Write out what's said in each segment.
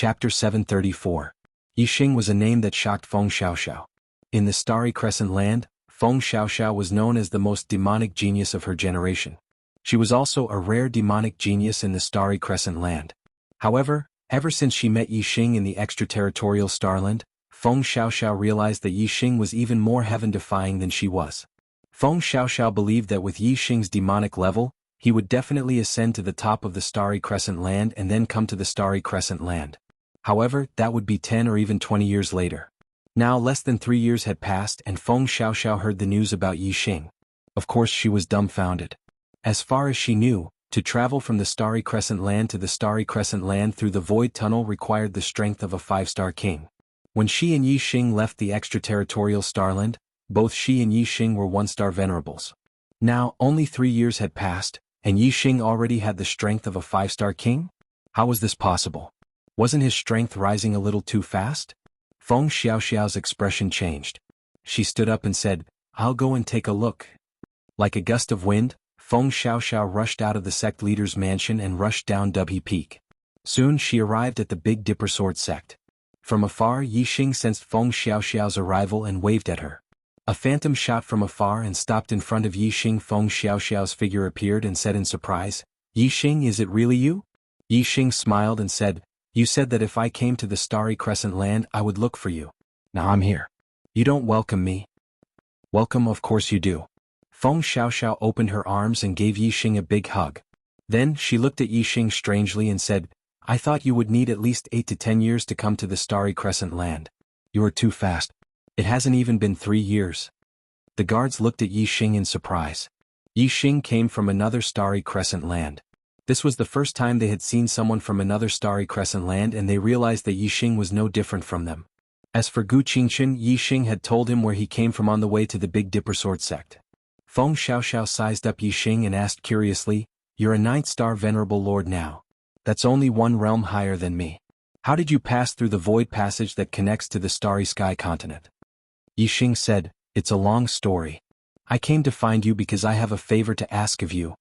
Chapter 734. Yixing was a name that shocked Feng Xiaoxiao. In the Starry Crescent Land, Feng Xiaoxiao was known as the most demonic genius of her generation. She was also a rare demonic genius in the Starry Crescent Land. However, ever since she met Yixing in the extraterritorial Starland, Feng Xiaoxiao realized that Yixing was even more heaven-defying than she was. Feng Xiaoxiao believed that with Yixing's demonic level, he would definitely ascend to the top of the Starry Crescent Land and then come to the Starry Crescent Land. However, that would be 10 or even 20 years later. Now less than 3 years had passed and Feng Xiaoxiao heard the news about Yixing. Of course she was dumbfounded. As far as she knew, to travel from the Starry Crescent Land to the Starry Crescent Land through the Void Tunnel required the strength of a 5-star king. When she and Yixing left the extraterritorial Starland, both she and Yixing were 1-star venerables. Now, only 3 years had passed, and Yixing already had the strength of a 5-star king? How was this possible? Wasn't his strength rising a little too fast? Feng Xiaoxiao's expression changed. She stood up and said, "I'll go and take a look." Like a gust of wind, Feng Xiaoxiao rushed out of the sect leader's mansion and rushed down Dubhe Peak. Soon she arrived at the Big Dipper Sword sect. From afar Yixing sensed Feng Xiaoxiao's arrival and waved at her. A phantom shot from afar and stopped in front of Yixing. Feng Xiaoxiao's figure appeared and said in surprise, "Yixing, is it really you?" Yixing smiled and said, "You said that if I came to the Starry Crescent Land I would look for you. Now I'm here. You don't welcome me?" "Welcome, of course you do." Feng Xiaoxiao opened her arms and gave Yixing a big hug. Then she looked at Yixing strangely and said, "I thought you would need at least 8 to 10 years to come to the Starry Crescent Land. You are too fast. It hasn't even been 3 years." The guards looked at Yixing in surprise. Yixing came from another Starry Crescent Land. This was the first time they had seen someone from another Starry Crescent Land and they realized that Yixing was no different from them. As for Gu Qingchen, Yixing had told him where he came from on the way to the Big Dipper Sword sect. Feng Xiaoxiao sized up Yixing and asked curiously, "You're a 9-star venerable lord now. That's only 1 realm higher than me. How did you pass through the void passage that connects to the Starry Sky continent?" Yixing said, "It's a long story. I came to find you because I have a favor to ask of you."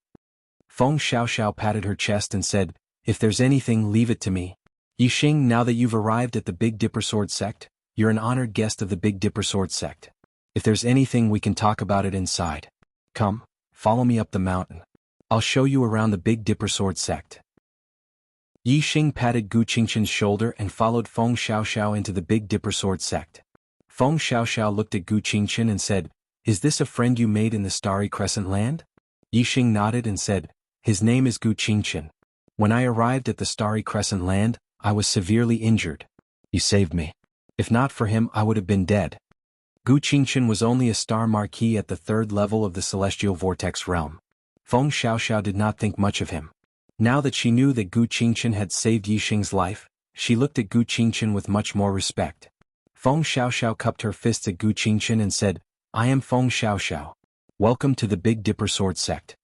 Feng Xiaoxiao patted her chest and said, "If there's anything, leave it to me." "Yixing, now that you've arrived at the Big Dipper Sword sect, you're an honored guest of the Big Dipper Sword sect. If there's anything we can talk about it inside. Come, follow me up the mountain. I'll show you around the Big Dipper Sword sect." Yixing patted Gu Qingchen's shoulder and followed Feng Xiaoxiao into the Big Dipper Sword sect. Feng Xiaoxiao looked at Gu Qingchen and said, "Is this a friend you made in the Starry Crescent Land?" Yixing nodded and said, "His name is Gu Qingchen. When I arrived at the Starry Crescent Land, I was severely injured. He saved me. If not for him I would have been dead." Gu Qingchen was only a star marquis at the 3rd level of the Celestial Vortex realm. Feng Xiaoxiao did not think much of him. Now that she knew that Gu Qingchen had saved Yixing's life, she looked at Gu Qingchen with much more respect. Feng Xiaoxiao cupped her fists at Gu Qingchen and said, "I am Feng Xiaoxiao. Welcome to the Big Dipper Sword sect."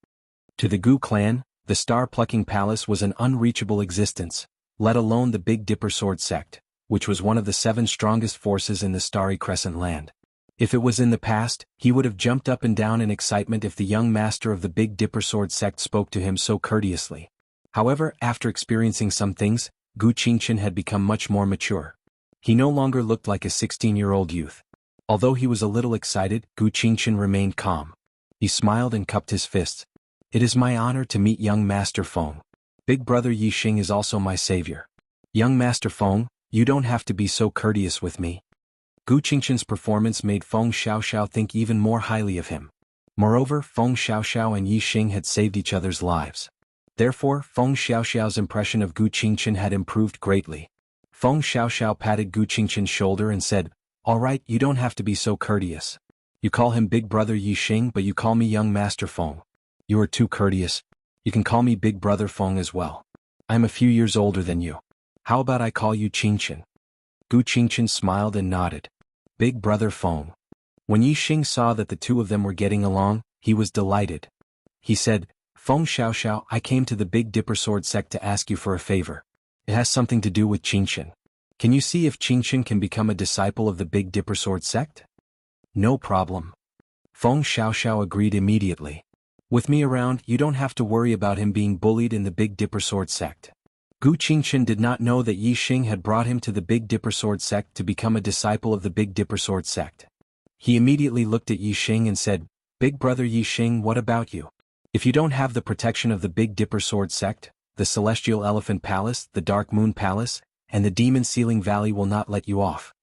To the Gu clan, the Star-Plucking Palace was an unreachable existence, let alone the Big Dipper Sword sect, which was one of the 7 strongest forces in the Starry Crescent Land. If it was in the past, he would have jumped up and down in excitement if the young master of the Big Dipper Sword sect spoke to him so courteously. However, after experiencing some things, Gu Qingchen had become much more mature. He no longer looked like a 16-year-old youth. Although he was a little excited, Gu Qingchen remained calm. He smiled and cupped his fists. "It is my honor to meet young Master Feng. Big brother Yixing is also my savior. Young Master Feng, you don't have to be so courteous with me." Gu Qingchen's performance made Feng Xiaoxiao think even more highly of him. Moreover, Feng Xiaoxiao and Yixing had saved each other's lives. Therefore, Feng Xiaoxiao's impression of Gu Qingchen had improved greatly. Feng Xiaoxiao patted Gu Qingchen's shoulder and said, "All right, you don't have to be so courteous. You call him Big Brother Yixing but you call me Young Master Feng. You are too courteous. You can call me Big Brother Feng as well. I'm a few years older than you. How about I call you Qingchen?" Gu Qingchen smiled and nodded. Big Brother Feng. When Yixing saw that the two of them were getting along, he was delighted. He said, "Feng Xiaoxiao, I came to the Big Dipper Sword sect to ask you for a favor. It has something to do with Qingchen. Can you see if Qingchen can become a disciple of the Big Dipper Sword sect?" "No problem." Feng Xiaoxiao agreed immediately. "With me around, you don't have to worry about him being bullied in the Big Dipper Sword sect." Gu Qingchen did not know that Yi Xing had brought him to the Big Dipper Sword sect to become a disciple of the Big Dipper Sword sect. He immediately looked at Yi Xing and said, "Big brother Yi Xing, what about you? If you don't have the protection of the Big Dipper Sword sect, the Celestial Elephant Palace, the Dark Moon Palace, and the Demon Ceiling Valley will not let you off."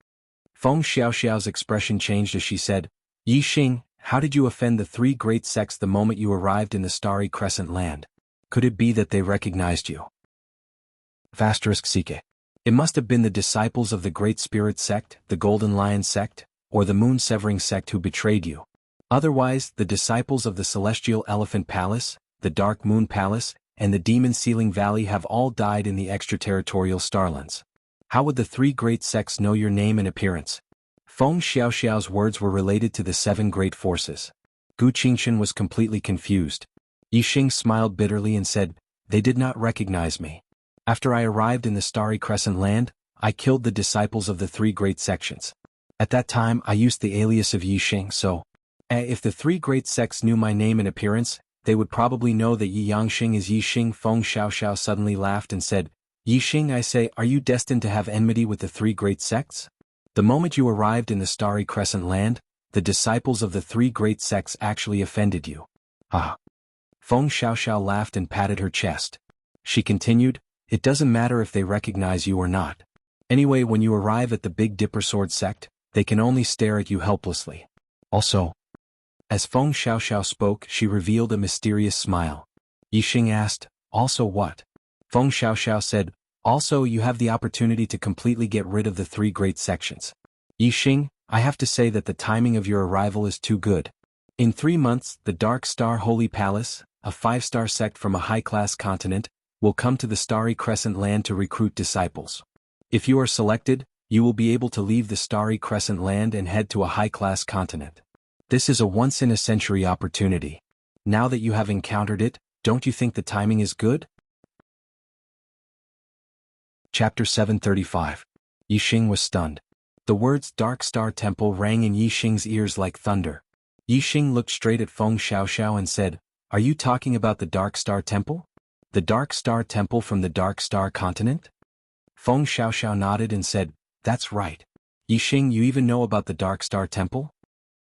Feng Xiaoxiao's expression changed as she said, "Yi Xing, how did you offend the three great sects the moment you arrived in the Starry Crescent land? Could it be that they recognized you?" *Seek. It must have been the disciples of the Great Spirit sect, the Golden Lion sect, or the Moon Severing sect who betrayed you. Otherwise, the disciples of the Celestial Elephant Palace, the Dark Moon Palace, and the Demon Ceiling Valley have all died in the extraterritorial starlands. How would the three great sects know your name and appearance? Feng Xiaoxiao's words were related to the seven great forces. Gu Qingchen was completely confused. Yi Xing smiled bitterly and said, "They did not recognize me. After I arrived in the Starry Crescent land, I killed the disciples of the three great sections. At that time I used the alias of Yi Xing, so if the three great sects knew my name and appearance, they would probably know that Yi Yangxing is Yi Xing." Feng Xiaoxiao suddenly laughed and said, "Yi Xing, I say, are you destined to have enmity with the three great sects? The moment you arrived in the Starry Crescent land, the disciples of the three great sects actually offended you." Ah. Feng Xiaoxiao laughed and patted her chest. She continued, "It doesn't matter if they recognize you or not. Anyway, when you arrive at the Big Dipper Sword sect, they can only stare at you helplessly. Also," as Feng Xiaoxiao spoke, she revealed a mysterious smile. Yi Xing asked, "Also what?" Feng Xiaoxiao said, "Also you have the opportunity to completely get rid of the three great sections. Yi Xing, I have to say that the timing of your arrival is too good. In 3 months, the Dark Star Holy Palace, a 5-star sect from a high-class continent, will come to the Starry Crescent land to recruit disciples. If you are selected, you will be able to leave the Starry Crescent land and head to a high-class continent. This is a once-in-a-century opportunity. Now that you have encountered it, don't you think the timing is good?" Chapter 735. Yi Xing was stunned. The words Dark Star Temple rang in Yi Xing's ears like thunder. Yi Xing looked straight at Feng Xiaoxiao and said, "Are you talking about the Dark Star Temple? The Dark Star Temple from the Dark Star continent?" Feng Xiaoxiao nodded and said, "That's right. Yi Xing, you even know about the Dark Star Temple?"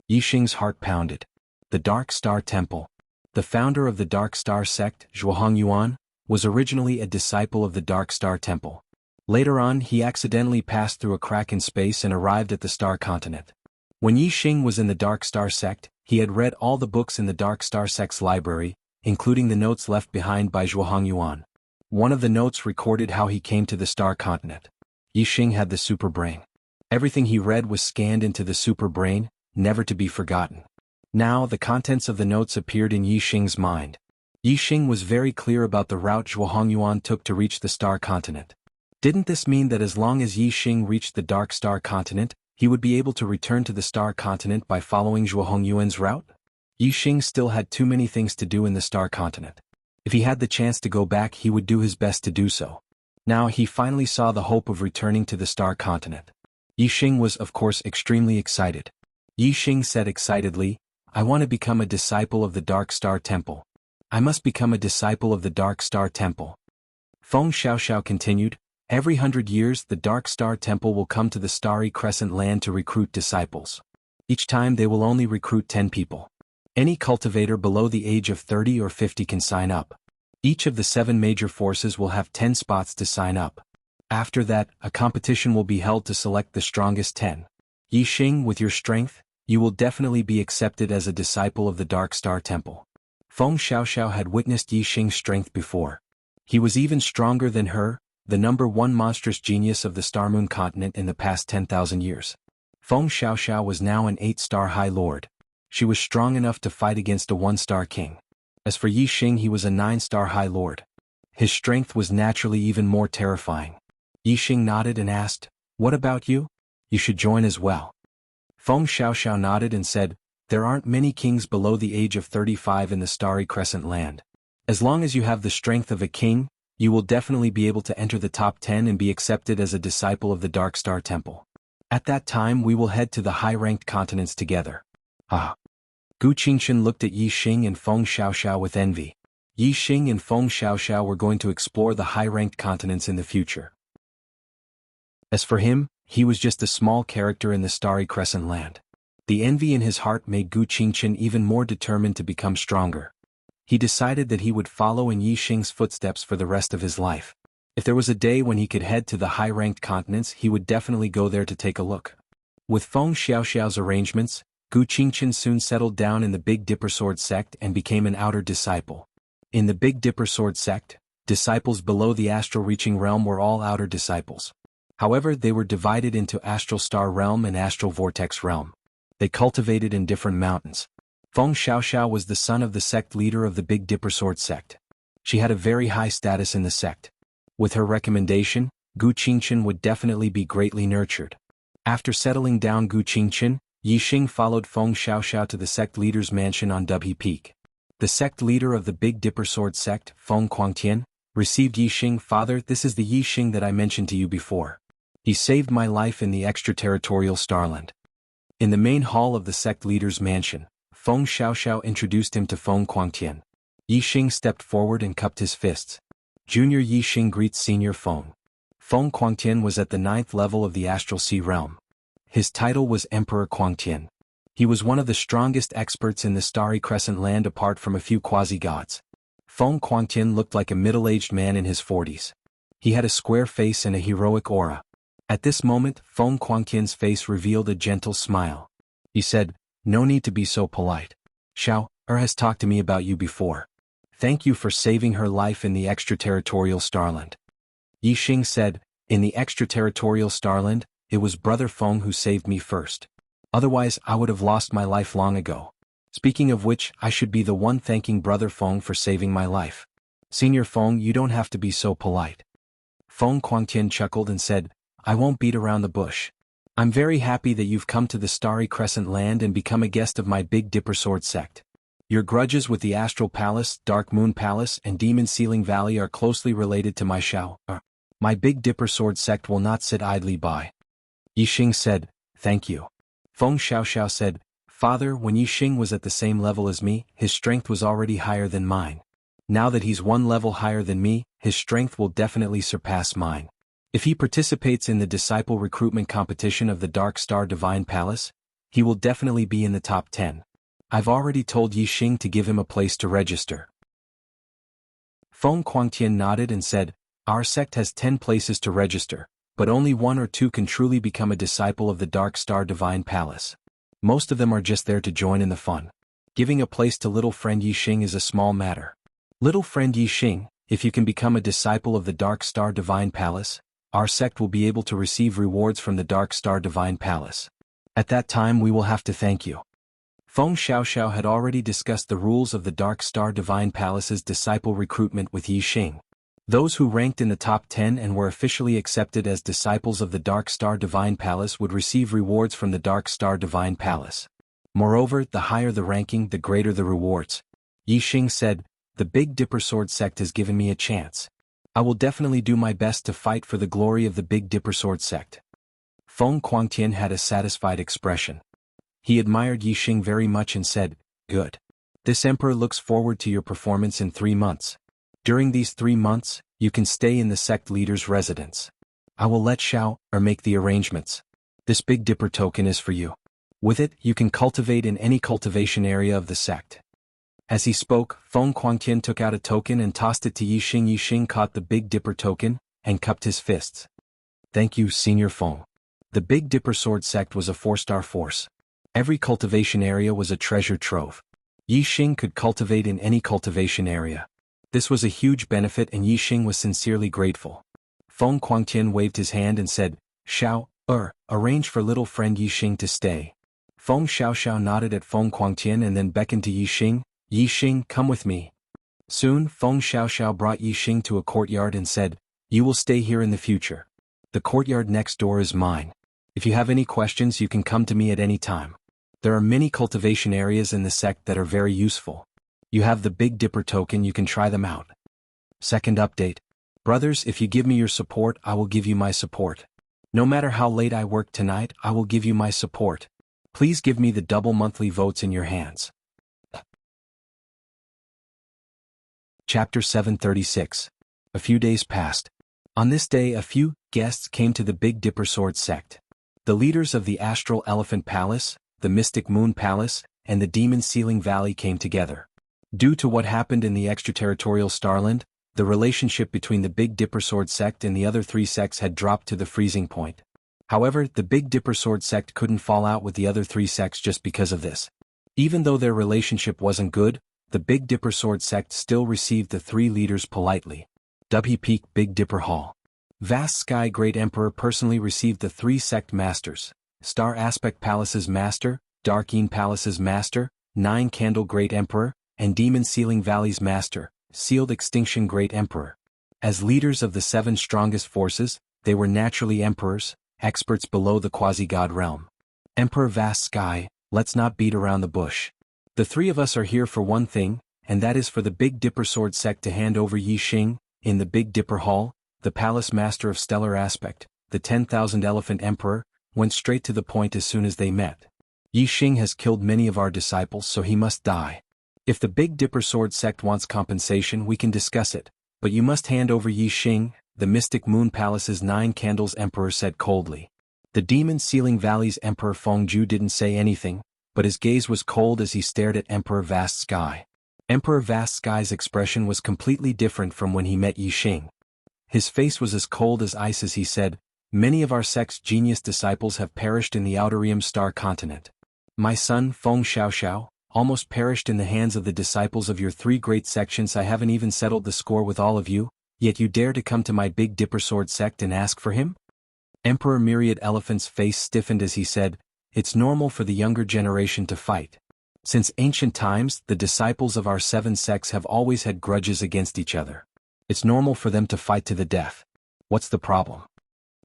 Yi Xing's heart pounded. The Dark Star Temple. The founder of the Dark Star sect, Zhuohong Yuan, was originally a disciple of the Dark Star Temple. Later on, he accidentally passed through a crack in space and arrived at the Star Continent. When Yi Xing was in the Dark Star sect, he had read all the books in the Dark Star sect's library, including the notes left behind by Zhuohong Yuan. One of the notes recorded how he came to the Star Continent. Yi Xing had the super brain. Everything he read was scanned into the super brain, never to be forgotten. Now the contents of the notes appeared in Yi Xing's mind. Yi Xing was very clear about the route Zhuohong Yuan took to reach the Star Continent. Didn't this mean that as long as Yi Xing reached the Dark Star Continent, he would be able to return to the Star Continent by following Zhuohong Yuan's route? Yi Xing still had too many things to do in the Star Continent. If he had the chance to go back, he would do his best to do so. Now he finally saw the hope of returning to the Star Continent. Yi Xing was, of course, extremely excited. Yi Xing said excitedly, "I want to become a disciple of the Dark Star Temple. I must become a disciple of the Dark Star Temple." Feng Xiaoxiao continued, "Every 100 years the Dark Star Temple will come to the Starry Crescent land to recruit disciples. Each time they will only recruit 10 people. Any cultivator below the age of 30 or 50 can sign up. Each of the 7 major forces will have 10 spots to sign up. After that, a competition will be held to select the strongest 10. Yi Xing, with your strength, you will definitely be accepted as a disciple of the Dark Star Temple." Feng Xiaoxiao had witnessed Yi Xing's strength before. He was even stronger than her, the #1 monstrous genius of the Star Moon continent in the past 10,000 years. Feng Xiaoxiao was now an 8-star High Lord. She was strong enough to fight against a 1-star king. As for Yi Xing, he was a 9-star High Lord. His strength was naturally even more terrifying. Yi Xing nodded and asked, "What about you? You should join as well." Feng Xiaoxiao nodded and said, "There aren't many kings below the age of 35 in the Starry Crescent land. As long as you have the strength of a king, you will definitely be able to enter the top 10 and be accepted as a disciple of the Dark Star Temple. At that time we will head to the high-ranked continents together." Ah. Gu Qingchen looked at Yi Xing and Feng Xiaoxiao with envy. Yi Xing and Feng Xiaoxiao were going to explore the high-ranked continents in the future. As for him, he was just a small character in the Starry Crescent Land. The envy in his heart made Gu Qingchen even more determined to become stronger. He decided that he would follow in Yi Xing's footsteps for the rest of his life. If there was a day when he could head to the high-ranked continents, he would definitely go there to take a look. With Feng Xiaoxiao's arrangements, Gu Qingchen soon settled down in the Big Dipper Sword sect and became an outer disciple. In the Big Dipper Sword sect, disciples below the astral reaching realm were all outer disciples. However, they were divided into Astral Star Realm and Astral Vortex Realm. They cultivated in different mountains. Feng Xiaoxiao was the son of the sect leader of the Big Dipper Sword sect. She had a very high status in the sect. With her recommendation, Gu Qingchen would definitely be greatly nurtured. After settling down Gu Qingchen, Yi Xing followed Feng Xiaoxiao to the sect leader's mansion on Dubhe Peak. The sect leader of the Big Dipper Sword sect, Feng Quangtian, received Yi Xing. Father, this is the Yi Xing that I mentioned to you before. He saved my life in the extraterritorial Starland. In the main hall of the sect leader's mansion, Feng Xiaoxiao introduced him to Feng Quangtian. Yi Xing stepped forward and cupped his fists. Junior Yi Xing greets Senior Feng. Feng Quangtian was at the 9th level of the Astral Sea Realm. His title was Emperor Quangtian. He was one of the strongest experts in the Starry Crescent Land apart from a few quasi-gods. Feng Quangtian looked like a middle-aged man in his 40s. He had a square face and a heroic aura. At this moment, Feng Quangtian's face revealed a gentle smile. He said, "No need to be so polite. Xiao has talked to me about you before. Thank you for saving her life in the extraterritorial Starland." Yi Xing said, "In the extraterritorial Starland, it was Brother Feng who saved me first. Otherwise I would have lost my life long ago. Speaking of which, I should be the one thanking Brother Feng for saving my life. Senior Feng, you don't have to be so polite." Feng Quangtian chuckled and said, "I won't beat around the bush. I'm very happy that you've come to the Starry Crescent Land and become a guest of my Big Dipper Sword sect. Your grudges with the Astral Palace, Dark Moon Palace, and Demon Ceiling Valley are closely related to my My Big Dipper Sword sect will not sit idly by." Yi Xing said, "Thank you." Feng Xiaoxiao said, "Father, when Yi Xing was at the same level as me, his strength was already higher than mine. Now that he's one level higher than me, his strength will definitely surpass mine. If he participates in the disciple recruitment competition of the Dark Star Divine Palace, he will definitely be in the top 10. I've already told Yi Xing to give him a place to register." Feng Quangtian nodded and said, "Our sect has 10 places to register, but only 1 or 2 can truly become a disciple of the Dark Star Divine Palace. Most of them are just there to join in the fun. Giving a place to little friend Yi Xing is a small matter. Little friend Yi Xing, if you can become a disciple of the Dark Star Divine Palace, our sect will be able to receive rewards from the Dark Star Divine Palace. At that time we will have to thank you." Feng Xiaoxiao had already discussed the rules of the Dark Star Divine Palace's disciple recruitment with Yi Xing. Those who ranked in the top 10 and were officially accepted as disciples of the Dark Star Divine Palace would receive rewards from the Dark Star Divine Palace. Moreover, the higher the ranking, the greater the rewards. Yi Xing said, "The Big Dipper Sword sect has given me a chance. I will definitely do my best to fight for the glory of the Big Dipper Sword sect." Feng Quangtian had a satisfied expression. He admired Yi Xing very much and said, "Good. This emperor looks forward to your performance in 3 months. During these 3 months, you can stay in the sect leader's residence. I will let Xiao make the arrangements. This Big Dipper token is for you. With it, you can cultivate in any cultivation area of the sect." As he spoke, Feng Quangtian took out a token and tossed it to Yi Xing. Yi Xing caught the Big Dipper token and cupped his fists. "Thank you, Senior Feng." The Big Dipper Sword sect was a 4-star force. Every cultivation area was a treasure trove. Yi Xing could cultivate in any cultivation area. This was a huge benefit and Yi Xing was sincerely grateful. Feng Quangtian waved his hand and said, "Xiao, arrange for little friend Yi Xing to stay." Feng Xiaoxiao nodded at Feng Quangtian and then beckoned to Yi Xing. "Yi Xing, come with me." Soon, Feng Xiaoxiao brought Yi Xing to a courtyard and said, "You will stay here in the future. The courtyard next door is mine. If you have any questions you can come to me at any time. There are many cultivation areas in the sect that are very useful. You have the Big Dipper token, you can try them out." Second update. Brothers, if you give me your support, I will give you my support. No matter how late I work tonight, I will give you my support. Please give me the double monthly votes in your hands. Chapter 736. A few days passed. On this day a few guests came to the Big Dipper Sword sect. The leaders of the Astral Elephant Palace, the Mystic Moon Palace, and the Demon Ceiling Valley came together. Due to what happened in the extraterritorial Starland, the relationship between the Big Dipper Sword sect and the other three sects had dropped to the freezing point. However, the Big Dipper Sword sect couldn't fall out with the other three sects just because of this. Even though their relationship wasn't good, the Big Dipper Sword sect still received the three leaders politely. W. Peak Big Dipper Hall. Vast Sky Great Emperor personally received the three sect masters: Star Aspect Palace's master, Darkeen Palace's master, Nine Candle Great Emperor, and Demon Ceiling Valley's master, Sealed Extinction Great Emperor. As leaders of the seven strongest forces, they were naturally emperors, experts below the quasi-god realm. Emperor Vast Sky, let's not beat around the bush. The three of us are here for one thing, and that is for the Big Dipper Sword sect to hand over Yi Xing, in the Big Dipper Hall. The Palace Master of Stellar Aspect, the 10,000 Elephant Emperor, went straight to the point as soon as they met. Yi Xing has killed many of our disciples, so he must die. If the Big Dipper Sword sect wants compensation, we can discuss it, but you must hand over Yi Xing, the Mystic Moon Palace's Nine Candles Emperor said coldly. The Demon Ceiling Valley's Emperor Fengju didn't say anything, but his gaze was cold as he stared at Emperor Vast Sky. Emperor Vast Sky's expression was completely different from when he met Yi Xing. His face was as cold as ice as he said, "Many of our sect's genius disciples have perished in the Outerium Star Continent. My son, Feng Xiaoxiao, almost perished in the hands of the disciples of your three great sections. I haven't even settled the score with all of you, yet you dare to come to my Big Dipper Sword sect and ask for him?" Emperor Myriad Elephant's face stiffened as he said, "It's normal for the younger generation to fight. Since ancient times, the disciples of our seven sects have always had grudges against each other. It's normal for them to fight to the death. What's the problem?"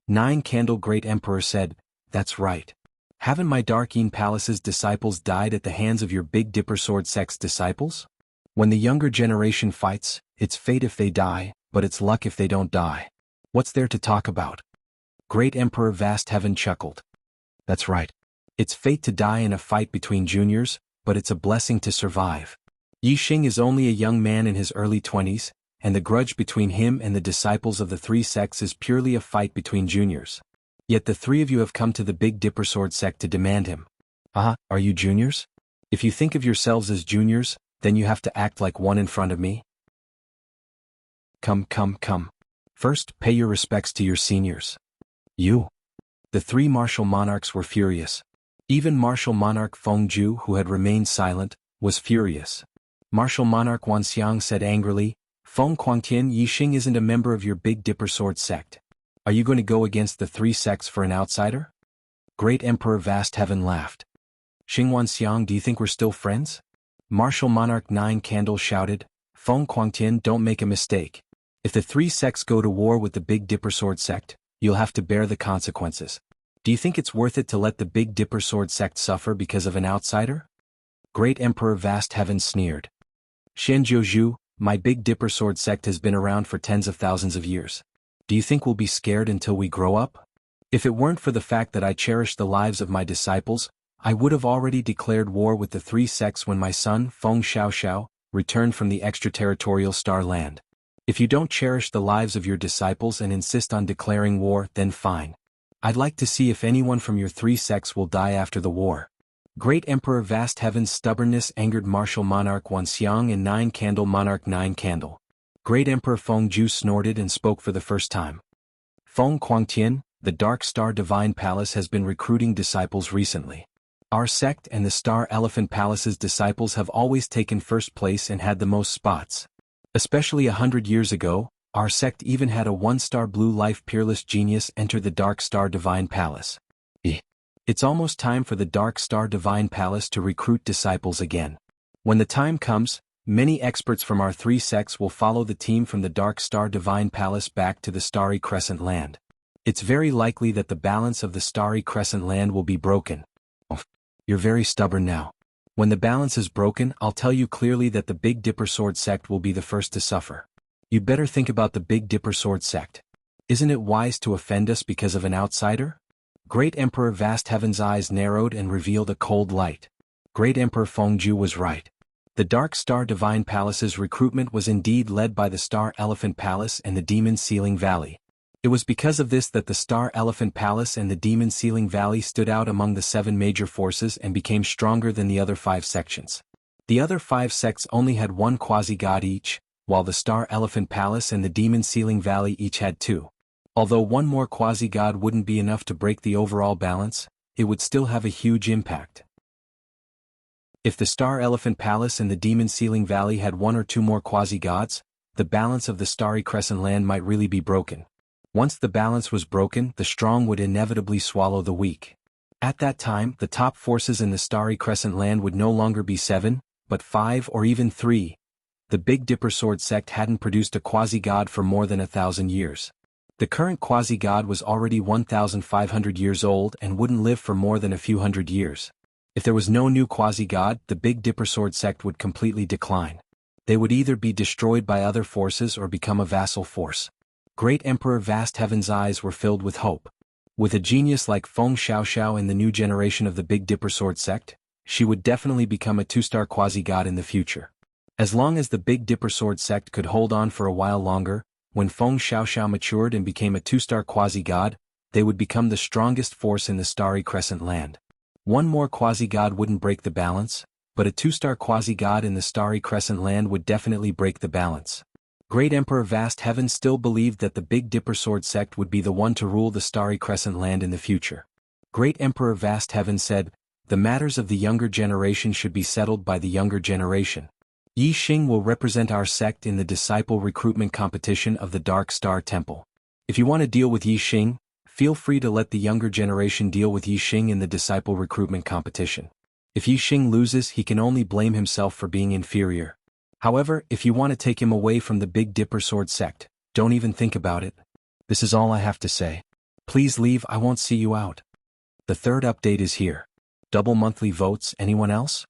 Nine Candle Great Emperor said, "That's right. Haven't my Darkeen Palace's disciples died at the hands of your Big Dipper Sword sect's disciples? When the younger generation fights, it's fate if they die, but it's luck if they don't die. What's there to talk about?" Great Emperor Vast Heaven chuckled. "That's right. It's fate to die in a fight between juniors, but it's a blessing to survive. Yi Xing is only a young man in his early 20s, and the grudge between him and the disciples of the three sects is purely a fight between juniors. Yet the three of you have come to the Big Dipper Sword sect to demand him. Are you juniors? If you think of yourselves as juniors, then you have to act like one in front of me. Come. First, pay your respects to your seniors. You." The three martial monarchs were furious. Even martial monarch Fengju, who had remained silent, was furious. Martial monarch Wanxiang said angrily, "Feng Quangtian, Yi Xing isn't a member of your Big Dipper Sword sect. Are you going to go against the three sects for an outsider?" Great Emperor Vast Heaven laughed. "Xing Wanxiang, do you think we're still friends?" Martial monarch Nine Candles shouted, "Feng Quangtian, don't make a mistake. If the three sects go to war with the Big Dipper Sword sect, you'll have to bear the consequences. Do you think it's worth it to let the Big Dipper Sword sect suffer because of an outsider?" Great Emperor Vast Heaven sneered. "Shenjiuzhu, my Big Dipper Sword sect has been around for tens of thousands of years. Do you think we'll be scared until we grow up? If it weren't for the fact that I cherish the lives of my disciples, I would have already declared war with the three sects when my son, Feng Xiaoxiao, returned from the extraterritorial Star Land. If you don't cherish the lives of your disciples and insist on declaring war, then fine. I'd like to see if anyone from your three sects will die after the war." Great Emperor Vast Heaven's stubbornness angered martial monarch Wanxiang and Nine Candle Monarch Nine Candle. Great Emperor Fengju snorted and spoke for the first time. "Feng Quangtian, the Dark Star Divine Palace has been recruiting disciples recently. Our sect and the Star Elephant Palace's disciples have always taken first place and had the most spots. Especially 100 years ago, our sect even had a one-star blue life peerless genius enter the Dark Star Divine Palace. It's almost time for the Dark Star Divine Palace to recruit disciples again. When the time comes, many experts from our three sects will follow the team from the Dark Star Divine Palace back to the Starry Crescent Land. It's very likely that the balance of the Starry Crescent Land will be broken." "You're very stubborn now. When the balance is broken, I'll tell you clearly that the Big Dipper Sword sect will be the first to suffer. You'd better think about the Big Dipper Sword sect. Isn't it wise to offend us because of an outsider?" Great Emperor Vast Heaven's eyes narrowed and revealed a cold light. Great Emperor Fengju was right. The Dark Star Divine Palace's recruitment was indeed led by the Star Elephant Palace and the Demon Ceiling Valley. It was because of this that the Star Elephant Palace and the Demon Ceiling Valley stood out among the 7 major forces and became stronger than the other 5 sections. The other 5 sects only had 1 quasi-god each, while the Star Elephant Palace and the Demon Ceiling Valley each had 2. Although 1 more quasi-god wouldn't be enough to break the overall balance, it would still have a huge impact. If the Star Elephant Palace and the Demon Ceiling Valley had 1 or 2 more quasi-gods, the balance of the Starry Crescent land might really be broken. Once the balance was broken, the strong would inevitably swallow the weak. At that time, the top forces in the Starry Crescent land would no longer be 7, but 5 or even 3. The Big Dipper Sword sect hadn't produced a quasi-god for more than 1,000 years. The current quasi-god was already 1,500 years old and wouldn't live for more than a few hundred years. If there was no new quasi-god, the Big Dipper Sword sect would completely decline. They would either be destroyed by other forces or become a vassal force. Great Emperor Vast Heaven's eyes were filled with hope. With a genius like Feng Xiaoxiao in the new generation of the Big Dipper Sword sect, she would definitely become a 2-star quasi-god in the future. As long as the Big Dipper Sword sect could hold on for a while longer, when Feng Xiaoxiao matured and became a 2-star quasi-god, they would become the strongest force in the Starry Crescent land. 1 more quasi-god wouldn't break the balance, but a 2-star quasi-god in the Starry Crescent land would definitely break the balance. Great Emperor Vast Heaven still believed that the Big Dipper Sword sect would be the one to rule the Starry Crescent land in the future. Great Emperor Vast Heaven said, "The matters of the younger generation should be settled by the younger generation. Yi Xing will represent our sect in the disciple recruitment competition of the Dark Star Temple. If you want to deal with Yi Xing, feel free to let the younger generation deal with Yi Xing in the disciple recruitment competition. If Yi Xing loses, he can only blame himself for being inferior. However, if you want to take him away from the Big Dipper Sword sect, don't even think about it. This is all I have to say. Please leave, I won't see you out." The 3rd update is here. Double monthly votes, anyone else?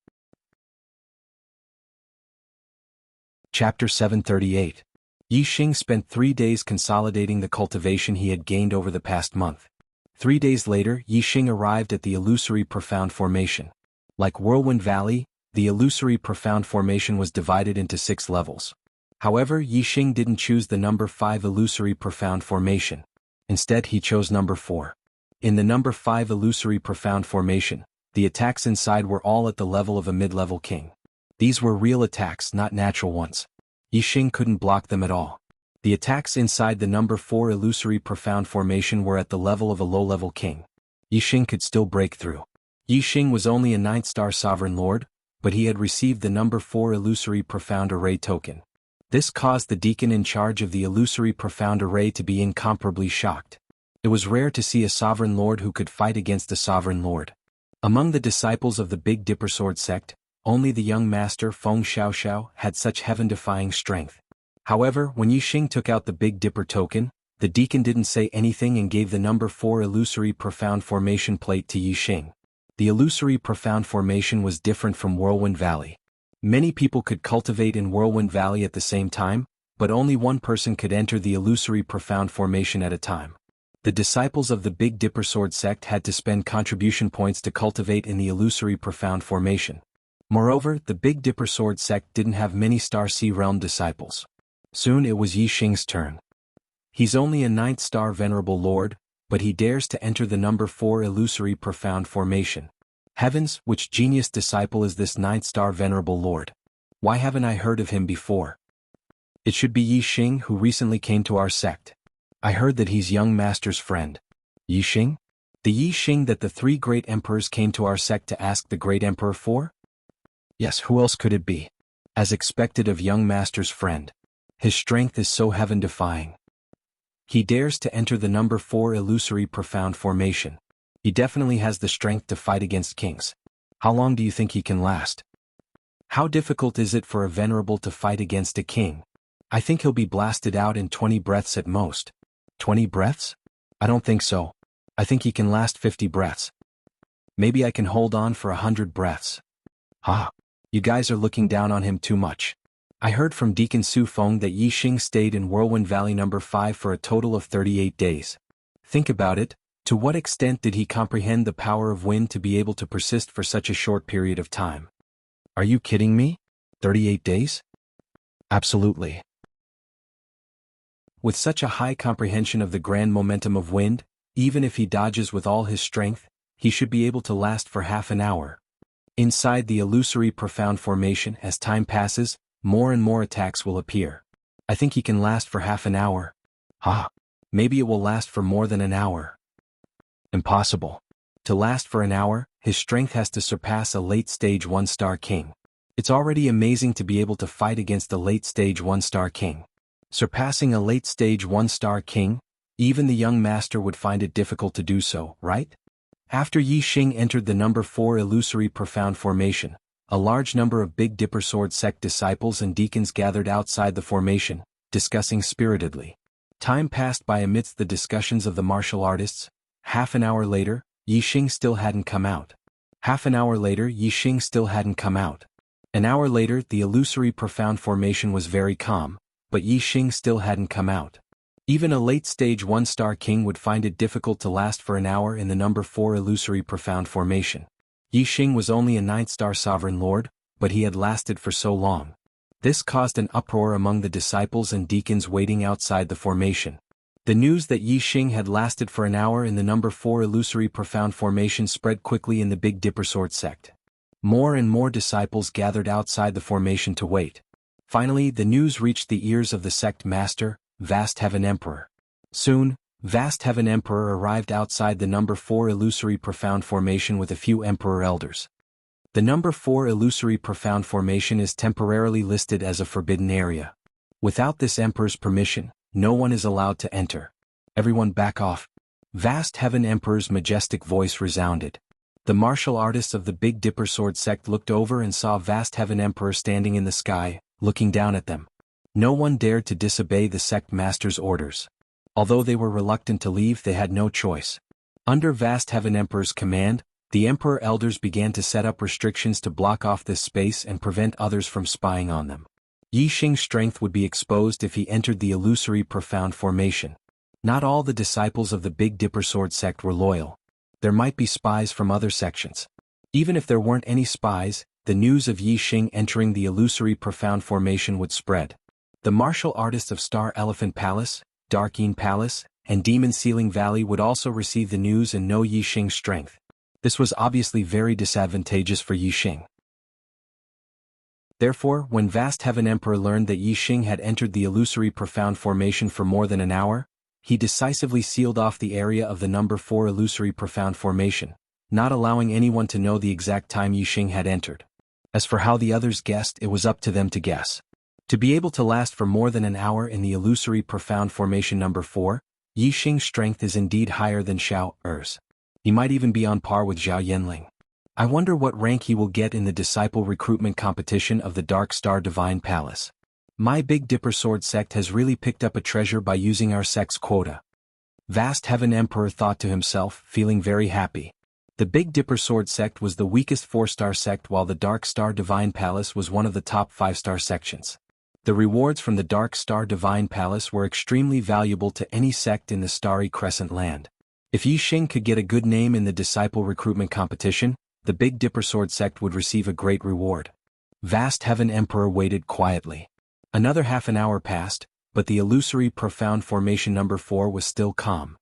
Chapter 738. Yi Xing spent 3 days consolidating the cultivation he had gained over the past month. 3 days later, Yi Xing arrived at the illusory profound formation. Like Whirlwind Valley, the illusory profound formation was divided into 6 levels. However, Yi Xing didn't choose the number 5 illusory profound formation. Instead, he chose number 4. In the number 5 illusory profound formation, the attacks inside were all at the level of a mid-level king. These were real attacks, not natural ones. Yi Xing couldn't block them at all. The attacks inside the number 4 illusory profound formation were at the level of a low-level king. Yi Xing could still break through. Yi Xing was only a 9-star sovereign lord, but he had received the number 4 illusory profound array token. This caused the deacon in charge of the illusory profound array to be incomparably shocked. It was rare to see a sovereign lord who could fight against a sovereign lord. Among the disciples of the Big Dipper Sword sect, only the young master Feng Xiaoxiao had such heaven-defying strength. However, when Yi Xing took out the Big Dipper token, the deacon didn't say anything and gave the number 4 illusory profound formation plate to Yi Xing. The illusory profound formation was different from Whirlwind Valley. Many people could cultivate in Whirlwind Valley at the same time, but only one person could enter the illusory profound formation at a time. The disciples of the Big Dipper Sword sect had to spend contribution points to cultivate in the illusory profound formation. Moreover, the Big Dipper Sword sect didn't have many Star Sea Realm disciples. Soon it was Yi Xing's turn. He's only a 9th-star Venerable Lord, but he dares to enter the number 4 illusory profound formation. Heavens, which genius disciple is this 9th-star Venerable Lord? Why haven't I heard of him before? It should be Yi Xing who recently came to our sect. I heard that he's young master's friend. Yi Xing? The Yi Xing that the 3 great emperors came to our sect to ask the great emperor for? Yes, who else could it be? As expected of young master's friend. His strength is so heaven-defying. He dares to enter the number 4 illusory profound formation. He definitely has the strength to fight against kings. How long do you think he can last? How difficult is it for a venerable to fight against a king? I think he'll be blasted out in 20 breaths at most. 20 breaths? I don't think so. I think he can last 50 breaths. Maybe I can hold on for 100 breaths. You guys are looking down on him too much. I heard from Deacon Su Feng that Yi Xing stayed in Whirlwind Valley number 5 for a total of 38 days. Think about it, to what extent did he comprehend the power of wind to be able to persist for such a short period of time? Are you kidding me? 38 days? Absolutely. With such a high comprehension of the grand momentum of wind, even if he dodges with all his strength, he should be able to last for half an hour. Inside the illusory profound formation, as time passes, more and more attacks will appear. I think he can last for half an hour. Maybe it will last for more than an hour. Impossible. To last for an hour, his strength has to surpass a late-stage 1-star king. It's already amazing to be able to fight against a late-stage 1-star king. Surpassing a late-stage 1-star king, even the young master would find it difficult to do so, right? After Yi Xing entered the number 4 illusory profound formation, a large number of Big Dipper Sword sect disciples and deacons gathered outside the formation, discussing spiritedly. Time passed by amidst the discussions of the martial artists. Half an hour later, Yi Xing still hadn't come out. Half an hour later, Yi Xing still hadn't come out. An hour later, the illusory profound formation was very calm, but Yi Xing still hadn't come out. Even a late-stage 1-star king would find it difficult to last for an hour in the number 4 illusory profound formation. Yi Xing was only a 9-star sovereign lord, but he had lasted for so long. This caused an uproar among the disciples and deacons waiting outside the formation. The news that Yi Xing had lasted for an hour in the number 4 illusory profound formation spread quickly in the Big Dipper Sword sect. More and more disciples gathered outside the formation to wait. Finally, the news reached the ears of the sect master, Vast Heaven Emperor. Soon, Vast Heaven Emperor arrived outside the number 4 illusory profound formation with a few emperor elders. The number 4 illusory profound formation is temporarily listed as a forbidden area. Without this emperor's permission, no one is allowed to enter. Everyone back off. Vast Heaven Emperor's majestic voice resounded. The martial artists of the Big Dipper Sword sect looked over and saw Vast Heaven Emperor standing in the sky, looking down at them. No one dared to disobey the sect master's orders. Although they were reluctant to leave, they had no choice. Under Vast Heaven Emperor's command, the Emperor Elders began to set up restrictions to block off this space and prevent others from spying on them. Yi Xing's strength would be exposed if he entered the illusory profound formation. Not all the disciples of the Big Dipper Sword sect were loyal. There might be spies from other sections. Even if there weren't any spies, the news of Yi Xing entering the illusory profound formation would spread. The martial artists of Star Elephant Palace, Darkeen Palace, and Demon Ceiling Valley would also receive the news and know Yi Xing's strength. This was obviously very disadvantageous for Yi Xing. Therefore, when Vast Heaven Emperor learned that Yi Xing had entered the illusory profound formation for more than an hour, he decisively sealed off the area of the number 4 illusory profound formation, not allowing anyone to know the exact time Yi Xing had entered. As for how the others guessed, it was up to them to guess. To be able to last for more than an hour in the illusory profound formation number 4, Yi Xing's strength is indeed higher than Xiao Er's. He might even be on par with Zhao Yanling. I wonder what rank he will get in the disciple recruitment competition of the Dark Star Divine Palace. My Big Dipper Sword sect has really picked up a treasure by using our sect's quota. Vast Heaven Emperor thought to himself, feeling very happy. The Big Dipper Sword sect was the weakest 4-star sect, while the Dark Star Divine Palace was one of the top 5-star sections. The rewards from the Dark Star Divine Palace were extremely valuable to any sect in the Starry Crescent land. If Yi Xing could get a good name in the disciple recruitment competition, the Big Dipper Sword sect would receive a great reward. Vast Heaven Emperor waited quietly. Another half an hour passed, but the illusory profound formation number 4 was still calm.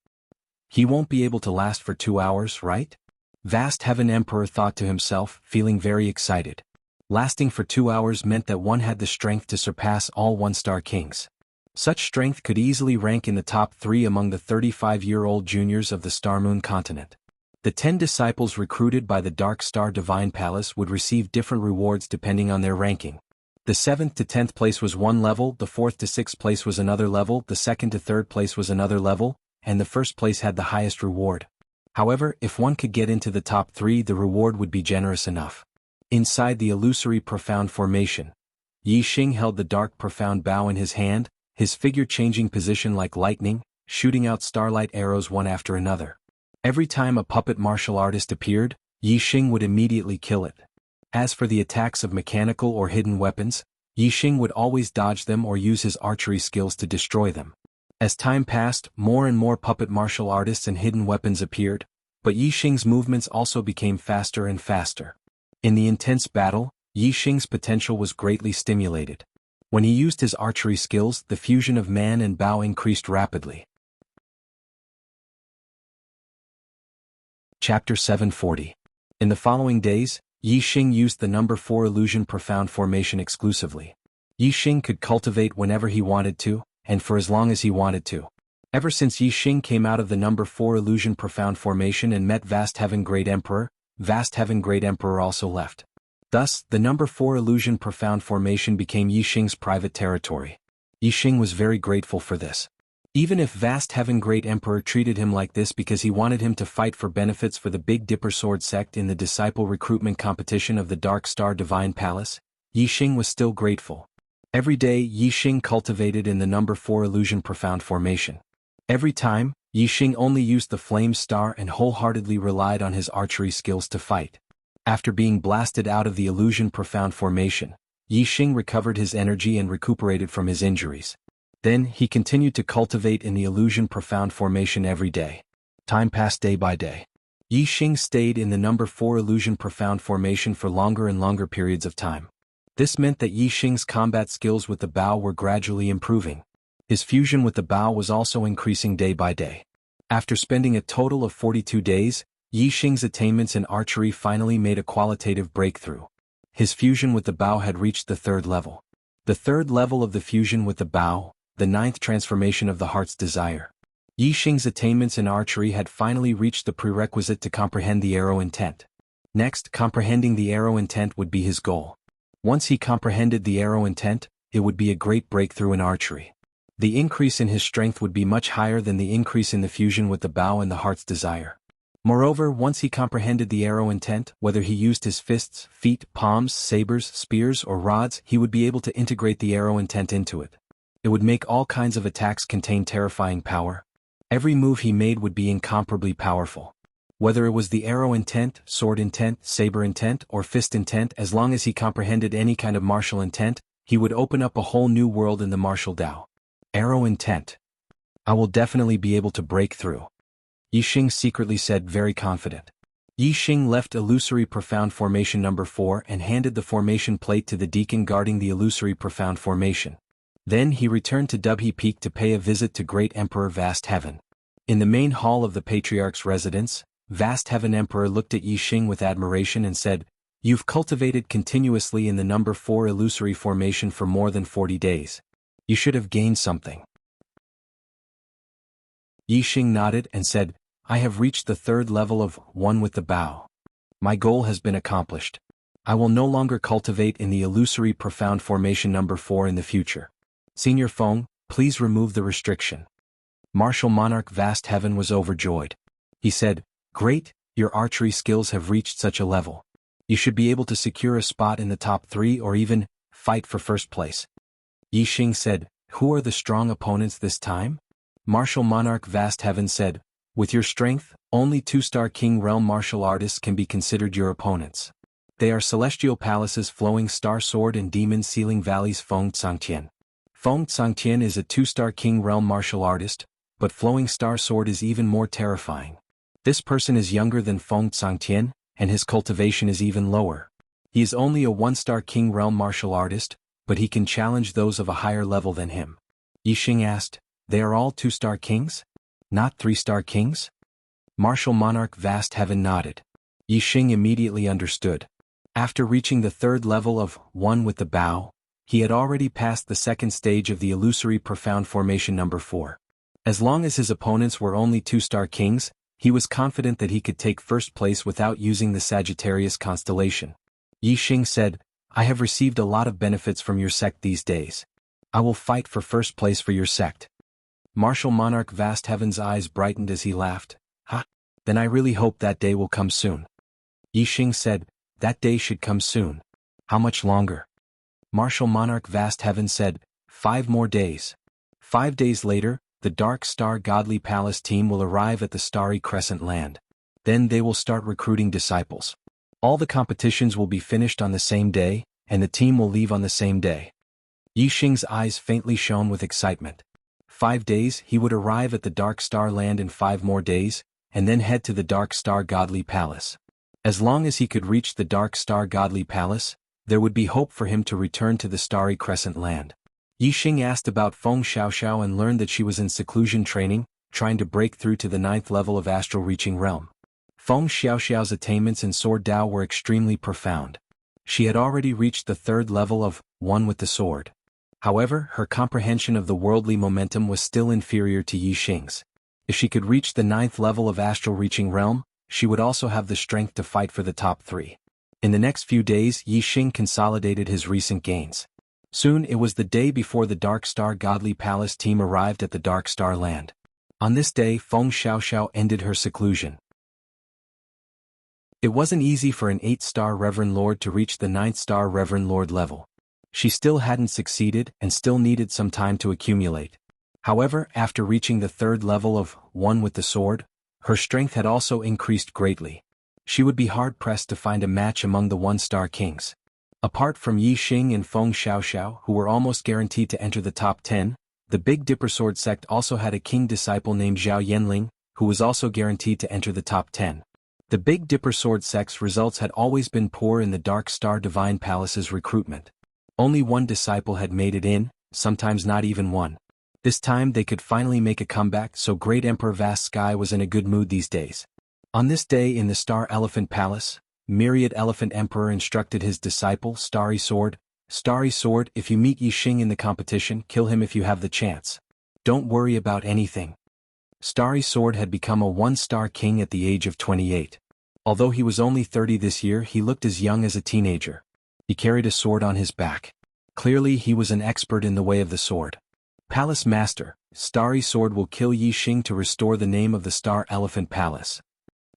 He won't be able to last for 2 hours, right? Vast Heaven Emperor thought to himself, feeling very excited. Lasting for 2 hours meant that one had the strength to surpass all 1-star kings. Such strength could easily rank in the top 3 among the 35-year-old juniors of the Star Moon continent. The 10 disciples recruited by the Dark Star Divine Palace would receive different rewards depending on their ranking. The 7th to 10th place was one level, the 4th to 6th place was another level, the 2nd to 3rd place was another level, and the 1st place had the highest reward. However, if one could get into the top 3, the reward would be generous enough. Inside the illusory profound formation, Yi Xing held the dark profound bow in his hand, his figure changing position like lightning, shooting out starlight arrows one after another. Every time a puppet martial artist appeared, Yi Xing would immediately kill it. As for the attacks of mechanical or hidden weapons, Yi Xing would always dodge them or use his archery skills to destroy them. As time passed, more and more puppet martial artists and hidden weapons appeared, but Yi Xing's movements also became faster and faster. In the intense battle, Yi Xing's potential was greatly stimulated. When he used his archery skills, the fusion of man and bao increased rapidly. Chapter 740. In the following days, Yi Xing used the number 4 illusion profound formation exclusively. Yi Xing could cultivate whenever he wanted to, and for as long as he wanted to. Ever since Yi Xing came out of the number 4 illusion profound formation and met Vast Heaven Great Emperor also left. Thus, the number 4 illusion profound formation became Yi Xing's private territory. Yi Xing was very grateful for this. Even if Vast Heaven Great Emperor treated him like this because he wanted him to fight for benefits for the Big Dipper Sword sect in the disciple recruitment competition of the Dark Star Divine Palace, Yi Xing was still grateful. Every day Yi Xing cultivated in the number 4 illusion profound formation. Every time, Yi Xing only used the flame star and wholeheartedly relied on his archery skills to fight. After being blasted out of the illusion profound formation, Yi Xing recovered his energy and recuperated from his injuries. Then he continued to cultivate in the illusion profound formation every day. Time passed day by day. Yi Xing stayed in the number 4 illusion profound formation for longer and longer periods of time. This meant that Yi Xing's combat skills with the bao were gradually improving. His fusion with the bao was also increasing day by day. After spending a total of 42 days, Yi Xing's attainments in archery finally made a qualitative breakthrough. His fusion with the bao had reached the 3rd level. The 3rd level of the fusion with the bao, the 9th transformation of the heart's desire. Yi Xing's attainments in archery had finally reached the prerequisite to comprehend the arrow intent. Next, comprehending the arrow intent would be his goal. Once he comprehended the arrow intent, it would be a great breakthrough in archery. The increase in his strength would be much higher than the increase in the fusion with the bao and the heart's desire. Moreover, once he comprehended the arrow intent, whether he used his fists, feet, palms, sabers, spears, or rods, he would be able to integrate the arrow intent into it. It would make all kinds of attacks contain terrifying power. Every move he made would be incomparably powerful. Whether it was the arrow intent, sword intent, saber intent, or fist intent, as long as he comprehended any kind of martial intent, he would open up a whole new world in the martial Tao. Arrow intent. I will definitely be able to break through. Yi Xing secretly said, very confident. Yi Xing left illusory profound formation number 4 and handed the formation plate to the deacon guarding the illusory profound formation. Then he returned to Dubhe Peak to pay a visit to Great Emperor Vast Heaven. In the main hall of the Patriarch's residence, Vast Heaven Emperor looked at Yi Xing with admiration and said, "You've cultivated continuously in the number 4 illusory formation for more than 40 days. You should have gained something." Yi Xing nodded and said, "I have reached the 3rd level of 1 with the bao. My goal has been accomplished. I will no longer cultivate in the illusory profound formation number 4 in the future. Senior Feng, please remove the restriction." Martial Monarch Vast Heaven was overjoyed. He said, "Great, your archery skills have reached such a level. You should be able to secure a spot in the top 3 or even fight for first place." Yi Xing said, "Who are the strong opponents this time?" Martial Monarch Vast Heaven said, "With your strength, only 2-star King Realm martial artists can be considered your opponents. They are Celestial Palace's Flowing Star Sword and Demon Sealing Valley's Feng Tsangtian. Feng Tsangtian is a 2-star King Realm martial artist, but Flowing Star Sword is even more terrifying. This person is younger than Feng Tsangtian, and his cultivation is even lower. He is only a 1-star King Realm martial artist, but he can challenge those of a higher level than him." Yi Xing asked, "They are all 2-star kings? Not 3-star kings?" Martial Monarch Vast Heaven nodded. Yi Xing immediately understood. After reaching the 3rd level of 1 with the bao, he had already passed the 2nd stage of the illusory profound formation number 4. As long as his opponents were only 2-star kings, he was confident that he could take first place without using the Sagittarius constellation. Yi Xing said, "I have received a lot of benefits from your sect these days. I will fight for first place for your sect." Martial Monarch Vast Heaven's eyes brightened as he laughed. "Ha! Then I really hope that day will come soon." Yi Xing said, "That day should come soon. How much longer?" Martial Monarch Vast Heaven said, 5 more days. 5 days later, the Dark Star Godly Palace team will arrive at the Starry Crescent land. Then they will start recruiting disciples. All the competitions will be finished on the same day, and the team will leave on the same day. Yi Xing's eyes faintly shone with excitement. 5 days, he would arrive at the Dark Star land in 5 more days, and then head to the Dark Star Godly Palace. As long as he could reach the Dark Star Godly Palace, there would be hope for him to return to the Starry Crescent land. Yixing asked about Feng Xiaoxiao and learned that she was in seclusion training, trying to break through to the 9th level of astral reaching realm. Feng Xiaoxiao's attainments in Sword Dao were extremely profound. She had already reached the 3rd level of One with the Sword. However, her comprehension of the worldly momentum was still inferior to Yixing's. If she could reach the 9th level of astral reaching realm, she would also have the strength to fight for the top 3. In the next few days, Yixing consolidated his recent gains. Soon it was the day before the Dark Star Godly Palace team arrived at the Dark Star land. On this day, Feng Xiaoxiao ended her seclusion. It wasn't easy for an 8-star Reverend Lord to reach the 9th-star Reverend Lord level. She still hadn't succeeded and still needed some time to accumulate. However, after reaching the 3rd level of One with the Sword, her strength had also increased greatly. She would be hard-pressed to find a match among the 1-star kings. Apart from Yixing and Feng Xiaoxiao, who were almost guaranteed to enter the top 10, the Big Dipper Sword sect also had a king disciple named Zhao Yanling, who was also guaranteed to enter the top 10. The Big Dipper Sword sect's results had always been poor in the Dark Star Divine Palace's recruitment. Only one disciple had made it in, sometimes not even one. This time they could finally make a comeback, so Great Emperor Vast Sky was in a good mood these days. On this day in the Star Elephant Palace, Myriad Elephant Emperor instructed his disciple, Starry Sword, if you meet Yixing in the competition, kill him if you have the chance. Don't worry about anything. Starry Sword had become a 1-star king at the age of 28. Although he was only 30 this year, he looked as young as a teenager. He carried a sword on his back. Clearly he was an expert in the way of the sword. Palace Master, Starry Sword will kill Yixing to restore the name of the Star Elephant Palace.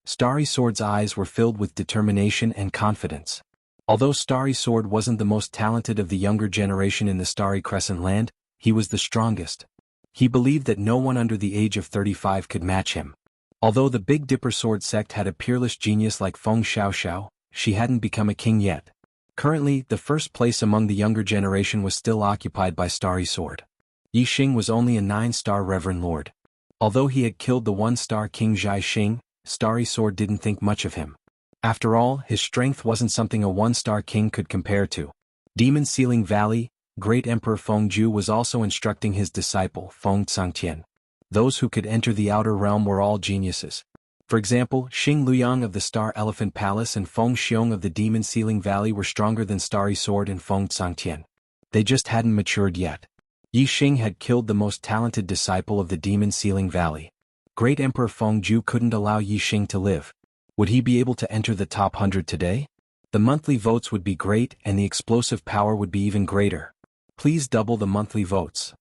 Starry Sword's eyes were filled with determination and confidence. Although Starry Sword wasn't the most talented of the younger generation in the Starry Crescent land, he was the strongest. He believed that no one under the age of 35 could match him. Although the Big Dipper Sword sect had a peerless genius like Feng Xiaoxiao, she hadn't become a king yet. Currently, the first place among the younger generation was still occupied by Starry Sword. Yixing was only a 9-star Reverend Lord. Although he had killed the 1-star King Zhaixing, Starry Sword didn't think much of him. After all, his strength wasn't something a 1-star king could compare to. Demon Sealing Valley, Great Emperor Fengju was also instructing his disciple, Feng Tsangtian. Those who could enter the outer realm were all geniuses. For example, Xing Luyang of the Star Elephant Palace and Feng Xiong of the Demon Sealing Valley were stronger than Starry Sword and Feng Tsangtian. They just hadn't matured yet. Yixing had killed the most talented disciple of the Demon Sealing Valley. Great Emperor Fengju couldn't allow Yixing to live. Would he be able to enter the top 100 today? The monthly votes would be great and the explosive power would be even greater. Please double the monthly votes.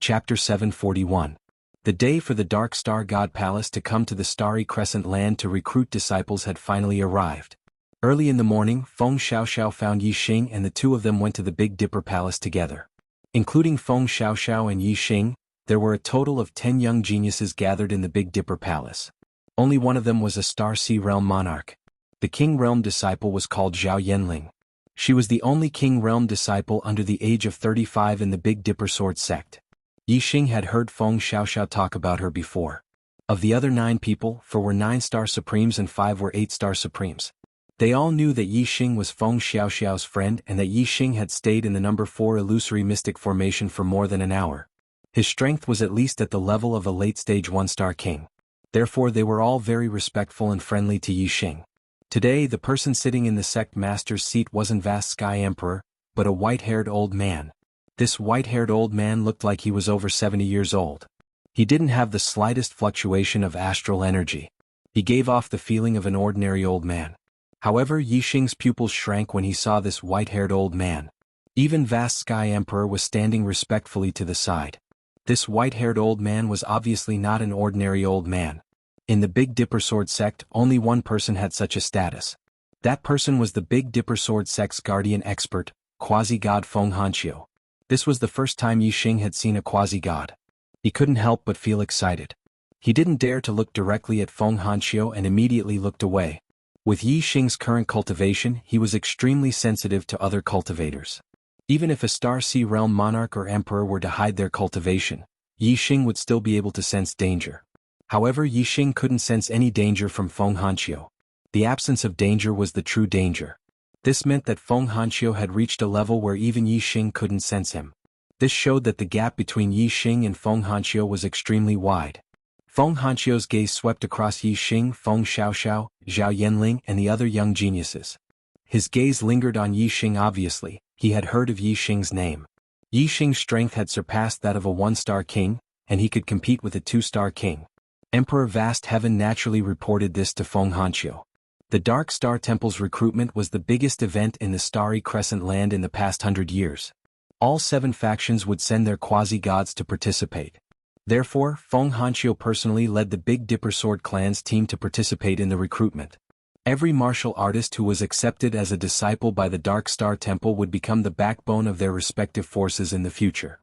Chapter 741. The day for the Dark Star God Palace to come to the Starry Crescent land to recruit disciples had finally arrived. Early in the morning, Feng Xiaoxiao found Yixing and the two of them went to the Big Dipper Palace together. Including Feng Xiaoxiao and Yixing, there were a total of 10 young geniuses gathered in the Big Dipper Palace. Only one of them was a Star Sea Realm monarch. The King Realm disciple was called Zhao Yanling. She was the only King Realm disciple under the age of 35 in the Big Dipper Sword sect. Yixing had heard Feng Xiaoxiao talk about her before. Of the other 9 people, 4 were 9-star Supremes and 5 were 8-star Supremes. They all knew that Yixing was Feng Xiaoxiao's friend and that Yixing had stayed in the number 4 illusory mystic formation for more than an hour. His strength was at least at the level of a late-stage 1-star king. Therefore they were all very respectful and friendly to Yixing. Today the person sitting in the sect master's seat wasn't Vast Sky Emperor, but a white-haired old man. This white-haired old man looked like he was over 70 years old. He didn't have the slightest fluctuation of astral energy. He gave off the feeling of an ordinary old man. However, Yixing's pupils shrank when he saw this white-haired old man. Even Vast Sky Emperor was standing respectfully to the side. This white-haired old man was obviously not an ordinary old man. In the Big Dipper Sword sect, only one person had such a status. That person was the Big Dipper Sword sect's guardian expert, quasi-god Feng Hanqiu. This was the first time Yixing had seen a quasi-god. He couldn't help but feel excited. He didn't dare to look directly at Feng Hanqiu and immediately looked away. With Yixing's current cultivation, he was extremely sensitive to other cultivators. Even if a Star Sea Realm monarch or emperor were to hide their cultivation, Yixing would still be able to sense danger. However, Yixing couldn't sense any danger from Feng Hanqiu. The absence of danger was the true danger. This meant that Feng Hanqiu had reached a level where even Yi Xing couldn't sense him. This showed that the gap between Yi Xing and Feng Hanqiu was extremely wide. Feng Hanqiu's gaze swept across Yi Xing, Feng Xiaoxiao, Zhao Yanling and the other young geniuses. His gaze lingered on Yi Xing. Obviously, he had heard of Yi Xing's name. Yi Xing's strength had surpassed that of a one-star king, and he could compete with a two-star king. Emperor Vast Heaven naturally reported this to Feng Hanqiu. The Dark Star Temple's recruitment was the biggest event in the Starry Crescent Land in the past 100 years. All 7 factions would send their quasi-gods to participate. Therefore, Feng Hanqiu personally led the Big Dipper Sword Clan's team to participate in the recruitment. Every martial artist who was accepted as a disciple by the Dark Star Temple would become the backbone of their respective forces in the future.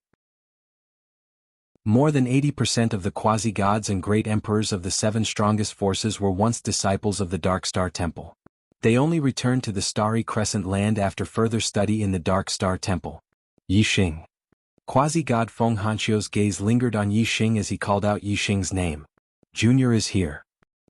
More than 80% of the quasi-gods and great emperors of the 7 strongest forces were once disciples of the Dark Star Temple. They only returned to the Starry Crescent Land after further study in the Dark Star Temple. Yi Xing. Quasi-god Feng Hanqiu's gaze lingered on Yi Xing as he called out Yi Xing's name. Junior is here.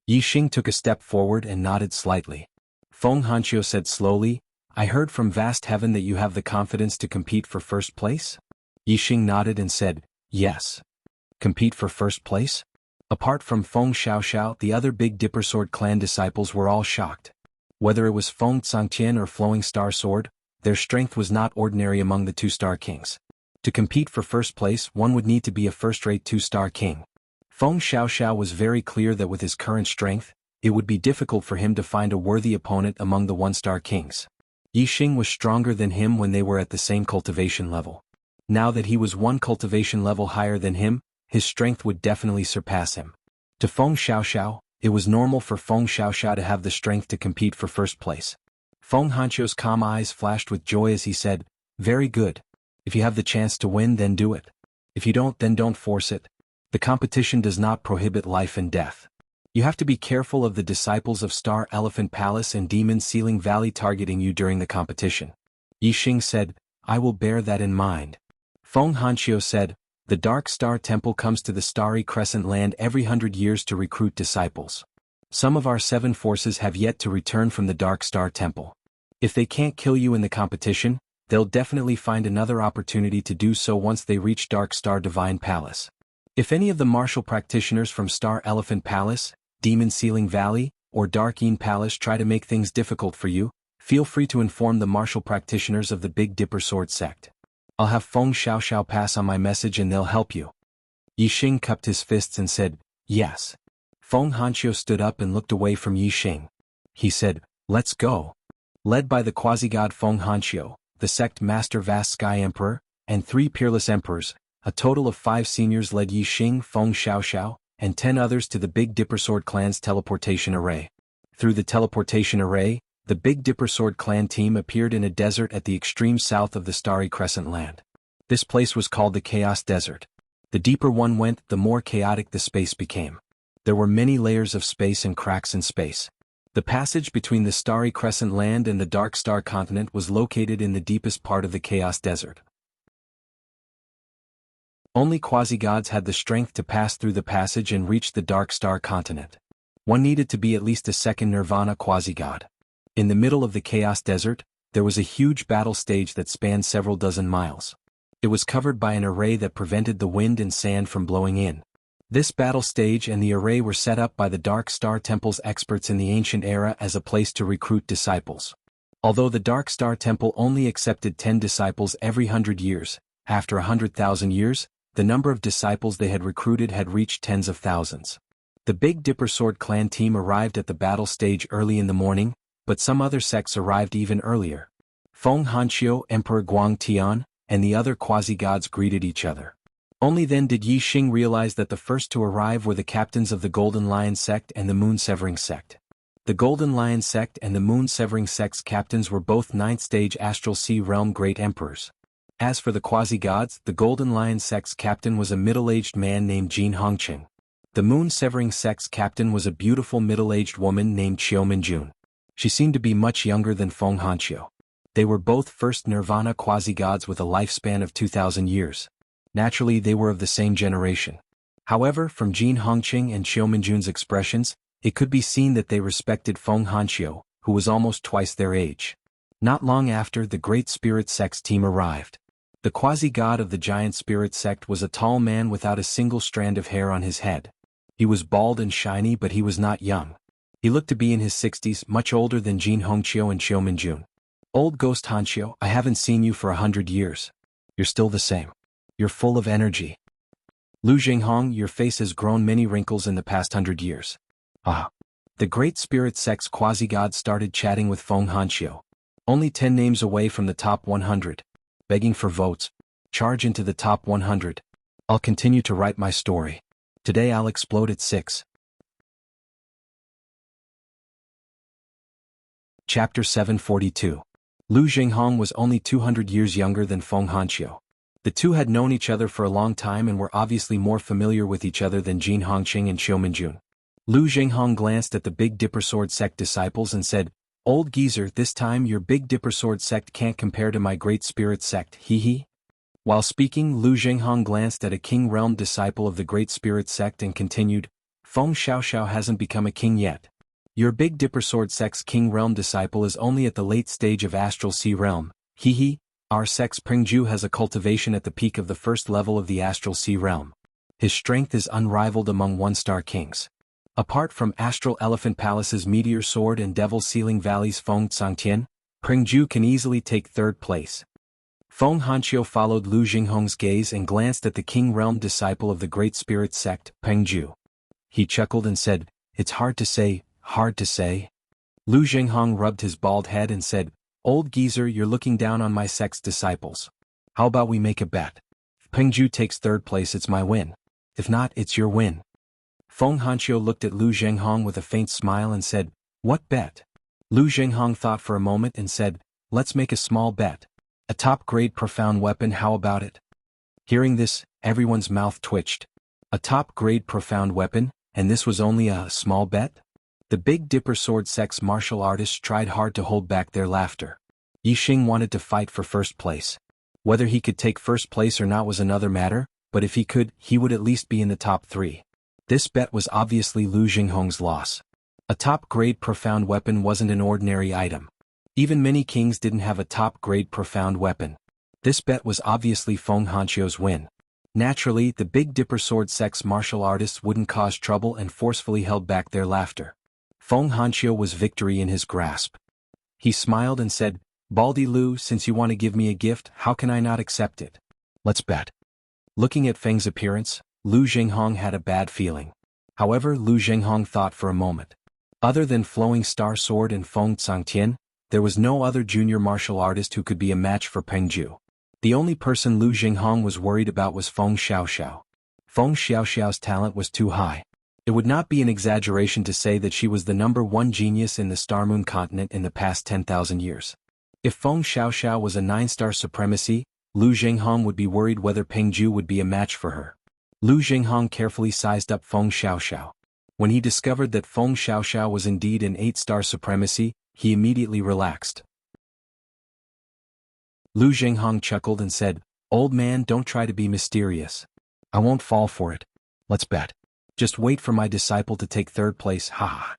Yi Xing took a step forward and nodded slightly. Feng Hanqiu said slowly, I heard from Vast Heaven that you have the confidence to compete for first place? Yi Xing nodded and said, yes. Compete for first place? Apart from Feng Xiaoxiao, the other Big Dipper Sword Clan disciples were all shocked. Whether it was Feng Tsangtian or Flowing Star Sword, their strength was not ordinary among the two-star kings. To compete for first place, one would need to be a first-rate two-star king. Feng Xiaoxiao was very clear that with his current strength, it would be difficult for him to find a worthy opponent among the one-star kings. Yi Xing was stronger than him when they were at the same cultivation level. Now that he was 1 cultivation level higher than him, his strength would definitely surpass him. To Feng Xiaoxiao, it was normal for Feng Xiaoxiao to have the strength to compete for first place. Feng Hanqiu's calm eyes flashed with joy as he said, very good. If you have the chance to win, then do it. If you don't, then don't force it. The competition does not prohibit life and death. You have to be careful of the disciples of Star Elephant Palace and Demon Ceiling Valley targeting you during the competition. Yi Xing said, I will bear that in mind. Feng Hanqiu said, the Dark Star Temple comes to the Starry Crescent Land every 100 years to recruit disciples. Some of our 7 forces have yet to return from the Dark Star Temple. If they can't kill you in the competition, they'll definitely find another opportunity to do so once they reach Dark Star Divine Palace. If any of the martial practitioners from Star Elephant Palace, Demon Ceiling Valley, or Dark Yin Palace try to make things difficult for you, feel free to inform the martial practitioners of the Big Dipper Sword Sect. I'll have Feng Xiaoxiao pass on my message and they'll help you. Yi Xing cupped his fists and said, yes. Feng Hanqiu stood up and looked away from Yi Xing. He said, let's go. Led by the quasi-god Feng Hanqiu, the sect Master Vast Sky Emperor, and 3 peerless emperors, a total of 5 seniors led Yi Xing, Feng Xiaoxiao, and 10 others to the Big Dipper Sword Clan's teleportation array. Through the teleportation array, the Big Dipper Sword Clan team appeared in a desert at the extreme south of the Starry Crescent Land. This place was called the Chaos Desert. The deeper one went, the more chaotic the space became. There were many layers of space and cracks in space. The passage between the Starry Crescent Land and the Dark Star Continent was located in the deepest part of the Chaos Desert. Only quasi-gods had the strength to pass through the passage and reach the Dark Star Continent. One needed to be at least a second Nirvana quasi-god. In the middle of the Chaos Desert, there was a huge battle stage that spanned several dozen miles. It was covered by an array that prevented the wind and sand from blowing in. This battle stage and the array were set up by the Dark Star Temple's experts in the ancient era as a place to recruit disciples. Although the Dark Star Temple only accepted 10 disciples every 100 years, after 100,000 years, the number of disciples they had recruited had reached tens of thousands. The Big Dipper Sword Clan team arrived at the battle stage early in the morning, but some other sects arrived even earlier. Feng Hanqiu, Emperor Guang Tian, and the other quasi-gods greeted each other. Only then did Yi Xing realize that the first to arrive were the captains of the Golden Lion Sect and the Moon Severing Sect. The Golden Lion Sect and the Moon Severing Sect's captains were both 9th stage Astral Sea Realm Great Emperors. As for the quasi-gods, the Golden Lion Sect's captain was a middle-aged man named Jin Hongqing. The Moon Severing Sect's captain was a beautiful middle-aged woman named Qiu Minjun. She seemed to be much younger than Feng Hanqiu. They were both first Nirvana quasi-gods with a lifespan of 2,000 years. Naturally, they were of the same generation. However, from Jin Hongqing and Qiu Minjun's expressions, It could be seen that they respected Feng Hanqiu, who was almost twice their age. Not long after, the Great Spirit Sect's team arrived. The quasi-god of the Giant Spirit Sect was a tall man without a single strand of hair on his head. He was bald and shiny, but he was not young. He looked to be in his 60s, much older than Jin Hongqiu and Xiu Minjun. Old Ghost Hanqiu, I haven't seen you for 100 years. You're still the same. You're full of energy. Lu Jinghong, your face has grown many wrinkles in the past 100 years. Ah. The Great Spirit Sect's quasi-god started chatting with Feng Hanqiu. Only 10 names away from the top 100. Begging for votes. Charge into the top 100. I'll continue to write my story. Today I'll explode at 6. Chapter 742. Lu Jinghong was only 200 years younger than Feng Hanqiu. The two had known each other for a long time and were obviously more familiar with each other than Jin Hongqing and Xiu Minjun. Lu Jinghong glanced at the Big Dipper Sword Sect disciples and said, "Old geezer, this time your Big Dipper Sword Sect can't compare to my Great Spirit Sect, hee." While speaking, Lu Jinghong glanced at a King Realm disciple of the Great Spirit Sect and continued, "Feng Xiaoxiao hasn't become a king yet. Your Big Dipper Sword Sect's King Realm disciple is only at the late stage of Astral Sea Realm, hee. Our sect's Pringju has a cultivation at the peak of the first level of the Astral Sea Realm. His strength is unrivaled among one-star kings. Apart from Astral Elephant Palace's Meteor Sword and Devil Sealing Valley's Feng Tsangtian, Pringju can easily take third place." Feng Hanqiu followed Lu Jinghong's gaze and glanced at the King Realm disciple of the Great Spirit Sect, Pengju. He chuckled and said, "It's hard to say, hard to say." Lu Jinghong rubbed his bald head and said, "Old geezer, you're looking down on my sect's disciples. How about we make a bet? If Pengju takes third place, it's my win. If not, it's your win." Feng Hanqiu looked at Lu Jinghong with a faint smile and said, "What bet?" Lu Jinghong thought for a moment and said, "Let's make a small bet. A top-grade profound weapon, how about it?" Hearing this, everyone's mouth twitched. A top-grade profound weapon, and this was only a small bet? The Big Dipper Sword Sect's martial artists tried hard to hold back their laughter. Yixing wanted to fight for first place. Whether he could take first place or not was another matter, but if he could, he would at least be in the top 3. This bet was obviously Lu Jinghong's loss. A top-grade profound weapon wasn't an ordinary item. Even many kings didn't have a top-grade profound weapon. This bet was obviously Feng Hanqiu's win. Naturally, the Big Dipper Sword Sect's martial artists wouldn't cause trouble and forcefully held back their laughter. Feng Hanqiu was victory in his grasp. He smiled and said, "Baldy Lu, since you want to give me a gift, how can I not accept it? Let's bet." Looking at Feng's appearance, Lu Jinghong had a bad feeling. However, Lu Jinghong thought for a moment. Other than Flowing Star Sword and Feng Tsangtian, there was no other junior martial artist who could be a match for Pengju. The only person Lu Jinghong was worried about was Feng Xiaoxiao. Feng Xiaoxiao's talent was too high. It would not be an exaggeration to say that she was the #1 genius in the Star Moon continent in the past 10,000 years. If Feng Xiaoxiao was a 9-star supremacy, Lu Jinghong would be worried whether Pengju would be a match for her. Lu Jinghong carefully sized up Feng Xiaoxiao. When he discovered that Feng Xiaoxiao was indeed an 8-star supremacy, he immediately relaxed. Lu Jinghong chuckled and said, "Old man, don't try to be mysterious. I won't fall for it. Let's bet. Just wait for my disciple to take third place, ha."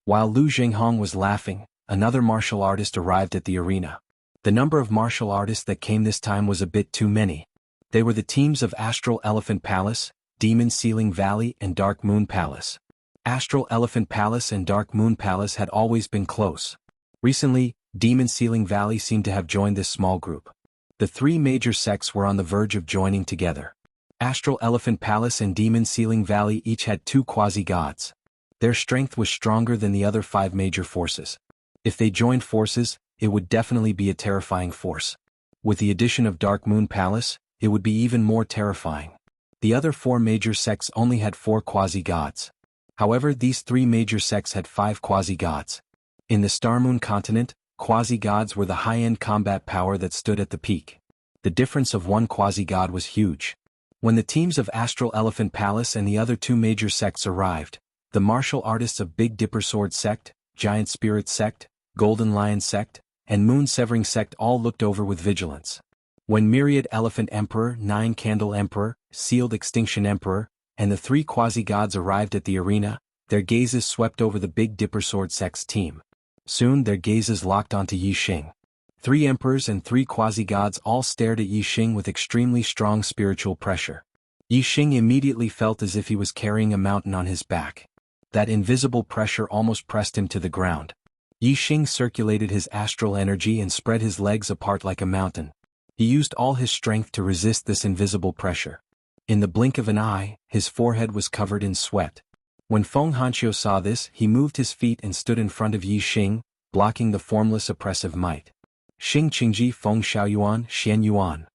While Lu Jinghong was laughing, another martial artist arrived at the arena. The number of martial artists that came this time was a bit too many. They were the teams of Astral Elephant Palace, Demon Sealing Valley and Dark Moon Palace. Astral Elephant Palace and Dark Moon Palace had always been close. Recently, Demon Sealing Valley seemed to have joined this small group. The 3 major sects were on the verge of joining together. Astral Elephant Palace and Demon Sealing Valley each had 2 quasi-gods. Their strength was stronger than the other 5 major forces. If they joined forces, it would definitely be a terrifying force. With the addition of Dark Moon Palace, it would be even more terrifying. The other 4 major sects only had 4 quasi-gods. However, these 3 major sects had 5 quasi-gods. In the Star Moon continent, quasi-gods were the high-end combat power that stood at the peak. The difference of 1 quasi-god was huge. When the teams of Astral Elephant Palace and the other 2 major sects arrived, the martial artists of Big Dipper Sword Sect, Giant Spirit Sect, Golden Lion Sect, and Moon Severing Sect all looked over with vigilance. When Myriad Elephant Emperor, 9 Candle Emperor, Sealed Extinction Emperor, and the 3 quasi-gods arrived at the arena, their gazes swept over the Big Dipper Sword Sect's team. Soon their gazes locked onto Yi Xing. 3 emperors and 3 quasi-gods all stared at Yi Xing with extremely strong spiritual pressure. Yi Xing immediately felt as if he was carrying a mountain on his back. That invisible pressure almost pressed him to the ground. Yi Xing circulated his astral energy and spread his legs apart like a mountain. He used all his strength to resist this invisible pressure. In the blink of an eye, his forehead was covered in sweat. When Feng Hanqiu saw this, he moved his feet and stood in front of Yi Xing, blocking the formless oppressive might. Xing Qingji Feng Xiaoyuan Xian Yuan.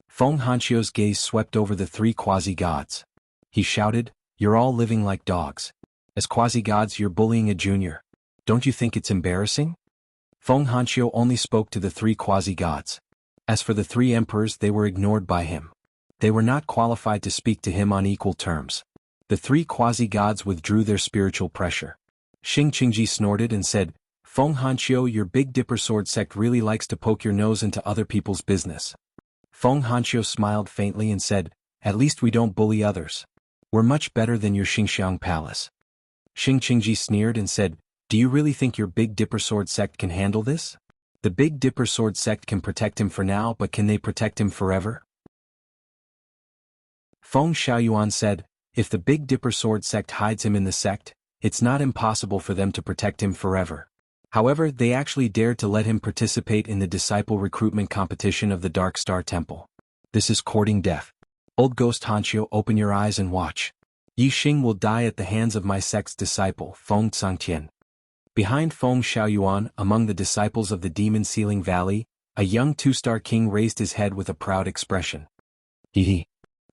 Feng Hanqiu's gaze swept over the 3 quasi-gods. He shouted, "You're all living like dogs. As quasi-gods you're bullying a junior. Don't you think it's embarrassing?" Feng Hanqiu only spoke to the 3 quasi-gods. As for the 3 emperors, they were ignored by him. They were not qualified to speak to him on equal terms. The 3 quasi-gods withdrew their spiritual pressure. Xing Qingji snorted and said, "Feng Hanqiu, your Big Dipper Sword Sect really likes to poke your nose into other people's business." Feng Hanqiu smiled faintly and said, "At least we don't bully others. We're much better than your Xingxiang Palace." Xing Qingji sneered and said, "Do you really think your Big Dipper Sword Sect can handle this? The Big Dipper Sword Sect can protect him for now, but can they protect him forever?" Feng Xiaoyuan said, "If the Big Dipper Sword Sect hides him in the sect, it's not impossible for them to protect him forever. However, they actually dared to let him participate in the disciple recruitment competition of the Dark Star Temple. This is courting death. Old Ghost Hanqiu, open your eyes and watch. Yi Xing will die at the hands of my sect's disciple, Feng Tsangtian." Behind Feng Xiaoyuan, among the disciples of the Demon Sealing Valley, a young 2-star king raised his head with a proud expression. Hee.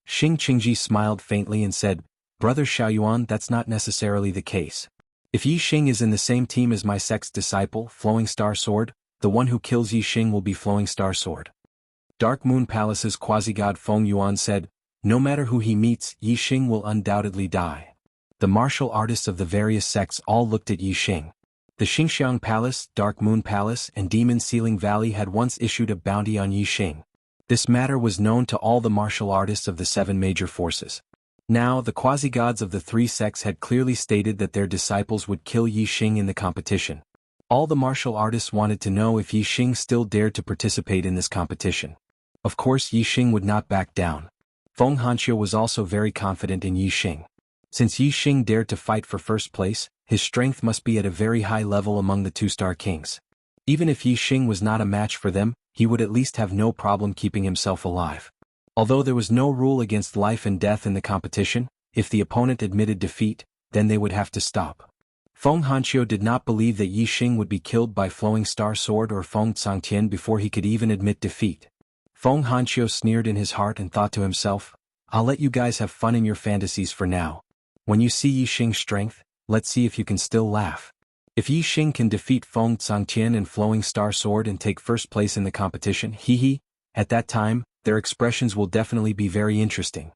Xing Qingji smiled faintly and said, "Brother Xiaoyuan, that's not necessarily the case. If Yi Xing is in the same team as my sect's disciple, Flowing Star Sword, the one who kills Yi Xing will be Flowing Star Sword." Dark Moon Palace's quasi-god Feng Yuan said, "No matter who he meets, Yi Xing will undoubtedly die." The martial artists of the various sects all looked at Yi Xing. The Xingxiang Palace, Dark Moon Palace, and Demon Sealing Valley had once issued a bounty on Yi Xing. This matter was known to all the martial artists of the 7 major forces. Now, the quasi-gods of the 3 sects had clearly stated that their disciples would kill Yi Xing in the competition. All the martial artists wanted to know if Yi Xing still dared to participate in this competition. Of course, Yi Xing would not back down. Feng Hanqiu was also very confident in Yi Xing. Since Yi Xing dared to fight for first place, his strength must be at a very high level among the 2-star kings. Even if Yi Xing was not a match for them, he would at least have no problem keeping himself alive. Although there was no rule against life and death in the competition, if the opponent admitted defeat, then they would have to stop. Feng Hanqiu did not believe that Yi Xing would be killed by Flowing Star Sword or Feng Tsangtian before he could even admit defeat. Feng Hanqiu sneered in his heart and thought to himself, "I'll let you guys have fun in your fantasies for now. When you see Yi Xing's strength, let's see if you can still laugh." If Yi Xing can defeat Feng Tsangtian and Flowing Star Sword and take first place in the competition, hee, at that time, their expressions will definitely be very interesting.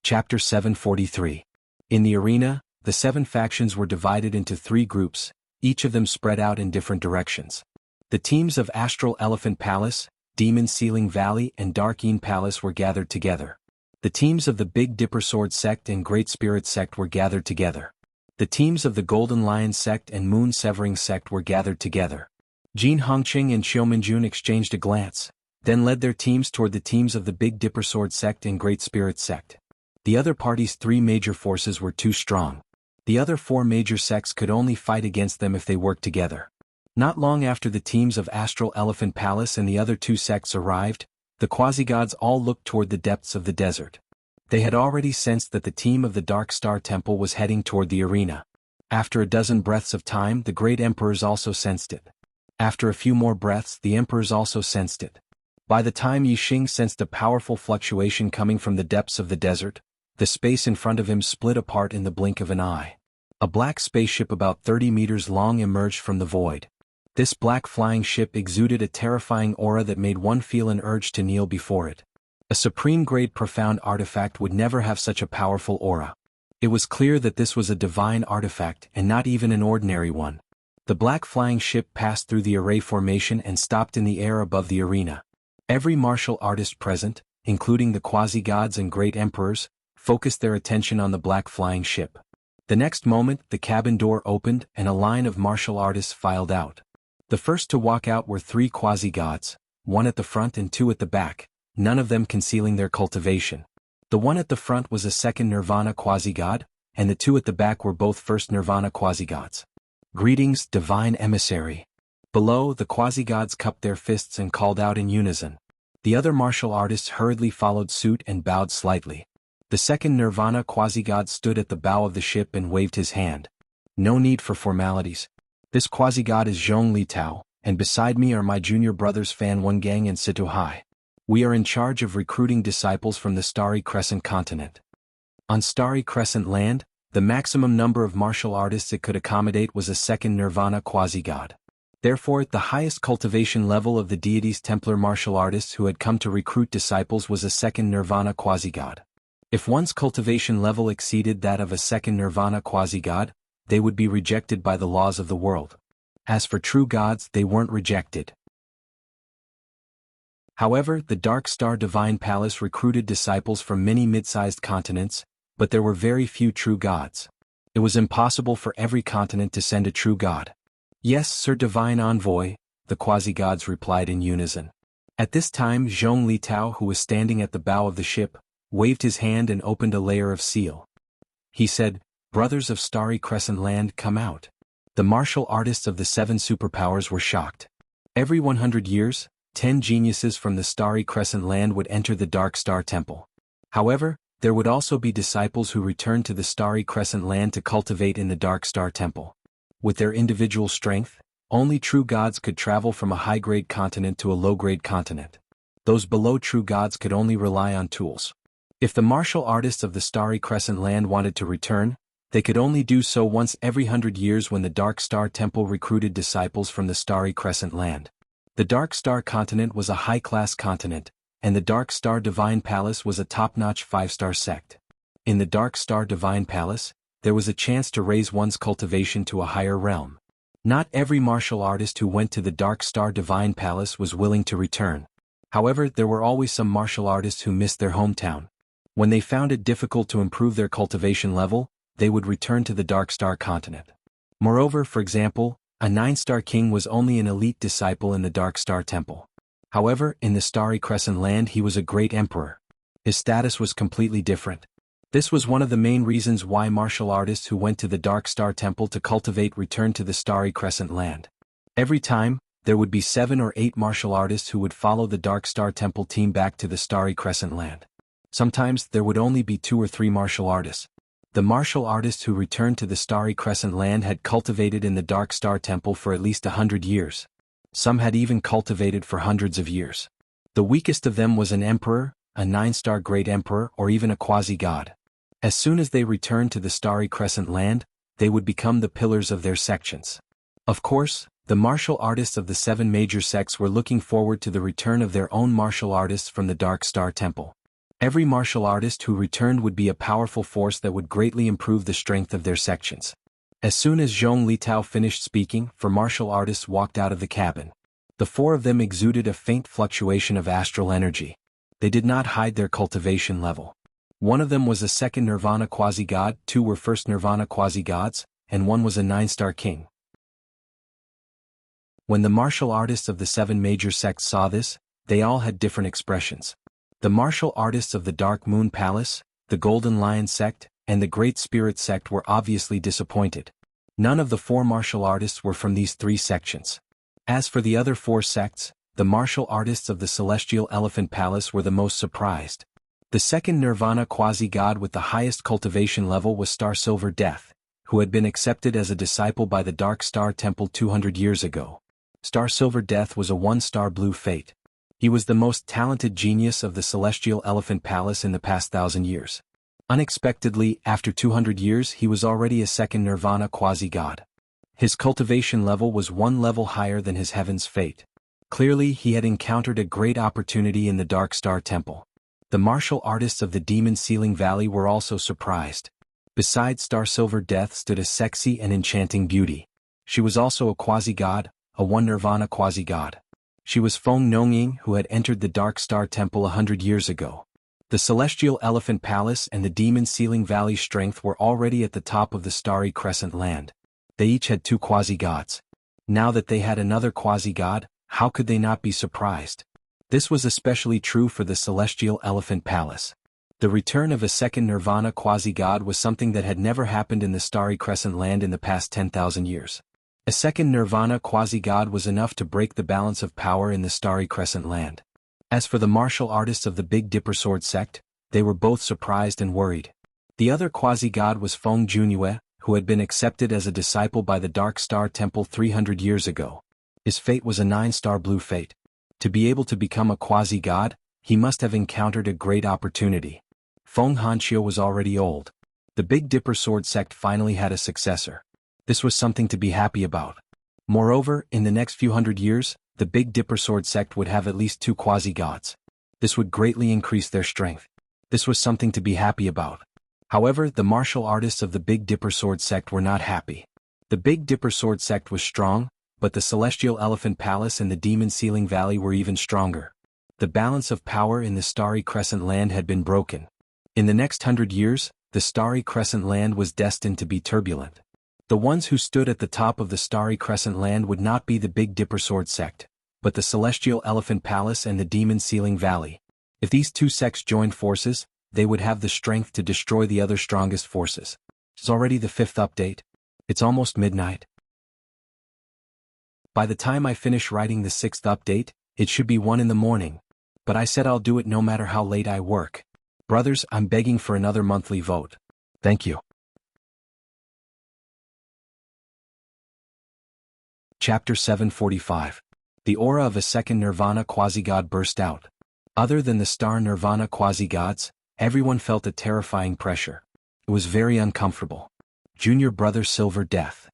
Chapter 743. In the arena, the 7 factions were divided into 3 groups, each of them spread out in different directions. The teams of Astral Elephant Palace, Demon Sealing Valley and Dark Yin Palace were gathered together. The teams of the Big Dipper Sword Sect and Great Spirit Sect were gathered together. The teams of the Golden Lion Sect and Moon Severing Sect were gathered together. Jin Hongqing and Xiuminjun exchanged a glance, then led their teams toward the teams of the Big Dipper Sword Sect and Great Spirit Sect. The other party's 3 major forces were too strong. The other 4 major sects could only fight against them if they worked together. Not long after the teams of Astral Elephant Palace and the other 2 sects arrived, the quasi-gods all looked toward the depths of the desert. They had already sensed that the team of the Dark Star Temple was heading toward the arena. After a dozen breaths of time, the great emperors also sensed it. After a few more breaths, the emperors also sensed it. By the time Yi Xing sensed a powerful fluctuation coming from the depths of the desert, the space in front of him split apart in the blink of an eye. A black spaceship about 30 meters long emerged from the void. This black flying ship exuded a terrifying aura that made one feel an urge to kneel before it. A supreme-grade profound artifact would never have such a powerful aura. It was clear that this was a divine artifact and not even an ordinary one. The black flying ship passed through the array formation and stopped in the air above the arena. Every martial artist present, including the quasi-gods and great emperors, focused their attention on the black flying ship. The next moment, the cabin door opened and a line of martial artists filed out. The first to walk out were 3 quasi-gods, 1 at the front and 2 at the back, none of them concealing their cultivation. The one at the front was a second nirvana quasi-god, and the 2 at the back were both first nirvana quasi-gods. Greetings, divine emissary. Below, the quasi-gods cupped their fists and called out in unison. The other martial artists hurriedly followed suit and bowed slightly. The second nirvana quasi-god stood at the bow of the ship and waved his hand. No need for formalities. This quasi-god is Zhong Li Tao, and beside me are my junior brothers Fan Wengang and Situ Hai. We are in charge of recruiting disciples from the Starry Crescent continent. On Starry Crescent land, the maximum number of martial artists it could accommodate was a second nirvana quasi-god. Therefore, the highest cultivation level of the deity's Templar martial artists who had come to recruit disciples was a second nirvana quasi-god. If one's cultivation level exceeded that of a second nirvana quasi-god, they would be rejected by the laws of the world. As for true gods, they weren't rejected. However, the Dark Star Divine Palace recruited disciples from many mid-sized continents, but there were very few true gods. It was impossible for every continent to send a true god. Yes, Sir Divine Envoy, the quasi-gods replied in unison. At this time Zhong Li Tao, who was standing at the bow of the ship, waved his hand and opened a layer of seal. He said, "Brothers of Starry Crescent Land, come out." The martial artists of the 7 superpowers were shocked. Every 100 years, 10 geniuses from the Starry Crescent Land would enter the Dark Star Temple. However, there would also be disciples who returned to the Starry Crescent Land to cultivate in the Dark Star Temple. With their individual strength, only true gods could travel from a high-grade continent to a low-grade continent. Those below true gods could only rely on tools. If the martial artists of the Starry Crescent Land wanted to return, they could only do so once every 100 years when the Dark Star Temple recruited disciples from the Starry Crescent Land. The Dark Star continent was a high-class continent, and the Dark Star Divine Palace was a top-notch 5-star sect. In the Dark Star Divine Palace, there was a chance to raise one's cultivation to a higher realm. Not every martial artist who went to the Dark Star Divine Palace was willing to return. However, there were always some martial artists who missed their hometown. When they found it difficult to improve their cultivation level, they would return to the Dark Star continent. Moreover, for example, a 9-star king was only an elite disciple in the Dark Star Temple. However, in the Starry Crescent Land he was a great emperor. His status was completely different. This was one of the main reasons why martial artists who went to the Dark Star Temple to cultivate returned to the Starry Crescent Land. Every time, there would be 7 or 8 martial artists who would follow the Dark Star Temple team back to the Starry Crescent Land. Sometimes there would only be 2 or 3 martial artists. The martial artists who returned to the Starry Crescent Land had cultivated in the Dark Star Temple for at least 100 years. Some had even cultivated for hundreds of years. The weakest of them was an emperor, a 9-star great emperor, or even a quasi-god. As soon as they returned to the Starry Crescent Land, they would become the pillars of their sections. Of course, the martial artists of the 7 major sects were looking forward to the return of their own martial artists from the Dark Star Temple. Every martial artist who returned would be a powerful force that would greatly improve the strength of their sections. As soon as Zhong Li Tao finished speaking, 4 martial artists walked out of the cabin. The 4 of them exuded a faint fluctuation of astral energy. They did not hide their cultivation level. One of them was a second Nirvana quasi-god, 2 were first Nirvana quasi-gods, and 1 was a 9-star king. When the martial artists of the 7 major sects saw this, they all had different expressions. The martial artists of the Dark Moon Palace, the Golden Lion sect, and the Great Spirit sect were obviously disappointed. None of the 4 martial artists were from these 3 sections. As for the other 4 sects, the martial artists of the Celestial Elephant Palace were the most surprised. The second Nirvana quasi-god with the highest cultivation level was Star Silver Death, who had been accepted as a disciple by the Dark Star Temple 200 years ago. Star Silver Death was a 1-star blue fate. He was the most talented genius of the Celestial Elephant Palace in the past 1,000 years. Unexpectedly, after 200 years he was already a second Nirvana quasi-god. His cultivation level was 1 level higher than his heaven's fate. Clearly he had encountered a great opportunity in the Dark Star Temple. The martial artists of the Demon Ceiling Valley were also surprised. Beside Star Silver Death stood a sexy and enchanting beauty. She was also a quasi-god, a 1 Nirvana quasi-god. She was Feng Nongying, who had entered the Dark Star Temple 100 years ago. The Celestial Elephant Palace and the Demon Ceiling Valley strength were already at the top of the Starry Crescent land. They each had 2 quasi-gods. Now that they had another quasi-god, how could they not be surprised? This was especially true for the Celestial Elephant Palace. The return of a second Nirvana quasi-god was something that had never happened in the Starry Crescent land in the past 10,000 years. A second Nirvana quasi-god was enough to break the balance of power in the Starry Crescent land. As for the martial artists of the Big Dipper Sword sect, they were both surprised and worried. The other quasi-god was Feng Junyue, who had been accepted as a disciple by the Dark Star Temple 300 years ago. His fate was a 9-star blue fate. To be able to become a quasi-god, he must have encountered a great opportunity. Feng Hanqiu was already old. The Big Dipper Sword sect finally had a successor. This was something to be happy about. Moreover, in the next few hundred years, the Big Dipper Sword sect would have at least 2 quasi-gods. This would greatly increase their strength. This was something to be happy about. However, the martial artists of the Big Dipper Sword sect were not happy. The Big Dipper Sword sect was strong, but the Celestial Elephant Palace and the Demon Ceiling Valley were even stronger. The balance of power in the Starry Crescent land had been broken. In the next 100 years, the Starry Crescent land was destined to be turbulent. The ones who stood at the top of the Starry Crescent land would not be the Big Dipper Sword sect, but the Celestial Elephant Palace and the Demon Ceiling Valley. If these 2 sects joined forces, they would have the strength to destroy the other strongest forces. It's already the 5th update. It's almost midnight. By the time I finish writing the 6th update, it should be 1 in the morning. But I said I'll do it no matter how late I work. Brothers, I'm begging for another monthly vote. Thank you. Chapter 745. The aura of a second Nirvana quasi-god burst out. Other than the star Nirvana quasi-gods, everyone felt a terrifying pressure. It was very uncomfortable. Junior brother Silver Death.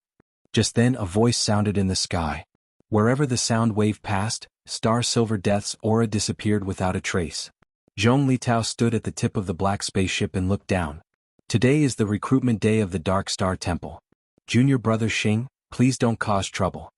Just then a voice sounded in the sky. Wherever the sound wave passed, Star Silver Death's aura disappeared without a trace. Zhong Litao stood at the tip of the black spaceship and looked down. Today is the recruitment day of the Dark Star Temple. Junior brother Xing, please don't cause trouble.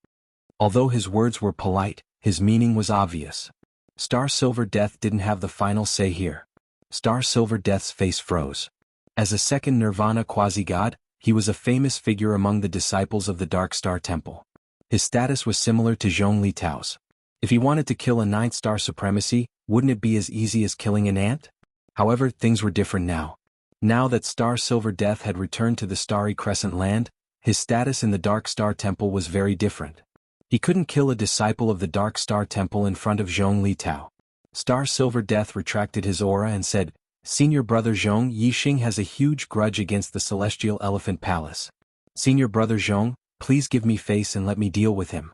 Although his words were polite, his meaning was obvious. Star Silver Death didn't have the final say here. Star Silver Death's face froze. As a second Nirvana quasi-god, he was a famous figure among the disciples of the Dark Star Temple. His status was similar to Zhong Litao's. If he wanted to kill a 9-star supremacy, wouldn't it be as easy as killing an ant? However, things were different now. Now that Star Silver Death had returned to the Starry Crescent land, his status in the Dark Star Temple was very different. He couldn't kill a disciple of the Dark Star Temple in front of Zhong Litao. Star Silver Death retracted his aura and said, Senior brother Zhong Yixing has a huge grudge against the Celestial Elephant Palace. Senior brother Zhong, please give me face and let me deal with him.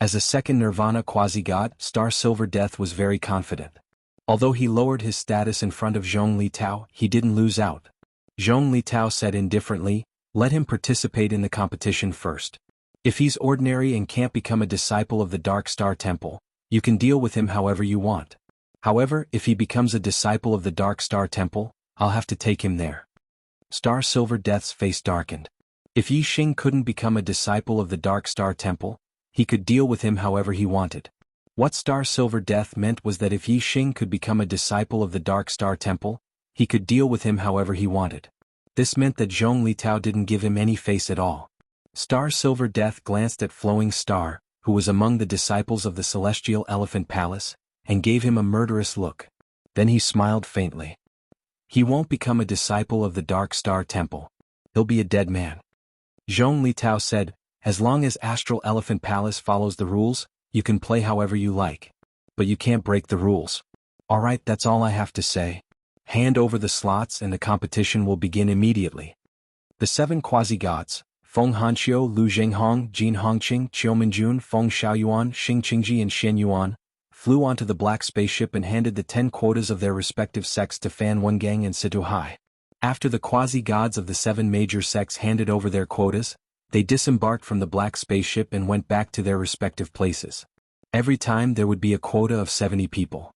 As a second Nirvana quasi-god, Star Silver Death was very confident. Although he lowered his status in front of Zhong Litao, he didn't lose out. Zhong Litao said indifferently, let him participate in the competition first. If he's ordinary and can't become a disciple of the Dark Star Temple, you can deal with him however you want. However, if he becomes a disciple of the Dark Star Temple, I'll have to take him there. Star Silver Death's face darkened. If Yixing couldn't become a disciple of the Dark Star Temple, he could deal with him however he wanted. What Star Silver Death meant was that if Yixing could become a disciple of the Dark Star Temple, he could deal with him however he wanted. This meant that Zhong Litao didn't give him any face at all. Star Silver Death glanced at Flowing Star, who was among the disciples of the Celestial Elephant Palace, and gave him a murderous look. Then he smiled faintly. He won't become a disciple of the Dark Star Temple. He'll be a dead man. Zhong Litao said, as long as Astral Elephant Palace follows the rules, you can play however you like. But you can't break the rules. Alright, that's all I have to say. Hand over the slots and the competition will begin immediately. The 7 quasi-gods, Feng Hanqiu, Lu Zhenghong, Jin Hongqing, Qiu Minjun, Feng Xiaoyuan, Xing Qingji and Shen Yuan, flew onto the black spaceship and handed the 10 quotas of their respective sects to Fan Wengang and Situ Hai. After the quasi-gods of the 7 major sects handed over their quotas, they disembarked from the black spaceship and went back to their respective places. Every time there would be a quota of 70 people.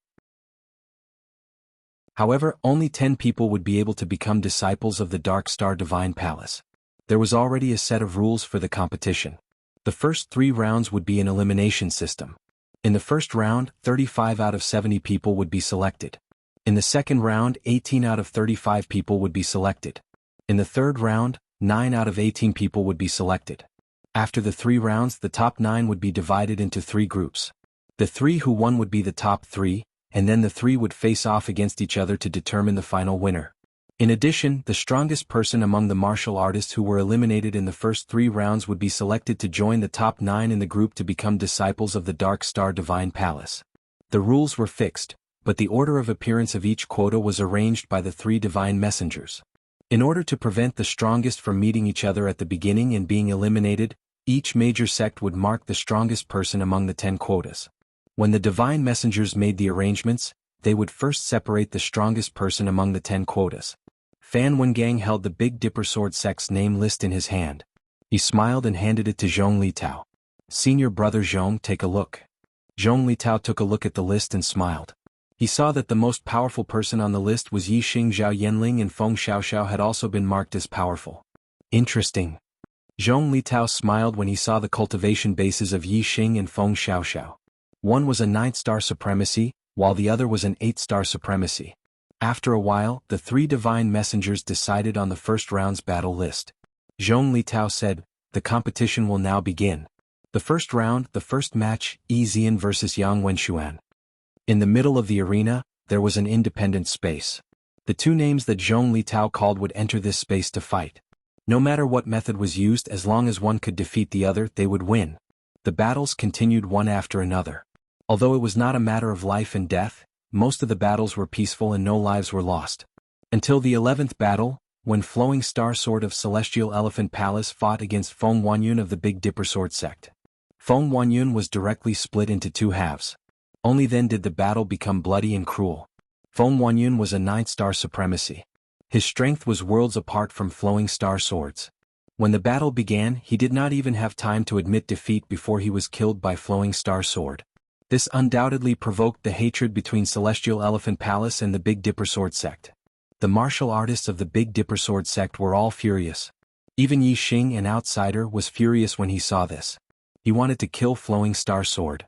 However, only 10 people would be able to become disciples of the Dark Star Divine Palace. There was already a set of rules for the competition. The first 3 rounds would be an elimination system. In the first round, 35 out of 70 people would be selected. In the second round, 18 out of 35 people would be selected. In the third round, 9 out of 18 people would be selected. After the 3 rounds, the top 9 would be divided into 3 groups. The 3 who won would be the top 3, and then the 3 would face off against each other to determine the final winner. In addition, the strongest person among the martial artists who were eliminated in the first 3 rounds would be selected to join the top 9 in the group to become disciples of the Dark Star Divine Palace. The rules were fixed, but the order of appearance of each quota was arranged by the 3 divine messengers. In order to prevent the strongest from meeting each other at the beginning and being eliminated, each major sect would mark the strongest person among the 10 quotas. When the divine messengers made the arrangements, they would first separate the strongest person among the 10 quotas. Fan Wengang held the Big Dipper Sword sect's name list in his hand. He smiled and handed it to Zhong Litao. "Senior brother Zhong, take a look." Zhong Litao took a look at the list and smiled. He saw that the most powerful person on the list was Yixing Zhao Yanling, and Feng Xiaoxiao had also been marked as powerful. Interesting. Zhong Litao smiled when he saw the cultivation bases of Yixing and Feng Xiaoxiao. One was a 9-star supremacy, while the other was an 8-star supremacy. After a while, the 3 divine messengers decided on the first round's battle list. Zhong Litao said, "The competition will now begin. The first round, the first match, Yi Zian versus Yang Wenshuan." In the middle of the arena, there was an independent space. The 2 names that Zhong Litao called would enter this space to fight. No matter what method was used, as long as one could defeat the other, they would win. The battles continued one after another. Although it was not a matter of life and death, most of the battles were peaceful and no lives were lost. Until the 11th battle, when Flowing Star Sword of Celestial Elephant Palace fought against Feng Wanyun of the Big Dipper Sword sect. Feng Wanyun was directly split into 2 halves. Only then did the battle become bloody and cruel. Feng Wanyun was a 9-star supremacy. His strength was worlds apart from Flowing Star Swords. When the battle began, he did not even have time to admit defeat before he was killed by Flowing Star Sword. This undoubtedly provoked the hatred between Celestial Elephant Palace and the Big Dipper Sword sect. The martial artists of the Big Dipper Sword sect were all furious. Even Yi Xing, an outsider, was furious when he saw this. He wanted to kill Flowing Star Sword.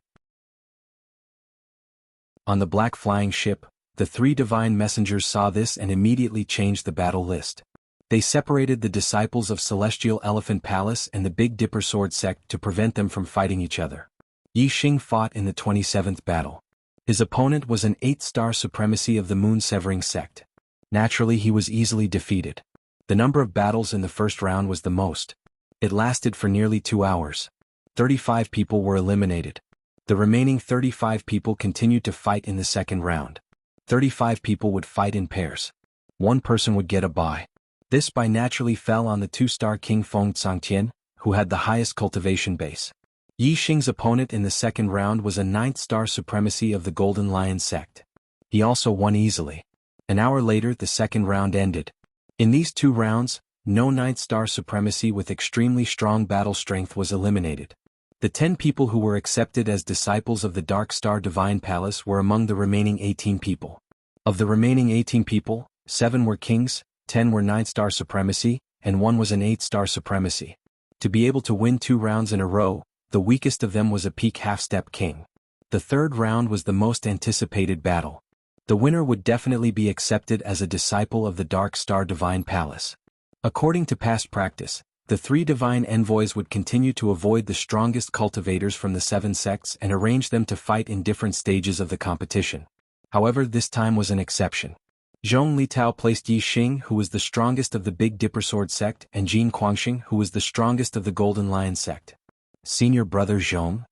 On the black flying ship, the 3 divine messengers saw this and immediately changed the battle list. They separated the disciples of Celestial Elephant Palace and the Big Dipper Sword sect to prevent them from fighting each other. Yi Xing fought in the 27th battle. His opponent was an 8-star supremacy of the Moon Severing sect. Naturally, he was easily defeated. The number of battles in the first round was the most. It lasted for nearly 2 hours. 35 people were eliminated. The remaining 35 people continued to fight in the second round. 35 people would fight in pairs. 1 person would get a bye. This bye naturally fell on the 2-star King Feng Tsangtian, who had the highest cultivation base. Yi Xing's opponent in the second round was a 9th-star supremacy of the Golden Lion sect. He also won easily. An hour later, the second round ended. In these 2 rounds, no 9th-star supremacy with extremely strong battle strength was eliminated. The 10 people who were accepted as disciples of the Dark Star Divine Palace were among the remaining 18 people. Of the remaining 18 people, 7 were kings, 10 were 9-star supremacy, and 1 was an 8-star supremacy. To be able to win 2 rounds in a row, the weakest of them was a peak half-step king. The third round was the most anticipated battle. The winner would definitely be accepted as a disciple of the Dark Star Divine Palace. According to past practice, the 3 divine envoys would continue to avoid the strongest cultivators from the 7 sects and arrange them to fight in different stages of the competition. However, this time was an exception. Zhong Litao placed Yi Xing, who was the strongest of the Big Dipper Sword sect, and Jin Quangxing, who was the strongest of the Golden Lion sect. "Senior brother Zhong?"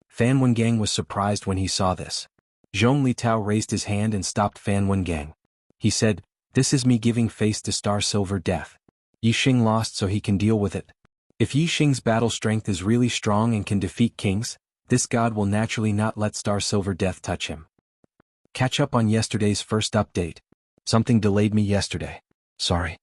Fan Wengang was surprised when he saw this. Zhong Litao raised his hand and stopped Fan Wengang. He said, "This is me giving face to Star Silver Death. Yi Xing lost so he can deal with it. If Yi Xing's battle strength is really strong and can defeat kings, this god will naturally not let Star Silver Death touch him." Catch up on yesterday's first update. Something delayed me yesterday. Sorry.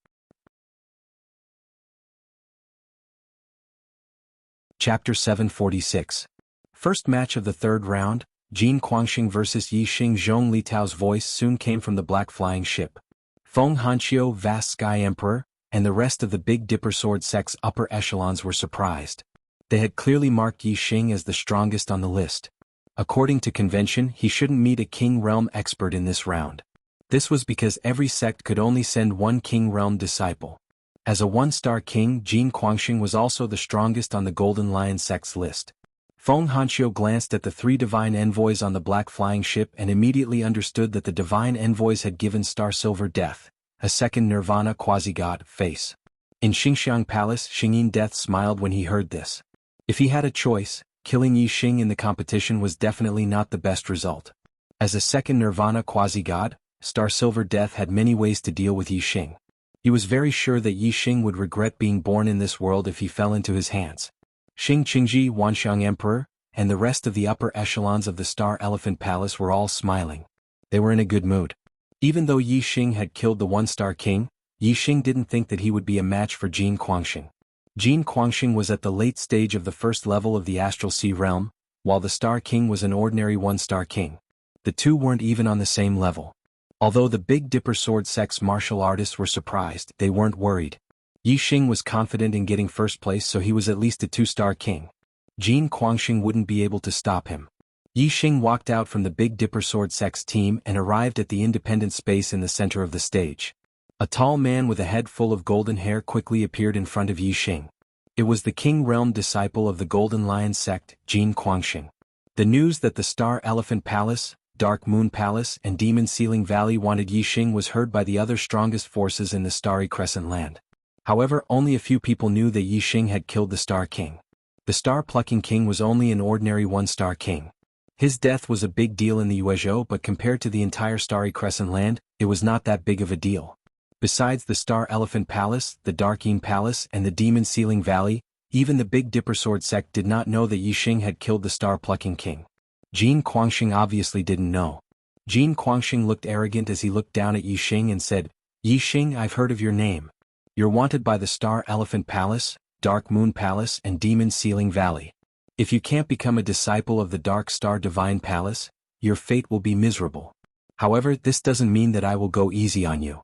Chapter 746. First match of the third round, Jin Quangxing vs Yi Xing. Zhong Litao's voice soon came from the black flying ship. Feng Hanqiu, Vast Sky Emperor, and the rest of the Big Dipper Sword sect's upper echelons were surprised. They had clearly marked Yi Xing as the strongest on the list. According to convention, he shouldn't meet a King Realm expert in this round. This was because every sect could only send one king realm disciple. As a one-star king, Jin Guangxing was also the strongest on the Golden Lion sect's list. Feng Hanqiu glanced at the 3 divine envoys on the black flying ship and immediately understood that the divine envoys had given Star Silver Death, a second nirvana quasi-god, face. In Xingxiang Palace, Xingyin Death smiled when he heard this. If he had a choice, killing Yi Xing in the competition was definitely not the best result. As a second nirvana quasi-god, Star Silver Death had many ways to deal with Yi Xing. He was very sure that Yi Xing would regret being born in this world if he fell into his hands. Xing Qingji, Wanxiang Emperor, and the rest of the upper echelons of the Star Elephant Palace were all smiling. They were in a good mood. Even though Yi Xing had killed the one-star king, Yi Xing didn't think that he would be a match for Jin Guangxing. Jin Guangxing was at the late stage of the first level of the Astral Sea realm, while the Star King was an ordinary one-star king. The two weren't even on the same level. Although the Big Dipper Sword sect's martial artists were surprised, they weren't worried. Yi Xing was confident in getting first place, so he was at least a 2-star king. Jin Guangxing wouldn't be able to stop him. Yi Xing walked out from the Big Dipper Sword sect's team and arrived at the independent space in the center of the stage. A tall man with a head full of golden hair quickly appeared in front of Yi Xing. It was the King Realm disciple of the Golden Lion sect, Jin Guangxing. The news that the Star Elephant Palace, Dark Moon Palace, and Demon Ceiling Valley wanted Yi Xing was heard by the other strongest forces in the Starry Crescent Land. However, only a few people knew that Yi Xing had killed the Star King. The Star Plucking King was only an ordinary one-star king. His death was a big deal in the Yuezhou, but compared to the entire Starry Crescent Land, it was not that big of a deal. Besides the Star Elephant Palace, the Dark Yin Palace, and the Demon Ceiling Valley, even the Big Dipper Sword sect did not know that Yi Xing had killed the Star Plucking King. Jin Guangxing obviously didn't know. Jin Guangxing looked arrogant as he looked down at Yi Xing and said, "Yi Xing, I've heard of your name. You're wanted by the Star Elephant Palace, Dark Moon Palace, and Demon Ceiling Valley. If you can't become a disciple of the Dark Star Divine Palace, your fate will be miserable. However, this doesn't mean that I will go easy on you.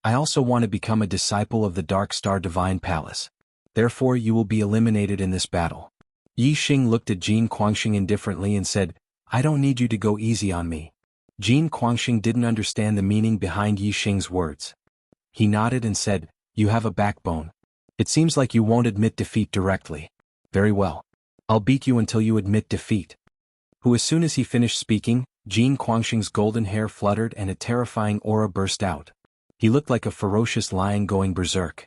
I also want to become a disciple of the Dark Star Divine Palace. Therefore you will be eliminated in this battle." Yi Xing looked at Jin Guangxing indifferently and said, "I don't need you to go easy on me." Jin Guangxing didn't understand the meaning behind Yi Xing's words. He nodded and said, "You have a backbone. It seems like you won't admit defeat directly. Very well. I'll beat you until you admit defeat." As soon as he finished speaking, Jin Guangxing's golden hair fluttered and a terrifying aura burst out. He looked like a ferocious lion going berserk.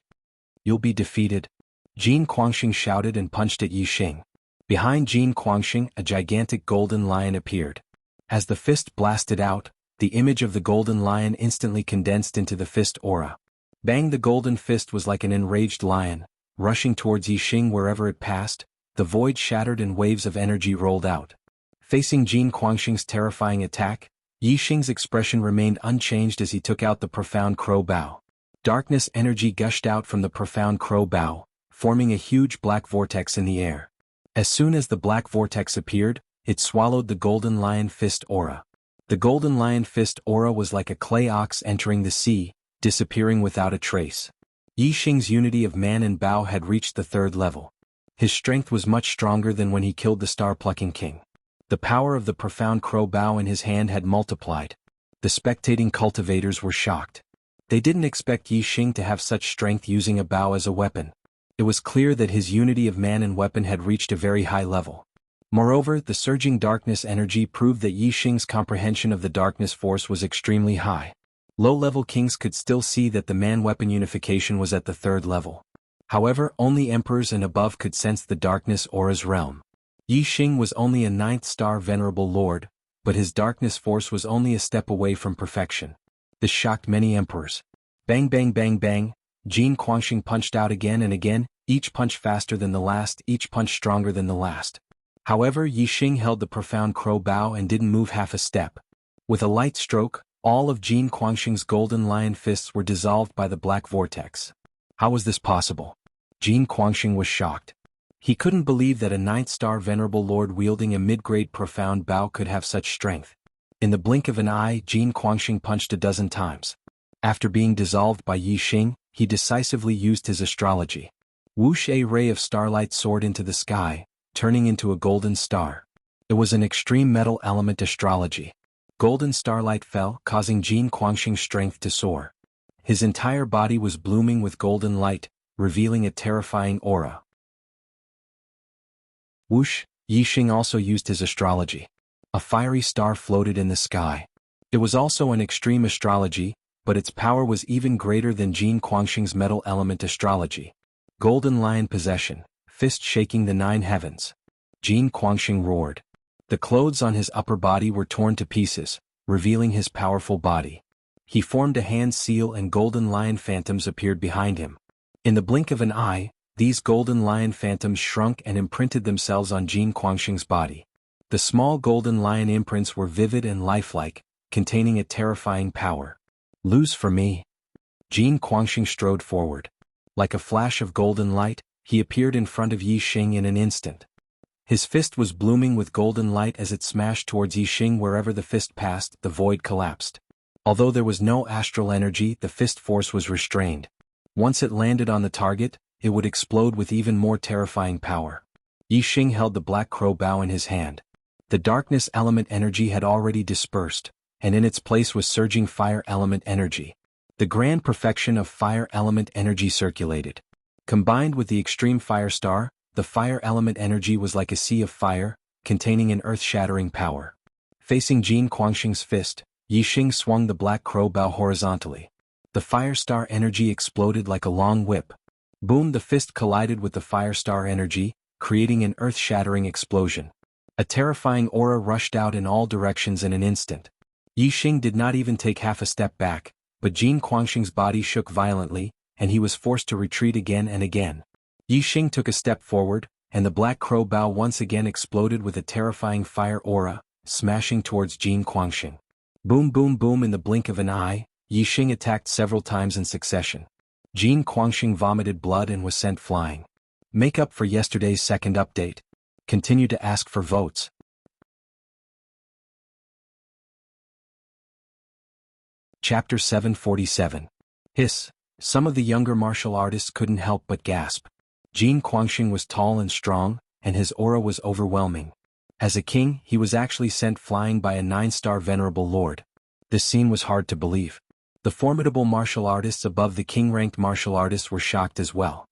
"You'll be defeated," Jin Guangxing shouted and punched at Yi Xing. Behind Jin Guangxing, a gigantic golden lion appeared. As the fist blasted out, the image of the golden lion instantly condensed into the fist aura. Bang! The golden fist was like an enraged lion, rushing towards Yi Xing wherever it passed. The void shattered and waves of energy rolled out. Facing Jin Guangxing's terrifying attack, Yi Xing's expression remained unchanged as he took out the profound crow bow. Darkness energy gushed out from the profound crow bow, forming a huge black vortex in the air. As soon as the black vortex appeared, it swallowed the golden lion fist aura. The golden lion fist aura was like a clay ox entering the sea, disappearing without a trace. Yi Xing's unity of man and bow had reached the 3rd level. His strength was much stronger than when he killed the Star Plucking King. The power of the profound crow bow in his hand had multiplied. The spectating cultivators were shocked. They didn't expect Yi Xing to have such strength using a bow as a weapon. It was clear that his unity of man and weapon had reached a very high level. Moreover, the surging darkness energy proved that Yi Xing's comprehension of the darkness force was extremely high. Low-level kings could still see that the man-weapon unification was at the 3rd level. However, only emperors and above could sense the darkness aura's realm. Yi Xing was only a 9th-star venerable lord, but his darkness force was only a step away from perfection. This shocked many emperors. Bang bang bang bang, Jin Guangxing punched out again and again, each punch faster than the last, each punch stronger than the last. However, Yi Xing held the profound crow bow and didn't move half a step. With a light stroke, all of Jin Guangxing's golden lion fists were dissolved by the black vortex. How was this possible? Jin Guangxing was shocked. He couldn't believe that a 9th-star venerable lord wielding a mid-grade profound bow could have such strength. In the blink of an eye, Jin Guangxing punched a dozen times. After being dissolved by Yi Xing, he decisively used his astrology. Whoosh! A ray of starlight soared into the sky, turning into a golden star. It was an extreme metal element astrology. Golden starlight fell, causing Jin Guangxing's strength to soar. His entire body was blooming with golden light, revealing a terrifying aura. Whoosh, Yixing also used his astrology. A fiery star floated in the sky. It was also an extreme astrology, but its power was even greater than Jin Guangxing's metal element astrology. Golden lion possession, fist shaking the 9 heavens. Jin Guangxing roared. The clothes on his upper body were torn to pieces, revealing his powerful body. He formed a hand seal and golden lion phantoms appeared behind him. In the blink of an eye, these golden lion phantoms shrunk and imprinted themselves on Jin Guangxing's body. The small golden lion imprints were vivid and lifelike, containing a terrifying power. Lose for me. Jin Guangxing strode forward. Like a flash of golden light, he appeared in front of Yixing in an instant. His fist was blooming with golden light as it smashed towards Yixing. Wherever the fist passed, the void collapsed. Although there was no astral energy, the fist force was restrained. Once it landed on the target, it would explode with even more terrifying power. Yixing held the black crow bow in his hand. The darkness element energy had already dispersed, and in its place was surging fire element energy. The grand perfection of fire element energy circulated. Combined with the extreme fire star, the fire element energy was like a sea of fire, containing an earth-shattering power. Facing Jin Guangxing's fist, Yixing swung the black crow bow horizontally. The fire star energy exploded like a long whip. Boom! The fist collided with the fire star energy, creating an earth-shattering explosion. A terrifying aura rushed out in all directions in an instant. Yixing did not even take half a step back, but Jin Guangxing's body shook violently, and he was forced to retreat again and again. Yixing took a step forward, and the black crow bow once again exploded with a terrifying fire aura, smashing towards Jin Guangxing. Boom boom boom! In the blink of an eye, Yixing attacked several times in succession. Jin Guangxing vomited blood and was sent flying. Make up for yesterday's second update. Continue to ask for votes. Chapter 747. Hiss. Some of the younger martial artists couldn't help but gasp. Jin Guangxing was tall and strong, and his aura was overwhelming. As a king, he was actually sent flying by a 9-star venerable lord. This scene was hard to believe. The formidable martial artists above the king-ranked martial artists were shocked as well.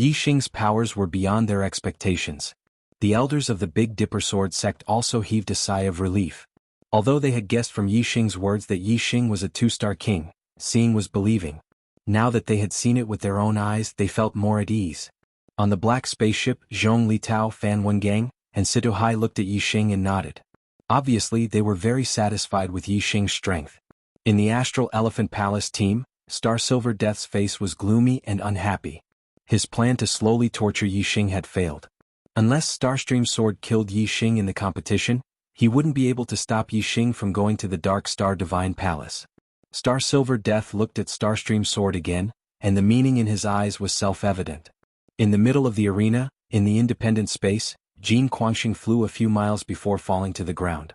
Yixing's powers were beyond their expectations. The elders of the Big Dipper Sword sect also heaved a sigh of relief. Although they had guessed from Yixing's words that Yixing was a 2-star king, seeing was believing. Now that they had seen it with their own eyes, they felt more at ease. On the black spaceship, Zhong Litao, Fan Wengang, and Sito Hai looked at Yixing and nodded. Obviously, they were very satisfied with Yixing's strength. In the Astral Elephant Palace team, Star Silver Death's face was gloomy and unhappy. His plan to slowly torture Yixing had failed. Unless Starstream Sword killed Yixing in the competition, he wouldn't be able to stop Yixing from going to the Dark Star Divine Palace. Star Silver Death looked at Starstream Sword again, and the meaning in his eyes was self-evident. In the middle of the arena, in the independent space, Jin Guangxing flew a few miles before falling to the ground.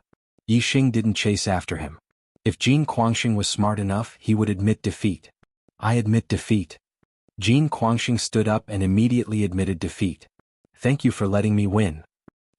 Yixing didn't chase after him. If Jin Guangxing was smart enough, he would admit defeat. I admit defeat. Jin Guangxing stood up and immediately admitted defeat. Thank you for letting me win,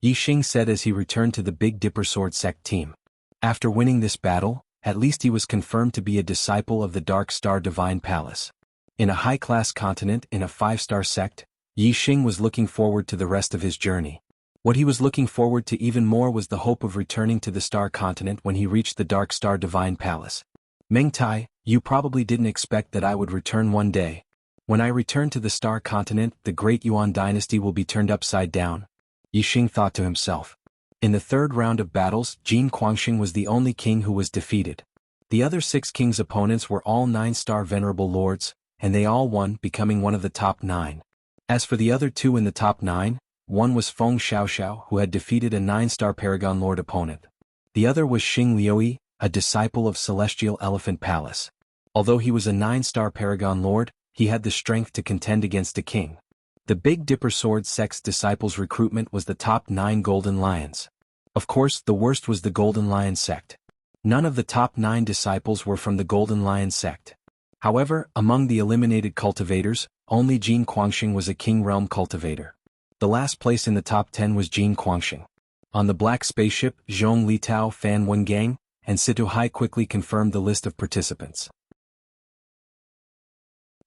Yixing said as he returned to the Big Dipper Sword sect team. After winning this battle, at least he was confirmed to be a disciple of the Dark Star Divine Palace. In a high-class continent in a 5-star sect, Yixing was looking forward to the rest of his journey. What he was looking forward to even more was the hope of returning to the Star Continent when he reached the Dark Star Divine Palace. Meng Tai, you probably didn't expect that I would return one day. When I return to the Star Continent, the Great Yuan Dynasty will be turned upside down, Yixing thought to himself. In the third round of battles, Jin Guangxing was the only king who was defeated. The other 6 kings' opponents were all 9-star venerable lords, and they all won, becoming one of the top 9. As for the other 2 in the top 9, one was Feng Xiaoxiao, who had defeated a 9-star Paragon Lord opponent. The other was Xing Liuyi, a disciple of Celestial Elephant Palace. Although he was a 9-star Paragon Lord, he had the strength to contend against a king. The Big Dipper Sword sect's disciples' recruitment was the top 9 Golden Lions. Of course, the worst was the Golden Lion sect. None of the top 9 disciples were from the Golden Lion sect. However, among the eliminated cultivators, only Jin Guangxing was a King Realm cultivator. The last place in the top 10 was Jin Guangxing. On the black spaceship, Zhong Litao, Fan Wengang, and Situ Hai quickly confirmed the list of participants.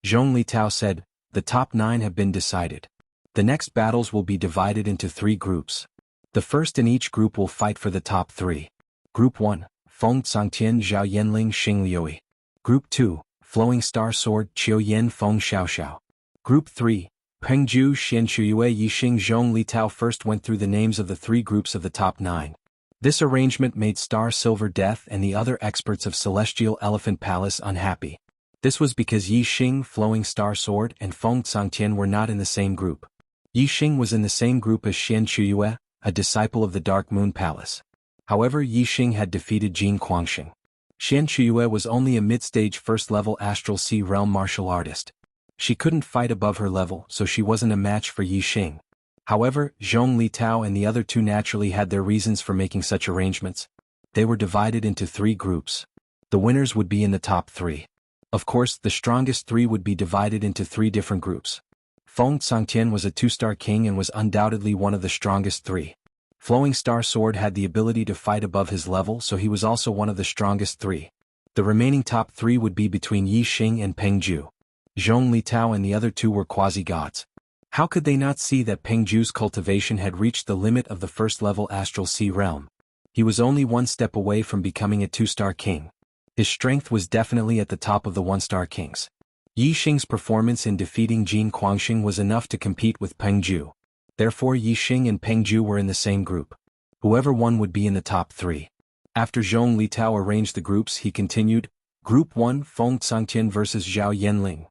Zhong Litao said, "The top 9 have been decided. The next battles will be divided into 3 groups. The first in each group will fight for the top 3. Group 1, Feng Tsangtian Zhao Yanling Xing Liuyi. Group 2, Flowing Star Sword Qiu Yan Feng Xiaoxiao. Group 3, Pengju Xian Chuyue Yixing Zhong Litao first went through the names of the 3 groups of the top 9. This arrangement made Star Silver Death and the other experts of Celestial Elephant Palace unhappy. This was because Yixing, Flowing Star Sword, and Feng Tsangtian were not in the same group. Yixing was in the same group as Xian Chuyue, a disciple of the Dark Moon Palace. However, Yixing had defeated Jin Guangxing. Xian Chuyue was only a mid-stage first-level Astral Sea Realm martial artist. She couldn't fight above her level, so she wasn't a match for Yixing. However, Zhong Litao and the other 2 naturally had their reasons for making such arrangements. They were divided into 3 groups. The winners would be in the top 3. Of course, the strongest 3 would be divided into 3 different groups. Feng Tsangtian was a 2-star king and was undoubtedly one of the strongest 3. Flowing Star Sword had the ability to fight above his level, so he was also one of the strongest 3. The remaining top 3 would be between Yixing and Pengju. Zhong Litao and the other 2 were quasi-gods. How could they not see that Pengju's cultivation had reached the limit of the first-level Astral Sea Realm? He was only 1 step away from becoming a 2-star king. His strength was definitely at the top of the 1-star kings. Yixing's performance in defeating Jin Guangxing was enough to compete with Pengju. Therefore Yixing and Pengju were in the same group. Whoever won would be in the top 3. After Zhong Litao arranged the groups, he continued, Group 1, Feng Tsangtian vs Zhao Yanling.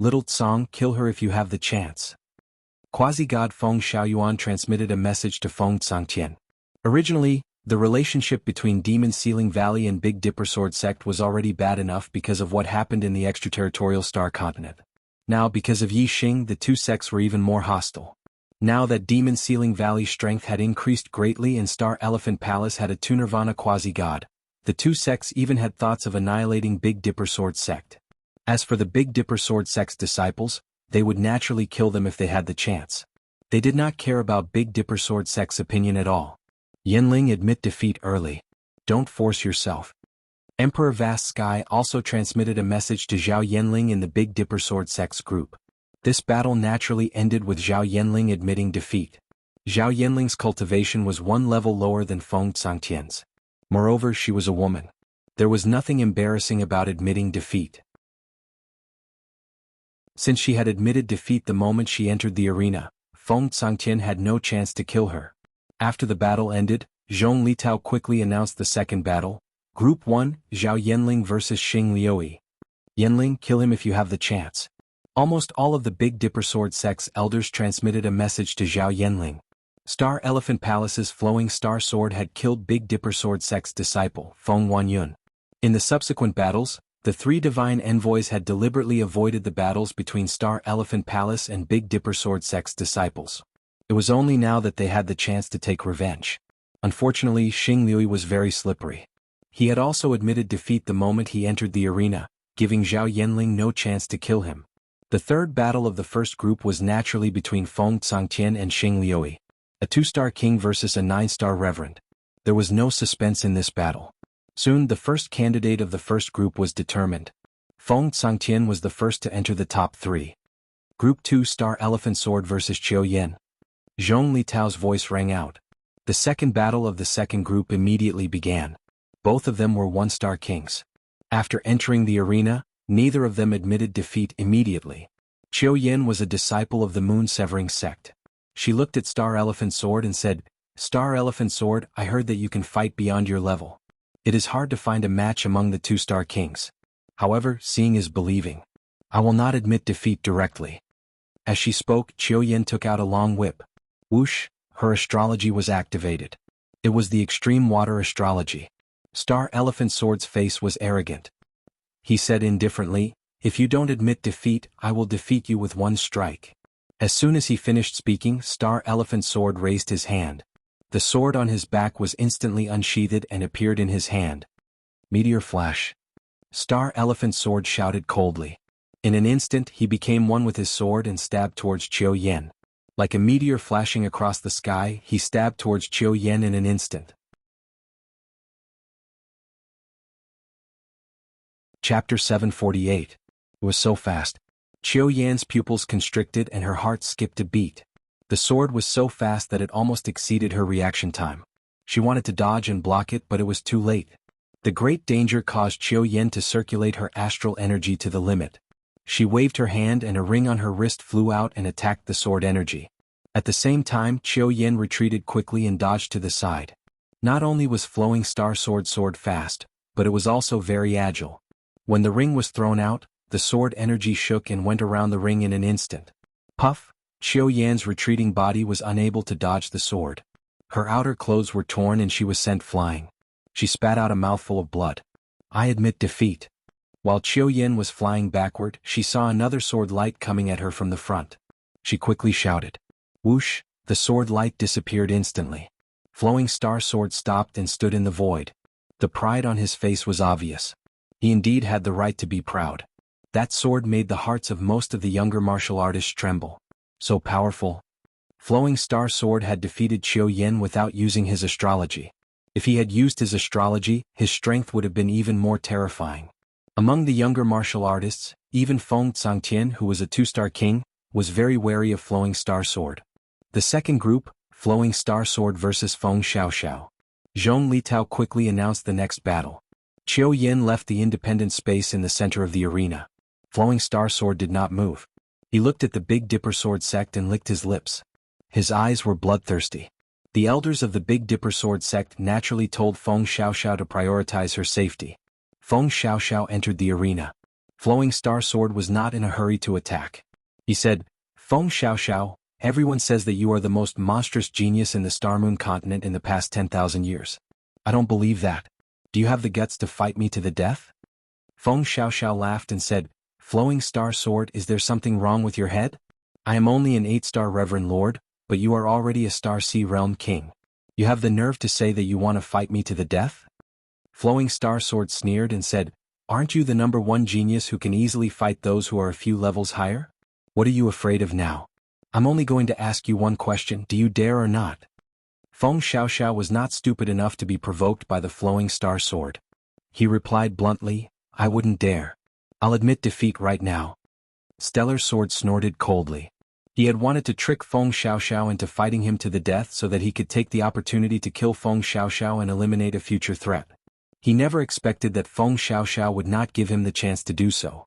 Little Tsang, kill her if you have the chance. Quasi-god Feng Xiaoyuan transmitted a message to Feng Tsangtian. Originally, the relationship between Demon Sealing Valley and Big Dipper Sword Sect was already bad enough because of what happened in the extraterritorial Star Continent. Now, because of Yixing, the 2 sects were even more hostile. Now that Demon Sealing Valley's strength had increased greatly and Star Elephant Palace had a 2 Nirvana quasi-god, the 2 sects even had thoughts of annihilating Big Dipper Sword Sect. As for the Big Dipper Sword Sect's disciples, they would naturally kill them if they had the chance. They did not care about Big Dipper Sword Sect's opinion at all. Yanling, admit defeat early. Don't force yourself. Emperor Vast Sky also transmitted a message to Zhao Yanling in the Big Dipper Sword Sect's group. This battle naturally ended with Zhao Yanling admitting defeat. Zhao Yanling's cultivation was 1 level lower than Feng Tsangtian's. Moreover, she was a woman. There was nothing embarrassing about admitting defeat. Since she had admitted defeat the moment she entered the arena, Feng Tsangtian had no chance to kill her. After the battle ended, Zhong Litao quickly announced the second battle, Group 1, Zhao Yanling vs Xing Liuyi. Yanling, kill him if you have the chance. Almost all of the Big Dipper Sword Sect's elders transmitted a message to Zhao Yanling. Star Elephant Palace's Flowing Star Sword had killed Big Dipper Sword Sect's disciple, Feng Wanyun. In the subsequent battles, the 3 divine envoys had deliberately avoided the battles between Star Elephant Palace and Big Dipper Sword Sect's disciples. It was only now that they had the chance to take revenge. Unfortunately, Xing Liuyi was very slippery. He had also admitted defeat the moment he entered the arena, giving Zhao Yanling no chance to kill him. The third battle of the first group was naturally between Feng Tsangtian and Xing Liuyi, a 2-star king versus a 9-star reverend. There was no suspense in this battle. Soon the first candidate of the first group was determined. Feng Tsangtian was the first to enter the top 3. Group 2 Star Elephant Sword vs Qiu Yan. Zhong Litao's voice rang out. The second battle of the second group immediately began. Both of them were 1-star kings. After entering the arena, neither of them admitted defeat immediately. Qiu Yan was a disciple of the Moon Severing Sect. She looked at Star Elephant Sword and said, Star Elephant Sword, I heard that you can fight beyond your level. It is hard to find a match among the 2-star kings. However, seeing is believing. I will not admit defeat directly. As she spoke, Qiu Yan took out a long whip. Whoosh, her astrology was activated. It was the extreme water astrology. Star Elephant Sword's face was arrogant. He said indifferently, if you don't admit defeat, I will defeat you with 1 strike. As soon as he finished speaking, Star Elephant Sword raised his hand. The sword on his back was instantly unsheathed and appeared in his hand. Meteor flash. Star Elephant Sword shouted coldly. In an instant he became one with his sword and stabbed towards Qiu Yan. Like a meteor flashing across the sky, he stabbed towards Qiu Yan in an instant. Chapter 748. It was so fast. Qiu Yan's pupils constricted and her heart skipped a beat. The sword was so fast that it almost exceeded her reaction time. She wanted to dodge and block it, but it was too late. The great danger caused Qiu Yan to circulate her astral energy to the limit. She waved her hand and a ring on her wrist flew out and attacked the sword energy. At the same time, Qiu Yan retreated quickly and dodged to the side. Not only was Flowing Star sword fast, but it was also very agile. When the ring was thrown out, the sword energy shook and went around the ring in an instant. Puff! Qiu Yan's retreating body was unable to dodge the sword. Her outer clothes were torn and she was sent flying. She spat out a mouthful of blood. I admit defeat. While Qiu Yan was flying backward, she saw another sword light coming at her from the front. She quickly shouted. Whoosh! The sword light disappeared instantly. Flowing Star sword stopped and stood in the void. The pride on his face was obvious. He indeed had the right to be proud. That sword made the hearts of most of the younger martial artists tremble. So powerful. Flowing Star sword had defeated Qiu Yan without using his astrology. If he had used his astrology, his strength would have been even more terrifying. Among the younger martial artists, even Feng Tsangtian, who was a 2-star king, was very wary of Flowing Star sword. The second group, Flowing Star sword versus Feng Xiaoxiao. Zhong Litao quickly announced the next battle. Qiu Yan left the independent space in the center of the arena. Flowing Star sword did not move. He looked at the Big Dipper sword sect and licked his lips. His eyes were bloodthirsty. The elders of the Big Dipper sword sect naturally told Feng Xiaoxiao to prioritize her safety. Feng Xiaoxiao entered the arena. Flowing Star sword was not in a hurry to attack. He said, Feng Xiaoxiao, everyone says that you are the most monstrous genius in the Star Moon continent in the past 10,000 years. I don't believe that. Do you have the guts to fight me to the death? Feng Xiaoxiao laughed and said, Flowing Star sword, is there something wrong with your head? I am only an 8-star Reverend Lord, but you are already a Star Sea Realm King. You have the nerve to say that you want to fight me to the death? Flowing Star sword sneered and said, Aren't you the number 1 genius who can easily fight those who are a few levels higher? What are you afraid of now? I'm only going to ask you one question, do you dare or not? Feng Xiaoxiao was not stupid enough to be provoked by the Flowing Star sword. He replied bluntly, I wouldn't dare. I'll admit defeat right now. Stellar Sword snorted coldly. He had wanted to trick Feng Xiaoxiao into fighting him to the death so that he could take the opportunity to kill Feng Xiaoxiao and eliminate a future threat. He never expected that Feng Xiaoxiao would not give him the chance to do so.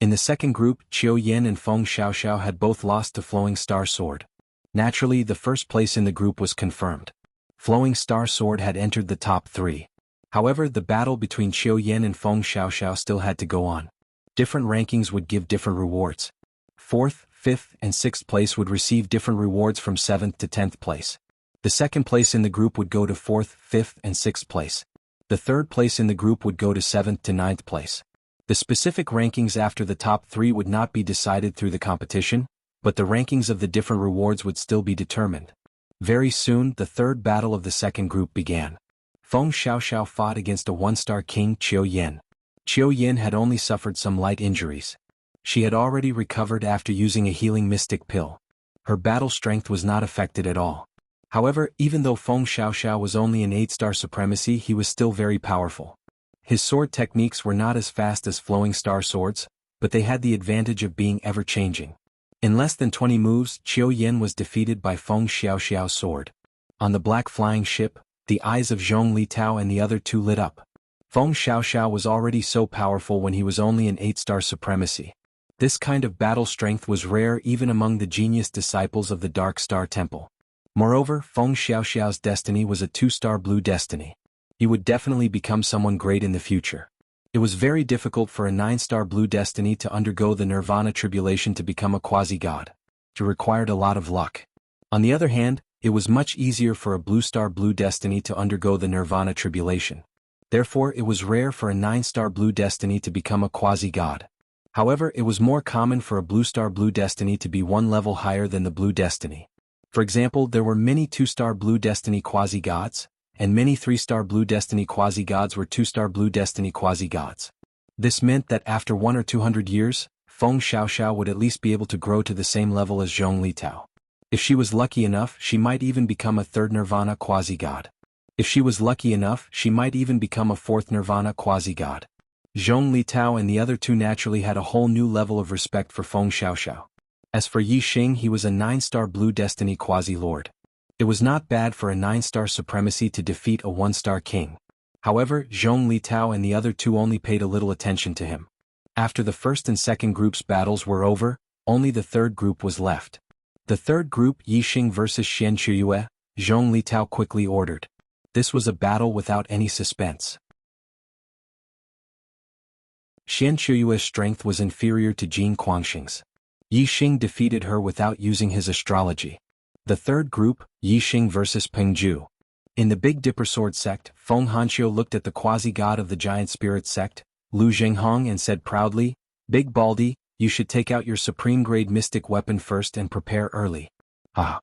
In the second group, Qiu Yan and Feng Xiaoxiao had both lost to Flowing Star sword. Naturally, the first place in the group was confirmed. Flowing Star sword had entered the top 3. However, the battle between Qiu Yan and Feng Xiaoxiao still had to go on. Different rankings would give different rewards. 4th, 5th, and 6th place would receive different rewards from 7th to 10th place. The second place in the group would go to 4th, 5th, and 6th place. The third place in the group would go to 7th to 9th place. The specific rankings after the top 3 would not be decided through the competition, but the rankings of the different rewards would still be determined. Very soon, the third battle of the second group began. Feng Xiaoxiao fought against a 1-star king, Qiu Yan. Qiu Yan had only suffered some light injuries. She had already recovered after using a healing mystic pill. Her battle strength was not affected at all. However, even though Feng Xiaoxiao was only an 8-star supremacy, he was still very powerful. His sword techniques were not as fast as Flowing Star swords, but they had the advantage of being ever-changing. In less than 20 moves, Qiu Yan was defeated by Feng Xiaoxiao's sword. On the black flying ship, the eyes of Zhong Litao and the other 2 lit up. Feng Xiaoxiao was already so powerful when he was only an 8-star supremacy. This kind of battle strength was rare even among the genius disciples of the Dark Star Temple. Moreover, Feng Xiaoxiao's destiny was a 2-star blue destiny. He would definitely become someone great in the future. It was very difficult for a 9-star blue destiny to undergo the Nirvana tribulation to become a quasi-god. It required a lot of luck. On the other hand, it was much easier for a blue-star blue destiny to undergo the Nirvana tribulation. Therefore, it was rare for a 9-star blue destiny to become a quasi-god. However, it was more common for a blue-star blue destiny to be 1 level higher than the blue destiny. For example, there were many 2-star blue destiny quasi-gods, and many 3-star blue destiny quasi-gods were 2-star blue destiny quasi-gods. This meant that after 1 or 200 years, Feng Xiaoxiao would at least be able to grow to the same level as Zhong Litao. If she was lucky enough, she might even become a 3rd Nirvana quasi-god. If she was lucky enough, she might even become a fourth nirvana quasi-god. Zhong Litao and the other two naturally had a whole new level of respect for Feng Xiaoxiao. As for Yi Xing, he was a 9-star blue destiny quasi-lord. It was not bad for a 9-star supremacy to defeat a 1-star king. However, Zhong Litao and the other two only paid a little attention to him. After the first and second group's battles were over, only the third group was left. The third group, Yi Xing versus Xian Chuyue, Zhong Litao quickly ordered. This was a battle without any suspense. Xian Chuyue's strength was inferior to Jin Guangxing's. Yi Xing defeated her without using his astrology. The third group, Yi Xing versus Pengju. In the Big Dipper Sword sect, Feng Hanqiu looked at the quasi-god of the Giant Spirit sect, Lu Zhenghong, and said proudly, "Big Baldy, you should take out your supreme-grade mystic weapon first and prepare early." Ah.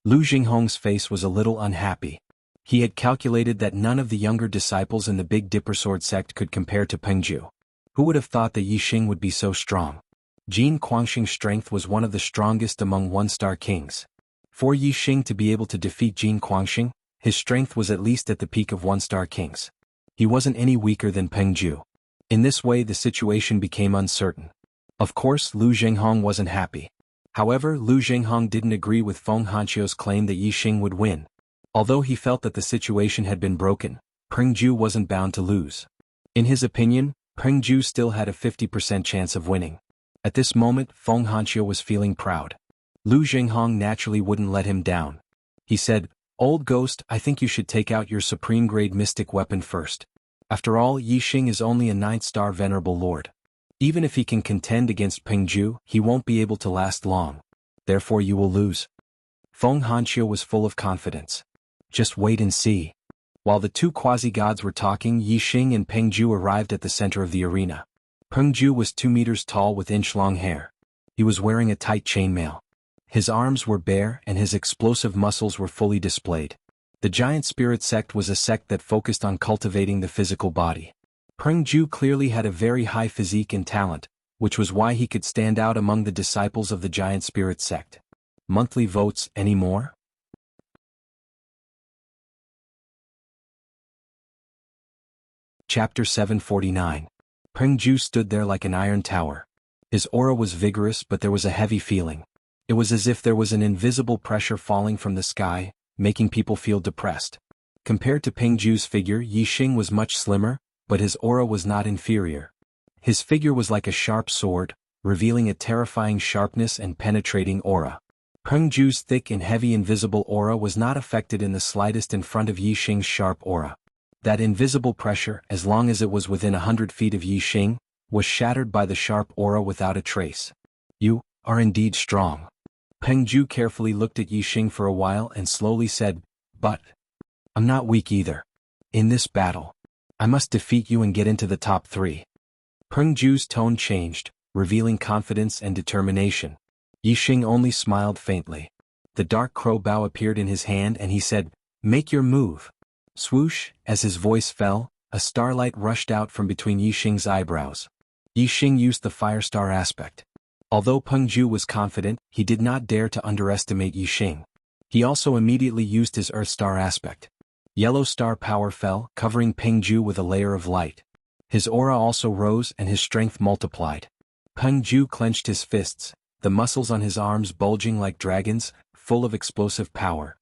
Lu Zhenghong's face was a little unhappy. He had calculated that none of the younger disciples in the Big Dipper Sword sect could compare to Pengju. Who would have thought that Yi Xing would be so strong? Jin Guangxing's strength was one of the strongest among 1-star kings. For Yi Xing to be able to defeat Jin Guangxing, his strength was at least at the peak of 1-star kings. He wasn't any weaker than Pengju. In this way the situation became uncertain. Of course, Lu Zhenghong wasn't happy. However, Lu Zhenghong didn't agree with Feng Hanqiu's claim that Yi Xing would win. Although he felt that the situation had been broken, Pengju wasn't bound to lose. In his opinion, Pengju still had a 50% chance of winning. At this moment, Feng Hanqiu was feeling proud. Lu Zhenghong naturally wouldn't let him down. He said, "Old ghost, I think you should take out your supreme-grade mystic weapon first. After all, Yi Xing is only a 9-star venerable lord. Even if he can contend against Pengju, he won't be able to last long. Therefore you will lose." Feng Hanqiu was full of confidence. Just wait and see. While the two quasi-gods were talking, Yi Xing and Pengju arrived at the center of the arena. Pengju was 2 meters tall with inch-long hair. He was wearing a tight chainmail. His arms were bare and his explosive muscles were fully displayed. The Giant Spirit sect was a sect that focused on cultivating the physical body. Pengju clearly had a very high physique and talent, which was why he could stand out among the disciples of the Giant Spirit sect. Monthly votes, any more? Chapter 749. Pengju stood there like an iron tower. His aura was vigorous, but there was a heavy feeling. It was as if there was an invisible pressure falling from the sky, making people feel depressed. Compared to Pengju's figure, Yi Xing was much slimmer, but his aura was not inferior. His figure was like a sharp sword, revealing a terrifying sharpness and penetrating aura. Pengju's thick and heavy invisible aura was not affected in the slightest in front of Yi Xing's sharp aura. That invisible pressure, as long as it was within 100 feet of Yi Xing, was shattered by the sharp aura without a trace. "You are indeed strong." Pengju carefully looked at Yi Xing for a while and slowly said, "But I'm not weak either. In this battle, I must defeat you and get into the top 3. Pengju's tone changed, revealing confidence and determination. Yi Xing only smiled faintly. The dark crow bow appeared in his hand and he said, "Make your move." Swoosh, as his voice fell, a starlight rushed out from between Yi Xing's eyebrows. Yi Xing used the fire star aspect. Although Pengju was confident, he did not dare to underestimate Yi Xing. He also immediately used his earth star aspect. Yellow star power fell, covering Pengju with a layer of light. His aura also rose and his strength multiplied. Pengju clenched his fists, the muscles on his arms bulging like dragons, full of explosive power.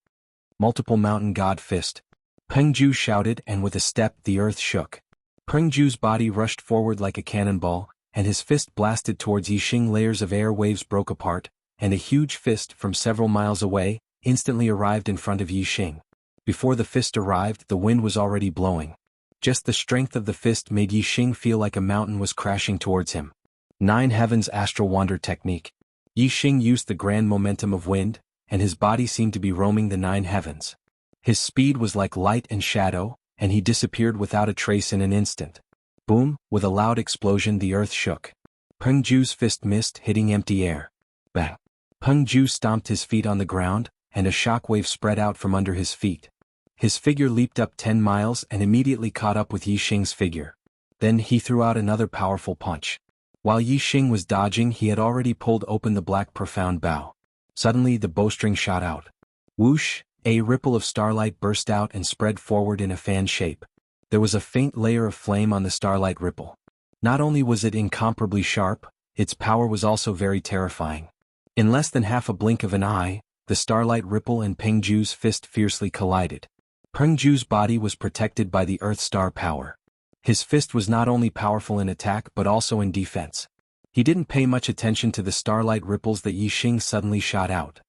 Multiple mountain god fist. Pengju shouted, and with a step the earth shook. Pengju's body rushed forward like a cannonball, and his fist blasted towards Yi Xing. Layers of air waves broke apart, and a huge fist from several miles away instantly arrived in front of Yi Xing. Before the fist arrived, the wind was already blowing. Just the strength of the fist made Yi Xing feel like a mountain was crashing towards him. 9 Heavens Astral Wander Technique. Yi Xing used the grand momentum of wind, and his body seemed to be roaming the 9 heavens. His speed was like light and shadow, and he disappeared without a trace in an instant. Boom, with a loud explosion the earth shook. Pengju's fist missed, hitting empty air. Bang. Pengju stomped his feet on the ground, and a shockwave spread out from under his feet. His figure leaped up 10 miles and immediately caught up with Yi Xing's figure. Then he threw out another powerful punch. While Yi Xing was dodging, he had already pulled open the black profound bow. Suddenly the bowstring shot out. Whoosh, A ripple of starlight burst out and spread forward in a fan shape. There was a faint layer of flame on the starlight ripple. Not only was it incomparably sharp, its power was also very terrifying. In less than half a blink of an eye, the starlight ripple and Peng Ju's fist fiercely collided. Peng Ju's body was protected by the Earth Star power. His fist was not only powerful in attack but also in defense. He didn't pay much attention to the starlight ripples that Yixing suddenly shot out.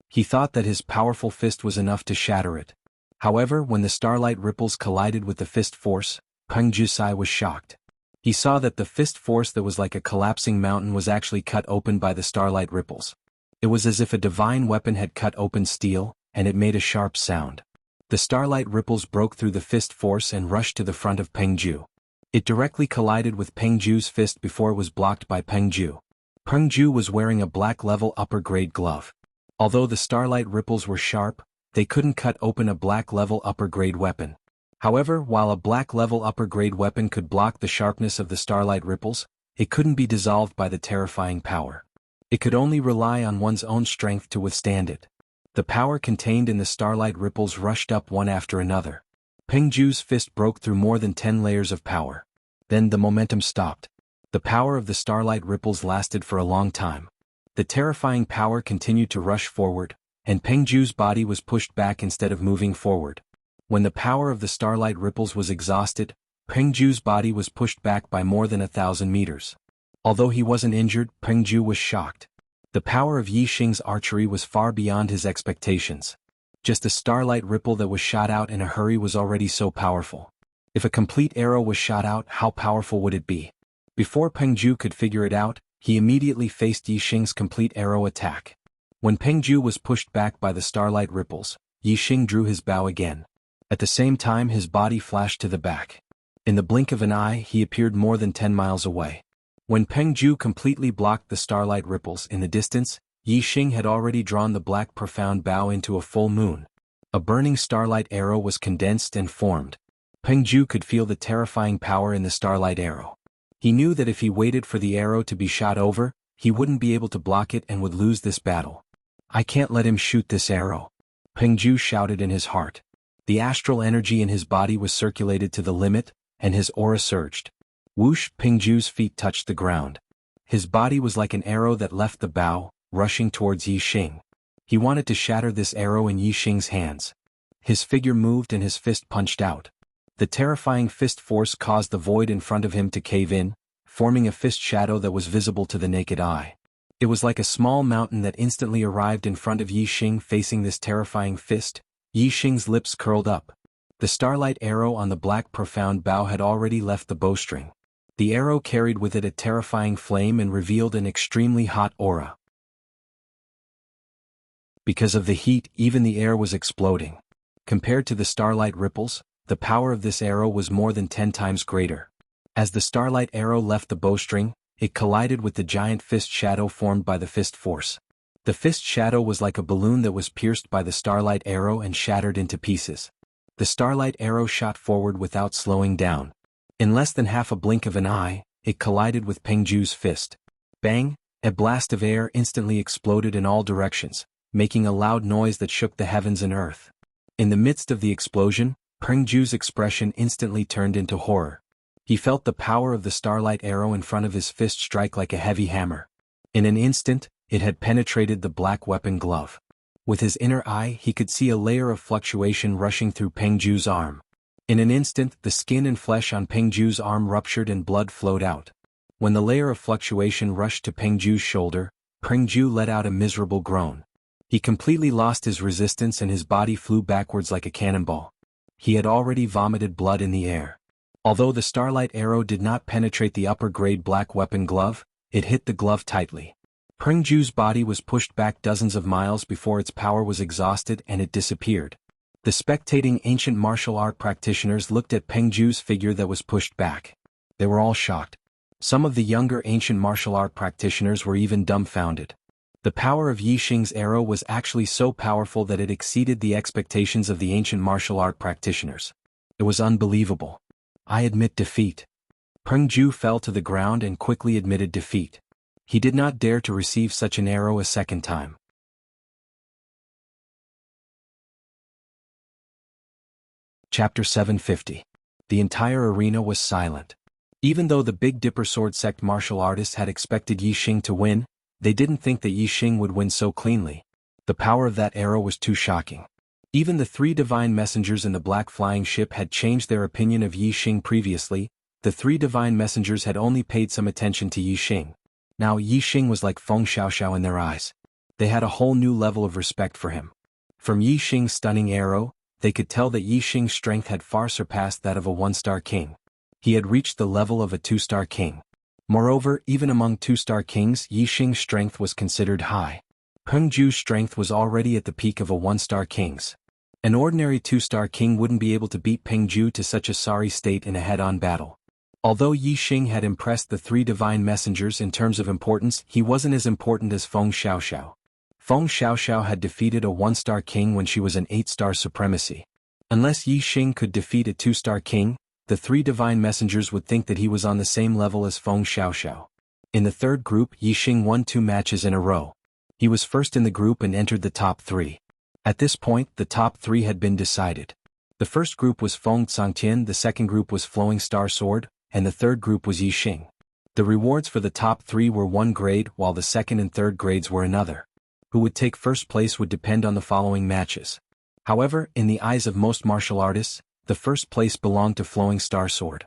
He thought that his powerful fist was enough to shatter it. However, when the starlight ripples collided with the fist force, Peng Jusai was shocked. He saw that the fist force that was like a collapsing mountain was actually cut open by the starlight ripples. It was as if a divine weapon had cut open steel, and it made a sharp sound. The starlight ripples broke through the fist force and rushed to the front of Peng Ju. It directly collided with Peng Ju's fist before it was blocked by Peng Ju. Peng Ju was wearing a black level upper grade glove. Although the starlight ripples were sharp, they couldn't cut open a black level upper grade weapon. However, while a black level upper grade weapon could block the sharpness of the starlight ripples, it couldn't be dissolved by the terrifying power. It could only rely on one's own strength to withstand it. The power contained in the starlight ripples rushed up one after another. Peng Ju's fist broke through more than 10 layers of power. Then the momentum stopped. The power of the starlight ripples lasted for a long time. The terrifying power continued to rush forward, and Peng Ju's body was pushed back instead of moving forward. When the power of the starlight ripples was exhausted, Peng Ju's body was pushed back by more than 1,000 meters. Although he wasn't injured, Peng Ju was shocked. The power of Yixing's archery was far beyond his expectations. Just a starlight ripple that was shot out in a hurry was already so powerful. If a complete arrow was shot out, how powerful would it be? Before Peng Ju could figure it out, he immediately faced Yixing's complete arrow attack. When Peng Ju was pushed back by the starlight ripples, Yixing drew his bow again. At the same time his body flashed to the back. In the blink of an eye he appeared more than 10 miles away. When Peng Ju completely blocked the starlight ripples in the distance, Yixing had already drawn the black profound bow into a full moon. A burning starlight arrow was condensed and formed. Peng Ju could feel the terrifying power in the starlight arrow. He knew that if he waited for the arrow to be shot over, he wouldn't be able to block it and would lose this battle. I can't let him shoot this arrow. Peng Ju shouted in his heart. The astral energy in his body was circulated to the limit, and his aura surged. Whoosh! Peng Ju's feet touched the ground. His body was like an arrow that left the bow, rushing towards Yixing. He wanted to shatter this arrow in Yixing's hands. His figure moved and his fist punched out. The terrifying fist force caused the void in front of him to cave in, forming a fist shadow that was visible to the naked eye. It was like a small mountain that instantly arrived in front of Yixing facing this terrifying fist. Yixing's lips curled up. The starlight arrow on the black profound bow had already left the bowstring. The arrow carried with it a terrifying flame and revealed an extremely hot aura. Because of the heat, even the air was exploding. Compared to the starlight ripples, the power of this arrow was more than 10 times greater. As the starlight arrow left the bowstring, it collided with the giant fist shadow formed by the fist force. The fist shadow was like a balloon that was pierced by the starlight arrow and shattered into pieces. The starlight arrow shot forward without slowing down. In less than half a blink of an eye, it collided with Peng Ju's fist. Bang! A blast of air instantly exploded in all directions, making a loud noise that shook the heavens and earth. In the midst of the explosion, Peng Ju's expression instantly turned into horror. He felt the power of the starlight arrow in front of his fist strike like a heavy hammer. In an instant, it had penetrated the black weapon glove. With his inner eye he could see a layer of fluctuation rushing through Peng Ju's arm. In an instant the skin and flesh on Peng Ju's arm ruptured and blood flowed out. When the layer of fluctuation rushed to Peng Ju's shoulder, Peng Ju let out a miserable groan. He completely lost his resistance and his body flew backwards like a cannonball. He had already vomited blood in the air. Although the starlight arrow did not penetrate the upper-grade black weapon glove, it hit the glove tightly. Peng Ju's body was pushed back dozens of miles before its power was exhausted and it disappeared. The spectating ancient martial art practitioners looked at Peng Ju's figure that was pushed back. They were all shocked. Some of the younger ancient martial art practitioners were even dumbfounded. The power of Yixing's arrow was actually so powerful that it exceeded the expectations of the ancient martial art practitioners. It was unbelievable. I admit defeat. Peng Ju fell to the ground and quickly admitted defeat. He did not dare to receive such an arrow a second time. Chapter 750. The entire arena was silent. Even though the Big Dipper Sword Sect martial artists had expected Yixing to win, they didn't think that Yixing would win so cleanly. The power of that arrow was too shocking. Even the three divine messengers in the black flying ship had changed their opinion of Yixing previously. The three divine messengers had only paid some attention to Yixing. Now Yixing was like Feng Xiaoxiao in their eyes. They had a whole new level of respect for him. From Yixing's stunning arrow, they could tell that Yixing's strength had far surpassed that of a one-star king. He had reached the level of a two-star king. Moreover, even among two-star kings, Yixing's strength was considered high. Peng Ju's strength was already at the peak of a one-star king's. An ordinary two-star king wouldn't be able to beat Peng Ju to such a sorry state in a head-on battle. Although Yixing had impressed the three divine messengers in terms of importance, he wasn't as important as Feng Xiaoxiao. Feng Xiaoxiao had defeated a one-star king when she was an 8-star supremacy. Unless Yixing could defeat a 2-star king, the three divine messengers would think that he was on the same level as Feng Xiaoxiao. In the third group, Yixing won 2 matches in a row. He was first in the group and entered the top 3. At this point, the top 3 had been decided. The first group was Feng Tsangtian, the second group was Flowing Star Sword, and the third group was Yixing. The rewards for the top 3 were 1 grade, while the second and third grades were another. Who would take first place would depend on the following matches. However, in the eyes of most martial artists, the first place belonged to Flowing Star Sword.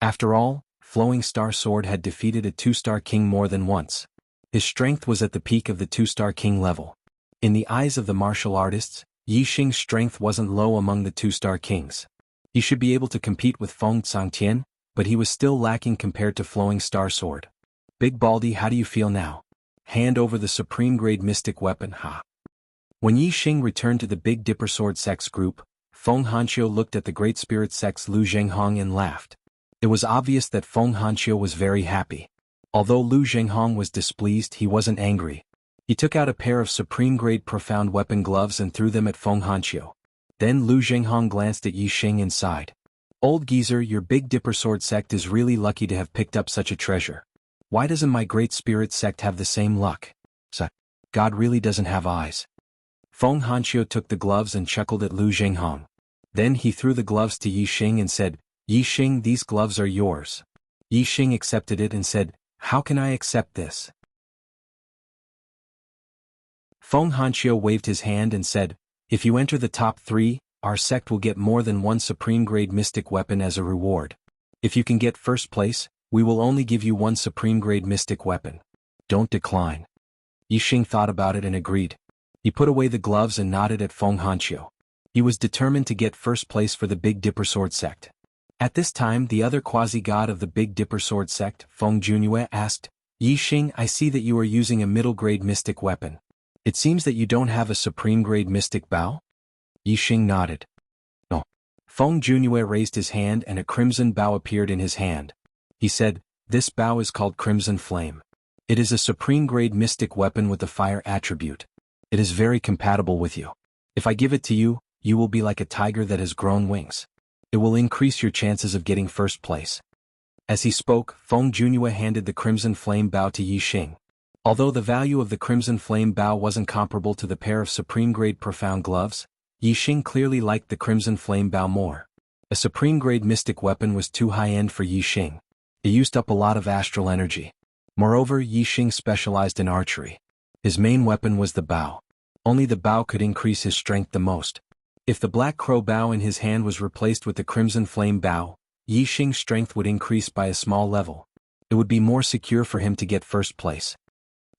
After all, Flowing Star Sword had defeated a 2-star king more than once. His strength was at the peak of the 2-star king level. In the eyes of the martial artists, Yixing's strength wasn't low among the 2-star kings. He should be able to compete with Feng Tsangtian, but he was still lacking compared to Flowing Star Sword. Big Baldy, how do you feel now? Hand over the supreme grade mystic weapon, ha. When Yixing returned to the Big Dipper Sword Sect's group, Feng Hanqiu looked at the Great Spirit Sect's Lu Zhenghong and laughed. It was obvious that Feng Hanqiu was very happy. Although Lu Zhenghong was displeased, he wasn't angry. He took out a pair of supreme grade profound weapon gloves and threw them at Feng Hanqiu. Then Lu Zhenghong glanced at Yixing and sighed. Old geezer, your Big Dipper Sword Sect is really lucky to have picked up such a treasure. Why doesn't my Great Spirit Sect have the same luck? God really doesn't have eyes. Feng Hanqiu took the gloves and chuckled at Lu Zhenghong. Then he threw the gloves to Yixing and said, Yixing, these gloves are yours. Yixing accepted it and said, how can I accept this? Feng Hanqiu waved his hand and said, if you enter the top 3, our sect will get more than 1 supreme grade mystic weapon as a reward. If you can get first place, we will only give you 1 supreme grade mystic weapon. Don't decline. Yixing thought about it and agreed. He put away the gloves and nodded at Feng Hanqiu. He was determined to get first place for the Big Dipper Sword Sect. At this time, the other quasi-god of the Big Dipper Sword Sect, Feng Junyue, asked, Yixing, I see that you are using a middle-grade mystic weapon. It seems that you don't have a supreme-grade mystic bow? Yixing nodded. No. Feng Junyue raised his hand and a crimson bow appeared in his hand. He said, this bow is called Crimson Flame. It is a supreme-grade mystic weapon with the fire attribute. It is very compatible with you. If I give it to you, you will be like a tiger that has grown wings. It will increase your chances of getting first place. As he spoke, Feng Junyue handed the Crimson Flame bow to Yixing. Although the value of the Crimson Flame bow wasn't comparable to the pair of supreme-grade profound gloves, Yixing clearly liked the Crimson Flame bow more. A supreme-grade mystic weapon was too high-end for Yixing. It used up a lot of astral energy. Moreover, Yixing specialized in archery. His main weapon was the bow. Only the bow could increase his strength the most. If the Black Crow bow in his hand was replaced with the Crimson Flame bow, Yixing's strength would increase by a small level. It would be more secure for him to get first place.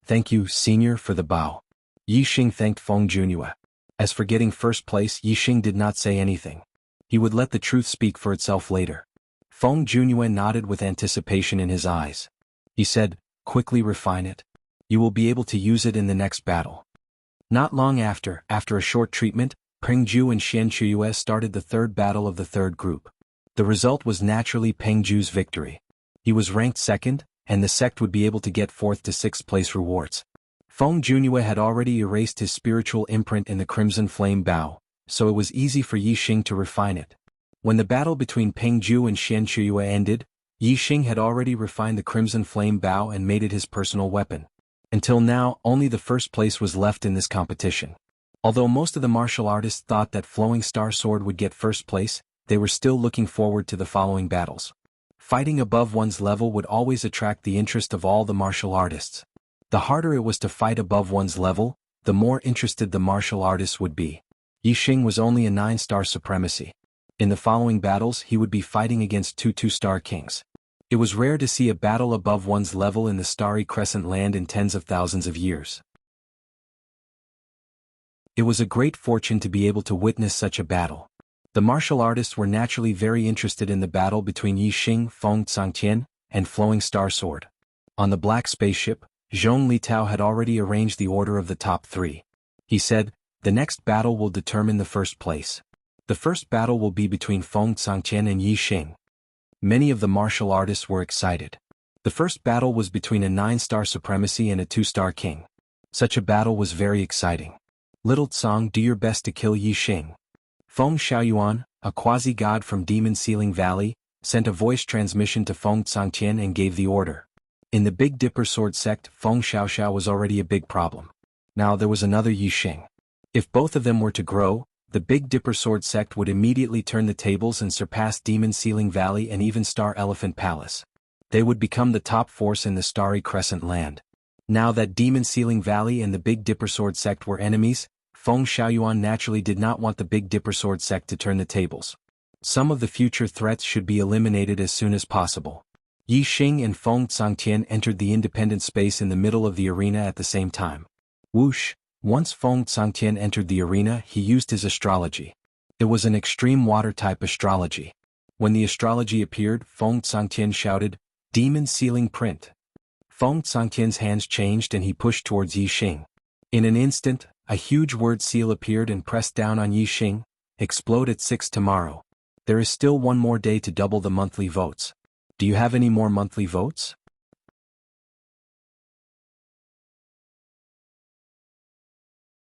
Thank you, Senior, for the bow. Yixing thanked Feng Junyue. As for getting first place, Yixing did not say anything. He would let the truth speak for itself later. Feng Junyue nodded with anticipation in his eyes. He said, quickly refine it. You will be able to use it in the next battle. Not long after a short treatment, Peng Ju and Xian Chuyue started the third battle of the third group. The result was naturally Peng Ju's victory. He was ranked second, and the sect would be able to get 4th to 6th place rewards. Feng Junyue had already erased his spiritual imprint in the Crimson Flame bow, so it was easy for Yixing to refine it. When the battle between Peng Ju and Xian Chuyue ended, Yixing had already refined the Crimson Flame bow and made it his personal weapon. Until now, only the first place was left in this competition. Although most of the martial artists thought that Flowing Star Sword would get first place, they were still looking forward to the following battles. Fighting above one's level would always attract the interest of all the martial artists. The harder it was to fight above one's level, the more interested the martial artists would be. Yixing was only a 9-star supremacy. In the following battles he would be fighting against 2 2-star kings. It was rare to see a battle above one's level in the Starry Crescent land in tens of thousands of years. It was a great fortune to be able to witness such a battle. The martial artists were naturally very interested in the battle between Yixing, Feng Tsangtian, and Flowing Star Sword. On the black spaceship, Zhong Litao had already arranged the order of the top 3. He said, "The next battle will determine the first place. The first battle will be between Feng Tsangtian and Yixing." Many of the martial artists were excited. The first battle was between a 9-star supremacy and a 2-star king. Such a battle was very exciting. "Little Tsang, do your best to kill Yixing." Feng Xiaoyuan, a quasi-god from Demon Ceiling Valley, sent a voice transmission to Feng Tsangtian and gave the order. In the Big Dipper Sword sect, Feng Xiaoxiao was already a big problem. Now there was another Yixing. If both of them were to grow, the Big Dipper Sword sect would immediately turn the tables and surpass Demon Ceiling Valley and even Star Elephant Palace. They would become the top force in the Starry Crescent land. Now that Demon Ceiling Valley and the Big Dipper Sword sect were enemies, Feng Xiaoyuan naturally did not want the Big Dipper Sword sect to turn the tables. Some of the future threats should be eliminated as soon as possible. Yixing and Feng Tsangtian entered the independent space in the middle of the arena at the same time. Whoosh! Once Feng Tsangtian entered the arena, he used his astrology. It was an extreme water-type astrology. When the astrology appeared, Feng Tsangtian shouted, "Demon Ceiling Print." Feng Tsangtian's hands changed and he pushed towards Yixing. In an instant, a huge word seal appeared and pressed down on Yixing. "Explode at 6 tomorrow. There is still one more day to double the monthly votes. Do you have any more monthly votes?"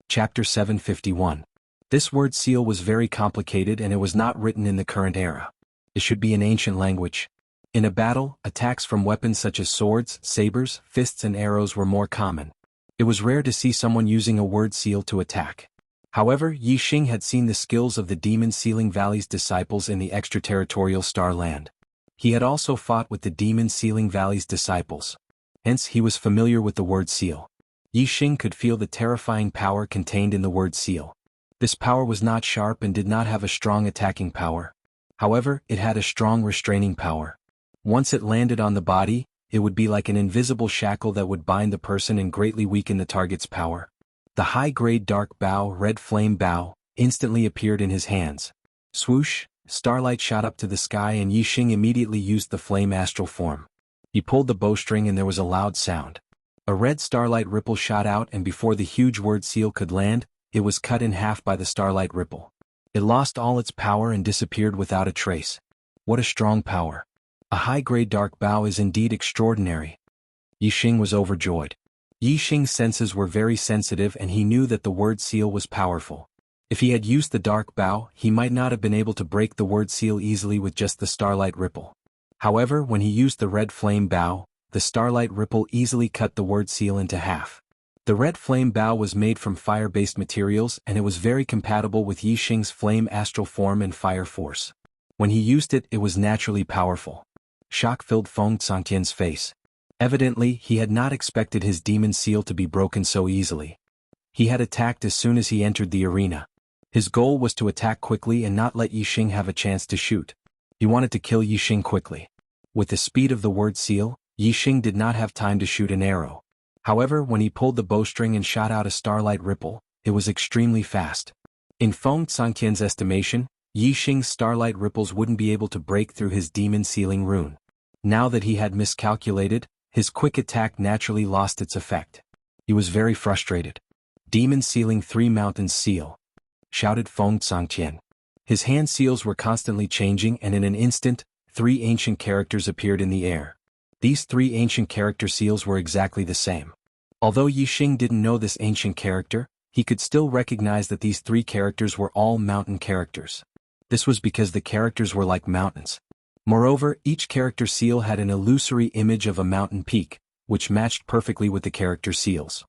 Chapter 751. This word seal was very complicated and it was not written in the current era. It should be an ancient language. In a battle, attacks from weapons such as swords, sabers, fists and arrows were more common. It was rare to see someone using a word seal to attack. However, Yixing had seen the skills of the Demon Ceiling Valley's disciples in the extraterritorial Star Land. He had also fought with the Demon Ceiling Valley's disciples. Hence he was familiar with the word seal. Yixing could feel the terrifying power contained in the word seal. This power was not sharp and did not have a strong attacking power. However, it had a strong restraining power. Once it landed on the body, it would be like an invisible shackle that would bind the person and greatly weaken the target's power. The high-grade dark bow, red flame bow, instantly appeared in his hands. Swoosh! Starlight shot up to the sky and Yixing immediately used the flame astral form. He pulled the bowstring and there was a loud sound. A red starlight ripple shot out and before the huge word seal could land, it was cut in half by the starlight ripple. It lost all its power and disappeared without a trace. What a strong power. A high-grade dark bow is indeed extraordinary. Yixing was overjoyed. Yixing's senses were very sensitive and he knew that the word seal was powerful. If he had used the dark bow, he might not have been able to break the word seal easily with just the starlight ripple. However, when he used the red flame bow, the starlight ripple easily cut the word seal into half. The red flame bow was made from fire-based materials and it was very compatible with Yixing's flame astral form and fire force. When he used it, it was naturally powerful. Shock filled Feng Tsangtian's face. Evidently, he had not expected his demon seal to be broken so easily. He had attacked as soon as he entered the arena. His goal was to attack quickly and not let Yixing have a chance to shoot. He wanted to kill Yixing quickly. With the speed of the word seal, Yixing did not have time to shoot an arrow. However, when he pulled the bowstring and shot out a starlight ripple, it was extremely fast. In Feng Tsangtian's estimation, Yixing's starlight ripples wouldn't be able to break through his demon sealing rune. Now that he had miscalculated, his quick attack naturally lost its effect. He was very frustrated. "Demon Sealing 3 Mountains Seal," shouted Feng Tsangtian. His hand seals were constantly changing and in an instant, 3 ancient characters appeared in the air. These 3 ancient character seals were exactly the same. Although Yixing didn't know this ancient character, he could still recognize that these 3 characters were all mountain characters. This was because the characters were like mountains. Moreover, each character seal had an illusory image of a mountain peak, which matched perfectly with the character seals.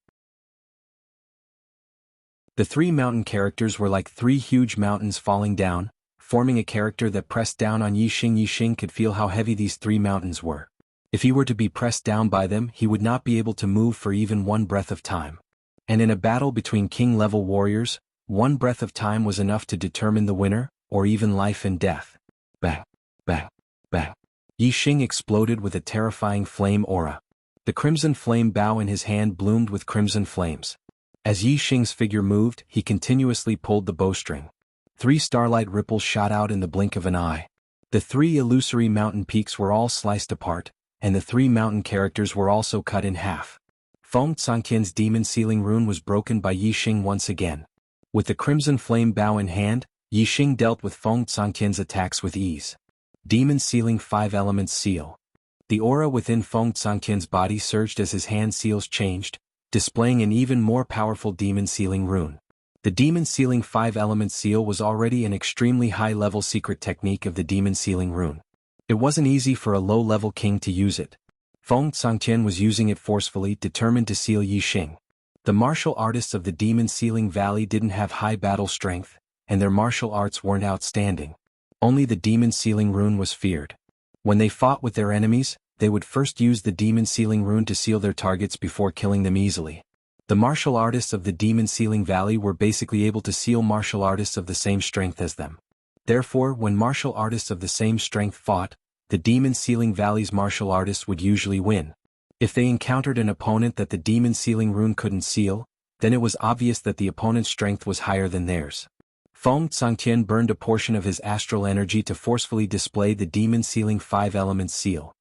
The 3 mountain characters were like 3 huge mountains falling down. forming a character that pressed down on Yixing. Yixing could feel how heavy these three mountains were. If he were to be pressed down by them, he would not be able to move for even one breath of time. And in a battle between king-level warriors, one breath of time was enough to determine the winner, or even life and death. Bang, bang, bang. Yixing exploded with a terrifying flame aura. The crimson flame bow in his hand bloomed with crimson flames. As Yixing's figure moved, he continuously pulled the bowstring. 3 starlight ripples shot out in the blink of an eye. The 3 illusory mountain peaks were all sliced apart, and the 3 mountain characters were also cut in half. Feng Tsangqian's demon sealing rune was broken by Yixing once again. With the crimson flame bow in hand, Yixing dealt with Feng Tsangqian's attacks with ease. Demon sealing 5 elements seal. The aura within Feng Tsangqian's body surged as his hand seals changed, displaying an even more powerful demon sealing rune. The demon sealing 5 elements seal was already an extremely high-level secret technique of the demon sealing rune. It wasn't easy for a low-level king to use it. Feng Tsangqian was using it forcefully, determined to seal Yixing. The martial artists of the demon sealing valley didn't have high battle strength, and their martial arts weren't outstanding. Only the demon sealing rune was feared. When they fought with their enemies, they would first use the demon sealing rune to seal their targets before killing them easily. The martial artists of the demon sealing valley were basically able to seal martial artists of the same strength as them. Therefore, when martial artists of the same strength fought, the demon sealing valley's martial artists would usually win. If they encountered an opponent that the demon sealing rune couldn't seal, then it was obvious that the opponent's strength was higher than theirs. Feng Tsangqian burned a portion of his astral energy to forcefully display the demon sealing 5 elements seal.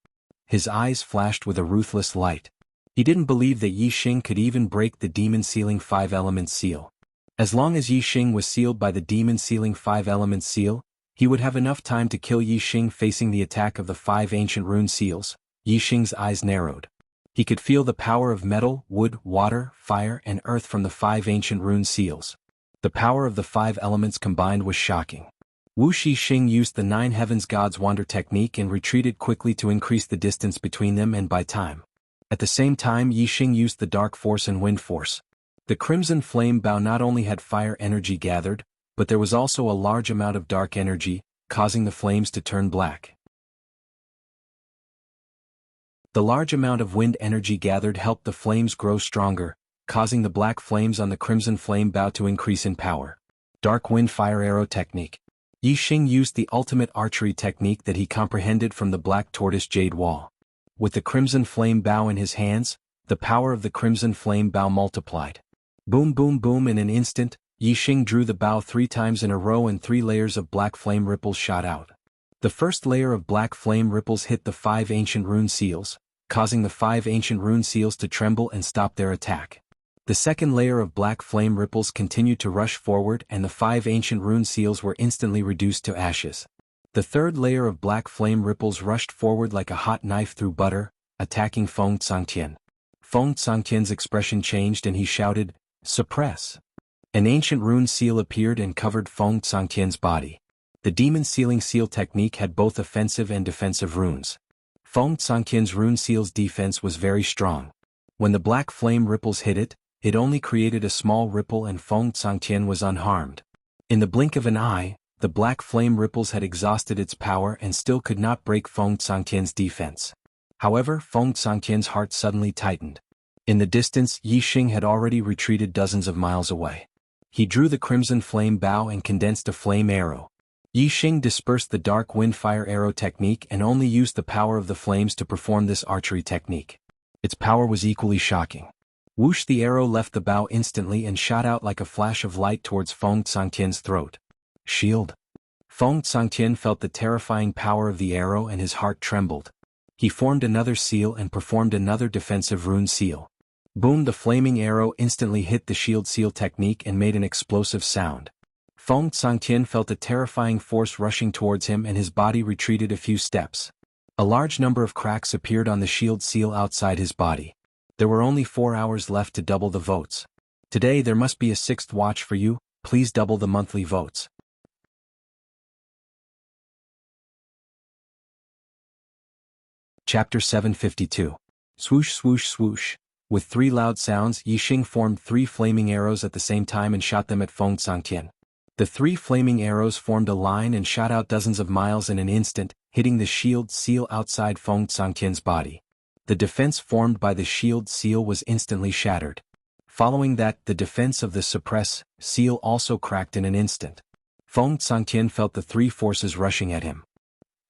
His eyes flashed with a ruthless light. He didn't believe that Yixing could even break the demon sealing 5 elements seal. As long as Yixing was sealed by the demon sealing 5 elements seal, he would have enough time to kill Yixing. Facing the attack of the 5 ancient rune seals, Yixing's eyes narrowed. He could feel the power of metal, wood, water, fire, and earth from the 5 ancient rune seals. The power of the 5 elements combined was shocking. Wuxia used the 9 heavens gods wander technique and retreated quickly to increase the distance between them and by time. At the same time, Yixing used the dark force and wind force. The crimson flame bow not only had fire energy gathered, but there was also a large amount of dark energy, causing the flames to turn black. The large amount of wind energy gathered helped the flames grow stronger, causing the black flames on the crimson flame bow to increase in power. Dark wind fire arrow technique. Yixing used the ultimate archery technique that he comprehended from the black tortoise jade wall. With the crimson flame bow in his hands, the power of the crimson flame bow multiplied. Boom boom boom. In an instant, Yixing drew the bow 3 times in a row and 3 layers of black flame ripples shot out. The first layer of black flame ripples hit the 5 ancient rune seals, causing the 5 ancient rune seals to tremble and stop their attack. The second layer of black flame ripples continued to rush forward and the 5 ancient rune seals were instantly reduced to ashes. The third layer of black flame ripples rushed forward like a hot knife through butter, attacking Feng Tsangqian. Feng Tsangqian's expression changed and he shouted, "Suppress!" An ancient rune seal appeared and covered Feng Tsangqian's body. The demon sealing seal technique had both offensive and defensive runes. Feng Tsangqian's rune seal's defense was very strong. When the black flame ripples hit it, it only created a small ripple and Feng Tsangqian was unharmed. In the blink of an eye, the black flame ripples had exhausted its power and still could not break Feng Tsangqian's defense. However, Feng Tsangqian's heart suddenly tightened. In the distance, Yixing had already retreated dozens of miles away. He drew the crimson flame bow and condensed a flame arrow. Yixing dispersed the dark wind fire arrow technique and only used the power of the flames to perform this archery technique. Its power was equally shocking. Whoosh! The arrow left the bow instantly and shot out like a flash of light towards Feng Tsangqian's throat. Shield. Feng Tsangqian felt the terrifying power of the arrow and his heart trembled. He formed another seal and performed another defensive rune seal. Boom! The flaming arrow instantly hit the shield seal technique and made an explosive sound. Feng Tsangqian felt a terrifying force rushing towards him and his body retreated a few steps. A large number of cracks appeared on the shield seal outside his body. There were only 4 hours left to double the votes. Today there must be a 6th watch for you, please double the monthly votes. Chapter 752. Swoosh swoosh swoosh. With 3 loud sounds, Yixing formed 3 flaming arrows at the same time and shot them at Feng Tsangqian. The 3 flaming arrows formed a line and shot out dozens of miles in an instant, hitting the shield seal outside Feng Tsangtian's body. The defense formed by the shield seal was instantly shattered. Following that, the defense of the suppress seal also cracked in an instant. Feng Tsangtian felt the 3 forces rushing at him.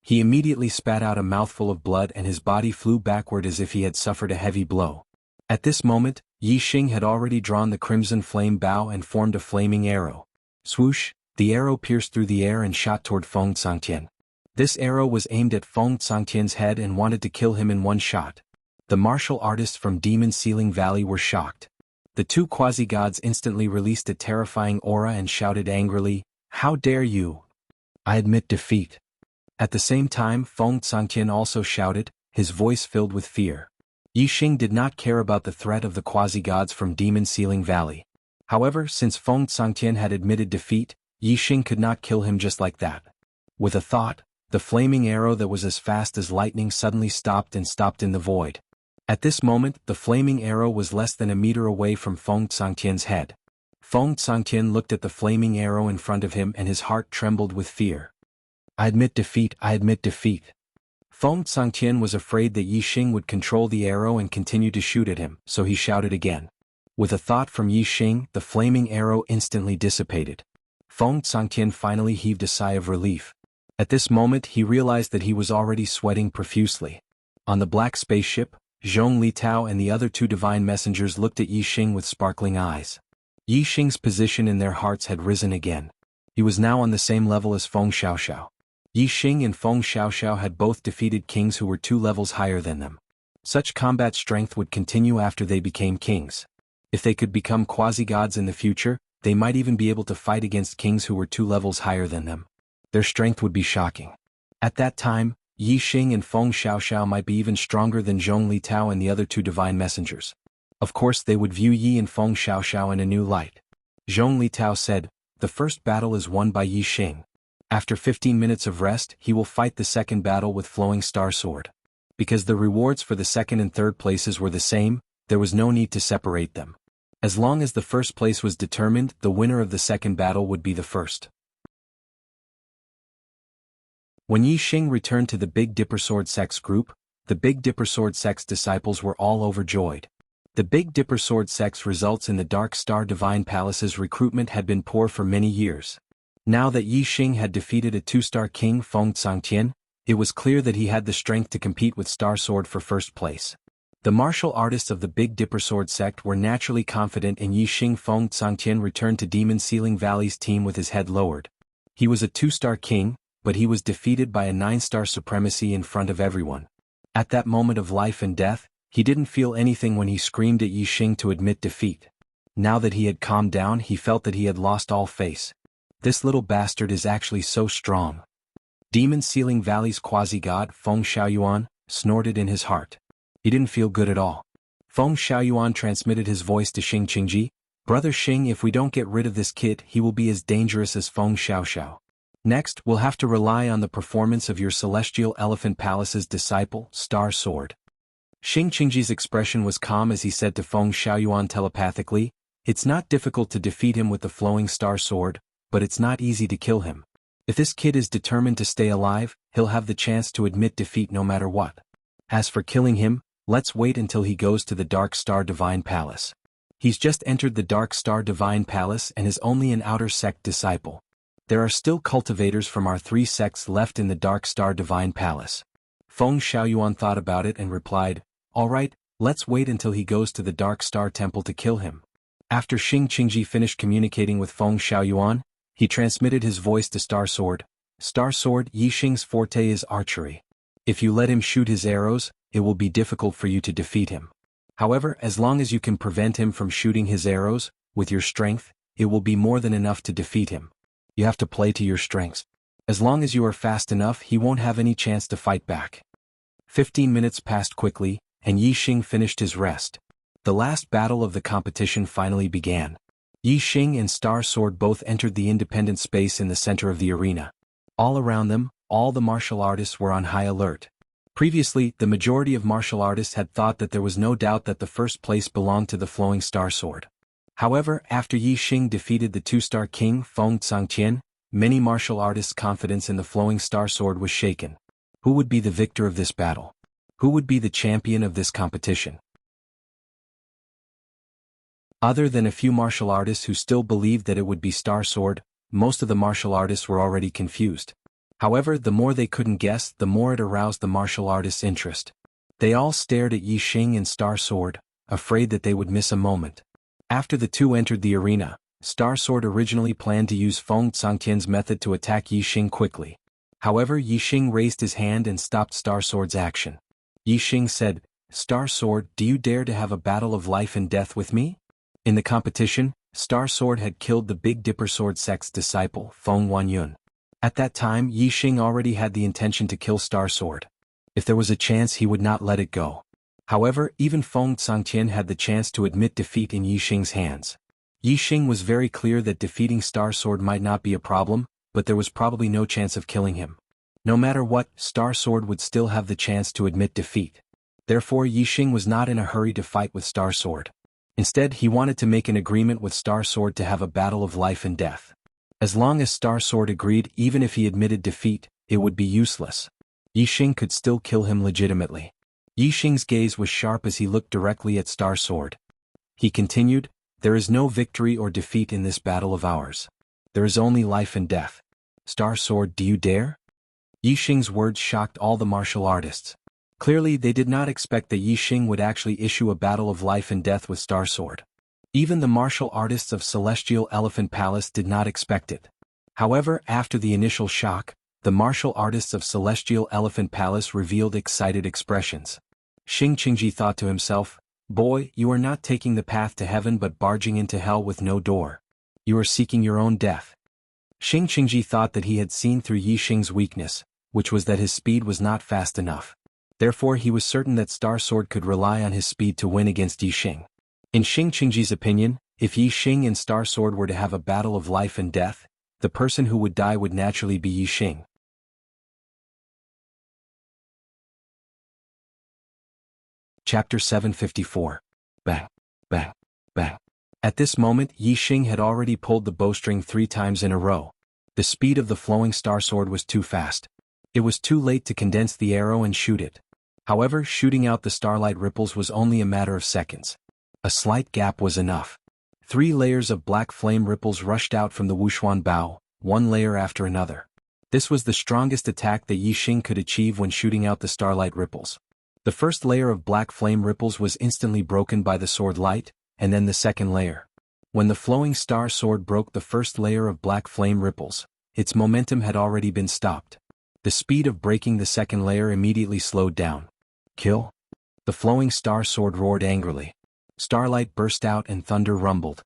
He immediately spat out a mouthful of blood and his body flew backward as if he had suffered a heavy blow. At this moment, Yi Xing had already drawn the crimson flame bow and formed a flaming arrow. Swoosh, the arrow pierced through the air and shot toward Feng Tsangtian. This arrow was aimed at Feng Tsangtian's head and wanted to kill him in one shot. The martial artists from Demon Ceiling Valley were shocked. The 2 quasi-gods instantly released a terrifying aura and shouted angrily, "How dare you! I admit defeat." At the same time, Feng Tsangtian also shouted, his voice filled with fear. Yi Xing did not care about the threat of the quasi-gods from Demon Ceiling Valley. However, since Feng Tsangtian had admitted defeat, Yi Xing could not kill him just like that. With a thought, the flaming arrow that was as fast as lightning suddenly stopped in the void. At this moment, the flaming arrow was less than a meter away from Feng Tsangtian's head. Feng Tsangtian looked at the flaming arrow in front of him and his heart trembled with fear. "I admit defeat, I admit defeat." Feng Tsangtian was afraid that Yi Xing would control the arrow and continue to shoot at him, so he shouted again. With a thought from Yi Xing, the flaming arrow instantly dissipated. Feng Tsangtian finally heaved a sigh of relief. At this moment he realized that he was already sweating profusely. On the black spaceship, Zhong Litao and the other 2 divine messengers looked at Yi Xing with sparkling eyes. Yi Xing's position in their hearts had risen again. He was now on the same level as Feng Xiaoxiao. Yi Xing and Feng Xiaoxiao had both defeated kings who were 2 levels higher than them. Such combat strength would continue after they became kings. If they could become quasi-gods in the future, they might even be able to fight against kings who were 2 levels higher than them. Their strength would be shocking. At that time, Yi Xing and Feng Xiaoxiao might be even stronger than Zhong Litao and the other 2 divine messengers. Of course they would view Yi and Feng Xiaoxiao in a new light. Zhong Litao said, "The first battle is won by Yi Xing. After 15 minutes of rest, he will fight the second battle with Flowing Star Sword." Because the rewards for the second and third places were the same, there was no need to separate them. As long as the first place was determined, the winner of the second battle would be the first. When Yi Xing returned to the Big Dipper Sword Sect's group, the Big Dipper Sword Sect's disciples were all overjoyed. The Big Dipper Sword Sect's results in the Dark Star Divine Palace's recruitment had been poor for many years. Now that Yi Xing had defeated a 2-star king Feng Tsangtian, it was clear that he had the strength to compete with Star Sword for first place. The martial artists of the Big Dipper Sword Sect were naturally confident in Yi Xing. Feng Tsangtian returned to Demon Ceiling Valley's team with his head lowered. He was a 2-star king, but he was defeated by a 9-star supremacy in front of everyone. At that moment of life and death, he didn't feel anything when he screamed at Yi Xing to admit defeat. Now that he had calmed down, he felt that he had lost all face. This little bastard is actually so strong. Demon Ceiling Valley's quasi-god Feng Xiaoyuan snorted in his heart. He didn't feel good at all. Feng Xiaoyuan transmitted his voice to Xing Qingji. "Brother Xing, if we don't get rid of this kid, he will be as dangerous as Feng Xiaoxiao. Next, we'll have to rely on the performance of your Celestial Elephant Palace's disciple, Star Sword." Xing Qingji's expression was calm as he said to Feng Xiaoyuan telepathically, "It's not difficult to defeat him with the Flowing Star Sword, but it's not easy to kill him. If this kid is determined to stay alive, he'll have the chance to admit defeat no matter what. As for killing him, let's wait until he goes to the Dark Star Divine Palace. He's just entered the Dark Star Divine Palace and is only an outer sect disciple. There are still cultivators from our 3 sects left in the Dark Star Divine Palace." Feng Xiaoyuan thought about it and replied, "All right, let's wait until he goes to the Dark Star Temple to kill him." After Xing Qingji finished communicating with Feng Xiaoyuan, he transmitted his voice to Star Sword. "Star Sword, Yi Xing's forte is archery. If you let him shoot his arrows, it will be difficult for you to defeat him. However, as long as you can prevent him from shooting his arrows, with your strength, it will be more than enough to defeat him. You have to play to your strengths. As long as you are fast enough, he won't have any chance to fight back." 15 minutes passed quickly, and Yi Xing finished his rest. The last battle of the competition finally began. Yi Xing and Star Sword both entered the independent space in the center of the arena. All around them, all the martial artists were on high alert. Previously, the majority of martial artists had thought that there was no doubt that the first place belonged to the Flowing Star Sword. However, after Yi Xing defeated the two-star king Feng Tsangqian, many martial artists' confidence in the flowing star sword was shaken. Who would be the victor of this battle? Who would be the champion of this competition? Other than a few martial artists who still believed that it would be Star Sword, most of the martial artists were already confused. However, the more they couldn't guess, the more it aroused the martial artists' interest. They all stared at Yi Xing and Star Sword, afraid that they would miss a moment. After the two entered the arena, Star Sword originally planned to use Feng Tsangqian's method to attack Yi Xing quickly. However, Yi Xing raised his hand and stopped Star Sword's action. Yi Xing said, "Star Sword, do you dare to have a battle of life and death with me?" In the competition, Star Sword had killed the Big Dipper Sword sect's disciple, Feng Wanyun. At that time, Yi Xing already had the intention to kill Star Sword. If there was a chance, he would not let it go. However, even Feng Tsangqian had the chance to admit defeat in Yi Xing's hands. Yi Xing was very clear that defeating Star Sword might not be a problem, but there was probably no chance of killing him. No matter what, Star Sword would still have the chance to admit defeat. Therefore, Yi Xing was not in a hurry to fight with Star Sword. Instead, he wanted to make an agreement with Star Sword to have a battle of life and death. As long as Star Sword agreed, even if he admitted defeat, it would be useless. Yi Xing could still kill him legitimately. Yi Xing's gaze was sharp as he looked directly at Star Sword. He continued, "There is no victory or defeat in this battle of ours. There is only life and death. Star Sword, do you dare?" Yi Xing's words shocked all the martial artists. Clearly, they did not expect that Yi Xing would actually issue a battle of life and death with Star Sword. Even the martial artists of Celestial Elephant Palace did not expect it. However, after the initial shock, the martial artists of Celestial Elephant Palace revealed excited expressions. Xing Qingji thought to himself, "Boy, you are not taking the path to heaven but barging into hell with no door. You are seeking your own death." Xing Qingji thought that he had seen through Yi Xing's weakness, which was that his speed was not fast enough. Therefore, he was certain that Star Sword could rely on his speed to win against Yi Xing. In Xing Qingji's opinion, if Yi Xing and Star Sword were to have a battle of life and death, the person who would die would naturally be Yi Xing. Chapter 754. Bang, bang, bang. At this moment, Yi Xing had already pulled the bowstring 3 times in a row. The speed of the flowing Star Sword was too fast. It was too late to condense the arrow and shoot it. However, shooting out the starlight ripples was only a matter of seconds. A slight gap was enough. 3 layers of black flame ripples rushed out from the Wuxuan bow, one layer after another. This was the strongest attack that Yi Xing could achieve when shooting out the starlight ripples. The first layer of black flame ripples was instantly broken by the sword light, and then the second layer. When the flowing Star Sword broke the first layer of black flame ripples, its momentum had already been stopped. The speed of breaking the second layer immediately slowed down. "Kill?" The flowing Star Sword roared angrily. Starlight burst out and thunder rumbled.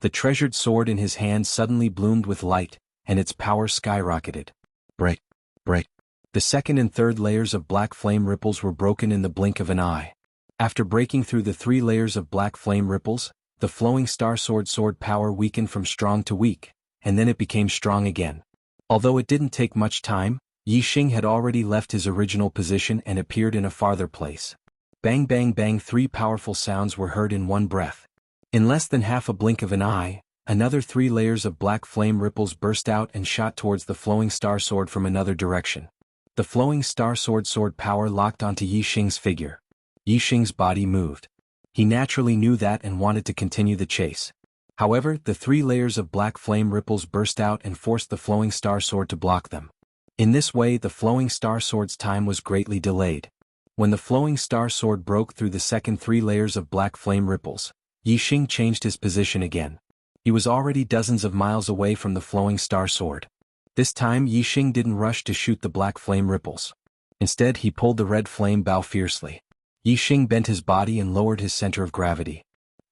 The treasured sword in his hand suddenly bloomed with light, and its power skyrocketed. Break, break. The second and third layers of black flame ripples were broken in the blink of an eye. After breaking through the 3 layers of black flame ripples, the flowing Star Sword power weakened from strong to weak, and then it became strong again. Although it didn't take much time, Yi Xing had already left his original position and appeared in a farther place. Bang bang bang, 3 powerful sounds were heard in one breath. In less than half a blink of an eye, another 3 layers of black flame ripples burst out and shot towards the flowing Star Sword from another direction. The flowing Star Sword power locked onto Yi Xing's figure. Yi Xing's body moved. He naturally knew that and wanted to continue the chase. However, the 3 layers of black flame ripples burst out and forced the flowing Star Sword to block them. In this way, the flowing Star Sword's time was greatly delayed. When the flowing Star Sword broke through the second 3 layers of black flame ripples, Yi Xing changed his position again. He was already dozens of miles away from the flowing Star Sword. This time, Yi Xing didn't rush to shoot the black flame ripples. Instead, he pulled the red flame bow fiercely. Yi Xing bent his body and lowered his center of gravity.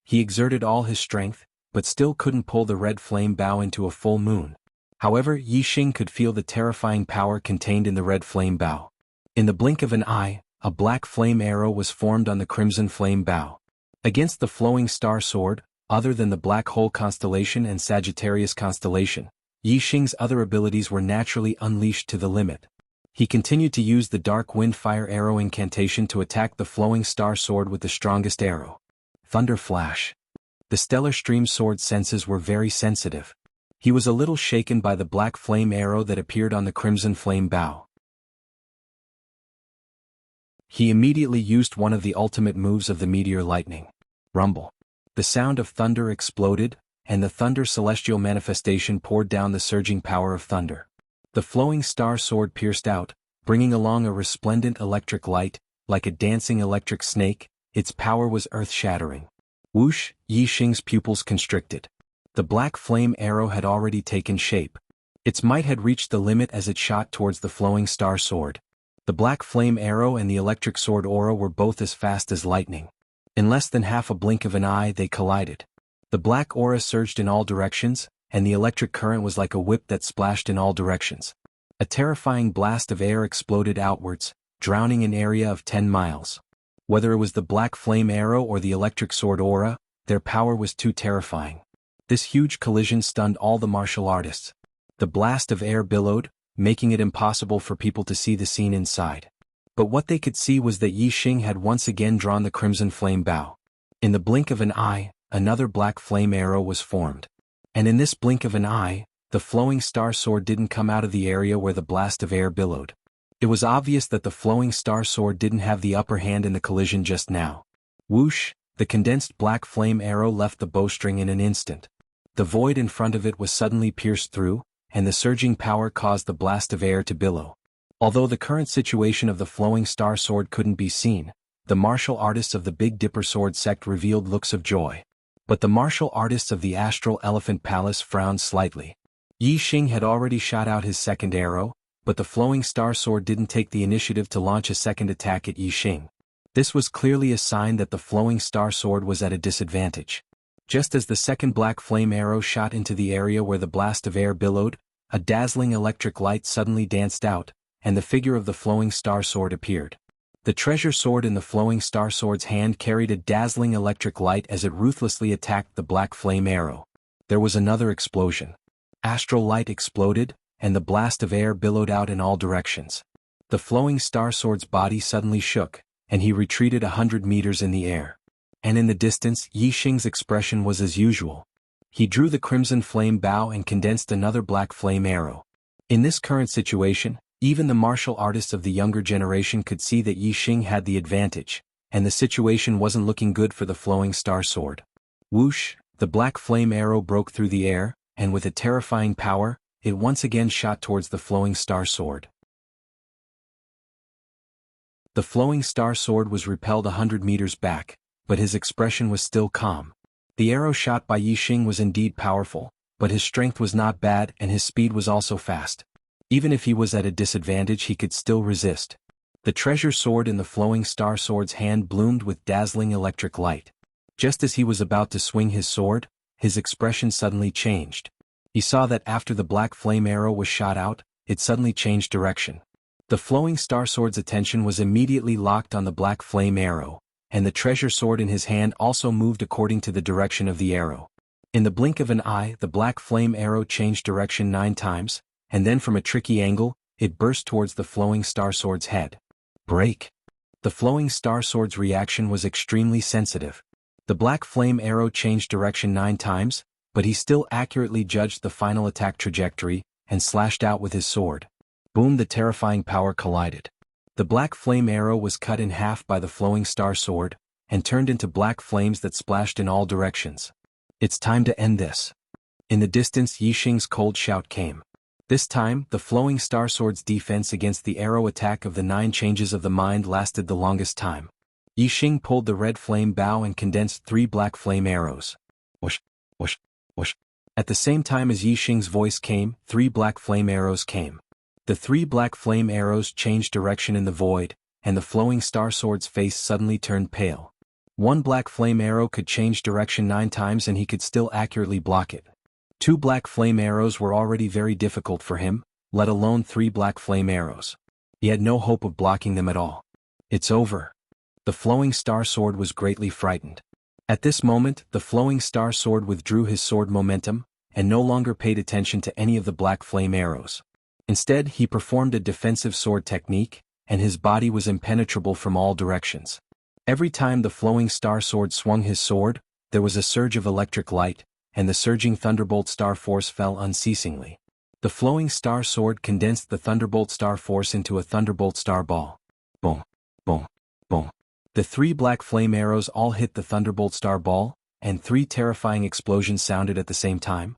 He exerted all his strength, but still couldn't pull the red flame bow into a full moon. However, Yi Xing could feel the terrifying power contained in the red flame bow. In the blink of an eye, a black flame arrow was formed on the crimson flame bow. Against the flowing Star Sword, other than the Black Hole constellation and Sagittarius constellation, Yi Xing's other abilities were naturally unleashed to the limit. He continued to use the Dark Wind Fire Arrow incantation to attack the flowing Star Sword with the strongest arrow. Thunder Flash. The stellar stream sword's senses were very sensitive. He was a little shaken by the black flame arrow that appeared on the crimson flame bow. He immediately used one of the ultimate moves of the meteor lightning. Rumble. The sound of thunder exploded, and the thunder celestial manifestation poured down the surging power of thunder. The flowing star sword pierced out, bringing along a resplendent electric light, like a dancing electric snake. Its power was earth-shattering. Whoosh, Yi Xing's pupils constricted. The black flame arrow had already taken shape. Its might had reached the limit as it shot towards the flowing star sword. The black flame arrow and the electric sword aura were both as fast as lightning. In less than half a blink of an eye they collided. The black aura surged in all directions, and the electric current was like a whip that splashed in all directions. A terrifying blast of air exploded outwards, drowning an area of 10 miles. Whether it was the black flame arrow or the electric sword aura, their power was too terrifying. This huge collision stunned all the martial artists. The blast of air billowed, making it impossible for people to see the scene inside. But what they could see was that Yi Xing had once again drawn the crimson flame bow. In the blink of an eye, another black flame arrow was formed. And in this blink of an eye, the flowing star sword didn't come out of the area where the blast of air billowed. It was obvious that the flowing star sword didn't have the upper hand in the collision just now. Whoosh, the condensed black flame arrow left the bowstring in an instant. The void in front of it was suddenly pierced through, and the surging power caused the blast of air to billow. Although the current situation of the flowing star sword couldn't be seen, the martial artists of the Big Dipper sword sect revealed looks of joy. But the martial artists of the Astral Elephant Palace frowned slightly. Yi Xing had already shot out his second arrow, but the flowing star sword didn't take the initiative to launch a second attack at Yi Xing. This was clearly a sign that the flowing star sword was at a disadvantage. Just as the second black flame arrow shot into the area where the blast of air billowed, a dazzling electric light suddenly danced out, and the figure of the flowing star sword appeared. The treasure sword in the flowing star sword's hand carried a dazzling electric light as it ruthlessly attacked the black flame arrow. There was another explosion. Astral light exploded, and the blast of air billowed out in all directions. The flowing star sword's body suddenly shook, and he retreated 100 meters in the air. And in the distance, Yi Xing's expression was as usual. He drew the crimson flame bow and condensed another black flame arrow. In this current situation, even the martial artists of the younger generation could see that Yi Xing had the advantage, and the situation wasn't looking good for the flowing star sword. Whoosh, the black flame arrow broke through the air, and with a terrifying power, it once again shot towards the flowing star sword. The flowing star sword was repelled 100 meters back, but his expression was still calm. The arrow shot by Yi Xing was indeed powerful, but his strength was not bad and his speed was also fast. Even if he was at a disadvantage he could still resist. The treasure sword in the flowing star sword's hand bloomed with dazzling electric light. Just as he was about to swing his sword, his expression suddenly changed. He saw that after the black flame arrow was shot out, it suddenly changed direction. The flowing star sword's attention was immediately locked on the black flame arrow, and the treasure sword in his hand also moved according to the direction of the arrow. In the blink of an eye the black flame arrow changed direction 9 times, and then from a tricky angle, it burst towards the flowing star sword's head. Break! The flowing star sword's reaction was extremely sensitive. The black flame arrow changed direction 9 times, but he still accurately judged the final attack trajectory, and slashed out with his sword. Boom! The terrifying power collided. The black flame arrow was cut in half by the flowing star sword, and turned into black flames that splashed in all directions. It's time to end this. In the distance Yi Xing's cold shout came. This time, the flowing star sword's defense against the arrow attack of the 9 changes of the mind lasted the longest time. Yi Xing pulled the red flame bow and condensed 3 black flame arrows. Whoosh, whoosh, whoosh. At the same time as Yi Xing's voice came, 3 black flame arrows came. The 3 black flame arrows changed direction in the void, and the flowing star sword's face suddenly turned pale. 1 black flame arrow could change direction 9 times and he could still accurately block it. 2 black flame arrows were already very difficult for him, let alone 3 black flame arrows. He had no hope of blocking them at all. It's over. The flowing star sword was greatly frightened. At this moment, the flowing star sword withdrew his sword momentum, and no longer paid attention to any of the black flame arrows. Instead, he performed a defensive sword technique, and his body was impenetrable from all directions. Every time the flowing star sword swung his sword, there was a surge of electric light, and the surging thunderbolt star force fell unceasingly. The flowing star sword condensed the thunderbolt star force into a thunderbolt star ball. Boom, boom, boom. The 3 black flame arrows all hit the thunderbolt star ball, and 3 terrifying explosions sounded at the same time.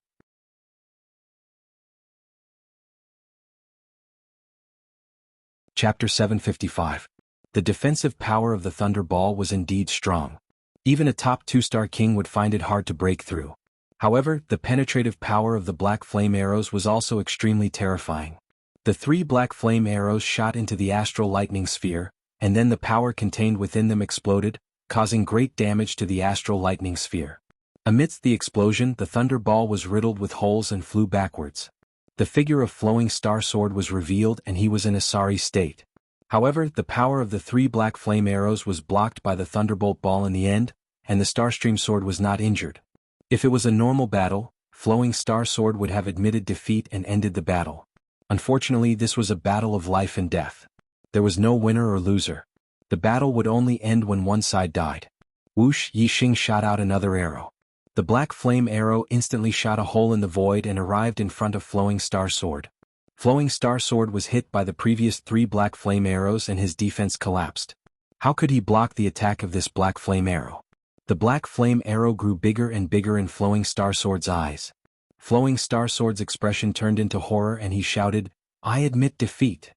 Chapter 755. The defensive power of the thunder ball was indeed strong. Even a top 2-star king would find it hard to break through. However, the penetrative power of the black flame arrows was also extremely terrifying. The 3 black flame arrows shot into the astral lightning sphere, and then the power contained within them exploded, causing great damage to the astral lightning sphere. Amidst the explosion, the thunder ball was riddled with holes and flew backwards. The figure of Flowing Star Sword was revealed and he was in a sorry state. However, the power of the 3 black flame arrows was blocked by the thunderbolt ball in the end, and the Starstream Sword was not injured. If it was a normal battle, Flowing Star Sword would have admitted defeat and ended the battle. Unfortunately, this was a battle of life and death. There was no winner or loser. The battle would only end when one side died. Whoosh! Yixing shot out another arrow. The black flame arrow instantly shot a hole in the void and arrived in front of Flowing Star Sword. Flowing Star Sword was hit by the previous 3 black flame arrows and his defense collapsed. How could he block the attack of this black flame arrow? The black flame arrow grew bigger and bigger in Flowing Star Sword's eyes. Flowing Star Sword's expression turned into horror and he shouted, "I admit defeat."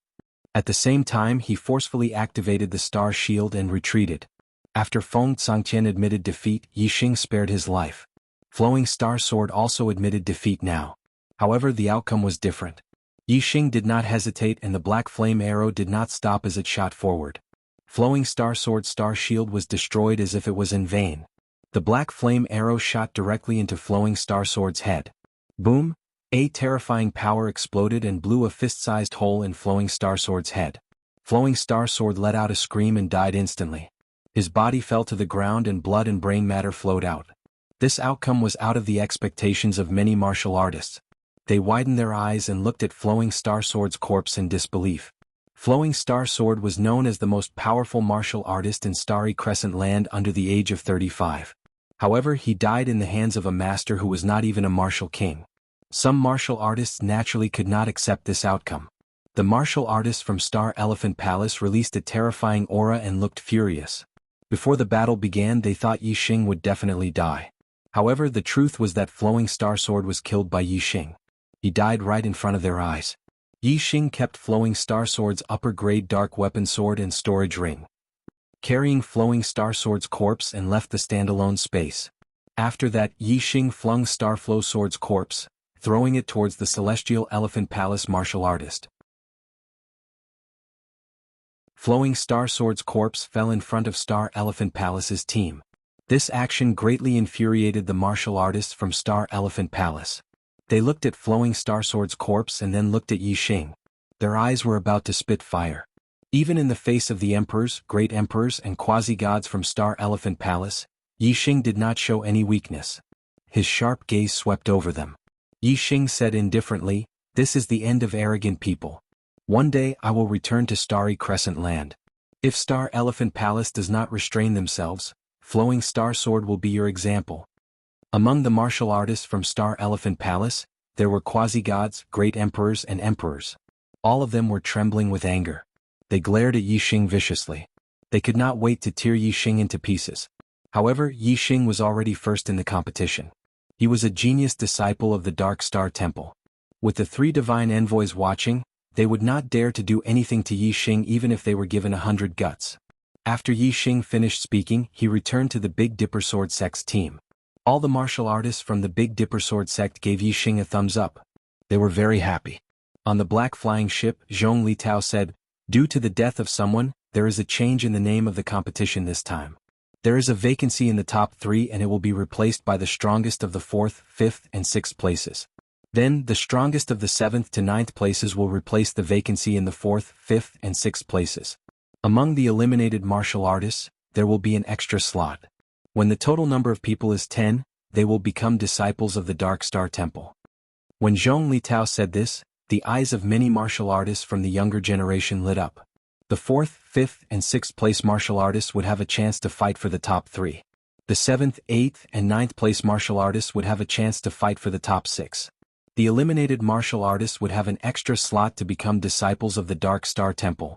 At the same time, he forcefully activated the star shield and retreated. After Feng Tsangqian admitted defeat, Yixing spared his life. Flowing Star Sword also admitted defeat now. However, the outcome was different. Yixing did not hesitate and the black flame arrow did not stop as it shot forward. Flowing Star Sword's star shield was destroyed as if it was in vain. The black flame arrow shot directly into Flowing Star Sword's head. Boom! A terrifying power exploded and blew a fist-sized hole in Flowing Star Sword's head. Flowing Star Sword let out a scream and died instantly. His body fell to the ground and blood and brain matter flowed out. This outcome was out of the expectations of many martial artists. They widened their eyes and looked at Flowing Star Sword's corpse in disbelief. Flowing Star Sword was known as the most powerful martial artist in Starry Crescent Land under the age of 35. However, he died in the hands of a master who was not even a martial king. Some martial artists naturally could not accept this outcome. The martial artists from Star Elephant Palace released a terrifying aura and looked furious. Before the battle began, they thought Yixing would definitely die. However, the truth was that Flowing Star Sword was killed by Yixing. He died right in front of their eyes. Yixing kept Flowing Star Sword's upper-grade dark weapon sword in storage ring, carrying Flowing Star Sword's corpse and left the standalone space. After that, Yixing flung Starflow Sword's corpse, throwing it towards the Celestial Elephant Palace martial artist. Flowing Star Sword's corpse fell in front of Star Elephant Palace's team. This action greatly infuriated the martial artists from Star Elephant Palace. They looked at Flowing Star Sword's corpse and then looked at Yixing. Their eyes were about to spit fire. Even in the face of the emperors, great emperors and quasi-gods from Star Elephant Palace, Yixing did not show any weakness. His sharp gaze swept over them. Yixing said indifferently, "This is the end of arrogant people. One day I will return to Starry Crescent Land. If Star Elephant Palace does not restrain themselves, Flowing Star Sword will be your example." Among the martial artists from Star Elephant Palace, there were quasi-gods, great emperors and emperors. All of them were trembling with anger. They glared at Yixing viciously. They could not wait to tear Yixing into pieces. However, Yixing was already first in the competition. He was a genius disciple of the Dark Star Temple. With the 3 divine envoys watching, they would not dare to do anything to Yixing even if they were given 100 guts. After Yixing finished speaking, he returned to the Big Dipper Sword Sect's team. All the martial artists from the Big Dipper Sword Sect gave Yixing a thumbs up. They were very happy. On the black flying ship, Zhong Litao said, "Due to the death of someone, there is a change in the name of the competition this time. There is a vacancy in the top 3 and it will be replaced by the strongest of the 4th, 5th and 6th places. Then, the strongest of the 7th to 9th places will replace the vacancy in the 4th, 5th and 6th places. Among the eliminated martial artists, there will be an extra slot. When the total number of people is 10, they will become disciples of the Dark Star Temple." When Zhong Litao said this, the eyes of many martial artists from the younger generation lit up. The 4th, 5th and 6th place martial artists would have a chance to fight for the top 3. The 7th, 8th, and 9th place martial artists would have a chance to fight for the top 6. The eliminated martial artists would have an extra slot to become disciples of the Dark Star Temple.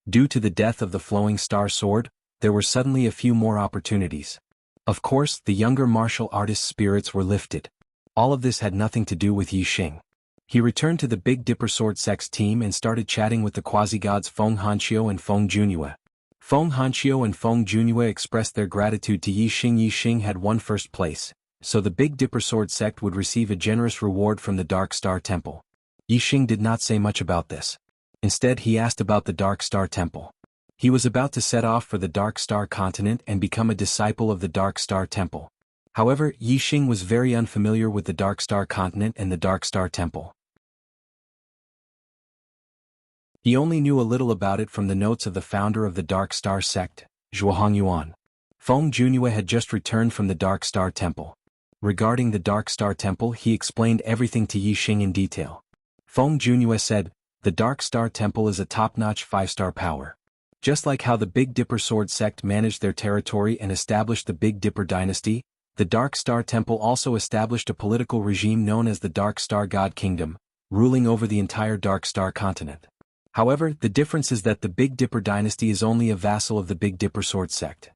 Due to the death of the Flowing Star Sword, there were suddenly a few more opportunities. Of course, the younger martial artists' spirits were lifted. All of this had nothing to do with Yi Xing. He returned to the Big Dipper Sword Sect's team and started chatting with the quasi-gods Feng Hanqiu and Feng Junhua. Feng Hanqiu and Feng Junhua expressed their gratitude to Yi Xing. Yi Xing had won first place, so the Big Dipper Sword Sect would receive a generous reward from the Dark Star Temple. Yi Xing did not say much about this. Instead, he asked about the Dark Star Temple. He was about to set off for the Dark Star Continent and become a disciple of the Dark Star Temple. However, Yi Xing was very unfamiliar with the Dark Star Continent and the Dark Star Temple. He only knew a little about it from the notes of the founder of the Dark Star Sect, Zhuohongyuan. Feng Junhua had just returned from the Dark Star Temple. Regarding the Dark Star Temple, he explained everything to Yi Xing in detail. Feng Junhua said, "The Dark Star Temple is a top-notch 5-star power. Just like how the Big Dipper Sword Sect managed their territory and established the Big Dipper Dynasty, the Dark Star Temple also established a political regime known as the Dark Star God Kingdom, ruling over the entire Dark Star continent. However, the difference is that the Big Dipper Dynasty is only a vassal of the Big Dipper Sword Sect.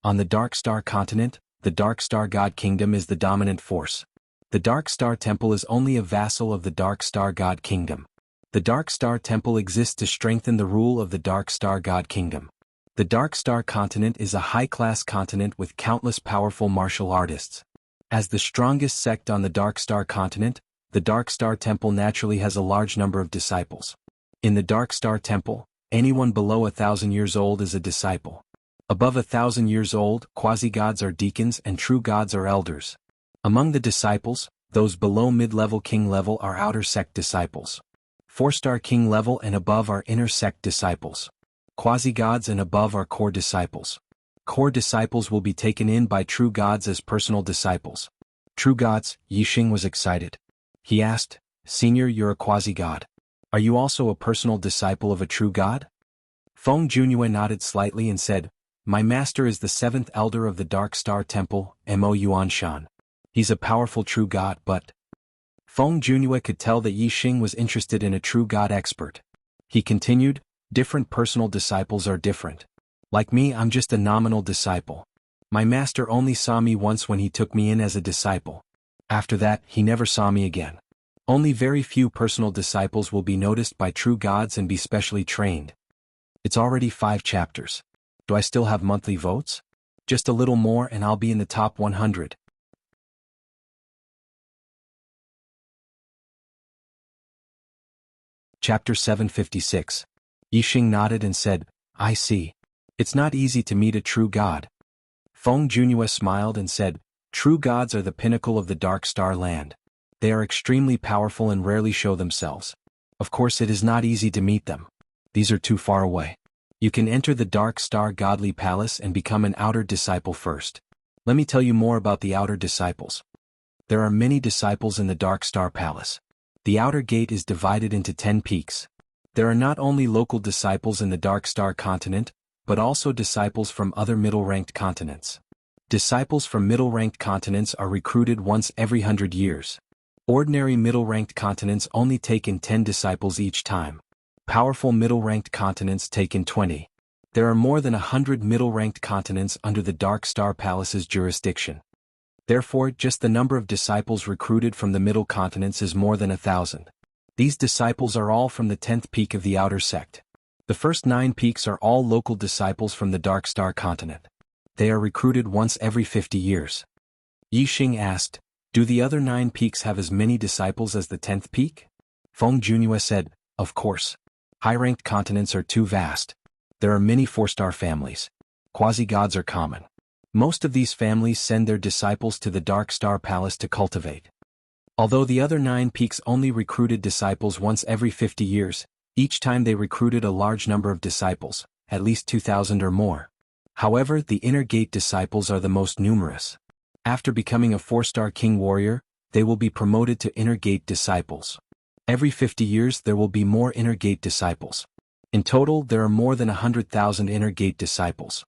On the Dark Star continent, the Dark Star God Kingdom is the dominant force. The Dark Star Temple is only a vassal of the Dark Star God Kingdom. The Dark Star Temple exists to strengthen the rule of the Dark Star God Kingdom. The Dark Star continent is a high-class continent with countless powerful martial artists. As the strongest sect on the Dark Star continent, the Dark Star Temple naturally has a large number of disciples. In the Dark Star Temple, anyone below 1,000 years old is a disciple. Above 1,000 years old, quasi-gods are deacons and true gods are elders. Among the disciples, those below mid-level king level are outer sect disciples. 4-star king level and above are inner sect disciples. Quasi-gods and above are core disciples. Core disciples will be taken in by true gods as personal disciples. True gods, Yi Xing was excited. He asked, "Senior, you're a quasi-god. Are you also a personal disciple of a true god?" Feng Junhua nodded slightly and said, "My master is the 7th elder of the Dark Star Temple, Mo Yuanshan. He's a powerful true god, but..." Feng Junhua could tell that Yi Xing was interested in a true god expert. He continued, "Different personal disciples are different. Like me, I'm just a nominal disciple. My master only saw me once when he took me in as a disciple. After that, he never saw me again. Only very few personal disciples will be noticed by true gods and be specially trained." It's already 5 chapters. Do I still have monthly votes? Just a little more and I'll be in the top 100. Chapter 756. Yi Xing nodded and said, "I see. It's not easy to meet a true god." Feng Junhua smiled and said, "True gods are the pinnacle of the Dark Star land. They are extremely powerful and rarely show themselves. Of course, it is not easy to meet them. These are too far away. You can enter the Dark Star Godly Palace and become an outer disciple first. Let me tell you more about the outer disciples. There are many disciples in the Dark Star Palace. The outer gate is divided into 10 peaks. There are not only local disciples in the Dark Star continent, but also disciples from other middle-ranked continents. Disciples from middle-ranked continents are recruited once every 100 years. Ordinary middle-ranked continents only take in 10 disciples each time. Powerful middle-ranked continents take in 20. There are more than 100 middle-ranked continents under the Dark Star Palace's jurisdiction. Therefore, just the number of disciples recruited from the middle continents is more than 1,000. These disciples are all from the 10th peak of the outer sect. The first 9 peaks are all local disciples from the Dark Star continent. They are recruited once every 50 years. Yi Xing asked, "Do the other 9 peaks have as many disciples as the 10th peak?" Feng Junhua said, "Of course. High-ranked continents are too vast. There are many 4-star families. Quasi-gods are common. Most of these families send their disciples to the Dark Star Palace to cultivate. Although the other 9 peaks only recruited disciples once every 50 years, each time they recruited a large number of disciples, at least 2,000 or more. However, the inner gate disciples are the most numerous. After becoming a 4-star king warrior, they will be promoted to inner gate disciples. Every 50 years there will be more inner gate disciples. In total, there are more than 100,000 inner gate disciples."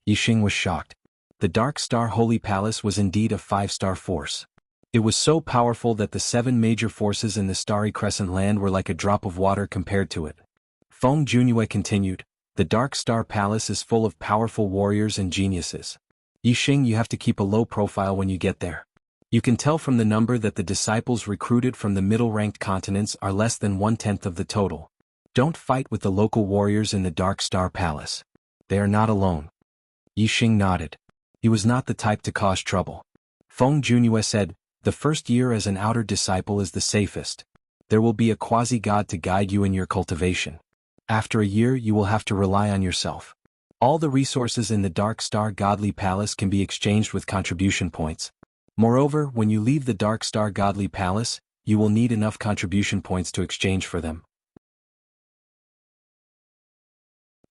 Yi Xing was shocked. The Dark Star Holy Palace was indeed a 5-star force. It was so powerful that the 7 major forces in the Starry Crescent Land were like a drop of water compared to it. Feng Junue continued, the Dark Star Palace is full of powerful warriors and geniuses. Yixing, you have to keep a low profile when you get there. You can tell from the number that the disciples recruited from the middle-ranked continents are less than 1/10 of the total. Don't fight with the local warriors in the Dark Star Palace. They are not alone. Yixing nodded. He was not the type to cause trouble. Feng Junue said, the first year as an outer disciple is the safest. There will be a quasi-god to guide you in your cultivation. After a year you will have to rely on yourself. All the resources in the Dark Star Godly Palace can be exchanged with contribution points. Moreover, when you leave the Dark Star Godly Palace, you will need enough contribution points to exchange for them.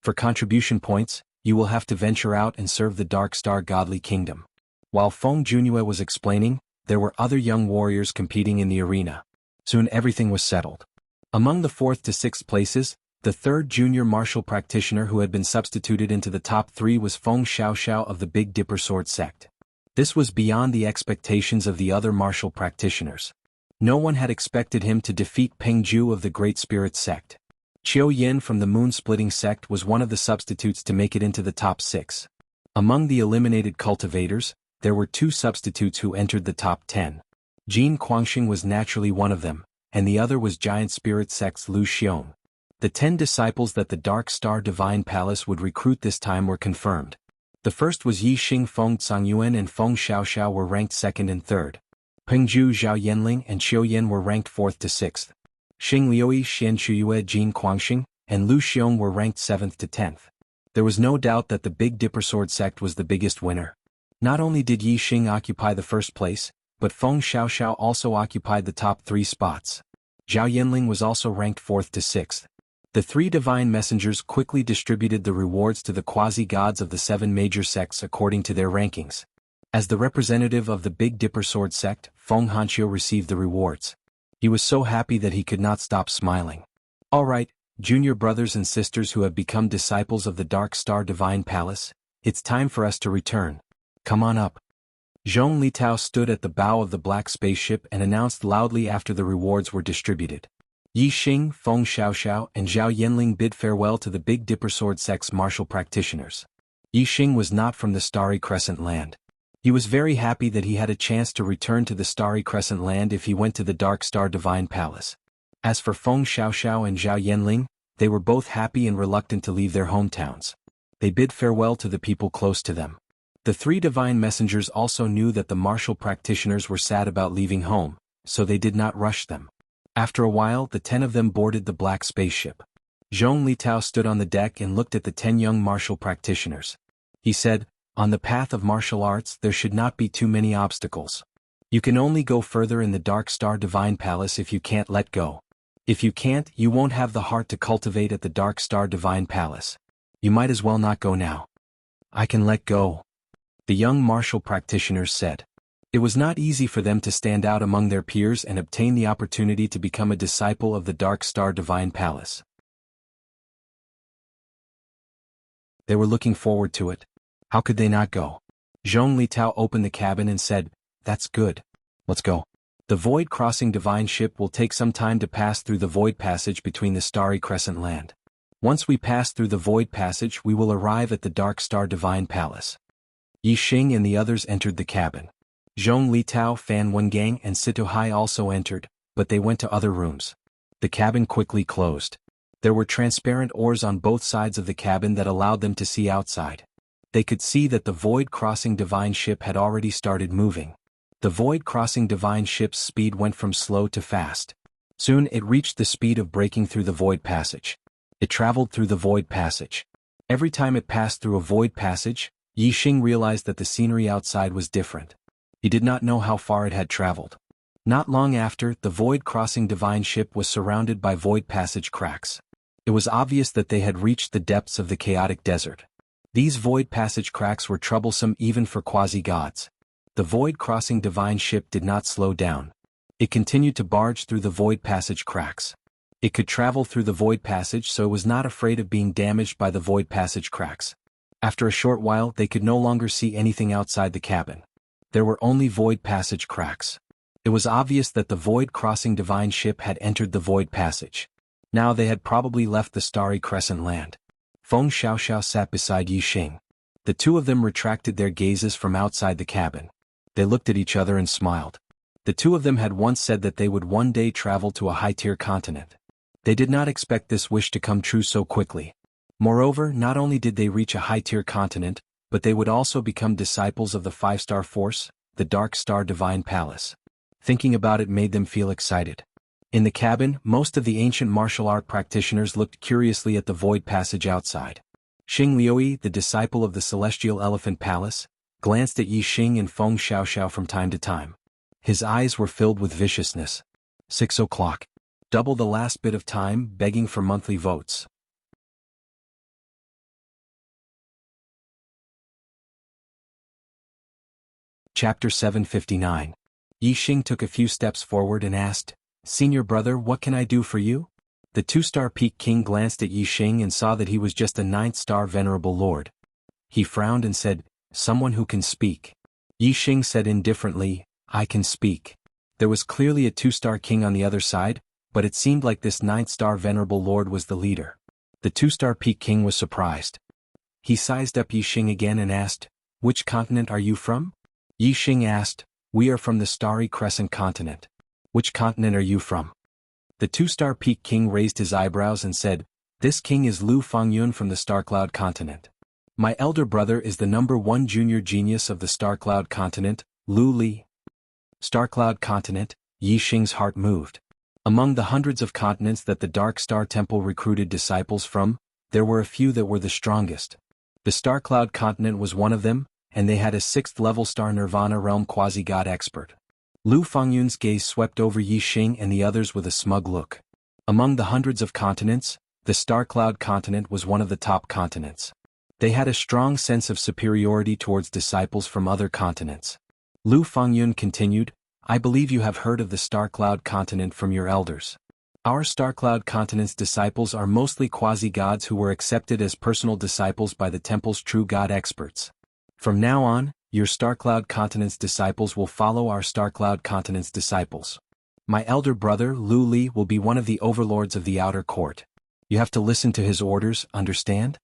For contribution points, you will have to venture out and serve the Dark Star Godly Kingdom. While Feng Junue was explaining, there were other young warriors competing in the arena. Soon everything was settled. Among the 4th to 6th places, the 3rd junior martial practitioner who had been substituted into the top 3 was Feng Xiaoxiao of the Big Dipper Sword sect. This was beyond the expectations of the other martial practitioners. No one had expected him to defeat Peng Ju of the Great Spirit sect. Qiu Yin from the Moon-Splitting sect was one of the substitutes to make it into the top 6. Among the eliminated cultivators, there were 2 substitutes who entered the top 10. Jin Guangxing was naturally one of them, and the other was Giant Spirit sect's Lu Xiong. The 10 disciples that the Dark Star Divine Palace would recruit this time were confirmed. The first was Yixing Feng Zhangyuan and Feng Xiaoxiao were ranked 2nd and 3rd. Pengju Zhao Yanling and Qiu Yin were ranked 4th to 6th. Xing Liui Xian Chuyue Jin Guangxing and Lu Xiong were ranked 7th to 10th. There was no doubt that the Big Dipper Sword sect was the biggest winner. Not only did Yixing occupy the first place, but Feng Xiaoxiao also occupied the top 3 spots. Zhao Yanling was also ranked 4th to 6th. The 3 divine messengers quickly distributed the rewards to the quasi-gods of the 7 major sects according to their rankings. As the representative of the Big Dipper Sword sect, Feng Hanqiu received the rewards. He was so happy that he could not stop smiling. All right, junior brothers and sisters who have become disciples of the Dark Star Divine Palace, it's time for us to return. Come on up. Zhong Litao stood at the bow of the black spaceship and announced loudly after the rewards were distributed. Yixing, Feng Xiaoxiao and Zhao Yanling bid farewell to the Big Dipper Sword sect's martial practitioners. Yixing was not from the Starry Crescent Land. He was very happy that he had a chance to return to the Starry Crescent Land if he went to the Dark Star Divine Palace. As for Feng Xiaoxiao and Zhao Yanling, they were both happy and reluctant to leave their hometowns. They bid farewell to the people close to them. The 3 divine messengers also knew that the martial practitioners were sad about leaving home, so they did not rush them. After a while, the 10 of them boarded the black spaceship. Zhong Litao stood on the deck and looked at the 10 young martial practitioners. He said, on the path of martial arts there should not be too many obstacles. You can only go further in the Dark Star Divine Palace if you can't let go. If you can't, you won't have the heart to cultivate at the Dark Star Divine Palace. You might as well not go now. I can let go, the young martial practitioners said. It was not easy for them to stand out among their peers and obtain the opportunity to become a disciple of the Dark Star Divine Palace. They were looking forward to it. How could they not go? Zhong Litao opened the cabin and said, that's good. Let's go. The Void Crossing Divine Ship will take some time to pass through the Void Passage between the Starry Crescent Land. Once we pass through the Void Passage we will arrive at the Dark Star Divine Palace. Yixing and the others entered the cabin. Zhong Litao, Fan Wengang and Sito Hai also entered, but they went to other rooms. The cabin quickly closed. There were transparent oars on both sides of the cabin that allowed them to see outside. They could see that the Void Crossing Divine Ship had already started moving. The Void Crossing Divine Ship's speed went from slow to fast. Soon it reached the speed of breaking through the Void Passage. It traveled through the Void Passage. Every time it passed through a Void Passage, Yixing realized that the scenery outside was different. He did not know how far it had traveled. Not long after, the Void Crossing Divine Ship was surrounded by Void Passage cracks. It was obvious that they had reached the depths of the chaotic desert. These Void Passage cracks were troublesome even for quasi-gods. The Void Crossing Divine Ship did not slow down. It continued to barge through the Void Passage cracks. It could travel through the Void Passage, so it was not afraid of being damaged by the Void Passage cracks. After a short while they could no longer see anything outside the cabin. There were only void passage cracks. It was obvious that the void-crossing divine ship had entered the void passage. Now they had probably left the starry crescent land. Feng Xiaoxiao sat beside Yi Xing. The two of them retracted their gazes from outside the cabin. They looked at each other and smiled. The two of them had once said that they would one day travel to a high-tier continent. They did not expect this wish to come true so quickly. Moreover, not only did they reach a high-tier continent, but they would also become disciples of the five-star force, the Dark Star Divine Palace. Thinking about it made them feel excited. In the cabin, most of the ancient martial art practitioners looked curiously at the void passage outside. Xing Liuyi, the disciple of the Celestial Elephant Palace, glanced at Yi Xing and Feng Xiaoxiao from time to time. His eyes were filled with viciousness. 6 o'clock. Double the last bit of time, begging for monthly votes. Chapter 759. Yi Xing took a few steps forward and asked, "Senior brother, what can I do for you?" The two-star Peak King glanced at Yi Xing and saw that he was just a ninth-star venerable lord. He frowned and said, "Someone who can speak." Yi Xing said indifferently, "I can speak." There was clearly a two-star king on the other side, but it seemed like this ninth-star venerable lord was the leader. The two-star Peak King was surprised. He sized up Yi Xing again and asked, "Which continent are you from?" Yi Xing asked, "We are from the Starry Crescent continent." "Which continent are you from?" The two-star Peak King raised his eyebrows and said, "This king is Lu Fengyun from the Starcloud continent. My elder brother is the #1 junior genius of the Starcloud continent, Lu Li." Starcloud continent, Yi Xing's heart moved. Among the hundreds of continents that the Dark Star Temple recruited disciples from, there were a few that were the strongest. The Starcloud continent was one of them, and they had a 6th-level Star Nirvana realm quasi-god expert. Lu Fengyun's gaze swept over Yi Xing and the others with a smug look. Among the hundreds of continents, the Starcloud continent was one of the top continents. They had a strong sense of superiority towards disciples from other continents. Lu Fengyun continued, "I believe you have heard of the Starcloud continent from your elders. Our Starcloud continent's disciples are mostly quasi-gods who were accepted as personal disciples by the temple's true god experts. From now on, your Starcloud continent's disciples will follow our Starcloud continent's disciples. My elder brother, Lu Li, will be one of the overlords of the outer court. You have to listen to his orders, understand?"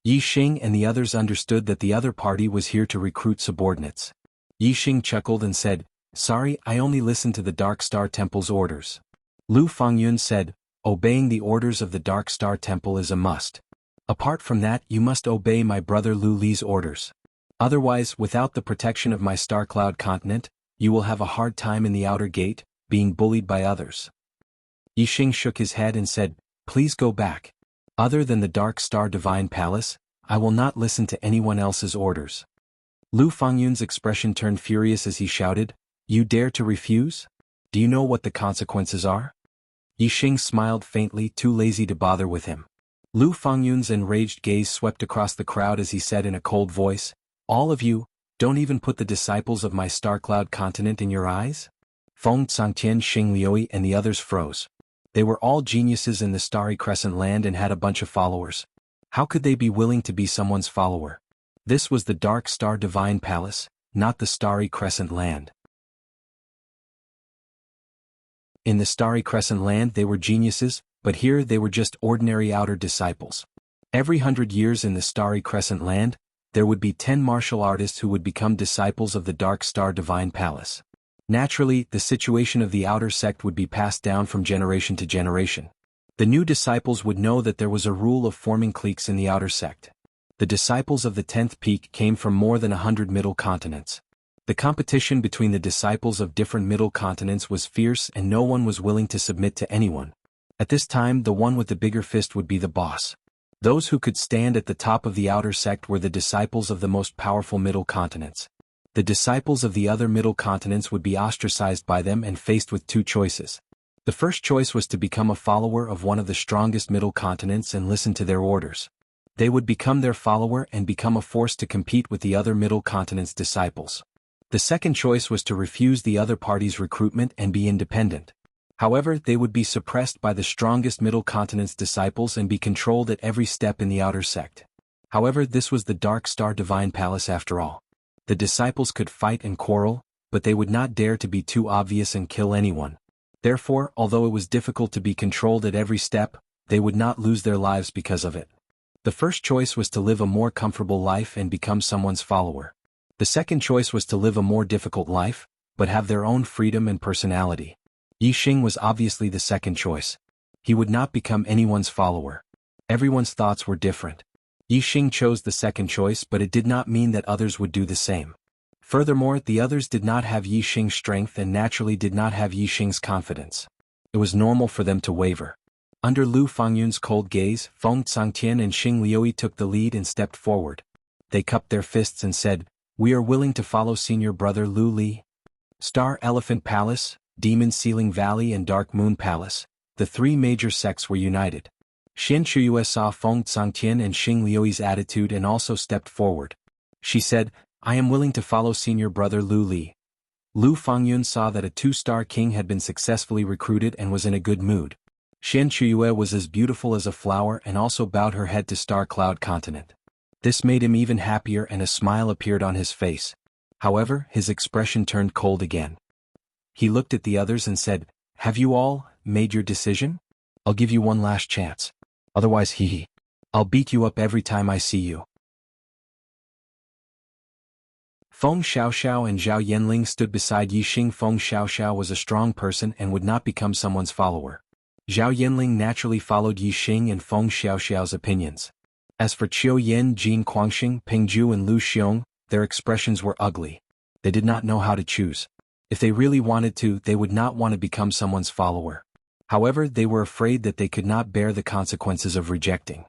Yi Xing and the others understood that the other party was here to recruit subordinates. Yi Xing chuckled and said, "Sorry, I only listen to the Dark Star Temple's orders." Lu Fengyun said, "Obeying the orders of the Dark Star Temple is a must. Apart from that, you must obey my brother Lu Li's orders. Otherwise, without the protection of my Starcloud continent, you will have a hard time in the outer gate, being bullied by others." Yi Xing shook his head and said, "Please go back. Other than the Dark Star Divine Palace, I will not listen to anyone else's orders." Lu Fengyun's expression turned furious as he shouted, "You dare to refuse? Do you know what the consequences are?" Yi Xing smiled faintly, too lazy to bother with him. Lu Fengyun's enraged gaze swept across the crowd as he said in a cold voice, "All of you, don't even put the disciples of my Starcloud continent in your eyes?" Feng Tsangtian, Xing Liuyi and the others froze. They were all geniuses in the Starry Crescent land and had a bunch of followers. How could they be willing to be someone's follower? This was the Dark Star Divine Palace, not the Starry Crescent land. In the Starry Crescent land they were geniuses, but here they were just ordinary outer disciples. Every 100 years in the Starry Crescent land, there would be 10 martial artists who would become disciples of the Dark Star Divine Palace. Naturally, the situation of the outer sect would be passed down from generation to generation. The new disciples would know that there was a rule of forming cliques in the outer sect. The disciples of the 10th peak came from more than 100 middle continents. The competition between the disciples of different middle continents was fierce and no one was willing to submit to anyone. At this time, the one with the bigger fist would be the boss. Those who could stand at the top of the outer sect were the disciples of the most powerful middle continents. The disciples of the other middle continents would be ostracized by them and faced with two choices. The first choice was to become a follower of one of the strongest middle continents and listen to their orders. They would become their follower and become a force to compete with the other middle continent's disciples. The second choice was to refuse the other party's recruitment and be independent. However, they would be suppressed by the strongest middle continent's disciples and be controlled at every step in the outer sect. However, this was the Dark Star Divine Palace after all. The disciples could fight and quarrel, but they would not dare to be too obvious and kill anyone. Therefore, although it was difficult to be controlled at every step, they would not lose their lives because of it. The first choice was to live a more comfortable life and become someone's follower. The second choice was to live a more difficult life, but have their own freedom and personality. Yixing was obviously the second choice. He would not become anyone's follower. Everyone's thoughts were different. Yixing chose the second choice, but it did not mean that others would do the same. Furthermore, the others did not have Yixing's strength and naturally did not have Yixing's confidence. It was normal for them to waver. Under Lu Fangyun's cold gaze, Feng Tsangtian and Xing Liuyi took the lead and stepped forward. They cupped their fists and said, "We are willing to follow Senior Brother Lu Li." Star Elephant Palace, Demon Ceiling Valley and Dark Moon Palace, the three major sects were united. Xian Chuyue saw Feng Tsangtian and Xing Liuyi's attitude and also stepped forward. She said, "I am willing to follow Senior Brother Lu Li." Lu Fangyun saw that a two-star king had been successfully recruited and was in a good mood. Xian Chuyue was as beautiful as a flower and also bowed her head to Star Cloud Continent. This made him even happier and a smile appeared on his face. However, his expression turned cold again. He looked at the others and said, "Have you all made your decision? I'll give you one last chance. Otherwise, I'll beat you up every time I see you." Feng Xiaoxiao and Zhao Yanling stood beside Yixing. Feng Xiaoxiao was a strong person and would not become someone's follower. Zhao Yanling naturally followed Yixing and Feng Xiaoxiao's opinions. As for Qiu Yin, Jin Guangxing, Peng Zhu and Lu Xiong, their expressions were ugly. They did not know how to choose. If they really wanted to, they would not want to become someone's follower. However, they were afraid that they could not bear the consequences of rejecting.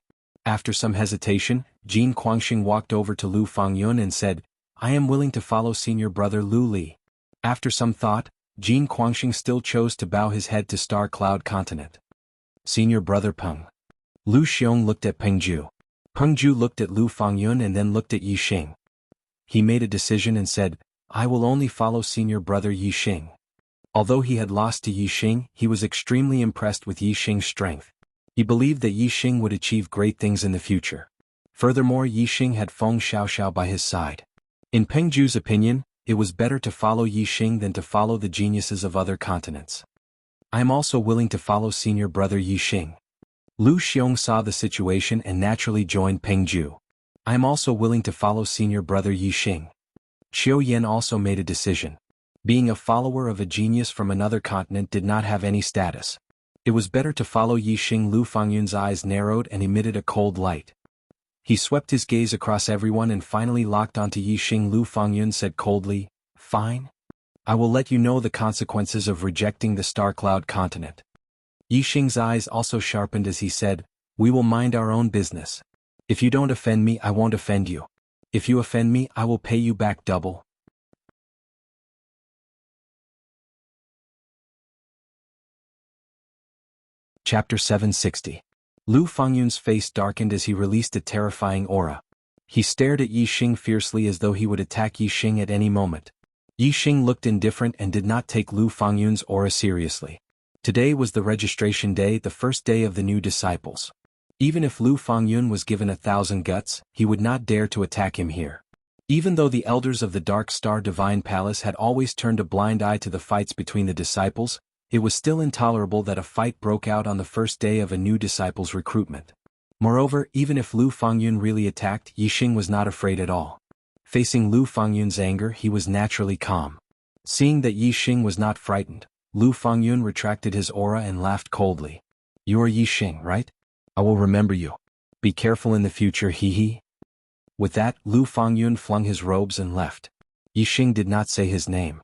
After some hesitation, Jin Guangxing walked over to Lu Fangyun and said, "I am willing to follow Senior Brother Lu Li." After some thought, Jin Guangxing still chose to bow his head to Star Cloud Continent. "Senior Brother Peng." Lu Xiong looked at Peng Zhu. Peng Zhu looked at Lu Fangyun and then looked at Yixing. He made a decision and said, "I will only follow Senior Brother Yixing." Although he had lost to Yixing, he was extremely impressed with Yixing's strength. He believed that Yixing would achieve great things in the future. Furthermore, Yixing had Feng Xiaoxiao by his side. In Peng Zhu's opinion, it was better to follow Yixing than to follow the geniuses of other continents. "I am also willing to follow Senior Brother Yixing." Lu Xiong saw the situation and naturally joined Peng Zhu. "I am also willing to follow Senior Brother Yixing." Qiu Yin also made a decision. Being a follower of a genius from another continent did not have any status. It was better to follow Yixing. Lu Fangyun's eyes narrowed and emitted a cold light. He swept his gaze across everyone and finally locked onto Yixing. Lu Fangyun said coldly, "Fine. I will let you know the consequences of rejecting the Star Cloud Continent." Yixing's eyes also sharpened as he said, "We will mind our own business. If you don't offend me, I won't offend you. If you offend me, I will pay you back double." Chapter 760. Lu Fangyun's face darkened as he released a terrifying aura. He stared at Yixing fiercely as though he would attack Yixing at any moment. Yixing looked indifferent and did not take Lu Fangyun's aura seriously. Today was the registration day, the first day of the new disciples. Even if Lu Fangyun was given 1,000 guts, he would not dare to attack him here. Even though the elders of the Dark Star Divine Palace had always turned a blind eye to the fights between the disciples, it was still intolerable that a fight broke out on the first day of a new disciple's recruitment. Moreover, even if Lu Fangyun really attacked, Yixing was not afraid at all. Facing Lu Fangyun's anger, he was naturally calm. Seeing that Yixing was not frightened, Lu Fangyun retracted his aura and laughed coldly. "You are Yixing, right? I will remember you. Be careful in the future, hee." With that, Lu Fangyun flung his robes and left. Yixing did not say his name.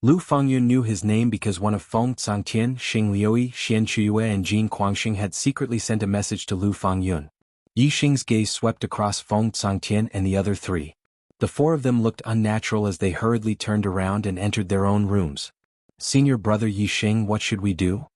Lu Fangyun knew his name because one of Feng Tsangtian, Xing Liuyi, Xian Chuyue and Jin Guangxing had secretly sent a message to Lu Fangyun. Yixing's gaze swept across Feng Tsangtian and the other three. The four of them looked unnatural as they hurriedly turned around and entered their own rooms. "Senior Brother Yixing, what should we do?"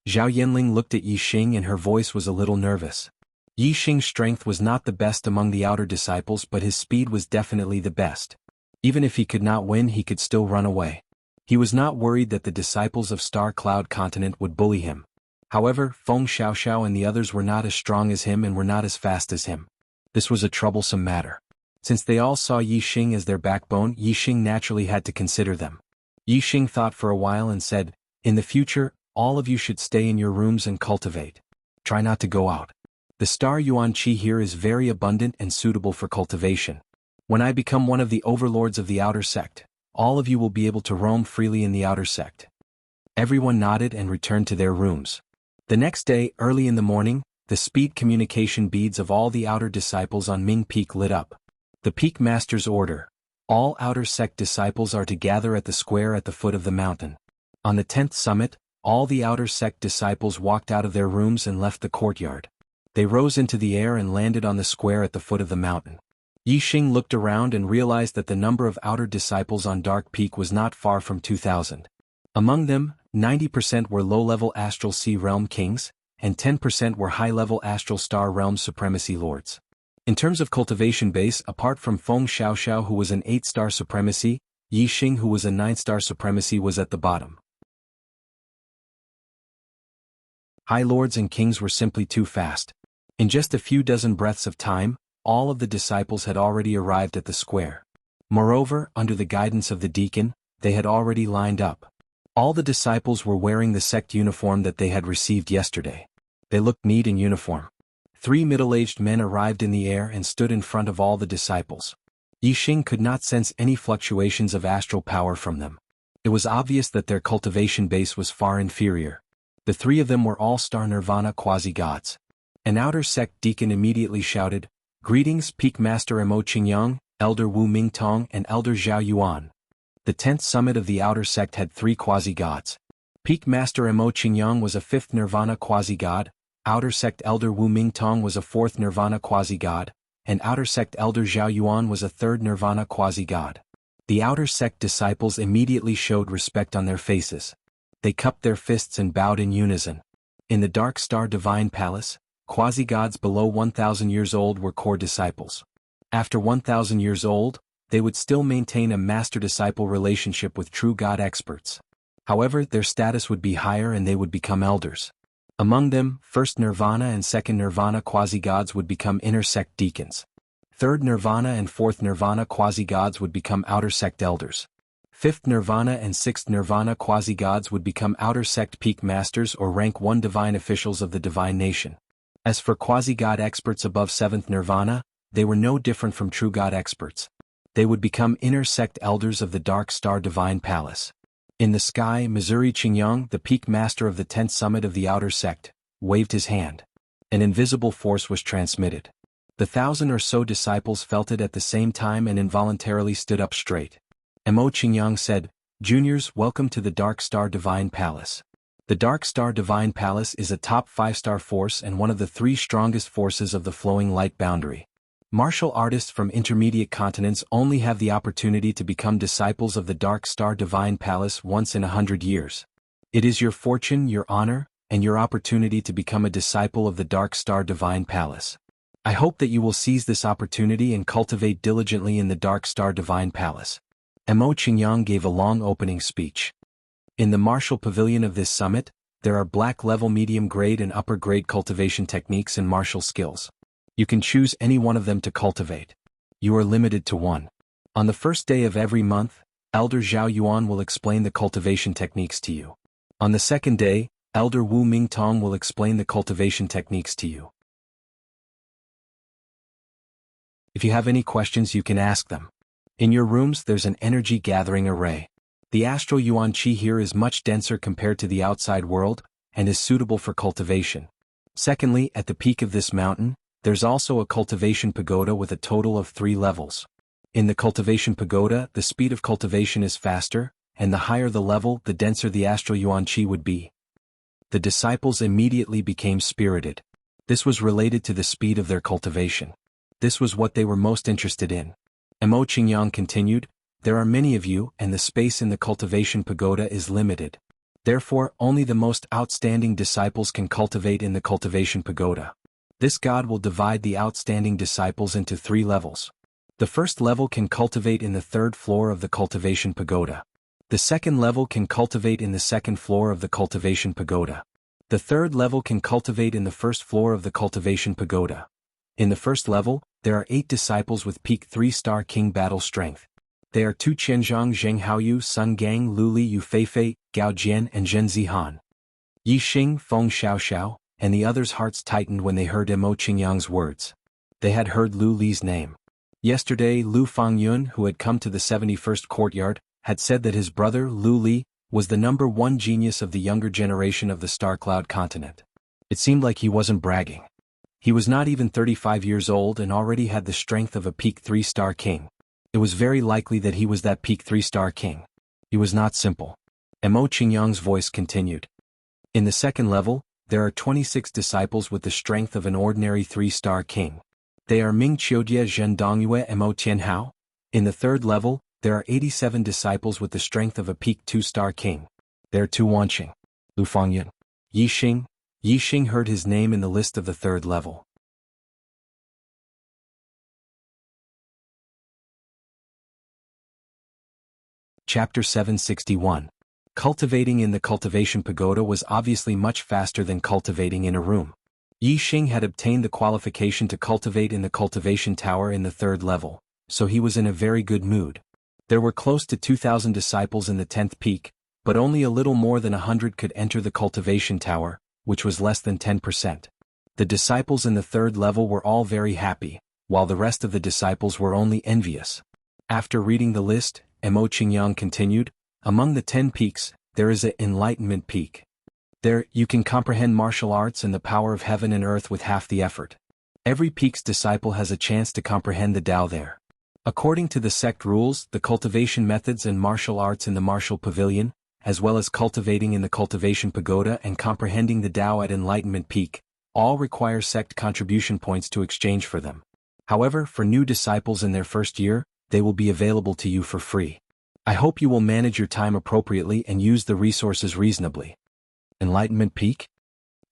Zhao Yanling looked at Yixing and her voice was a little nervous. Yixing's strength was not the best among the outer disciples, but his speed was definitely the best. Even if he could not win, he could still run away. He was not worried that the disciples of Star Cloud Continent would bully him. However, Feng Xiaoxiao and the others were not as strong as him and were not as fast as him. This was a troublesome matter. Since they all saw Yi Xing as their backbone, Yi Xing naturally had to consider them. Yi Xing thought for a while and said, "In the future, all of you should stay in your rooms and cultivate. Try not to go out. The star Yuan Qi here is very abundant and suitable for cultivation. When I become one of the overlords of the outer sect, all of you will be able to roam freely in the outer sect." Everyone nodded and returned to their rooms. The next day, early in the morning, the speed communication beads of all the outer disciples on Ming Peak lit up. The Peak Master's order: all outer sect disciples are to gather at the square at the foot of the mountain. On the 10th summit, all the outer sect disciples walked out of their rooms and left the courtyard. They rose into the air and landed on the square at the foot of the mountain. Yi Xing looked around and realized that the number of outer disciples on Dark Peak was not far from 2,000. Among them, 90% were low-level Astral Sea Realm Kings, and 10% were high-level Astral Star Realm Supremacy Lords. In terms of cultivation base, apart from Feng Xiaoxiao who was an 8-star Supremacy, Yi Xing who was a 9-star Supremacy was at the bottom. High Lords and Kings were simply too fast. In just a few dozen breaths of time, all of the disciples had already arrived at the square. Moreover, under the guidance of the deacon, they had already lined up. All the disciples were wearing the sect uniform that they had received yesterday. They looked neat in uniform. 3 middle-aged men arrived in the air and stood in front of all the disciples. Yi Xing could not sense any fluctuations of astral power from them. It was obvious that their cultivation base was far inferior. The 3 of them were all-star Nirvana quasi-gods. An outer sect deacon immediately shouted, "Greetings, Peak Master Mo Qingyang, Elder Wu Mingtong and Elder Zhao Yuan." The 10th summit of the outer sect had 3 quasi-gods. Peak Master Mo Qingyang was a 5th Nirvana quasi-god, outer sect Elder Wu Mingtong was a 4th Nirvana quasi-god, and outer sect Elder Zhao Yuan was a 3rd Nirvana quasi-god. The outer sect disciples immediately showed respect on their faces. They cupped their fists and bowed in unison. In the Dark Star Divine Palace, quasi-gods below 1,000 years old were core disciples. After 1,000 years old, they would still maintain a master-disciple relationship with true God experts. However, their status would be higher and they would become elders. Among them, 1st Nirvana and 2nd Nirvana quasi-gods would become inner sect deacons. 3rd Nirvana and 4th Nirvana quasi-gods would become outer sect elders. 5th Nirvana and 6th Nirvana quasi-gods would become outer sect peak masters or rank 1 divine officials of the divine nation. As for quasi-god experts above 7th Nirvana, they were no different from true God experts. They would become inner sect elders of the Dark Star Divine Palace. In the sky, Missouri Qingyang, the peak master of the 10th summit of the outer sect, waved his hand. An invisible force was transmitted. The 1,000 or so disciples felt it at the same time and involuntarily stood up straight. Mo Qingyang said, "Juniors, welcome to the Dark Star Divine Palace. The Dark Star Divine Palace is a top 5-star force and one of the 3 strongest forces of the flowing light boundary. Martial artists from intermediate continents only have the opportunity to become disciples of the Dark Star Divine Palace once in 100 years. It is your fortune, your honor, and your opportunity to become a disciple of the Dark Star Divine Palace. I hope that you will seize this opportunity and cultivate diligently in the Dark Star Divine Palace." Mo Qingyang gave a long opening speech. In the martial pavilion of this summit, there are black-level medium-grade and upper-grade cultivation techniques and martial skills. You can choose any one of them to cultivate. You are limited to one. On the first day of every month, Elder Zhao Yuan will explain the cultivation techniques to you. On the second day, Elder Wu Mingtong will explain the cultivation techniques to you. If you have any questions, you can ask them. In your rooms, there's an energy gathering array. The astral Yuan Qi here is much denser compared to the outside world, and is suitable for cultivation. Secondly, at the peak of this mountain, there's also a cultivation pagoda with a total of 3 levels. In the cultivation pagoda, the speed of cultivation is faster, and the higher the level, the denser the astral Yuan Qi would be. The disciples immediately became spirited. This was related to the speed of their cultivation. This was what they were most interested in. Mo Qingyang continued, "There are many of you, and the space in the cultivation pagoda is limited. Therefore, only the most outstanding disciples can cultivate in the cultivation pagoda. This god will divide the outstanding disciples into 3 levels. The first level can cultivate in the 3rd floor of the cultivation pagoda. The second level can cultivate in the 2nd floor of the cultivation pagoda. The 3rd level can cultivate in the 1st floor of the cultivation pagoda. In the first level, there are 8 disciples with peak 3-star king battle strength. They are Tu Qianzhang, Zheng Haoyu, Sun Gang, Lu Li, Yu Feifei, Gao Jian, and Zhen Zihan. Yi Xing, Feng Xiaoxiao, and the others' hearts tightened when they heard Mo Qingyang's words. They had heard Lu Li's name. Yesterday, Lu Fangyun, who had come to the 71st courtyard, had said that his brother, Lu Li, was the #1 genius of the younger generation of the Star Cloud continent. It seemed like he wasn't bragging. He was not even 35 years old and already had the strength of a peak 3-star king. It was very likely that he was that peak 3-star king. He was not simple. Mo Qingyang's voice continued. In the second level, there are 26 disciples with the strength of an ordinary 3-star king. They are Ming Qiujie, Zhen Dongyue, and Mo Tianhao. In the third level, there are 87 disciples with the strength of a peak 2-star king. They are Tu Wanqing, Lu Fangyun, Yi Xing. Yi Xing heard his name in the list of the third level. Chapter 761. Cultivating in the cultivation pagoda was obviously much faster than cultivating in a room. Yi Xing had obtained the qualification to cultivate in the cultivation tower in the third level, so he was in a very good mood. There were close to 2,000 disciples in the 10th peak, but only a little more than 100 could enter the cultivation tower, which was less than 10%. The disciples in the third level were all very happy, while the rest of the disciples were only envious. After reading the list, Mo Qingyang continued, among the 10 peaks, there is an enlightenment peak. There, you can comprehend martial arts and the power of heaven and earth with half the effort. Every peak's disciple has a chance to comprehend the Tao there. According to the sect rules, the cultivation methods and martial arts in the martial pavilion, as well as cultivating in the cultivation pagoda and comprehending the Tao at enlightenment peak, all require sect contribution points to exchange for them. However, for new disciples in their first year, they will be available to you for free. I hope you will manage your time appropriately and use the resources reasonably. Enlightenment peak?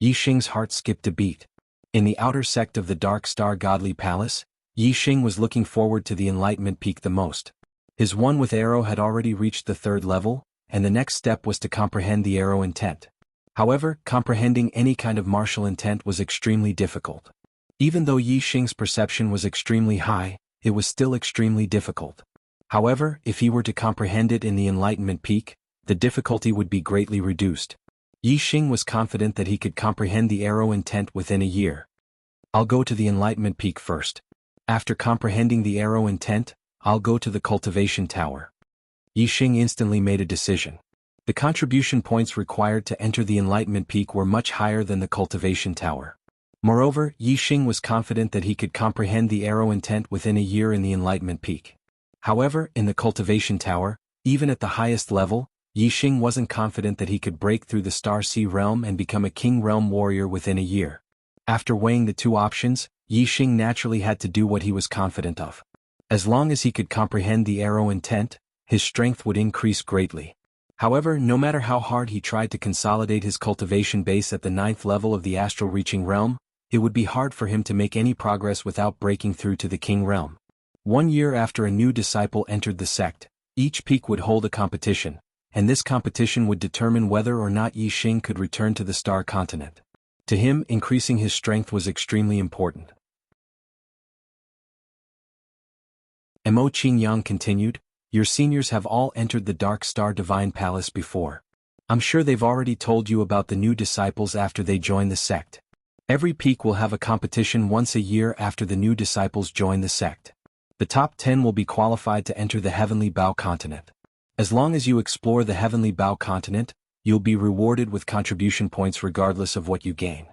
Yi Xing's heart skipped a beat. In the outer sect of the Dark Star Godly Palace, Yi Xing was looking forward to the enlightenment peak the most. His one with arrow had already reached the third level, and the next step was to comprehend the arrow intent. However, comprehending any kind of martial intent was extremely difficult. Even though Yi Xing's perception was extremely high, it was still extremely difficult. However, if he were to comprehend it in the enlightenment peak, the difficulty would be greatly reduced. Yi Xing was confident that he could comprehend the arrow intent within a year. I'll go to the enlightenment peak first. After comprehending the arrow intent, I'll go to the cultivation tower. Yi Xing instantly made a decision. The contribution points required to enter the enlightenment peak were much higher than the cultivation tower. Moreover, Yi Xing was confident that he could comprehend the arrow intent within a year in the enlightenment peak. However, in the cultivation tower, even at the highest level, Yi Xing wasn't confident that he could break through the Star Sea realm and become a King Realm warrior within a year. After weighing the two options, Yi Xing naturally had to do what he was confident of. As long as he could comprehend the arrow intent, his strength would increase greatly. However, no matter how hard he tried to consolidate his cultivation base at the 9th level of the astral reaching realm, it would be hard for him to make any progress without breaking through to the King Realm. 1 year after a new disciple entered the sect, each peak would hold a competition, and this competition would determine whether or not Yi Xing could return to the Star Continent. To him, increasing his strength was extremely important. Mo Qingyang continued, your seniors have all entered the Dark Star Divine Palace before. I'm sure they've already told you about the new disciples after they join the sect. Every peak will have a competition once a year after the new disciples join the sect. The top 10 will be qualified to enter the Heavenly Bao Continent. As long as you explore the Heavenly Bao Continent, you'll be rewarded with contribution points regardless of what you gain.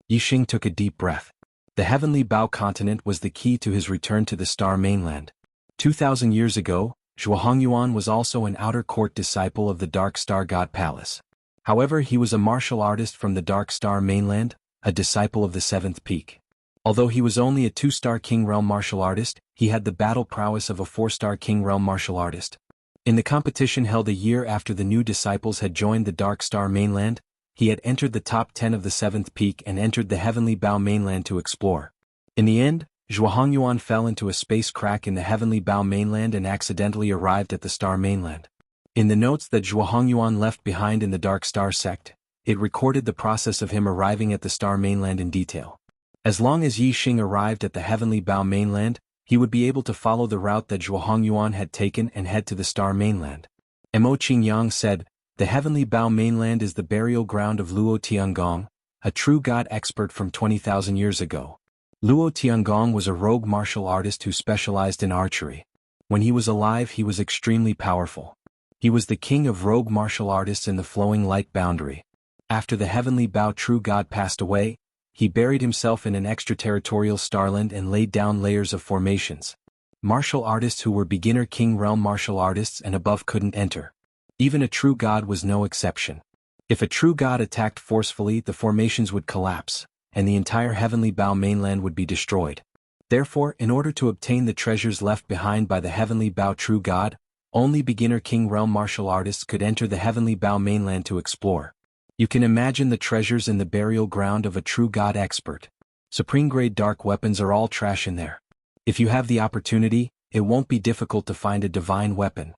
Yi Xing took a deep breath. The Heavenly Bao Continent was the key to his return to the Star Mainland. 2,000 years ago, Zhuohangyuan was also an outer court disciple of the Dark Star God Palace. However, he was a martial artist from the Dark Star Mainland, a disciple of the 7th peak. Although he was only a 2-star King Realm martial artist, he had the battle prowess of a 4-star King Realm martial artist. In the competition held a year after the new disciples had joined the Dark Star Mainland, he had entered the top 10 of the 7th peak and entered the Heavenly Bao Mainland to explore. In the end, Zhuohangyuan fell into a space crack in the Heavenly Bao Mainland and accidentally arrived at the Star Mainland. In the notes that Zhuohangyuan left behind in the Dark Star sect, it recorded the process of him arriving at the Star Mainland in detail. As long as Yi Xing arrived at the Heavenly Bao mainland, he would be able to follow the route that Zhuo Hongyuan had taken and head to the Star mainland. Mo Qingyang said, "The Heavenly Bao mainland is the burial ground of Luo Tiangong, a true god expert from 20,000 years ago. Luo Tiangong was a rogue martial artist who specialized in archery. When he was alive he was extremely powerful. He was the king of rogue martial artists in the flowing light boundary. After the Heavenly Bao true god passed away, he buried himself in an extraterritorial starland and laid down layers of formations. Martial artists who were beginner king realm martial artists and above couldn't enter. Even a true god was no exception. If a true god attacked forcefully, the formations would collapse, and the entire Heavenly Bao mainland would be destroyed. Therefore, in order to obtain the treasures left behind by the Heavenly Bao true god, only beginner king realm martial artists could enter the Heavenly Bao mainland to explore. You can imagine the treasures in the burial ground of a true god expert. Supreme-grade dark weapons are all trash in there. If you have the opportunity, it won't be difficult to find a divine weapon."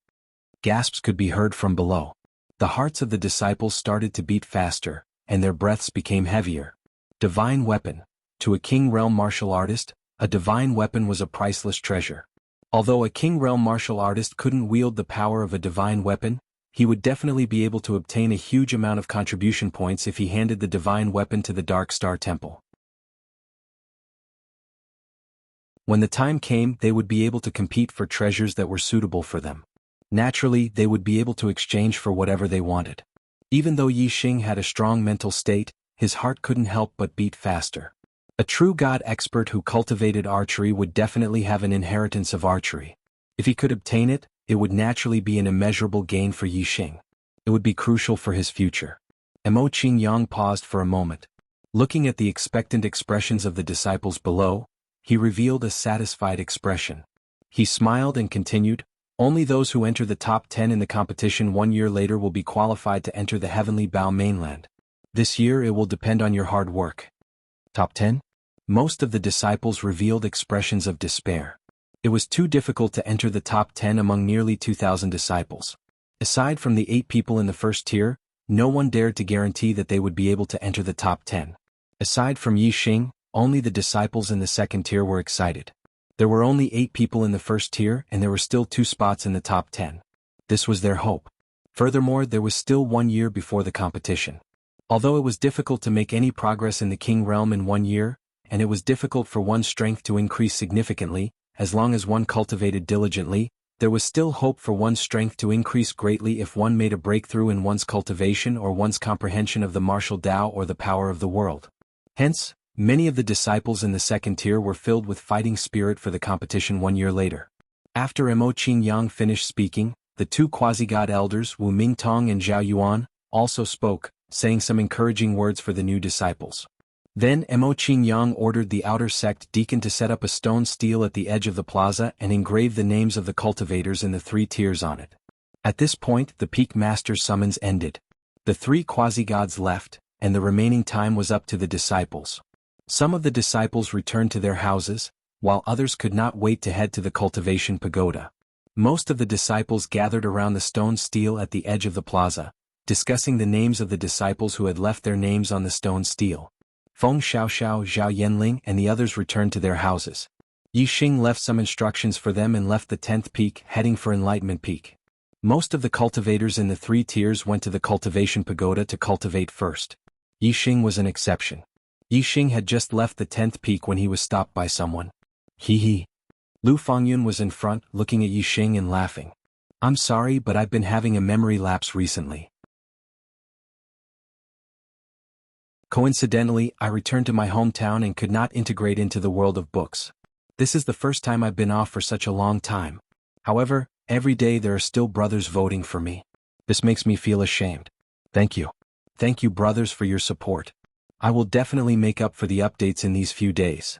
Gasps could be heard from below. The hearts of the disciples started to beat faster, and their breaths became heavier. Divine weapon. To a king realm martial artist, a divine weapon was a priceless treasure. Although a king realm martial artist couldn't wield the power of a divine weapon, he would definitely be able to obtain a huge amount of contribution points if he handed the divine weapon to the Dark Star Temple. When the time came, they would be able to compete for treasures that were suitable for them. Naturally, they would be able to exchange for whatever they wanted. Even though Yi Xing had a strong mental state, his heart couldn't help but beat faster. A true god expert who cultivated archery would definitely have an inheritance of archery. If he could obtain it, it would naturally be an immeasurable gain for Yi Xing. It would be crucial for his future. Mo Qingyang paused for a moment. Looking at the expectant expressions of the disciples below, he revealed a satisfied expression. He smiled and continued, "Only those who enter the top 10 in the competition 1 year later will be qualified to enter the Heavenly Bao mainland. This year it will depend on your hard work." Top 10? Most of the disciples revealed expressions of despair. It was too difficult to enter the top 10 among nearly 2,000 disciples. Aside from the 8 people in the first tier, no one dared to guarantee that they would be able to enter the top 10. Aside from Yi Xing, only the disciples in the second tier were excited. There were only 8 people in the first tier and there were still 2 spots in the top 10. This was their hope. Furthermore, there was still 1 year before the competition. Although it was difficult to make any progress in the King realm in 1 year, and it was difficult for one's strength to increase significantly, as long as one cultivated diligently, there was still hope for one's strength to increase greatly if one made a breakthrough in one's cultivation or one's comprehension of the martial Tao or the power of the world. Hence, many of the disciples in the second tier were filled with fighting spirit for the competition 1 year later. After Mo Qingyang finished speaking, the 2 quasi-god elders Wu Mingtong and Zhao Yuan also spoke, saying some encouraging words for the new disciples. Then Mo Qingyang ordered the outer sect deacon to set up a stone stele at the edge of the plaza and engrave the names of the cultivators in the 3 tiers on it. At this point the peak master's summons ended. The 3 quasi-gods left, and the remaining time was up to the disciples. Some of the disciples returned to their houses, while others could not wait to head to the cultivation pagoda. Most of the disciples gathered around the stone stele at the edge of the plaza, discussing the names of the disciples who had left their names on the stone stele. Feng Xiaoxiao, Zhao Yanling and the others returned to their houses. Yi Xing left some instructions for them and left the 10th peak, heading for Enlightenment Peak. Most of the cultivators in the 3 tiers went to the cultivation pagoda to cultivate first. Yi Xing was an exception. Yi Xing had just left the 10th peak when he was stopped by someone. Hee. Lu Fengyun was in front, looking at Yi Xing and laughing. "I'm sorry, but I've been having a memory lapse recently. Coincidentally, I returned to my hometown and could not integrate into the world of books. This is the first time I've been off for such a long time. However, every day there are still brothers voting for me. This makes me feel ashamed. Thank you. Thank you, brothers, for your support. I will definitely make up for the updates in these few days."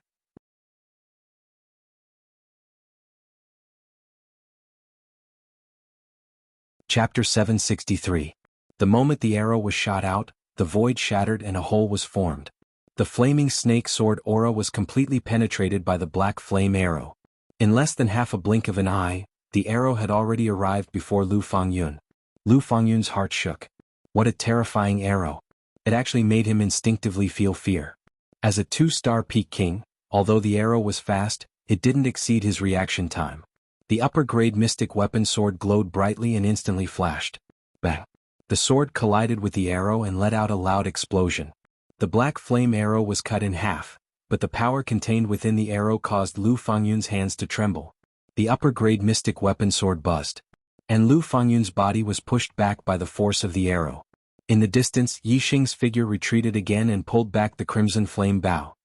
Chapter 763. The moment the arrow was shot out, the void shattered and a hole was formed. The flaming snake sword aura was completely penetrated by the black flame arrow. In less than half a blink of an eye, the arrow had already arrived before Lu Fengyun. Lu Fengyun's heart shook. What a terrifying arrow. It actually made him instinctively feel fear. As a 2-star peak king, although the arrow was fast, it didn't exceed his reaction time. The upper-grade mystic weapon sword glowed brightly and instantly flashed. Bang! The sword collided with the arrow and let out a loud explosion. The black flame arrow was cut in half, but the power contained within the arrow caused Lu Fangyun's hands to tremble. The upper-grade mystic weapon sword buzzed, and Lu Fangyun's body was pushed back by the force of the arrow. In the distance, Yixing's figure retreated again and pulled back the crimson flame bow.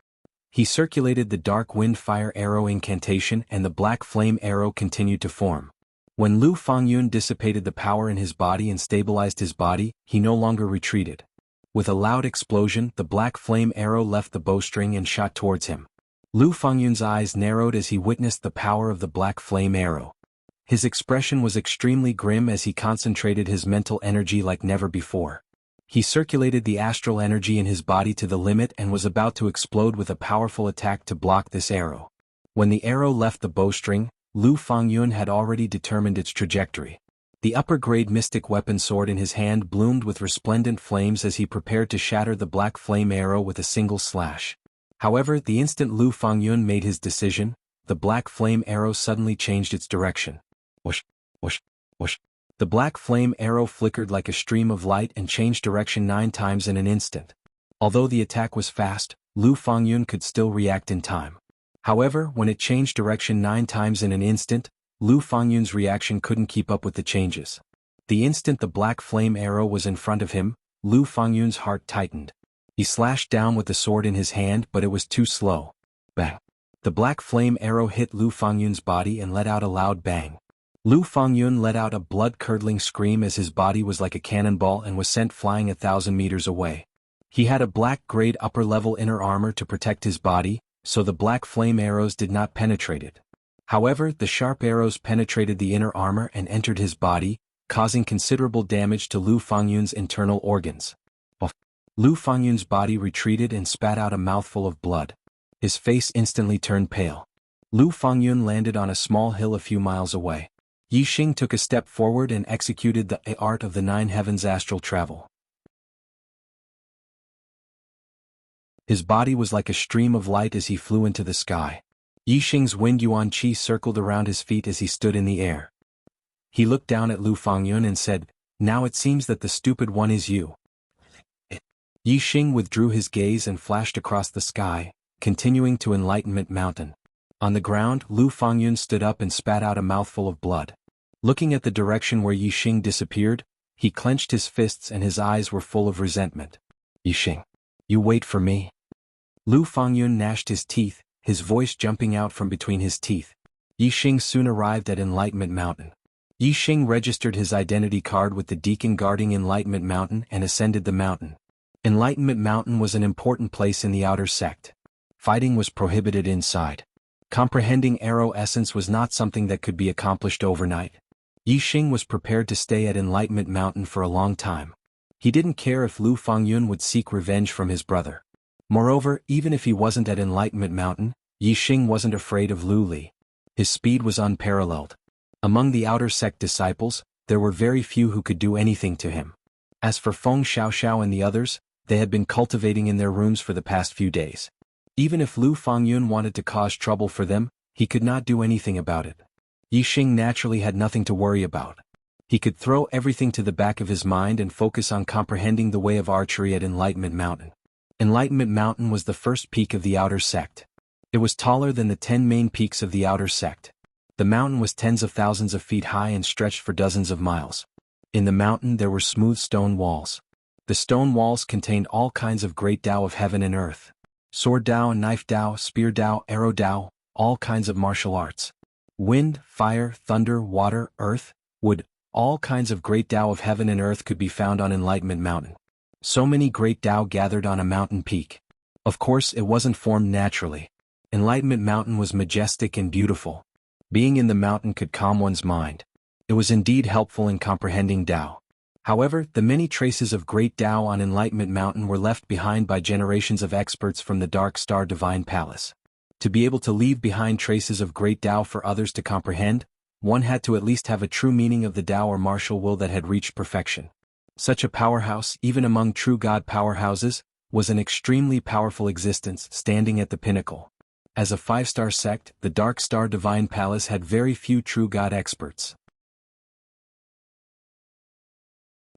He circulated the dark wind fire arrow incantation and the black flame arrow continued to form. When Lu Fangyun dissipated the power in his body and stabilized his body, he no longer retreated. With a loud explosion, the black flame arrow left the bowstring and shot towards him. Lu Fangyun's eyes narrowed as he witnessed the power of the black flame arrow. His expression was extremely grim as he concentrated his mental energy like never before. He circulated the astral energy in his body to the limit and was about to explode with a powerful attack to block this arrow. When the arrow left the bowstring, Lu Fangyun had already determined its trajectory. The upper-grade mystic weapon sword in his hand bloomed with resplendent flames as he prepared to shatter the black flame arrow with a single slash. However, the instant Lu Fangyun made his decision, the black flame arrow suddenly changed its direction. Whoosh, whoosh, whoosh. The black flame arrow flickered like a stream of light and changed direction 9 times in an instant. Although the attack was fast, Lu Fangyun could still react in time. However, when it changed direction 9 times in an instant, Lu Fangyun's reaction couldn't keep up with the changes. The instant the black flame arrow was in front of him, Lu Fangyun's heart tightened. He slashed down with the sword in his hand, but it was too slow. Bang! The black flame arrow hit Lu Fangyun's body and let out a loud bang. Lu Fangyun let out a blood-curdling scream as his body was like a cannonball and was sent flying 1,000 meters away. He had a black-grade upper-level inner armor to protect his body, so the black flame arrows did not penetrate it. However, the sharp arrows penetrated the inner armor and entered his body, causing considerable damage to Lu Fangyun's internal organs. Lu Fangyun's body retreated and spat out a mouthful of blood. His face instantly turned pale. Lu Fangyun landed on a small hill a few miles away. Yixing took a step forward and executed the art of the 9 heavens astral travel. His body was like a stream of light as he flew into the sky. Yixing's wind yuan qi circled around his feet as he stood in the air. He looked down at Lu Fangyun and said, "Now it seems that the stupid one is you." Yixing withdrew his gaze and flashed across the sky, continuing to Enlightenment Mountain. On the ground, Lu Fangyun stood up and spat out a mouthful of blood. Looking at the direction where Yixing disappeared, he clenched his fists and his eyes were full of resentment. "Yixing, you wait for me." Lu Fangyun gnashed his teeth, his voice jumping out from between his teeth. Yixing soon arrived at Enlightenment Mountain. Yixing registered his identity card with the deacon guarding Enlightenment Mountain and ascended the mountain. Enlightenment Mountain was an important place in the outer sect. Fighting was prohibited inside. Comprehending arrow essence was not something that could be accomplished overnight. Yixing was prepared to stay at Enlightenment Mountain for a long time. He didn't care if Lu Fangyun would seek revenge from his brother. Moreover, even if he wasn't at Enlightenment Mountain, Yixing wasn't afraid of Lu Li. His speed was unparalleled. Among the outer sect disciples, there were very few who could do anything to him. As for Feng Xiaoxiao and the others, they had been cultivating in their rooms for the past few days. Even if Lu Fangyun wanted to cause trouble for them, he could not do anything about it. Yixing naturally had nothing to worry about. He could throw everything to the back of his mind and focus on comprehending the way of archery at Enlightenment Mountain. Enlightenment Mountain was the first peak of the outer sect. It was taller than the 10 main peaks of the outer sect. The mountain was tens of thousands of feet high and stretched for dozens of miles. In the mountain there were smooth stone walls. The stone walls contained all kinds of great Tao of heaven and earth. Sword Tao, knife Tao, spear Tao, arrow Tao, all kinds of martial arts. Wind, fire, thunder, water, earth, wood, all kinds of great Tao of heaven and earth could be found on Enlightenment Mountain. So many great Tao gathered on a mountain peak. Of course, it wasn't formed naturally. Enlightenment Mountain was majestic and beautiful. Being in the mountain could calm one's mind. It was indeed helpful in comprehending Tao. However, the many traces of great Tao on Enlightenment Mountain were left behind by generations of experts from the Dark Star Divine Palace. To be able to leave behind traces of great Tao for others to comprehend, one had to at least have a true meaning of the Tao or martial will that had reached perfection. Such a powerhouse, even among true God powerhouses, was an extremely powerful existence standing at the pinnacle. As a five-star sect, the Dark Star Divine Palace had very few true god experts.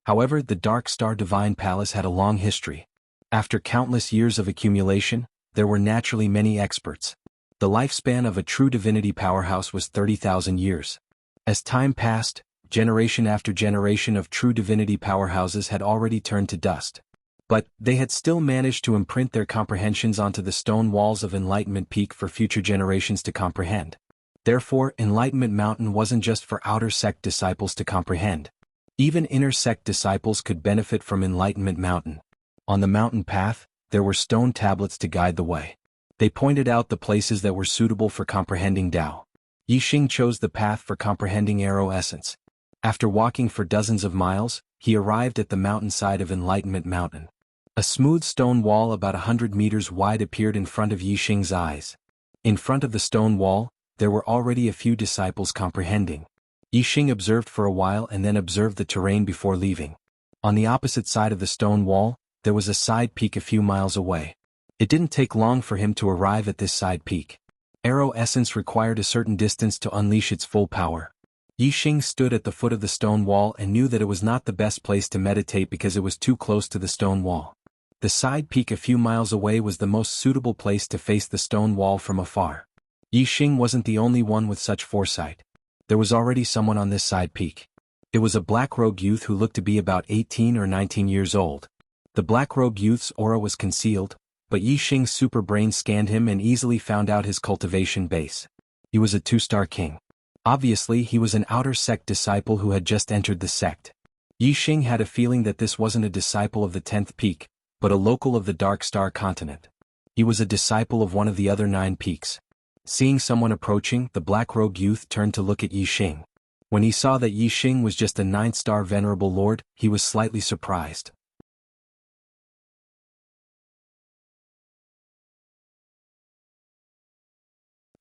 However, the Dark Star Divine Palace had a long history. After countless years of accumulation, there were naturally many experts. The lifespan of a true divinity powerhouse was 30,000 years. As time passed, generation after generation of true divinity powerhouses had already turned to dust. But they had still managed to imprint their comprehensions onto the stone walls of Enlightenment Peak for future generations to comprehend. Therefore, Enlightenment Mountain wasn't just for outer sect disciples to comprehend. Even inner sect disciples could benefit from Enlightenment Mountain. On the mountain path, there were stone tablets to guide the way. They pointed out the places that were suitable for comprehending Tao. Yixing chose the path for comprehending Arrow Essence. After walking for dozens of miles, he arrived at the mountainside of Enlightenment Mountain. A smooth stone wall about 100 meters wide appeared in front of Yixing's eyes. In front of the stone wall, there were already a few disciples comprehending. Yixing observed for a while and then observed the terrain before leaving. On the opposite side of the stone wall, there was a side peak a few miles away. It didn't take long for him to arrive at this side peak. Arrow Essence required a certain distance to unleash its full power. Yixing stood at the foot of the stone wall and knew that it was not the best place to meditate because it was too close to the stone wall. The side peak a few miles away was the most suitable place to face the stone wall from afar. Yixing wasn't the only one with such foresight. There was already someone on this side peak. It was a black-robed youth who looked to be about 18 or 19 years old. The black-robed youth's aura was concealed, but Yixing's super brain scanned him and easily found out his cultivation base. He was a 2-star king. Obviously, he was an outer sect disciple who had just entered the sect. Yixing had a feeling that this wasn't a disciple of the 10th peak, but a local of the Dark Star continent. He was a disciple of one of the other 9 peaks. Seeing someone approaching, the black-robed youth turned to look at Yixing. When he saw that Yixing was just a 9-star venerable lord, he was slightly surprised.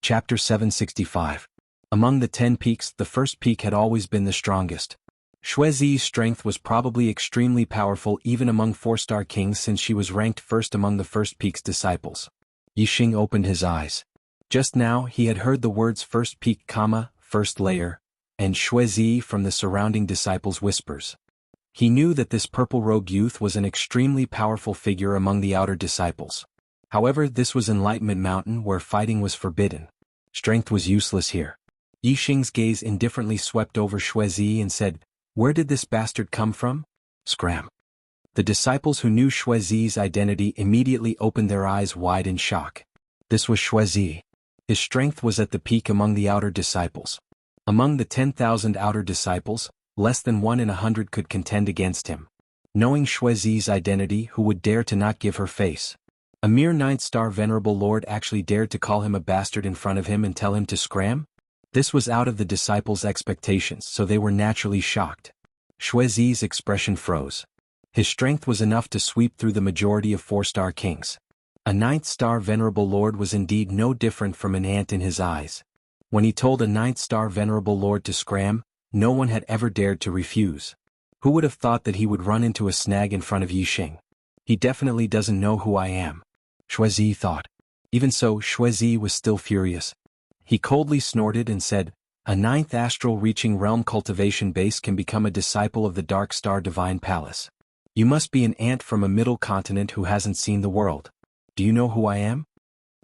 Chapter 765. Among the 10 peaks, the first peak had always been the strongest. Xuezi's strength was probably extremely powerful even among 4-star kings since she was ranked first among the first peak's disciples. Yixing opened his eyes. Just now he had heard the words first peak, first layer, and Xuezi from the surrounding disciples' whispers. He knew that this purple-robed youth was an extremely powerful figure among the outer disciples. However, this was Enlightenment Mountain where fighting was forbidden. Strength was useless here. Yixing's gaze indifferently swept over Xuezi and said, "Where did this bastard come from?" Scram. The disciples who knew Xuezi's identity immediately opened their eyes wide in shock. This was Xuezi. His strength was at the peak among the outer disciples. Among the 10,000 outer disciples, less than 1 in 100 could contend against him. Knowing Xuezi's identity, who would dare to not give her face? A mere 9-star venerable lord actually dared to call him a bastard in front of him and tell him to scram? This was out of the disciples' expectations, so they were naturally shocked. Xuezi's expression froze. His strength was enough to sweep through the majority of 4-star kings. A 9th-star venerable lord was indeed no different from an ant in his eyes. When he told a 9th-star venerable lord to scram, no one had ever dared to refuse. Who would have thought that he would run into a snag in front of Yixing? He definitely doesn't know who I am, Xuezi thought. Even so, Xuezi was still furious. He coldly snorted and said, "A 9th astral reaching realm cultivation base can become a disciple of the Dark Star Divine Palace. You must be an ant from a middle continent who hasn't seen the world. Do you know who I am?"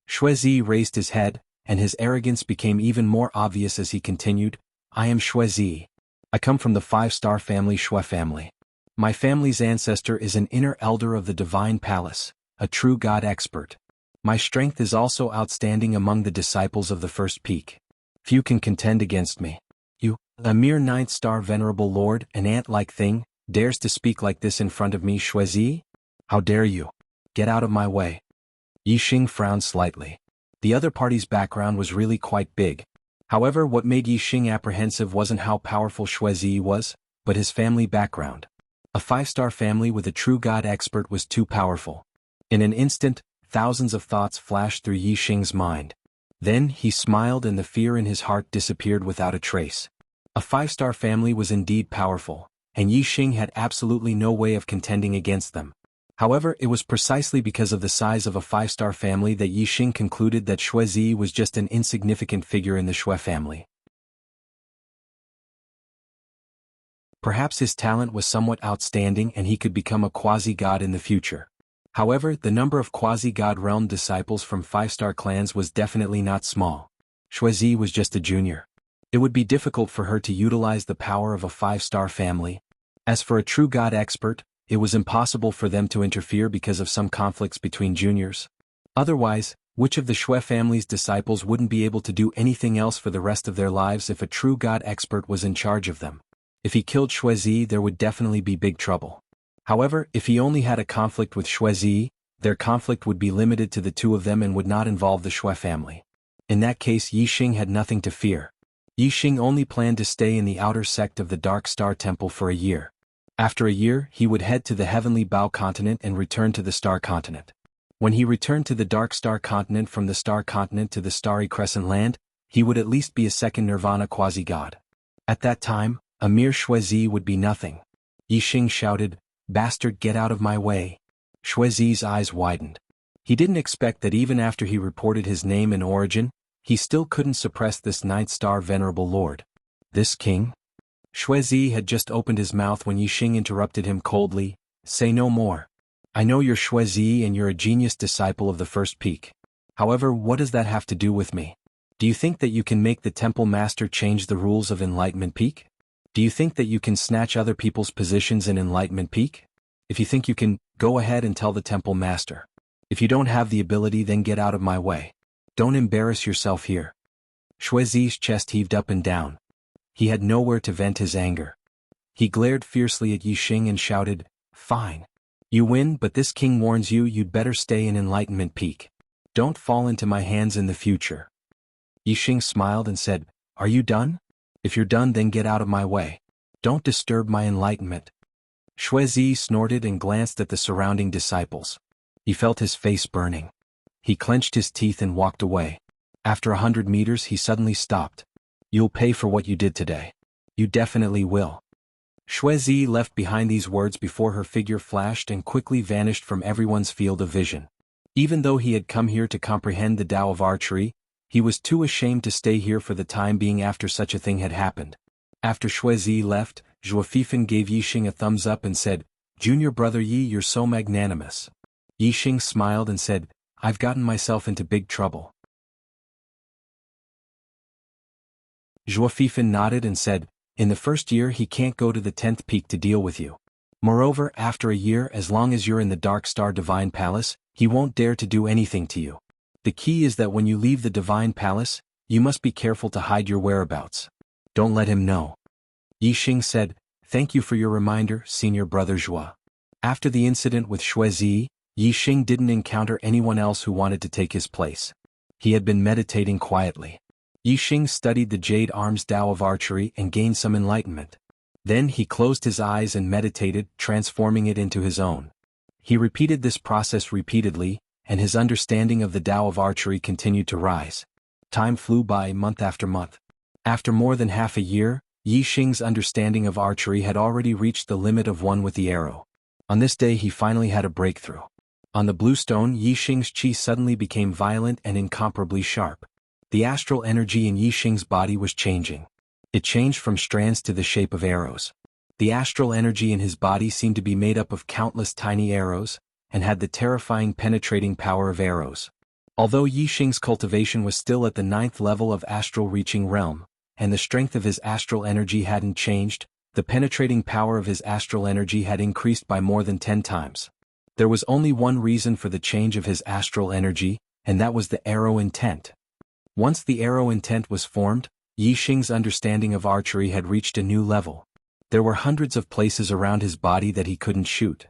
Xuezi raised his head, and his arrogance became even more obvious as he continued, "I am Xuezi. I come from the 5-star family Xue family. My family's ancestor is an inner elder of the Divine Palace, a true god expert. My strength is also outstanding among the disciples of the first peak. Few can contend against me. You, a mere 9th-star venerable lord, an ant-like thing, dares to speak like this in front of me, Xuezi? How dare you? Get out of my way." Yixing frowned slightly. The other party's background was really quite big. However, what made Yixing apprehensive wasn't how powerful Xuezi was, but his family background. A 5-star family with a true god expert was too powerful. In an instant, thousands of thoughts flashed through Yixing's mind. Then he smiled and the fear in his heart disappeared without a trace. A 5-star family was indeed powerful, and Yixing had absolutely no way of contending against them. However, it was precisely because of the size of a five-star family that Yixing concluded that Xuezi was just an insignificant figure in the Xue family. Perhaps his talent was somewhat outstanding and he could become a quasi-god in the future. However, the number of quasi-god realm disciples from five-star clans was definitely not small. Xuezi was just a junior. It would be difficult for her to utilize the power of a five-star family. As for a true god expert, it was impossible for them to interfere because of some conflicts between juniors. Otherwise, which of the Xue family's disciples wouldn't be able to do anything else for the rest of their lives if a true god expert was in charge of them? If he killed Xuezi, there would definitely be big trouble. However, if he only had a conflict with Xuezi, their conflict would be limited to the two of them and would not involve the Xue family. In that case, Yixing had nothing to fear. Yixing only planned to stay in the outer sect of the Dark Star Temple for a year. After a year, he would head to the Heavenly Bow Continent and return to the Star Continent. When he returned to the Dark Star Continent from the Star Continent to the Starry Crescent Land, he would at least be a second Nirvana quasi-god. At that time, a mere Xuezi would be nothing. Yixing shouted, "Bastard, get out of my way." Xuezi's eyes widened. He didn't expect that even after he reported his name and origin, he still couldn't suppress this ninth-star venerable lord. This king? Xuezi had just opened his mouth when Yixing interrupted him coldly, "Say no more. I know you're Xuezi and you're a genius disciple of the first peak. However, what does that have to do with me? Do you think that you can make the temple master change the rules of Enlightenment Peak? Do you think that you can snatch other people's positions in Enlightenment Peak? If you think you can, go ahead and tell the temple master. If you don't have the ability, then get out of my way. Don't embarrass yourself here." Xuezi's chest heaved up and down. He had nowhere to vent his anger. He glared fiercely at Yixing and shouted, "Fine. You win, but this king warns you you'd better stay in Enlightenment Peak. Don't fall into my hands in the future." Yixing smiled and said, "Are you done? If you're done, then get out of my way. Don't disturb my enlightenment." Xuezi snorted and glanced at the surrounding disciples. He felt his face burning. He clenched his teeth and walked away. After 100 meters, he suddenly stopped. "You'll pay for what you did today. You definitely will." Xuezi left behind these words before her figure flashed and quickly vanished from everyone's field of vision. Even though he had come here to comprehend the Tao of archery, he was too ashamed to stay here for the time being after such a thing had happened. After Xuezi left, Zhuo gave Yixing a thumbs up and said, "Junior brother Yi, you're so magnanimous." Yixing smiled and said, "I've gotten myself into big trouble." Zhuo nodded and said, "In the first year he can't go to the 10th peak to deal with you. Moreover, after a year, as long as you're in the Dark Star Divine Palace, he won't dare to do anything to you. The key is that when you leave the Divine Palace, you must be careful to hide your whereabouts. Don't let him know." Yixing said, "Thank you for your reminder, senior brother Zhuo." After the incident with Xuezi, Yixing didn't encounter anyone else who wanted to take his place. He had been meditating quietly. Yixing studied the Jade Arms Tao of archery and gained some enlightenment. Then he closed his eyes and meditated, transforming it into his own. He repeated this process repeatedly, and his understanding of the Tao of archery continued to rise. Time flew by month after month. After more than half a year, Yixing's understanding of archery had already reached the limit of one with the arrow. On this day he finally had a breakthrough. On the blue stone, Yixing's chi suddenly became violent and incomparably sharp. The astral energy in Yixing's body was changing. It changed from strands to the shape of arrows. The astral energy in his body seemed to be made up of countless tiny arrows, and had the terrifying penetrating power of arrows. Although Yixing's cultivation was still at the 9th level of astral reaching realm, and the strength of his astral energy hadn't changed, the penetrating power of his astral energy had increased by more than 10 times. There was only one reason for the change of his astral energy, and that was the arrow intent. Once the arrow intent was formed, Yixing's understanding of archery had reached a new level. There were hundreds of places around his body that he couldn't shoot.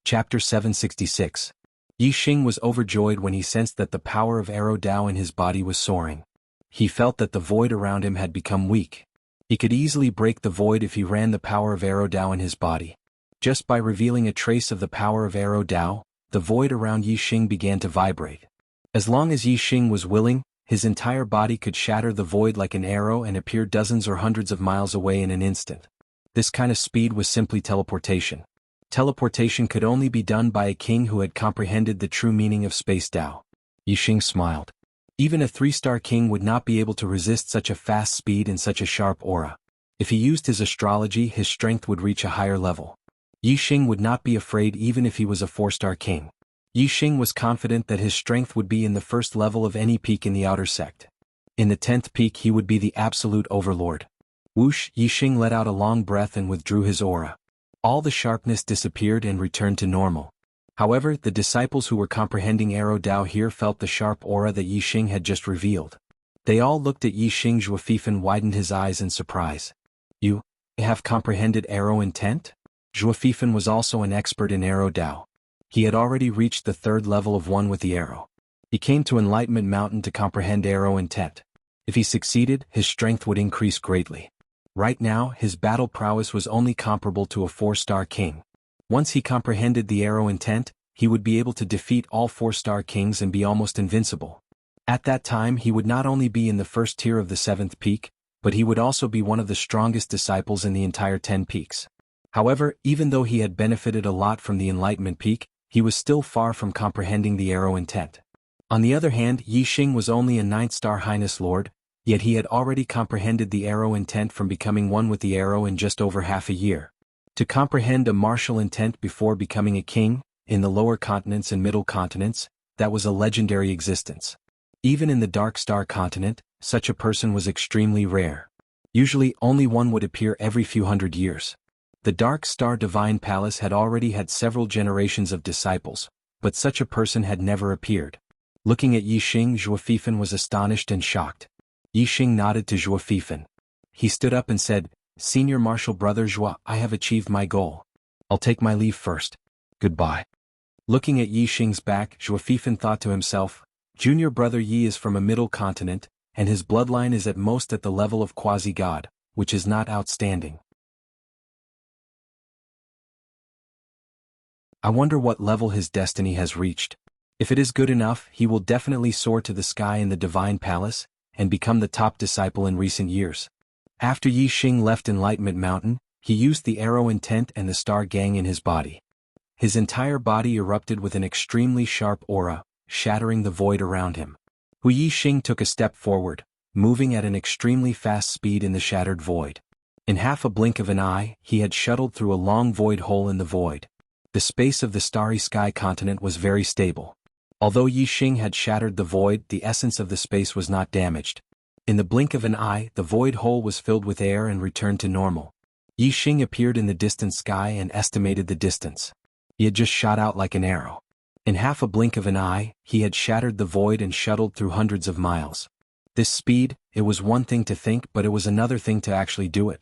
Chapter 766. Yixing was overjoyed when he sensed that the power of arrow Tao in his body was soaring. He felt that the void around him had become weak. He could easily break the void if he ran the power of arrow Tao in his body. Just by revealing a trace of the power of arrow Tao, the void around Yixing began to vibrate. As long as Yixing was willing, His entire body could shatter the void like an arrow and appear dozens or hundreds of miles away in an instant. This kind of speed was simply teleportation. Teleportation could only be done by a king who had comprehended the true meaning of space Tao. Yixing smiled. Even a 3-star king would not be able to resist such a fast speed and such a sharp aura. If he used his astrology, his strength would reach a higher level. Yixing would not be afraid even if he was a 4-star king. Yixing was confident that his strength would be in the first level of any peak in the outer sect. In the 10th peak he would be the absolute overlord. Whoosh! Yixing let out a long breath and withdrew his aura. All the sharpness disappeared and returned to normal. However, the disciples who were comprehending Arrow Dao here felt the sharp aura that Yixing had just revealed. They all looked at Yixing. Zhuofifan widened his eyes in surprise. You have comprehended arrow intent? Zhuofifan was also an expert in Arrow Dao. He had already reached the 3rd level of one with the arrow. He came to Enlightenment Mountain to comprehend arrow intent. If he succeeded, his strength would increase greatly. Right now, his battle prowess was only comparable to a 4-star king. Once he comprehended the arrow intent, he would be able to defeat all 4-star kings and be almost invincible. At that time he would not only be in the first tier of the 7th peak, but he would also be one of the strongest disciples in the entire 10 peaks. However, even though he had benefited a lot from the Enlightenment peak, he was still far from comprehending the arrow intent. On the other hand, Yixing was only a 9-star Highness Lord, yet he had already comprehended the arrow intent from becoming one with the arrow in just over half a year. To comprehend a martial intent before becoming a king, in the lower continents and middle continents, that was a legendary existence. Even in the Dark Star continent, such a person was extremely rare. Usually only one would appear every few hundred years. The Dark Star Divine Palace had already had several generations of disciples, but such a person had never appeared. Looking at Yixing, Zhuofifan was astonished and shocked. Yixing nodded to Zhuofifan. He stood up and said, "Senior Martial Brother Zhuo, I have achieved my goal. I'll take my leave first. Goodbye." Looking at Yixing's back, Zhuofifan thought to himself, Junior Brother Yi is from a middle continent, and his bloodline is at most at the level of quasi-god, which is not outstanding. I wonder what level his destiny has reached. If it is good enough, he will definitely soar to the sky in the Divine Palace, and become the top disciple in recent years. After Yixing left Enlightenment Mountain, he used the arrow intent and the star gang in his body. His entire body erupted with an extremely sharp aura, shattering the void around him. Yixing took a step forward, moving at an extremely fast speed in the shattered void. In half a blink of an eye, he had shuttled through a long void hole in the void. The space of the starry sky continent was very stable. Although Yixing had shattered the void, the essence of the space was not damaged. In the blink of an eye, the void hole was filled with air and returned to normal. Yixing appeared in the distant sky and estimated the distance. He had just shot out like an arrow. In half a blink of an eye, he had shattered the void and shuttled through hundreds of miles. This speed, it was one thing to think, but it was another thing to actually do it.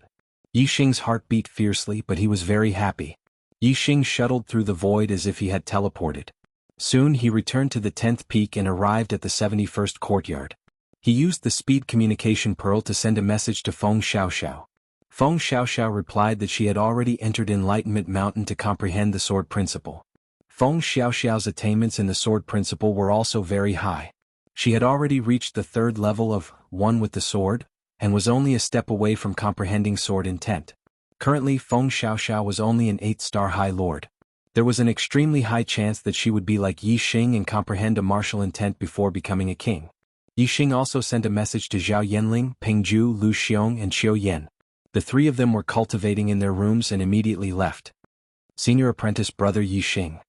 Yixing's heart beat fiercely, but he was very happy. Yixing shuttled through the void as if he had teleported. Soon he returned to the 10th peak and arrived at the 71st courtyard. He used the speed communication pearl to send a message to Feng Xiaoxiao. Feng Xiaoxiao replied that she had already entered Enlightenment Mountain to comprehend the sword principle. Feng Xiaoxiao's attainments in the sword principle were also very high. She had already reached the 3rd level of one with the sword, and was only a step away from comprehending sword intent. Currently, Feng Xiaoxiao was only an 8-star High Lord. There was an extremely high chance that she would be like Yixing and comprehend a martial intent before becoming a king. Yixing also sent a message to Zhao Yanling, Pengju, Lu Xiong and Qiu Yan. The 3 of them were cultivating in their rooms and immediately left. Senior Apprentice Brother Yixing.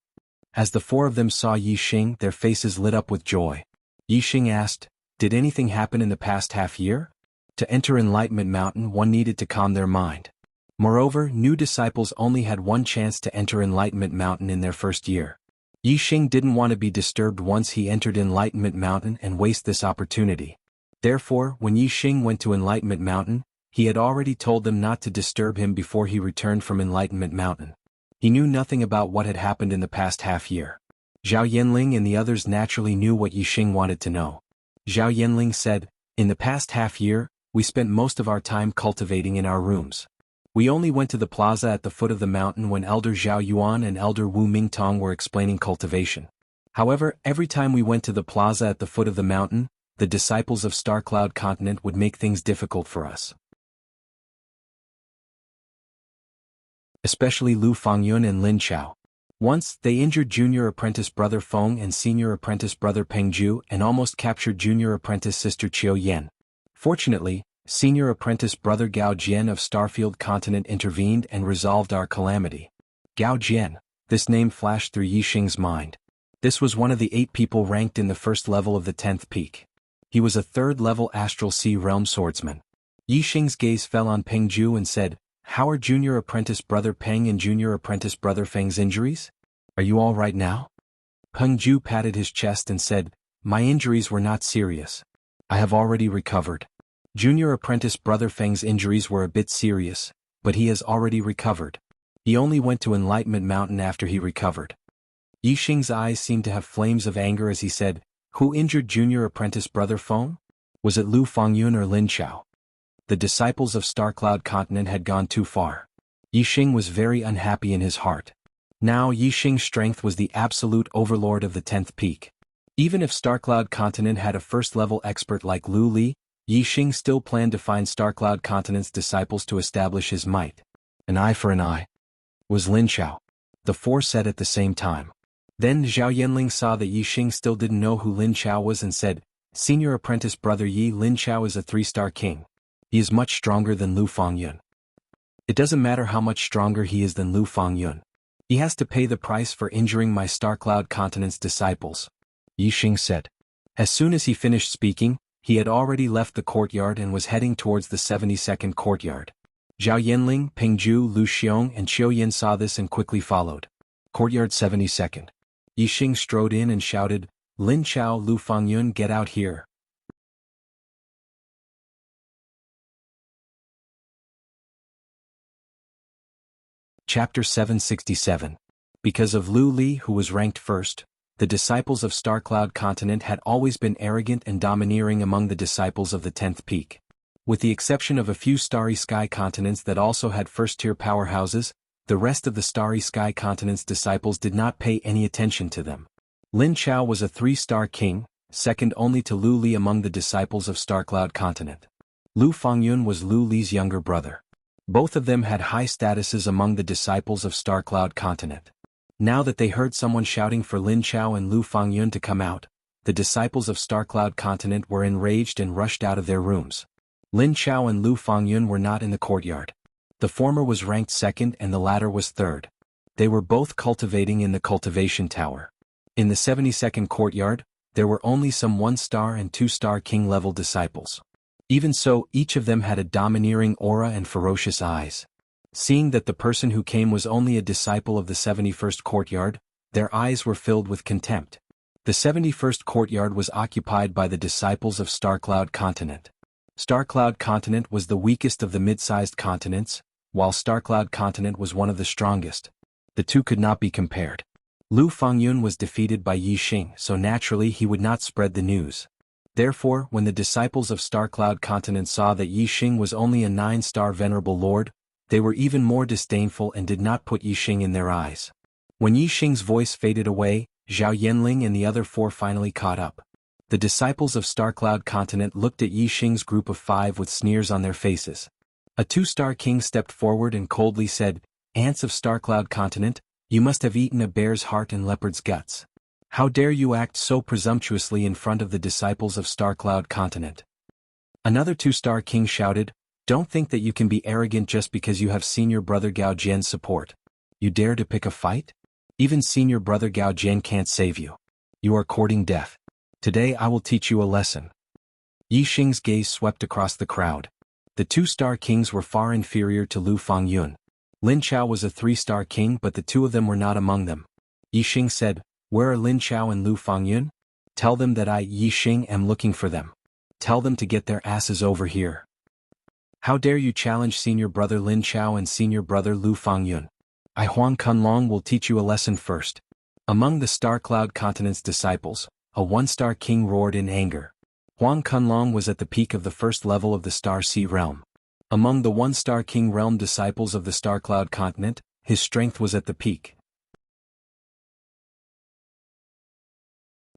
As the 4 of them saw Yixing, their faces lit up with joy. Yixing asked, "Did anything happen in the past half year?" To enter Enlightenment Mountain, one needed to calm their mind. Moreover, new disciples only had one chance to enter Enlightenment Mountain in their first year. Yixing didn't want to be disturbed once he entered Enlightenment Mountain and waste this opportunity. Therefore, when Yixing went to Enlightenment Mountain, he had already told them not to disturb him before he returned from Enlightenment Mountain. He knew nothing about what had happened in the past half year. Zhao Yanling and the others naturally knew what Yixing wanted to know. Zhao Yanling said, "In the past half year, we spent most of our time cultivating in our rooms. We only went to the plaza at the foot of the mountain when Elder Zhao Yuan and Elder Wu Mingtong were explaining cultivation. However, every time we went to the plaza at the foot of the mountain, the disciples of Star Cloud Continent would make things difficult for us. Especially Lu Fangyun and Lin Chao. Once, they injured junior apprentice brother Feng and senior apprentice brother Peng Ju and almost captured junior apprentice sister Qiu Yan. Fortunately, senior apprentice brother Gao Jian of Starfield Continent intervened and resolved our calamity. Gao Jian, this name flashed through Yixing's mind. This was one of the 8 people ranked in the first level of the 10th peak. He was a 3rd-level Astral Sea Realm swordsman. Yixing's gaze fell on Peng Ju and said, "How are junior apprentice brother Peng and junior apprentice brother Feng's injuries? Are you all right now?" Peng Ju patted his chest and said, "My injuries were not serious. I have already recovered. Junior apprentice brother Feng's injuries were a bit serious, but he has already recovered. He only went to Enlightenment Mountain after he recovered." Yixing's eyes seemed to have flames of anger as he said, "Who injured junior apprentice brother Feng? Was it Lu Fangyun or Lin Chao?" The disciples of Starcloud Continent had gone too far. Yixing was very unhappy in his heart. Now Yixing's strength was the absolute overlord of the 10th peak. Even if Starcloud Continent had a first-level expert like Lu Li, Yixing still planned to find Starcloud Continent's disciples to establish his might. "An eye for an eye," was Lin Chao. The 4 said at the same time. Then Zhao Yanling saw that Yixing still didn't know who Lin Chao was and said, "Senior apprentice brother Yi, Lin Chao is a 3-star king. He is much stronger than Lu Fangyun." "It doesn't matter how much stronger he is than Lu Fangyun. He has to pay the price for injuring my Starcloud Continent's disciples," Yixing said. As soon as he finished speaking, he had already left the courtyard and was heading towards the 72nd courtyard. Zhao Yanling, Peng Ju, Lu Xiong and Qiu Yan saw this and quickly followed. Courtyard 72nd. Yixing strode in and shouted, "Lin Chao, Lu Fangyun, get out here." Chapter 767. Because of Lu Li, who was ranked first, the disciples of Starcloud Continent had always been arrogant and domineering among the disciples of the 10th peak. With the exception of a few Starry Sky continents that also had first-tier powerhouses, the rest of the Starry Sky continent's disciples did not pay any attention to them. Lin Chao was a 3-star king, second only to Lu Li among the disciples of Starcloud Continent. Lu Fangyun was Lu Li's younger brother. Both of them had high statuses among the disciples of Starcloud Continent. Now that they heard someone shouting for Lin Chao and Lu Fangyun to come out, the disciples of Starcloud Continent were enraged and rushed out of their rooms. Lin Chao and Lu Fangyun were not in the courtyard. The former was ranked 2nd and the latter was 3rd. They were both cultivating in the cultivation tower. In the 72nd courtyard, there were only some 1-star and 2-star king-level disciples. Even so, each of them had a domineering aura and ferocious eyes. Seeing that the person who came was only a disciple of the 71st courtyard, their eyes were filled with contempt. The 71st courtyard was occupied by the disciples of Starcloud Continent. Starcloud Continent was the weakest of the mid-sized continents, while Starcloud Continent was one of the strongest. The two could not be compared. Lu Fangyun was defeated by Yixing, so naturally he would not spread the news. Therefore, when the disciples of Starcloud Continent saw that Yixing was only a 9-star venerable lord, they were even more disdainful and did not put Yixing in their eyes. When Yixing's voice faded away, Zhao Yanling and the other 4 finally caught up. The disciples of Starcloud Continent looked at Yixing's group of 5 with sneers on their faces. A 2-star king stepped forward and coldly said, "Ants of Starcloud Continent, you must have eaten a bear's heart and leopard's guts. How dare you act so presumptuously in front of the disciples of Starcloud Continent?" Another 2-star king shouted, "Don't think that you can be arrogant just because you have senior brother Gao Jian's support. You dare to pick a fight? Even senior brother Gao Jian can't save you. You are courting death. Today I will teach you a lesson." Yixing's gaze swept across the crowd. The 2-star kings were far inferior to Lu Fangyun. Lin Chao was a 3-star king, but the 2 of them were not among them. Yixing said, "Where are Lin Chao and Lu Fangyun? Tell them that I, Yixing, am looking for them. Tell them to get their asses over here. How dare you challenge senior brother Lin Chao and senior brother Lu Fangyun? I, Huang Kunlong, will teach you a lesson first." Among the Starcloud Continent's disciples, a 1-star king roared in anger. Huang Kunlong was at the peak of the 1st level of the Star Sea realm. Among the 1-star king realm disciples of the Starcloud Continent, his strength was at the peak.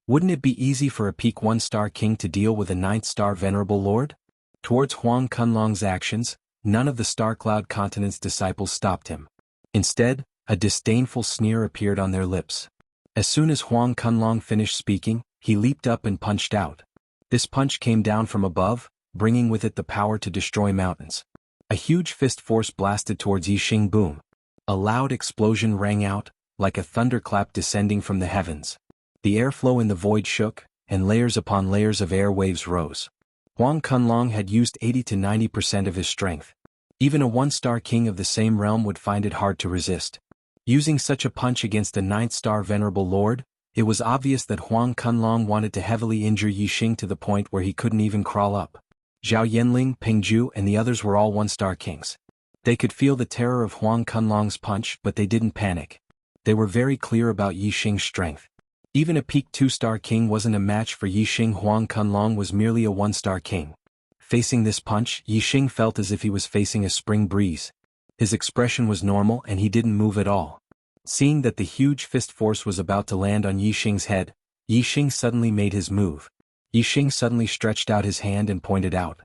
Wouldn't it be easy for a peak 1-star king to deal with a 9th-star venerable lord? Towards Huang Kunlong's actions, none of the Star Cloud Continent's disciples stopped him. Instead, a disdainful sneer appeared on their lips. As soon as Huang Kunlong finished speaking, he leaped up and punched out. This punch came down from above, bringing with it the power to destroy mountains. A huge fist force blasted towards Yixing. Boom! A loud explosion rang out, like a thunderclap descending from the heavens. The airflow in the void shook, and layers upon layers of air waves rose. Huang Kunlong had used 80 to 90% of his strength. Even a 1-star king of the same realm would find it hard to resist. Using such a punch against a 9th-star venerable lord, it was obvious that Huang Kunlong wanted to heavily injure Yixing to the point where he couldn't even crawl up. Zhao Yanling, Pingju, and the others were all 1-star kings. They could feel the terror of Huang Kunlong's punch, but they didn't panic. They were very clear about Yixing's strength. Even a peak 2-star king wasn't a match for Yixing. Huang Kunlong was merely a 1-star king. Facing this punch, Yixing felt as if he was facing a spring breeze. His expression was normal and he didn't move at all. Seeing that the huge fist force was about to land on Yixing's head, Yixing suddenly made his move. Yixing suddenly stretched out his hand and pointed out.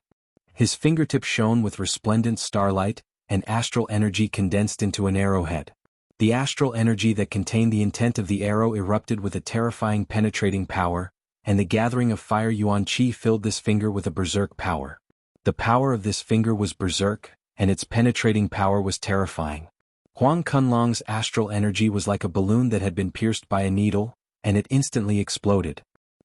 His fingertip shone with resplendent starlight, and astral energy condensed into an arrowhead. The astral energy that contained the intent of the arrow erupted with a terrifying penetrating power, and the gathering of fire yuan qi filled this finger with a berserk power. The power of this finger was berserk, and its penetrating power was terrifying. Huang Kunlong's astral energy was like a balloon that had been pierced by a needle, and it instantly exploded.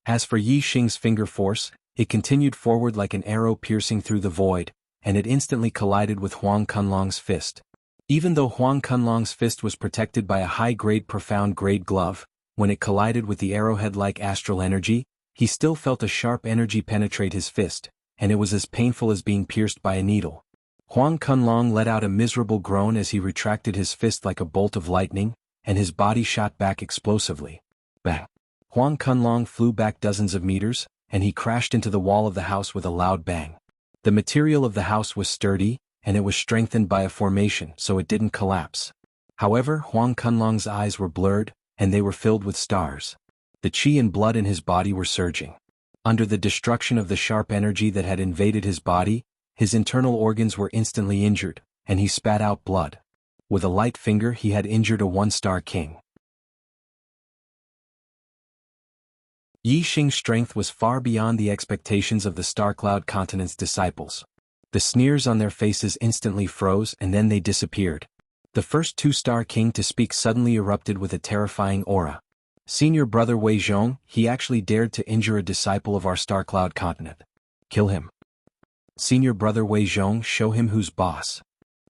As for Yixing's finger force, it continued forward like an arrow piercing through the void, and it instantly collided with Huang Kunlong's fist. Even though Huang Kunlong's fist was protected by a high-grade profound-grade glove, when it collided with the arrowhead-like astral energy, he still felt a sharp energy penetrate his fist, and it was as painful as being pierced by a needle. Huang Kunlong let out a miserable groan as he retracted his fist like a bolt of lightning, and his body shot back explosively. Bang! Huang Kunlong flew back dozens of meters, and he crashed into the wall of the house with a loud bang. The material of the house was sturdy, and it was strengthened by a formation so it didn't collapse. However, Huang Kunlong's eyes were blurred, and they were filled with stars. The qi and blood in his body were surging. Under the destruction of the sharp energy that had invaded his body, his internal organs were instantly injured, and he spat out blood. With a light finger he had injured a 1-star king. Yixing's strength was far beyond the expectations of the Star Cloud Continent's disciples. The sneers on their faces instantly froze and then they disappeared. The first 2-star king to speak suddenly erupted with a terrifying aura. Senior brother Wei Zhong, he actually dared to injure a disciple of our Star Cloud Continent. Kill him. Senior brother Wei Zhong, show him who's boss.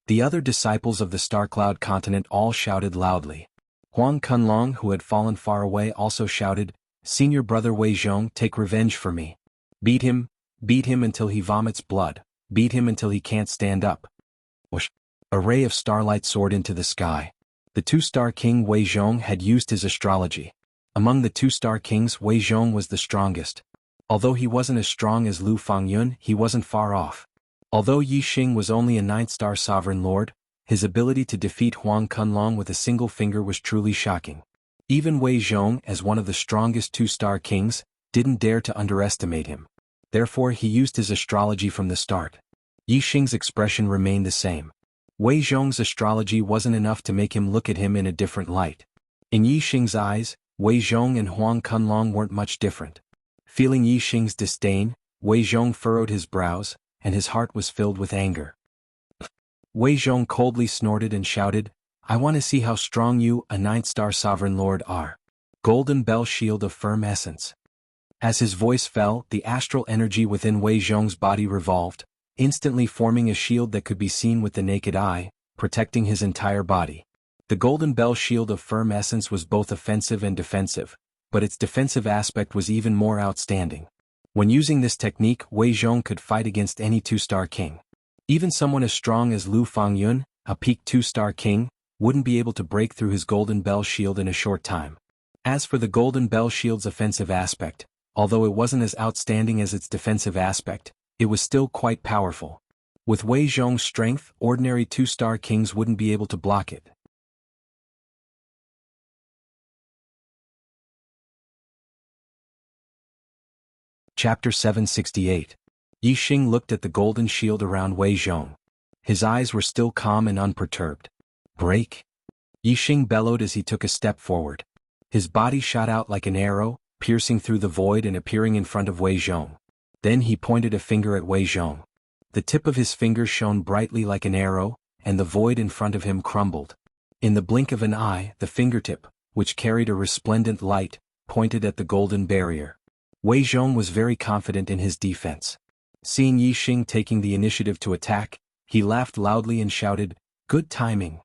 The other disciples of the Star Cloud Continent all shouted loudly. Huang Kunlong, who had fallen far away, also shouted, Senior brother Wei Zhong, take revenge for me. Beat him until he vomits blood. Beat him until he can't stand up. Whoosh! A ray of starlight soared into the sky. The 2-star king Wei Zhong had used his astrology. Among the 2-star kings, Wei Zhong was the strongest. Although he wasn't as strong as Lu Fangyun, he wasn't far off. Although Yixing was only a 9th-star sovereign lord, his ability to defeat Huang Kunlong with a single finger was truly shocking. Even Wei Zhong, as one of the strongest 2-star kings, didn't dare to underestimate him. Therefore he used his astrology from the start. Yixing's expression remained the same. Wei Zhong's astrology wasn't enough to make him look at him in a different light. In Yixing's eyes, Wei Zhong and Huang Kunlong weren't much different. Feeling Yixing's disdain, Wei Zhong furrowed his brows, and his heart was filled with anger. Wei Zhong coldly snorted and shouted, I want to see how strong you, a 9th-star sovereign lord, are. Golden Bell Shield of Firm Essence. As his voice fell, the astral energy within Wei Zhong's body revolved, instantly forming a shield that could be seen with the naked eye, protecting his entire body. The Golden Bell Shield of Firm Essence was both offensive and defensive, but its defensive aspect was even more outstanding. When using this technique, Wei Zhong could fight against any 2-star king. Even someone as strong as Lu Fangyun, a peak 2-star king, wouldn't be able to break through his Golden Bell Shield in a short time. As for the Golden Bell Shield's offensive aspect, although it wasn't as outstanding as its defensive aspect, it was still quite powerful. With Wei Zhong's strength, ordinary 2-star kings wouldn't be able to block it. Chapter 768. Yi Xing looked at the golden shield around Wei Zhong. His eyes were still calm and unperturbed. Break! Yi Xing bellowed as he took a step forward. His body shot out like an arrow, piercing through the void and appearing in front of Wei Zhong. Then he pointed a finger at Wei Zhong. The tip of his finger shone brightly like an arrow, and the void in front of him crumbled. In the blink of an eye, the fingertip, which carried a resplendent light, pointed at the golden barrier. Wei Zhong was very confident in his defense. Seeing Yi Xing taking the initiative to attack, he laughed loudly and shouted, "Good timing."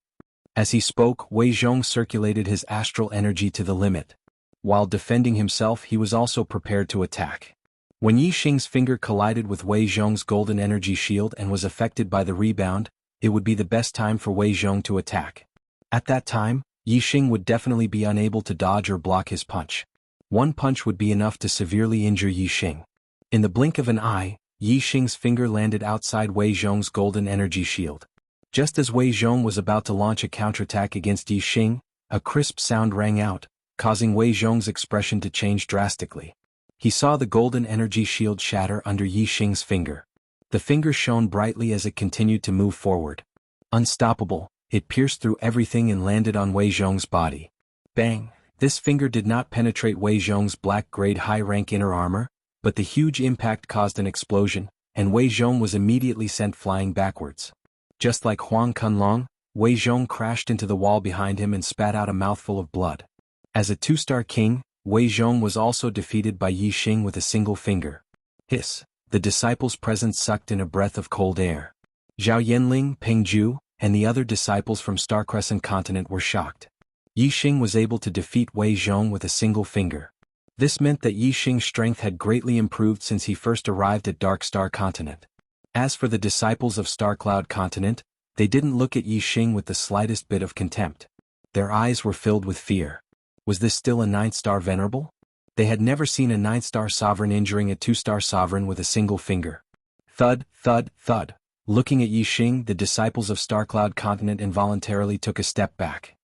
As he spoke, Wei Zhong circulated his astral energy to the limit. While defending himself, he was also prepared to attack. When Yi Xing's finger collided with Wei Zhong's golden energy shield and was affected by the rebound, it would be the best time for Wei Zhong to attack. At that time, Yi Xing would definitely be unable to dodge or block his punch. One punch would be enough to severely injure Yi Xing. In the blink of an eye, Yi Xing's finger landed outside Wei Zhong's golden energy shield. Just as Wei Zhong was about to launch a counterattack against Yi Xing, a crisp sound rang out, causing Wei Zhong's expression to change drastically. He saw the golden energy shield shatter under Yi Xing's finger. The finger shone brightly as it continued to move forward. Unstoppable, it pierced through everything and landed on Wei Zhong's body. Bang! This finger did not penetrate Wei Zhong's black-grade high-rank inner armor, but the huge impact caused an explosion, and Wei Zhong was immediately sent flying backwards. Just like Huang Kunlong, Wei Zhong crashed into the wall behind him and spat out a mouthful of blood. As a two-star king, Wei Zhong was also defeated by Yi Xing with a single finger. Hiss! The disciples present sucked in a breath of cold air. Zhao Yanling, Peng Zhu, and the other disciples from Star Crescent Continent were shocked. Yi Xing was able to defeat Wei Zhong with a single finger. This meant that Yi Xing's strength had greatly improved since he first arrived at Dark Star Continent. As for the disciples of Star Cloud Continent, they didn't look at Yi Xing with the slightest bit of contempt. Their eyes were filled with fear. Was this still a 9-star venerable? They had never seen a 9-star sovereign injuring a 2-star sovereign with a single finger. Thud, thud, thud. Looking at Yi Xing, the disciples of Star Cloud Continent involuntarily took a step back.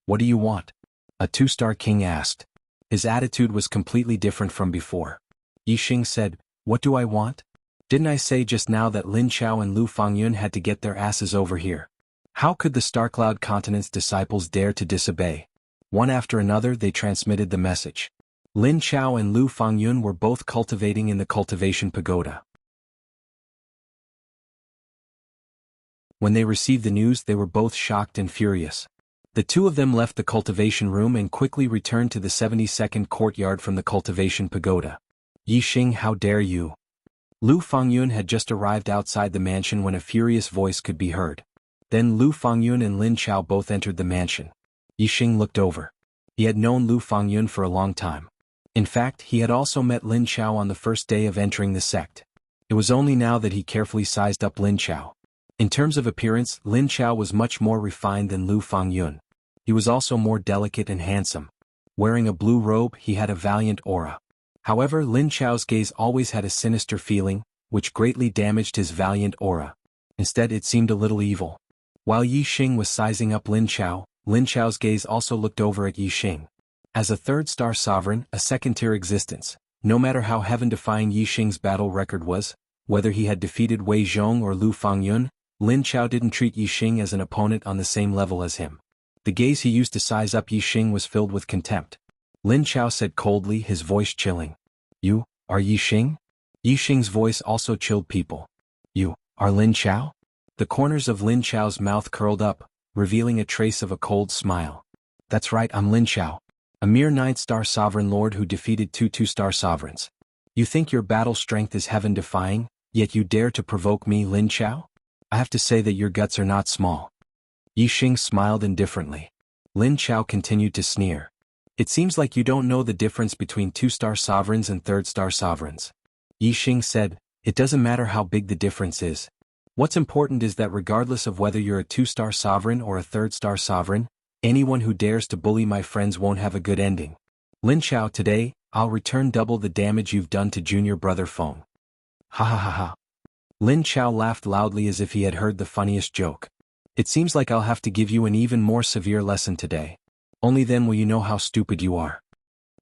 What do you want? A 2-star king asked. His attitude was completely different from before. Yi Xing said, "What do I want? Didn't I say just now that Lin Chao and Lu Fangyun had to get their asses over here? How could the Star Cloud Continent's disciples dare to disobey?" One after another they transmitted the message. Lin Chao and Lu Fangyun were both cultivating in the cultivation pagoda. When they received the news, they were both shocked and furious. The two of them left the cultivation room and quickly returned to the 72nd courtyard from the cultivation pagoda. "Yi Xing, how dare you!" Lu Fangyun had just arrived outside the mansion when a furious voice could be heard. Then Lu Fangyun and Lin Chao both entered the mansion. Yi Xing looked over. He had known Lu Fangyun for a long time. In fact, he had also met Lin Chao on the first day of entering the sect. It was only now that he carefully sized up Lin Chao. In terms of appearance, Lin Chao was much more refined than Lu Fangyun. He was also more delicate and handsome. Wearing a blue robe, he had a valiant aura. However, Lin Chao's gaze always had a sinister feeling, which greatly damaged his valiant aura. Instead, it seemed a little evil. While Yi Xing was sizing up Lin Chao's gaze also looked over at Yi Xing. As a 3rd-star sovereign, a second-tier existence, no matter how heaven-defying Yi Xing's battle record was, whether he had defeated Wei Zhong or Lu Fangyun, Lin Chao didn't treat Yi Xing as an opponent on the same level as him. The gaze he used to size up Yi Xing was filled with contempt. Lin Chao said coldly, his voice chilling. "You are Yi Xing?" Yi Xing's voice also chilled people. "You are Lin Chao?" The corners of Lin Chao's mouth curled up, revealing a trace of a cold smile. "That's right, I'm Lin Chao. A mere 9-star sovereign lord who defeated 2 2-star sovereigns. You think your battle strength is heaven-defying, yet you dare to provoke me, Lin Chao? I have to say that your guts are not small." Yi Xing smiled indifferently. Lin Chao continued to sneer. "It seems like you don't know the difference between 2-star sovereigns and 3rd-star sovereigns." Yi Xing said, "It doesn't matter how big the difference is. What's important is that regardless of whether you're a 2-star sovereign or a 3rd-star sovereign, anyone who dares to bully my friends won't have a good ending. Lin Chao, today, I'll return double the damage you've done to junior brother Feng." Ha ha ha ha. Lin Chao laughed loudly as if he had heard the funniest joke. "It seems like I'll have to give you an even more severe lesson today. Only then will you know how stupid you are."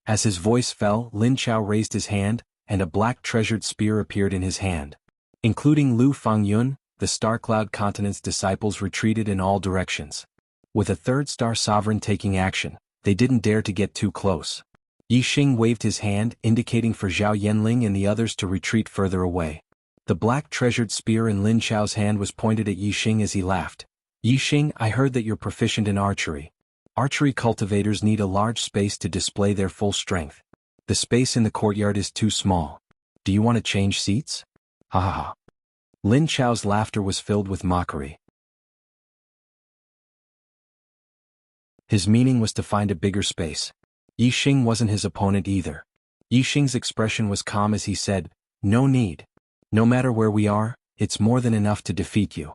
As his voice fell, Lin Chao raised his hand, and a black treasured spear appeared in his hand. Including Lu Fangyun, the Star Cloud Continent's disciples retreated in all directions. With a third star sovereign taking action, they didn't dare to get too close. Yi Xing waved his hand, indicating for Zhao Yanling and the others to retreat further away. The black treasured spear in Lin Chao's hand was pointed at Yi Xing as he laughed. Yi Xing, I heard that you're proficient in archery. Archery cultivators need a large space to display their full strength. The space in the courtyard is too small. Do you want to change seats? Ha ha ha. Lin Chao's laughter was filled with mockery. His meaning was to find a bigger space. Yi Xing wasn't his opponent either. Yi Xing's expression was calm as he said, no need. No matter where we are, it's more than enough to defeat you.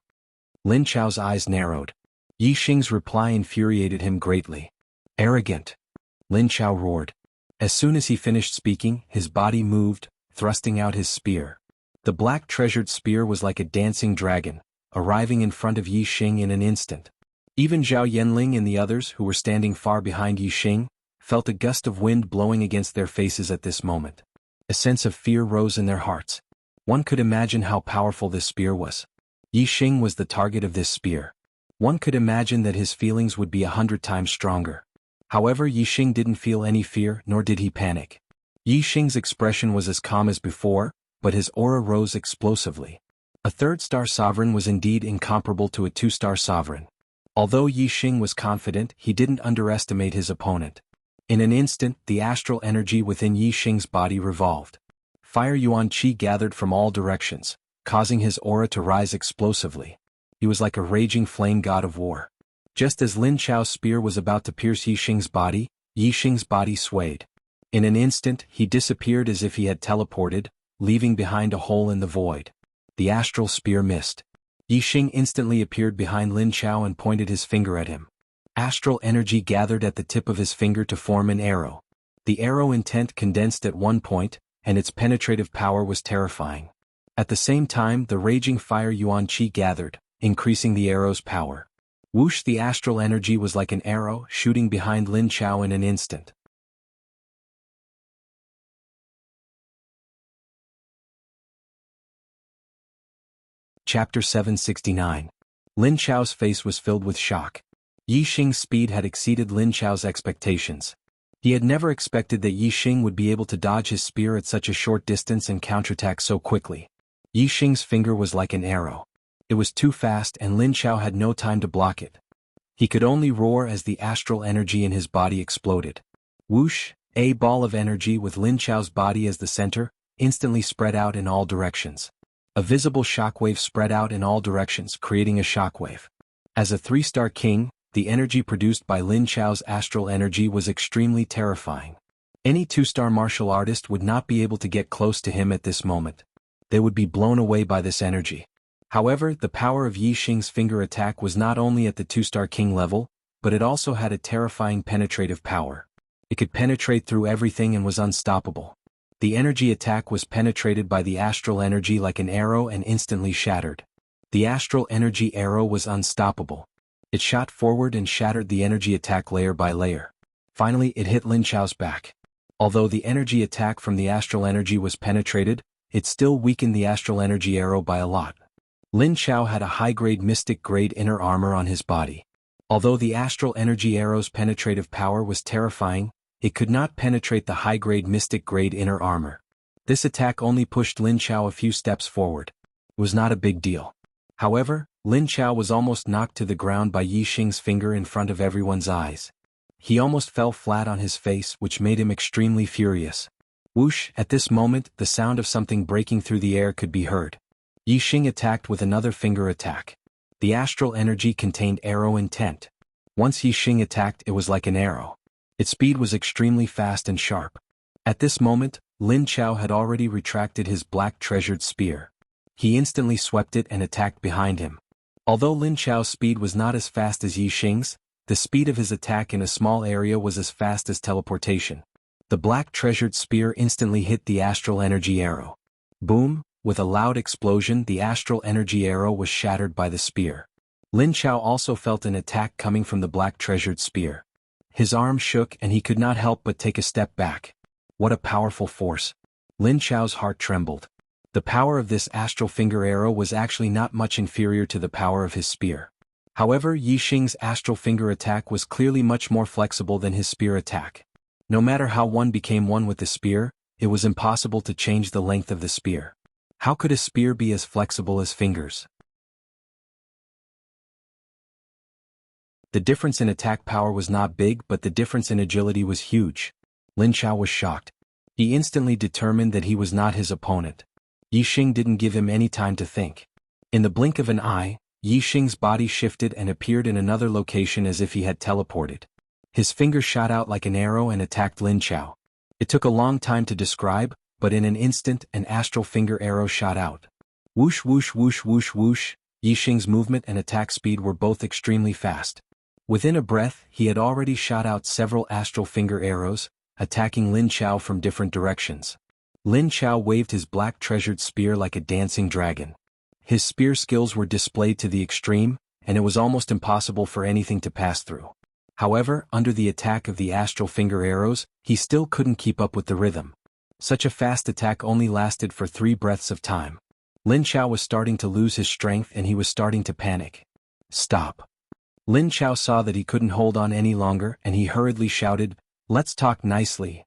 Lin Chao's eyes narrowed. Yi Xing's reply infuriated him greatly. Arrogant. Lin Chao roared. As soon as he finished speaking, his body moved, thrusting out his spear. The black treasured spear was like a dancing dragon, arriving in front of Yi Xing in an instant. Even Zhao Yanling and the others who were standing far behind Yi Xing felt a gust of wind blowing against their faces at this moment. A sense of fear rose in their hearts. One could imagine how powerful this spear was. Yi Xing was the target of this spear. One could imagine that his feelings would be 100 times stronger. However, Yi Xing didn't feel any fear, nor did he panic. Yi Xing's expression was as calm as before, but his aura rose explosively. A third-star sovereign was indeed incomparable to a two-star sovereign. Although Yi Xing was confident, he didn't underestimate his opponent. In an instant, the astral energy within Yi Xing's body revolved. Fire Yuan Qi gathered from all directions, causing his aura to rise explosively. He was like a raging flame god of war. Just as Lin Chao's spear was about to pierce Yi Xing's body swayed. In an instant, he disappeared as if he had teleported, leaving behind a hole in the void. The astral spear missed. Yi Xing instantly appeared behind Lin Chao and pointed his finger at him. Astral energy gathered at the tip of his finger to form an arrow. The arrow intent condensed at one point, and its penetrative power was terrifying. At the same time, the raging fire Yuan Qi gathered, increasing the arrow's power. Whoosh! The astral energy was like an arrow, shooting behind Lin Chao in an instant. Chapter 769. Lin Chao's face was filled with shock. Yi Xing's speed had exceeded Lin Chao's expectations. He had never expected that Yi Xing would be able to dodge his spear at such a short distance and counterattack so quickly. Yi Xing's finger was like an arrow. It was too fast and Lin Chao had no time to block it. He could only roar as the astral energy in his body exploded. Whoosh! A ball of energy with Lin Chao's body as the center, instantly spread out in all directions. A visible shockwave spread out in all directions, creating a shockwave. As a three-star king, the energy produced by Lin Chao's astral energy was extremely terrifying. Any two-star martial artist would not be able to get close to him at this moment. They would be blown away by this energy. However, the power of Yi Xing's finger attack was not only at the two-star king level, but it also had a terrifying penetrative power. It could penetrate through everything and was unstoppable. The energy attack was penetrated by the astral energy like an arrow and instantly shattered. The astral energy arrow was unstoppable. It shot forward and shattered the energy attack layer by layer. Finally, it hit Lin Chao's back. Although the energy attack from the astral energy was penetrated, it still weakened the astral energy arrow by a lot. Lin Chao had a high-grade mystic-grade inner armor on his body. Although the astral energy arrow's penetrative power was terrifying, it could not penetrate the high-grade mystic-grade inner armor. This attack only pushed Lin Chao a few steps forward. It was not a big deal. However, Lin Chao was almost knocked to the ground by Yi Xing's finger in front of everyone's eyes. He almost fell flat on his face, which made him extremely furious. Whoosh! At this moment, the sound of something breaking through the air could be heard. Yi Xing attacked with another finger attack. The astral energy contained arrow intent. Once Yi Xing attacked, it was like an arrow. Its speed was extremely fast and sharp. At this moment, Lin Chao had already retracted his black treasured spear. He instantly swept it and attacked behind him. Although Lin Chao's speed was not as fast as Yi Xing's, the speed of his attack in a small area was as fast as teleportation. The black treasured spear instantly hit the astral energy arrow. Boom! With a loud explosion, the astral energy arrow was shattered by the spear. Lin Chao also felt an attack coming from the black treasured spear. His arm shook and he could not help but take a step back. What a powerful force. Lin Chao's heart trembled. The power of this astral finger arrow was actually not much inferior to the power of his spear. However, Yi Xing's astral finger attack was clearly much more flexible than his spear attack. No matter how one became one with the spear, it was impossible to change the length of the spear. How could a spear be as flexible as fingers? The difference in attack power was not big, but the difference in agility was huge. Lin Chao was shocked. He instantly determined that he was not his opponent. Yi Xing didn't give him any time to think. In the blink of an eye, Yi Xing's body shifted and appeared in another location as if he had teleported. His finger shot out like an arrow and attacked Lin Chao. It took a long time to describe, but in an instant an astral finger arrow shot out. Whoosh whoosh whoosh whoosh whoosh, Yi Xing's movement and attack speed were both extremely fast. Within a breath, he had already shot out several astral finger arrows, attacking Lin Chao from different directions. Lin Chao waved his black treasured spear like a dancing dragon. His spear skills were displayed to the extreme, and it was almost impossible for anything to pass through. However, under the attack of the astral finger arrows, he still couldn't keep up with the rhythm. Such a fast attack only lasted for 3 breaths of time. Lin Chao was starting to lose his strength and he was starting to panic. Stop. Lin Chao saw that he couldn't hold on any longer and he hurriedly shouted, "Let's talk nicely."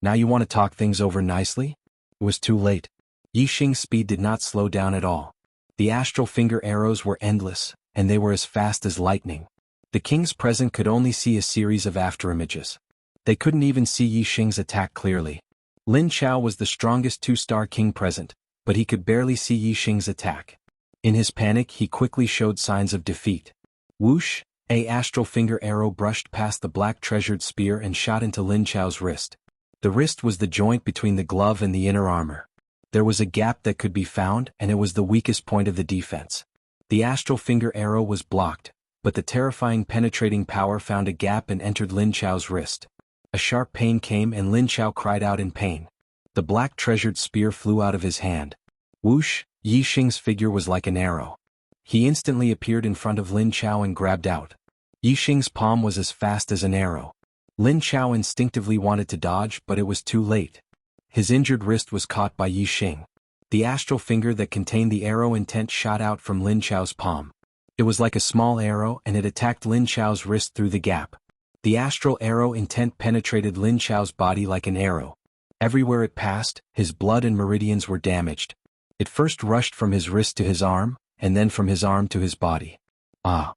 "Now you want to talk things over nicely?" It was too late. Yi Xing's speed did not slow down at all. The astral finger arrows were endless, and they were as fast as lightning. The kings present could only see a series of afterimages. They couldn't even see Yi Xing's attack clearly. Lin Chao was the strongest 2-star king present, but he could barely see Yi Xing's attack. In his panic he quickly showed signs of defeat. Whoosh, a astral finger arrow brushed past the black treasured spear and shot into Lin Chao's wrist. The wrist was the joint between the glove and the inner armor. There was a gap that could be found and it was the weakest point of the defense. The astral finger arrow was blocked, but the terrifying penetrating power found a gap and entered Lin Chao's wrist. A sharp pain came and Lin Chao cried out in pain. The black treasured spear flew out of his hand. Whoosh, Yi Xing's figure was like an arrow. He instantly appeared in front of Lin Chao and grabbed out. Yi Xing's palm was as fast as an arrow. Lin Chao instinctively wanted to dodge, but it was too late. His injured wrist was caught by Yi Xing. The astral finger that contained the arrow intent shot out from Lin Chao's palm. It was like a small arrow and it attacked Lin Chao's wrist through the gap. The astral arrow intent penetrated Lin Chao's body like an arrow. Everywhere it passed, his blood and meridians were damaged. It first rushed from his wrist to his arm, and then from his arm to his body. Ah!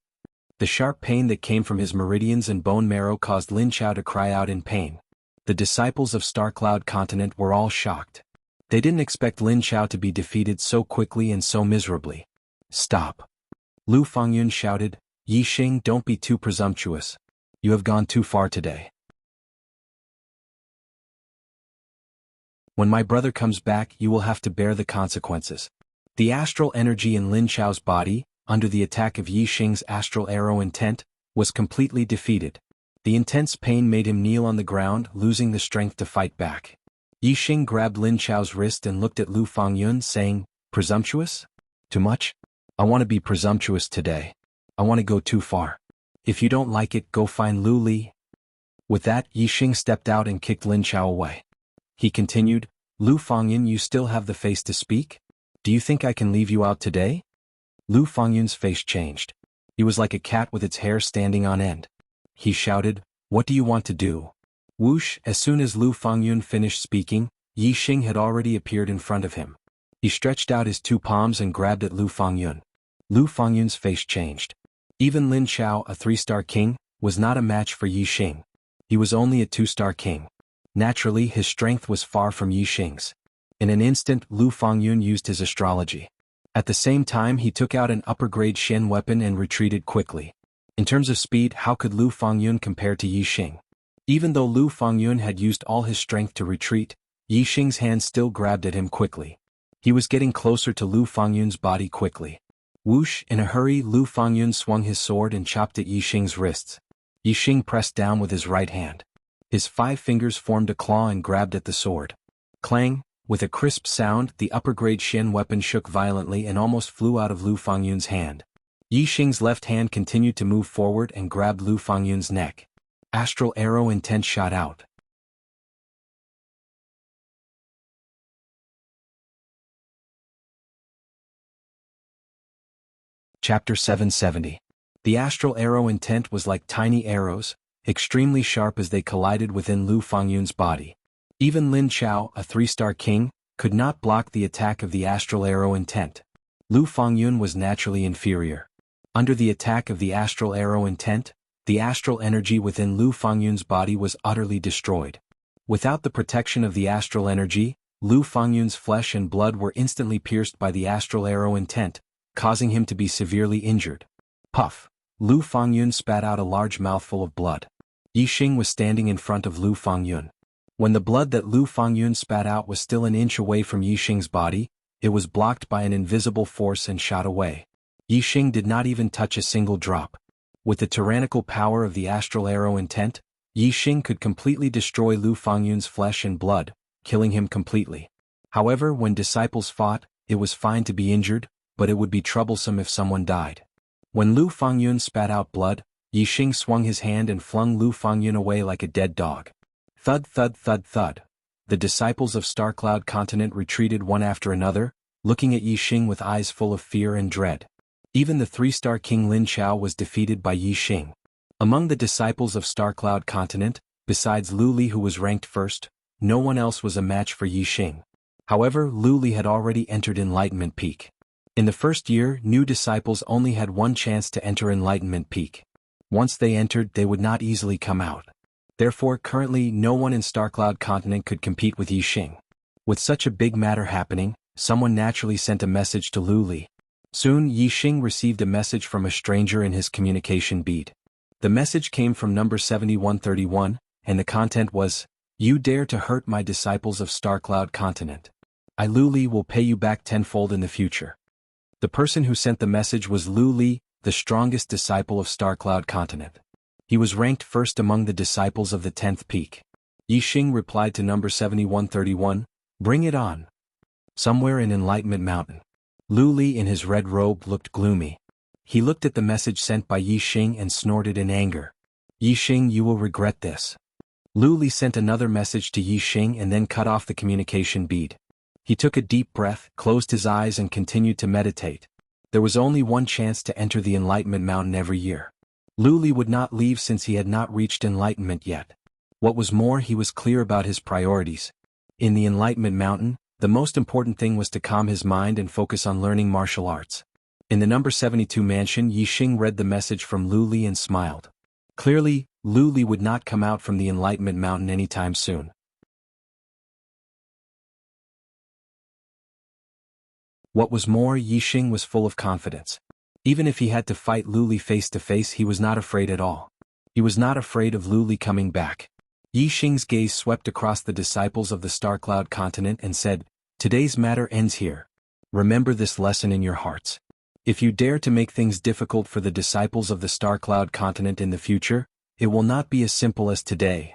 The sharp pain that came from his meridians and bone marrow caused Lin Chao to cry out in pain. The disciples of Starcloud Continent were all shocked. They didn't expect Lin Chao to be defeated so quickly and so miserably. Stop! Lu Fengyun shouted, "Yi Xing, don't be too presumptuous. You have gone too far today. When my brother comes back, you will have to bear the consequences." The astral energy in Lin Chao's body, under the attack of Yi Xing's astral arrow intent, was completely defeated. The intense pain made him kneel on the ground, losing the strength to fight back. Yi Xing grabbed Lin Chao's wrist and looked at Lu Fengyun, saying, "Presumptuous? Too much? I want to be presumptuous today. I want to go too far. If you don't like it, go find Lu Li." With that, Yi Xing stepped out and kicked Lin Chao away. He continued, "Lu Fengyun, you still have the face to speak? Do you think I can leave you out today?" Lu Fengyun's face changed. He was like a cat with its hair standing on end. He shouted, "What do you want to do?" Whoosh! As soon as Lu Fengyun finished speaking, Yi Xing had already appeared in front of him. He stretched out his 2 palms and grabbed at Lu Fengyun. Lu Fengyun's face changed. Even Lin Chao, a 3-star king, was not a match for Yi Xing. He was only a 2-star king. Naturally, his strength was far from Yi Xing's. In an instant, Lu Fengyun used his astrology. At the same time, he took out an upper-grade Shen weapon and retreated quickly. In terms of speed, how could Lu Fengyun compare to Yi Xing? Even though Lu Fengyun had used all his strength to retreat, Yi Xing's hand still grabbed at him quickly. He was getting closer to Lu Fengyun's body quickly. Whoosh! In a hurry, Lu Fengyun swung his sword and chopped at Yi Xing's wrists. Yi Xing pressed down with his right hand. His 5 fingers formed a claw and grabbed at the sword. Clang! With a crisp sound, the upper-grade Shen weapon shook violently and almost flew out of Lu Fengyun's hand. Yi Xing's left hand continued to move forward and grabbed Lu Fengyun's neck. Astral arrow intent shot out. Chapter 770. The astral arrow intent was like tiny arrows, extremely sharp as they collided within Lu Fengyun's body. Even Lin Chao, a 3-star king, could not block the attack of the astral arrow intent. Lu Fengyun was naturally inferior. Under the attack of the astral arrow intent, the astral energy within Lu Fengyun's body was utterly destroyed. Without the protection of the astral energy, Lu Fengyun's flesh and blood were instantly pierced by the astral arrow intent, causing him to be severely injured. Puff! Lu Fengyun spat out a large mouthful of blood. Yixing was standing in front of Lu Fengyun. When the blood that Lu Fengyun spat out was still an inch away from Yixing's body, it was blocked by an invisible force and shot away. Yixing did not even touch a single drop. With the tyrannical power of the astral arrow intent, Yixing could completely destroy Lu Fengyun's flesh and blood, killing him completely. However, when disciples fought, it was fine to be injured, but it would be troublesome if someone died. When Lu Fengyun spat out blood, Yixing swung his hand and flung Lu Fengyun away like a dead dog. Thud thud thud thud. The disciples of Starcloud Continent retreated one after another, looking at Yixing with eyes full of fear and dread. Even the 3-star king Lin Chao was defeated by Yixing. Among the disciples of Starcloud Continent, besides Lu Li who was ranked first, no one else was a match for Yixing. However, Lu Li had already entered Enlightenment Peak. In the first year, new disciples only had one chance to enter Enlightenment Peak. Once they entered, they would not easily come out. Therefore, currently no one in Starcloud Continent could compete with Yixing. With such a big matter happening, someone naturally sent a message to Lu Li. Soon, Yixing received a message from a stranger in his communication bead. The message came from number 7131, and the content was, "You dare to hurt my disciples of Starcloud Continent. I, Lu Li, will pay you back tenfold in the future." The person who sent the message was Lu Li, the strongest disciple of Starcloud Continent. He was ranked first among the disciples of the 10th peak. Yixing replied to number 7131, "Bring it on." Somewhere in Enlightenment Mountain, Lu Li in his red robe looked gloomy. He looked at the message sent by Yixing and snorted in anger. "Yixing, you will regret this." Lu Li sent another message to Yixing and then cut off the communication bead. He took a deep breath, closed his eyes and continued to meditate. There was only one chance to enter the Enlightenment Mountain every year. Lu Li would not leave since he had not reached enlightenment yet. What was more, he was clear about his priorities. In the Enlightenment Mountain, the most important thing was to calm his mind and focus on learning martial arts. In the number 72 mansion, Yixing read the message from Lu Li and smiled. Clearly, Lu Li would not come out from the Enlightenment Mountain anytime soon. What was more, Yixing was full of confidence. Even if he had to fight Lu Li face to face, he was not afraid at all. He was not afraid of Lu Li coming back. Yixing's gaze swept across the disciples of the Starcloud Continent and said, "Today's matter ends here. Remember this lesson in your hearts. If you dare to make things difficult for the disciples of the Starcloud Continent in the future, it will not be as simple as today."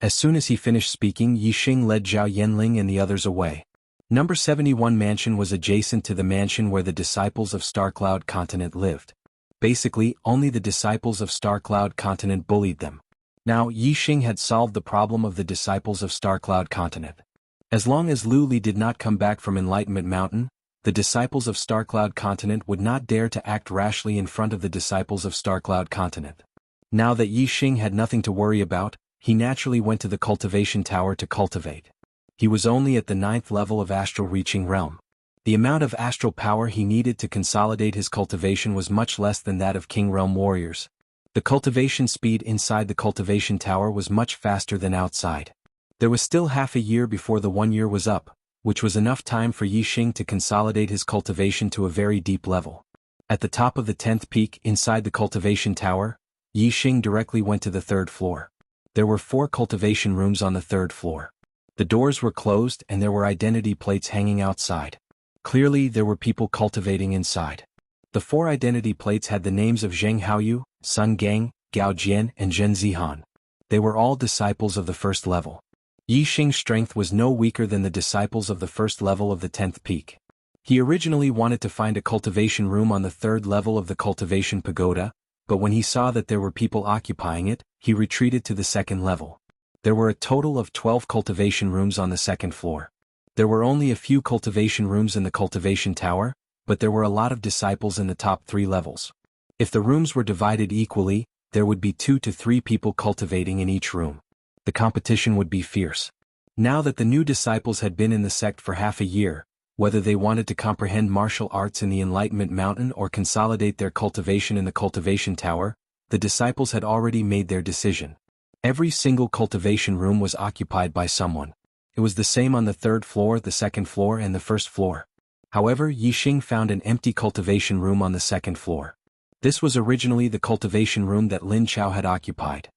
As soon as he finished speaking, Yixing led Zhao Yanling and the others away. Number 71 mansion was adjacent to the mansion where the disciples of Starcloud Continent lived. Basically, only the disciples of Starcloud Continent bullied them. Now, Yixing had solved the problem of the disciples of Starcloud Continent. As long as Lu Li did not come back from Enlightenment Mountain, the disciples of Starcloud Continent would not dare to act rashly in front of the disciples of Starcloud Continent. Now that Yixing had nothing to worry about, he naturally went to the cultivation tower to cultivate. He was only at the 9th level of astral reaching realm. The amount of astral power he needed to consolidate his cultivation was much less than that of King Realm warriors. The cultivation speed inside the cultivation tower was much faster than outside. There was still half a year before the 1 year was up, which was enough time for Yixing to consolidate his cultivation to a very deep level. At the top of the 10th peak inside the cultivation tower, Yixing directly went to the 3rd floor. There were 4 cultivation rooms on the 3rd floor. The doors were closed and there were identity plates hanging outside. Clearly, there were people cultivating inside. The 4 identity plates had the names of Zheng Haoyu, Sun Gang, Gao Jian and Zhen Zihan. They were all disciples of the 1st level. Yixing's strength was no weaker than the disciples of the 1st level of the 10th peak. He originally wanted to find a cultivation room on the 3rd level of the cultivation pagoda, but when he saw that there were people occupying it, he retreated to the 2nd level. There were a total of 12 cultivation rooms on the 2nd floor. There were only a few cultivation rooms in the cultivation tower, but there were a lot of disciples in the top 3 levels. If the rooms were divided equally, there would be 2 to 3 people cultivating in each room. The competition would be fierce. Now that the new disciples had been in the sect for half a year, whether they wanted to comprehend martial arts in the Enlightenment Mountain or consolidate their cultivation in the Cultivation Tower, the disciples had already made their decision. Every single cultivation room was occupied by someone. It was the same on the 3rd floor, the 2nd floor, and the 1st floor. However, Yixing found an empty cultivation room on the 2nd floor. This was originally the cultivation room that Lin Chao had occupied.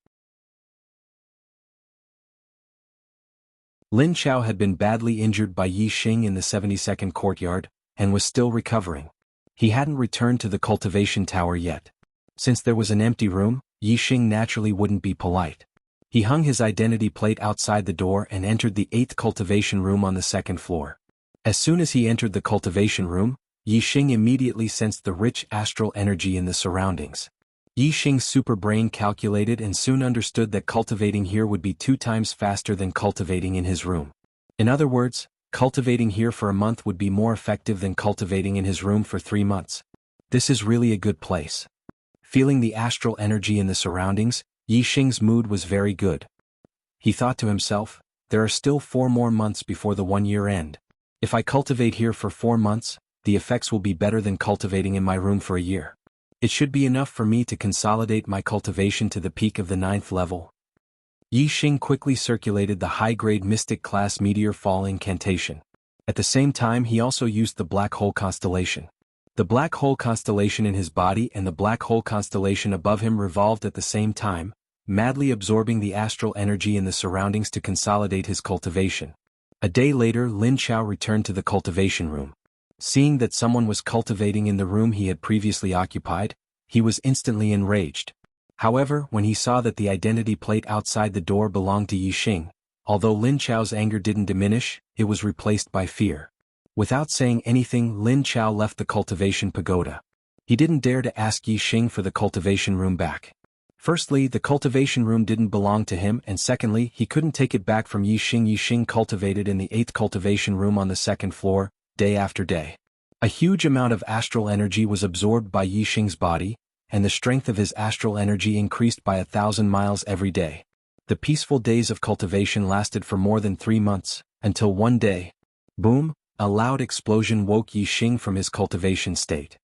Lin Chao had been badly injured by Yixing in the 72nd courtyard, and was still recovering. He hadn't returned to the cultivation tower yet. Since there was an empty room, Yixing naturally wouldn't be polite. He hung his identity plate outside the door and entered the 8th cultivation room on the 2nd floor. As soon as he entered the cultivation room, Yixing immediately sensed the rich astral energy in the surroundings. Yixing's super brain calculated and soon understood that cultivating here would be 2 times faster than cultivating in his room. In other words, cultivating here for a month would be more effective than cultivating in his room for 3 months. This is really a good place. Feeling the astral energy in the surroundings, Yixing's mood was very good. He thought to himself, there are still 4 more months before the 1-year end. If I cultivate here for 4 months, the effects will be better than cultivating in my room for a year. It should be enough for me to consolidate my cultivation to the peak of the 9th level. Yixing quickly circulated the high-grade Mystic Class Meteor Fall incantation. At the same time he also used the Black Hole Constellation. The Black Hole Constellation in his body and the Black Hole Constellation above him revolved at the same time, madly absorbing the astral energy in the surroundings to consolidate his cultivation. A day later Lin Chao returned to the cultivation room. Seeing that someone was cultivating in the room he had previously occupied, he was instantly enraged. However, when he saw that the identity plate outside the door belonged to Yixing, although Lin Chao's anger didn't diminish, it was replaced by fear. Without saying anything, Lin Chao left the cultivation pagoda. He didn't dare to ask Yixing for the cultivation room back. Firstly, the cultivation room didn't belong to him, and secondly, he couldn't take it back from Yixing. Yixing cultivated in the 8th cultivation room on the 2nd floor, day after day. A huge amount of astral energy was absorbed by Yixing's body, and the strength of his astral energy increased by 1,000 miles every day. The peaceful days of cultivation lasted for more than 3 months, until one day, boom, a loud explosion woke Yixing from his cultivation state.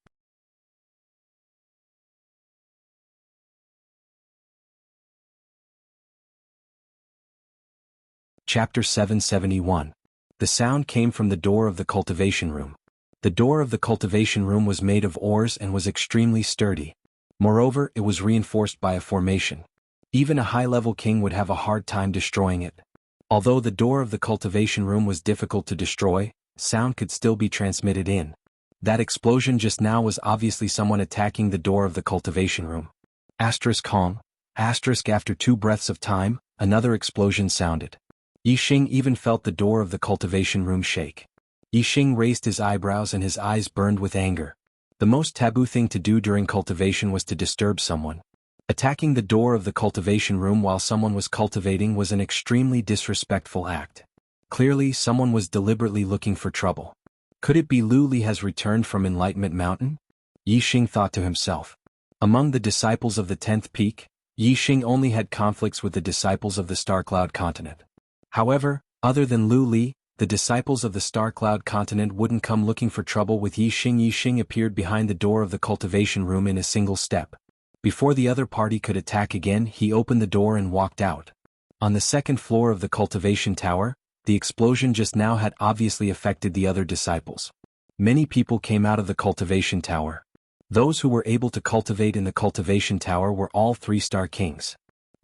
Chapter 771. The sound came from the door of the cultivation room. The door of the cultivation room was made of ores and was extremely sturdy. Moreover, it was reinforced by a formation. Even a high-level king would have a hard time destroying it. Although the door of the cultivation room was difficult to destroy, sound could still be transmitted in. That explosion just now was obviously someone attacking the door of the cultivation room. Calm. After 2 breaths of time, another explosion sounded. Yixing even felt the door of the cultivation room shake. Yixing raised his eyebrows and his eyes burned with anger. The most taboo thing to do during cultivation was to disturb someone. Attacking the door of the cultivation room while someone was cultivating was an extremely disrespectful act. Clearly, someone was deliberately looking for trouble. Could it be Lu Li has returned from Enlightenment Mountain? Yixing thought to himself. Among the disciples of the 10th peak, Yixing only had conflicts with the disciples of the Starcloud continent. However, other than Lu Li, the disciples of the Starcloud continent wouldn't come looking for trouble with Yixing. Yixing appeared behind the door of the cultivation room in a single step. Before the other party could attack again, he opened the door and walked out. On the 2nd floor of the cultivation tower, the explosion just now had obviously affected the other disciples. Many people came out of the cultivation tower. Those who were able to cultivate in the cultivation tower were all 3-star kings.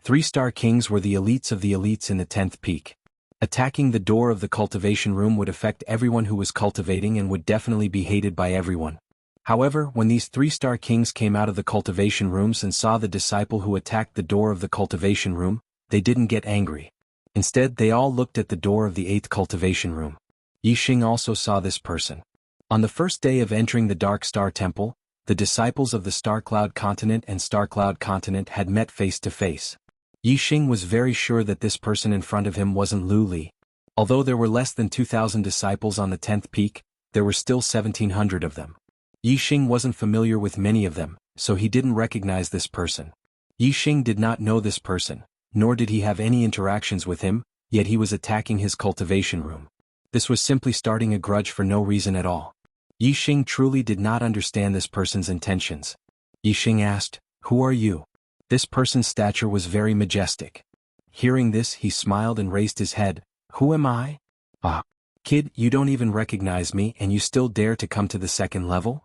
3-star kings were the elites of the elites in the 10th peak. Attacking the door of the cultivation room would affect everyone who was cultivating and would definitely be hated by everyone. However, when these 3-star kings came out of the cultivation rooms and saw the disciple who attacked the door of the cultivation room, they didn't get angry. Instead, they all looked at the door of the 8th cultivation room. Yixing also saw this person. On the first day of entering the Dark Star Temple, the disciples of the Starcloud continent and Starcloud continent had met face to face. Yixing was very sure that this person in front of him wasn't Lu Li. Although there were less than 2,000 disciples on the 10th peak, there were still 1,700 of them. Yixing wasn't familiar with many of them, so he didn't recognize this person. Yixing did not know this person, nor did he have any interactions with him, yet he was attacking his cultivation room. This was simply starting a grudge for no reason at all. Yixing truly did not understand this person's intentions. Yixing asked, "Who are you?" This person's stature was very majestic. Hearing this, he smiled and raised his head. "Who am I?" "Ah, kid, you don't even recognize me and you still dare to come to the second level?"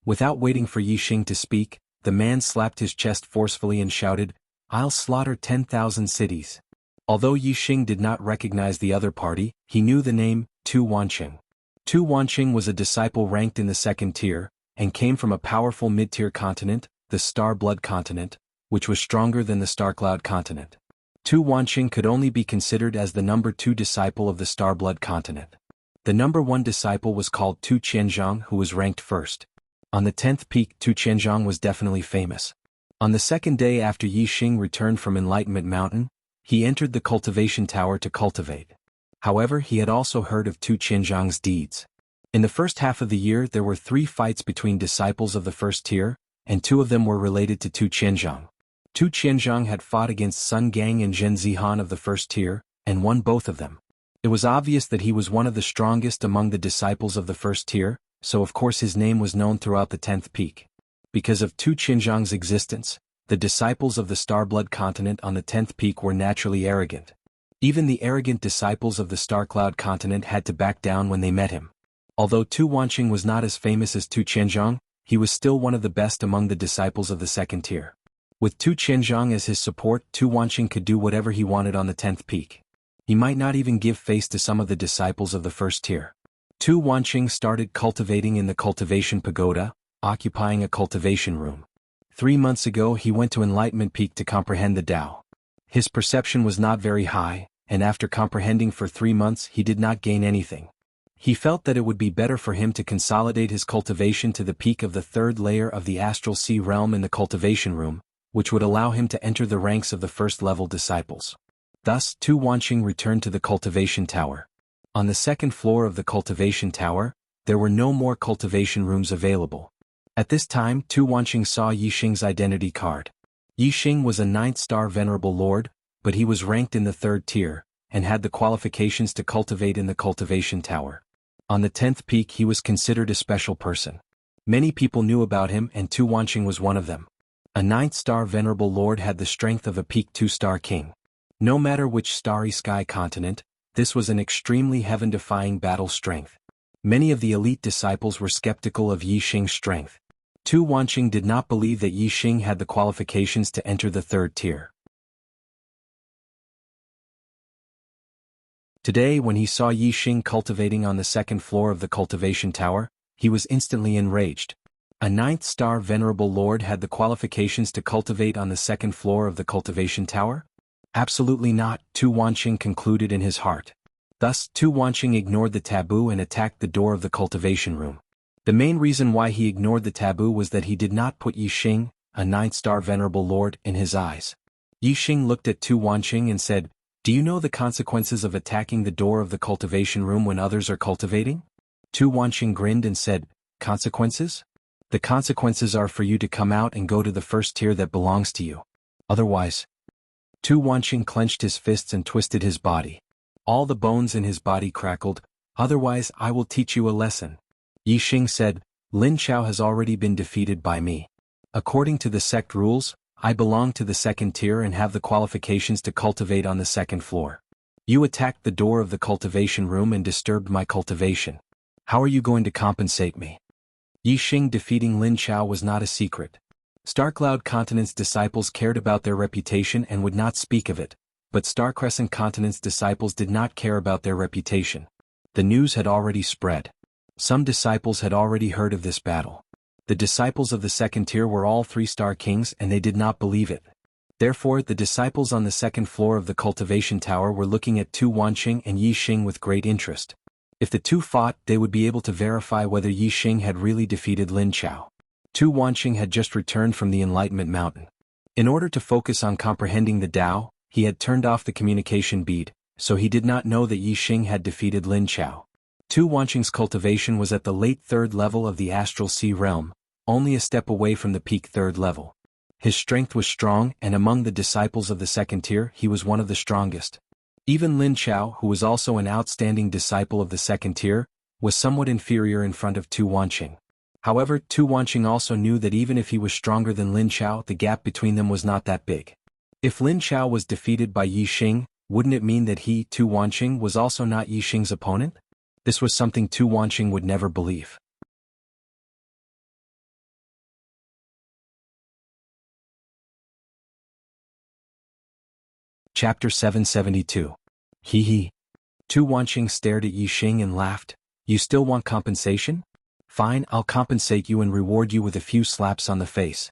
Without waiting for Yixing to speak, the man slapped his chest forcefully and shouted, "I'll slaughter 10,000 cities." Although Yixing did not recognize the other party, he knew the name, Tu Wanqing. Tu Wanqing was a disciple ranked in the second tier, and came from a powerful mid-tier continent, the Star Blood continent, which was stronger than the Star Cloud continent. Tu Wanqing could only be considered as the number 2 disciple of the Star Blood continent. The number 1 disciple was called Tu Qianzhang, who was ranked first. On the 10th peak, Tu Qianzhang was definitely famous. On the second day after Yixing returned from Enlightenment Mountain, he entered the cultivation tower to cultivate. However, he had also heard of Tu Qianzhang's deeds. In the first half of the year there were 3 fights between disciples of the first tier, and 2 of them were related to Tu Qianzhang. Tu Qianzhang had fought against Sun Gang and Zhen Zihan of the first tier, and won both of them. It was obvious that he was one of the strongest among the disciples of the first tier, so of course his name was known throughout the 10th peak. Because of Tu Qianzhang's existence, the disciples of the Star Blood continent on the 10th peak were naturally arrogant. Even the arrogant disciples of the Star Cloud continent had to back down when they met him. Although Tu Wanqing was not as famous as Tu Qianzhang, he was still one of the best among the disciples of the second tier. With Tu Qianzhang as his support, Tu Wanqing could do whatever he wanted on the 10th peak. He might not even give face to some of the disciples of the first tier. Tu Wanqing started cultivating in the cultivation pagoda, occupying a cultivation room. 3 months ago he went to Enlightenment Peak to comprehend the Tao. His perception was not very high, and after comprehending for 3 months he did not gain anything. He felt that it would be better for him to consolidate his cultivation to the peak of the 3rd layer of the Astral Sea realm in the cultivation room, which would allow him to enter the ranks of the first-level disciples. Thus, Tu Wanqing returned to the cultivation tower. On the 2nd floor of the cultivation tower, there were no more cultivation rooms available. At this time, Tu Wanqing saw Yixing's identity card. Yixing was a 9th-star Venerable Lord, but he was ranked in the 3rd tier, and had the qualifications to cultivate in the cultivation tower. On the 10th peak he was considered a special person. Many people knew about him and Tu Wanqing was one of them. A 9th-star Venerable Lord had the strength of a peak 2-star king. No matter which starry sky continent, this was an extremely heaven-defying battle strength. Many of the elite disciples were skeptical of Yixing's strength. Tu Wanqing did not believe that Yixing had the qualifications to enter the 3rd tier. Today, when he saw Yixing cultivating on the 2nd floor of the cultivation tower, he was instantly enraged. A 9th-star Venerable Lord had the qualifications to cultivate on the 2nd floor of the cultivation tower? Absolutely not, Tu Wanqing concluded in his heart. Thus, Tu Wanqing ignored the taboo and attacked the door of the cultivation room. The main reason why he ignored the taboo was that he did not put Yixing, a 9th-star Venerable Lord, in his eyes. Yixing looked at Tu Wanqing and said, "Do you know the consequences of attacking the door of the cultivation room when others are cultivating?" Tu Wanqing grinned and said, "Consequences? The consequences are for you to come out and go to the 1st tier that belongs to you. Otherwise..." Tu Wanqing clenched his fists and twisted his body. All the bones in his body crackled. "Otherwise I will teach you a lesson." Yixing said, "Lin Chao has already been defeated by me. According to the sect rules, I belong to the 2nd tier and have the qualifications to cultivate on the 2nd floor. You attacked the door of the cultivation room and disturbed my cultivation. How are you going to compensate me?" Yixing defeating Lin Chao was not a secret. Star Cloud Continent's disciples cared about their reputation and would not speak of it, but Star Crescent Continent's disciples did not care about their reputation. The news had already spread. Some disciples had already heard of this battle. The disciples of the 2nd tier were all 3-star kings and they did not believe it. Therefore, the disciples on the 2nd floor of the cultivation tower were looking at Tu Wanqing and Yixing with great interest. If the two fought, they would be able to verify whether Yixing had really defeated Lin Chao. Tu Wanqing had just returned from the Enlightenment Mountain. In order to focus on comprehending the Tao, he had turned off the communication bead, so he did not know that Yixing had defeated Lin Chao. Tu Wanqing's cultivation was at the late third level of the astral sea realm, only a step away from the peak third level. His strength was strong, and among the disciples of the second tier he was one of the strongest. Even Lin Chao, who was also an outstanding disciple of the second tier, was somewhat inferior in front of Tu Wanqing. However, Tu Wanqing also knew that even if he was stronger than Lin Chao, the gap between them was not that big. If Lin Chao was defeated by Yi Xing, wouldn't it mean that he, Tu Wanqing, was also not Yi Xing's opponent? This was something Tu Wanqing would never believe. Chapter 772. Hee hee. Tu Wanqing stared at Yi Xing and laughed. You still want compensation? Fine, I'll compensate you and reward you with a few slaps on the face.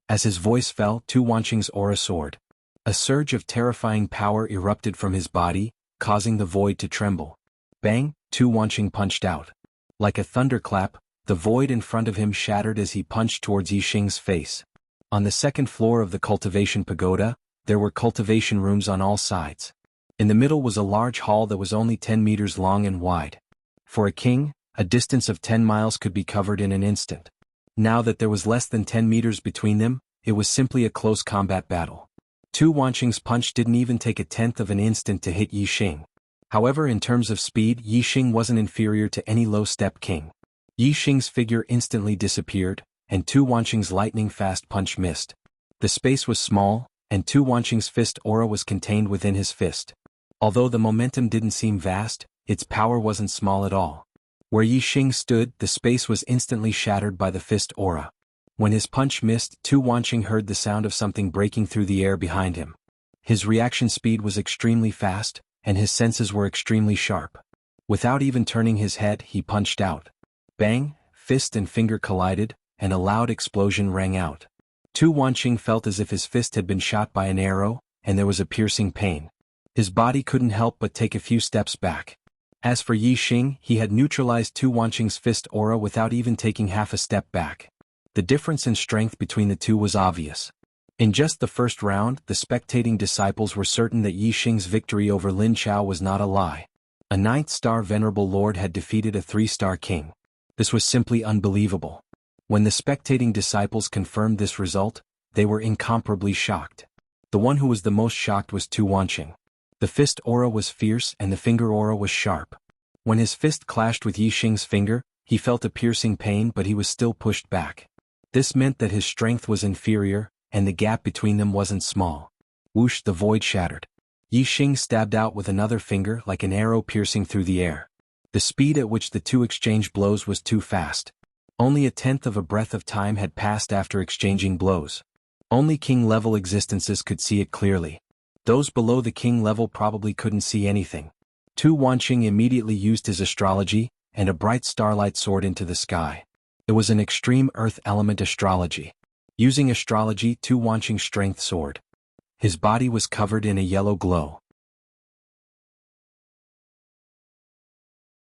As his voice fell, Tu Wanqing's aura soared. A surge of terrifying power erupted from his body, causing the void to tremble. Bang, Tu Wanqing punched out. Like a thunderclap, the void in front of him shattered as he punched towards Yi Xing's face. On the second floor of the cultivation pagoda, there were cultivation rooms on all sides. In the middle was a large hall that was only 10 meters long and wide. For a king, a distance of 10 miles could be covered in an instant. Now that there was less than 10 meters between them, it was simply a close combat battle. Tu Wanqing's punch didn't even take a tenth of an instant to hit Yi Xing. However, in terms of speed, Yi Xing wasn't inferior to any low-step king. Yi Xing's figure instantly disappeared, and Tu Wanqing's lightning-fast punch missed. The space was small, and Tu Wanqing's fist aura was contained within his fist. Although the momentum didn't seem vast, its power wasn't small at all. Where Yi Xing stood, the space was instantly shattered by the fist aura. When his punch missed, Tu Wanqing heard the sound of something breaking through the air behind him. His reaction speed was extremely fast, and his senses were extremely sharp. Without even turning his head, he punched out. Bang, fist and finger collided, and a loud explosion rang out. Tu Wanqing felt as if his fist had been shot by an arrow, and there was a piercing pain. His body couldn't help but take a few steps back. As for Yi Xing, he had neutralized Tu Wanqing's fist aura without even taking half a step back. The difference in strength between the two was obvious. In just the first round, the spectating disciples were certain that Yi Xing's victory over Lin Chao was not a lie. A 9th-star venerable lord had defeated a 3-star king. This was simply unbelievable. When the spectating disciples confirmed this result, they were incomparably shocked. The one who was the most shocked was Tu Wanqing. The fist aura was fierce and the finger aura was sharp. When his fist clashed with Yi Xing's finger, he felt a piercing pain, but he was still pushed back. This meant that his strength was inferior, and the gap between them wasn't small. Whoosh, the void shattered. Yi Xing stabbed out with another finger like an arrow piercing through the air. The speed at which the two exchanged blows was too fast. Only a tenth of a breath of time had passed after exchanging blows. Only king-level existences could see it clearly. Those below the king level probably couldn't see anything. Tu Wanqing immediately used his astrology, and a bright starlight soared into the sky. It was an extreme earth element astrology. Using astrology, Tu Wanqing's strength soared. His body was covered in a yellow glow.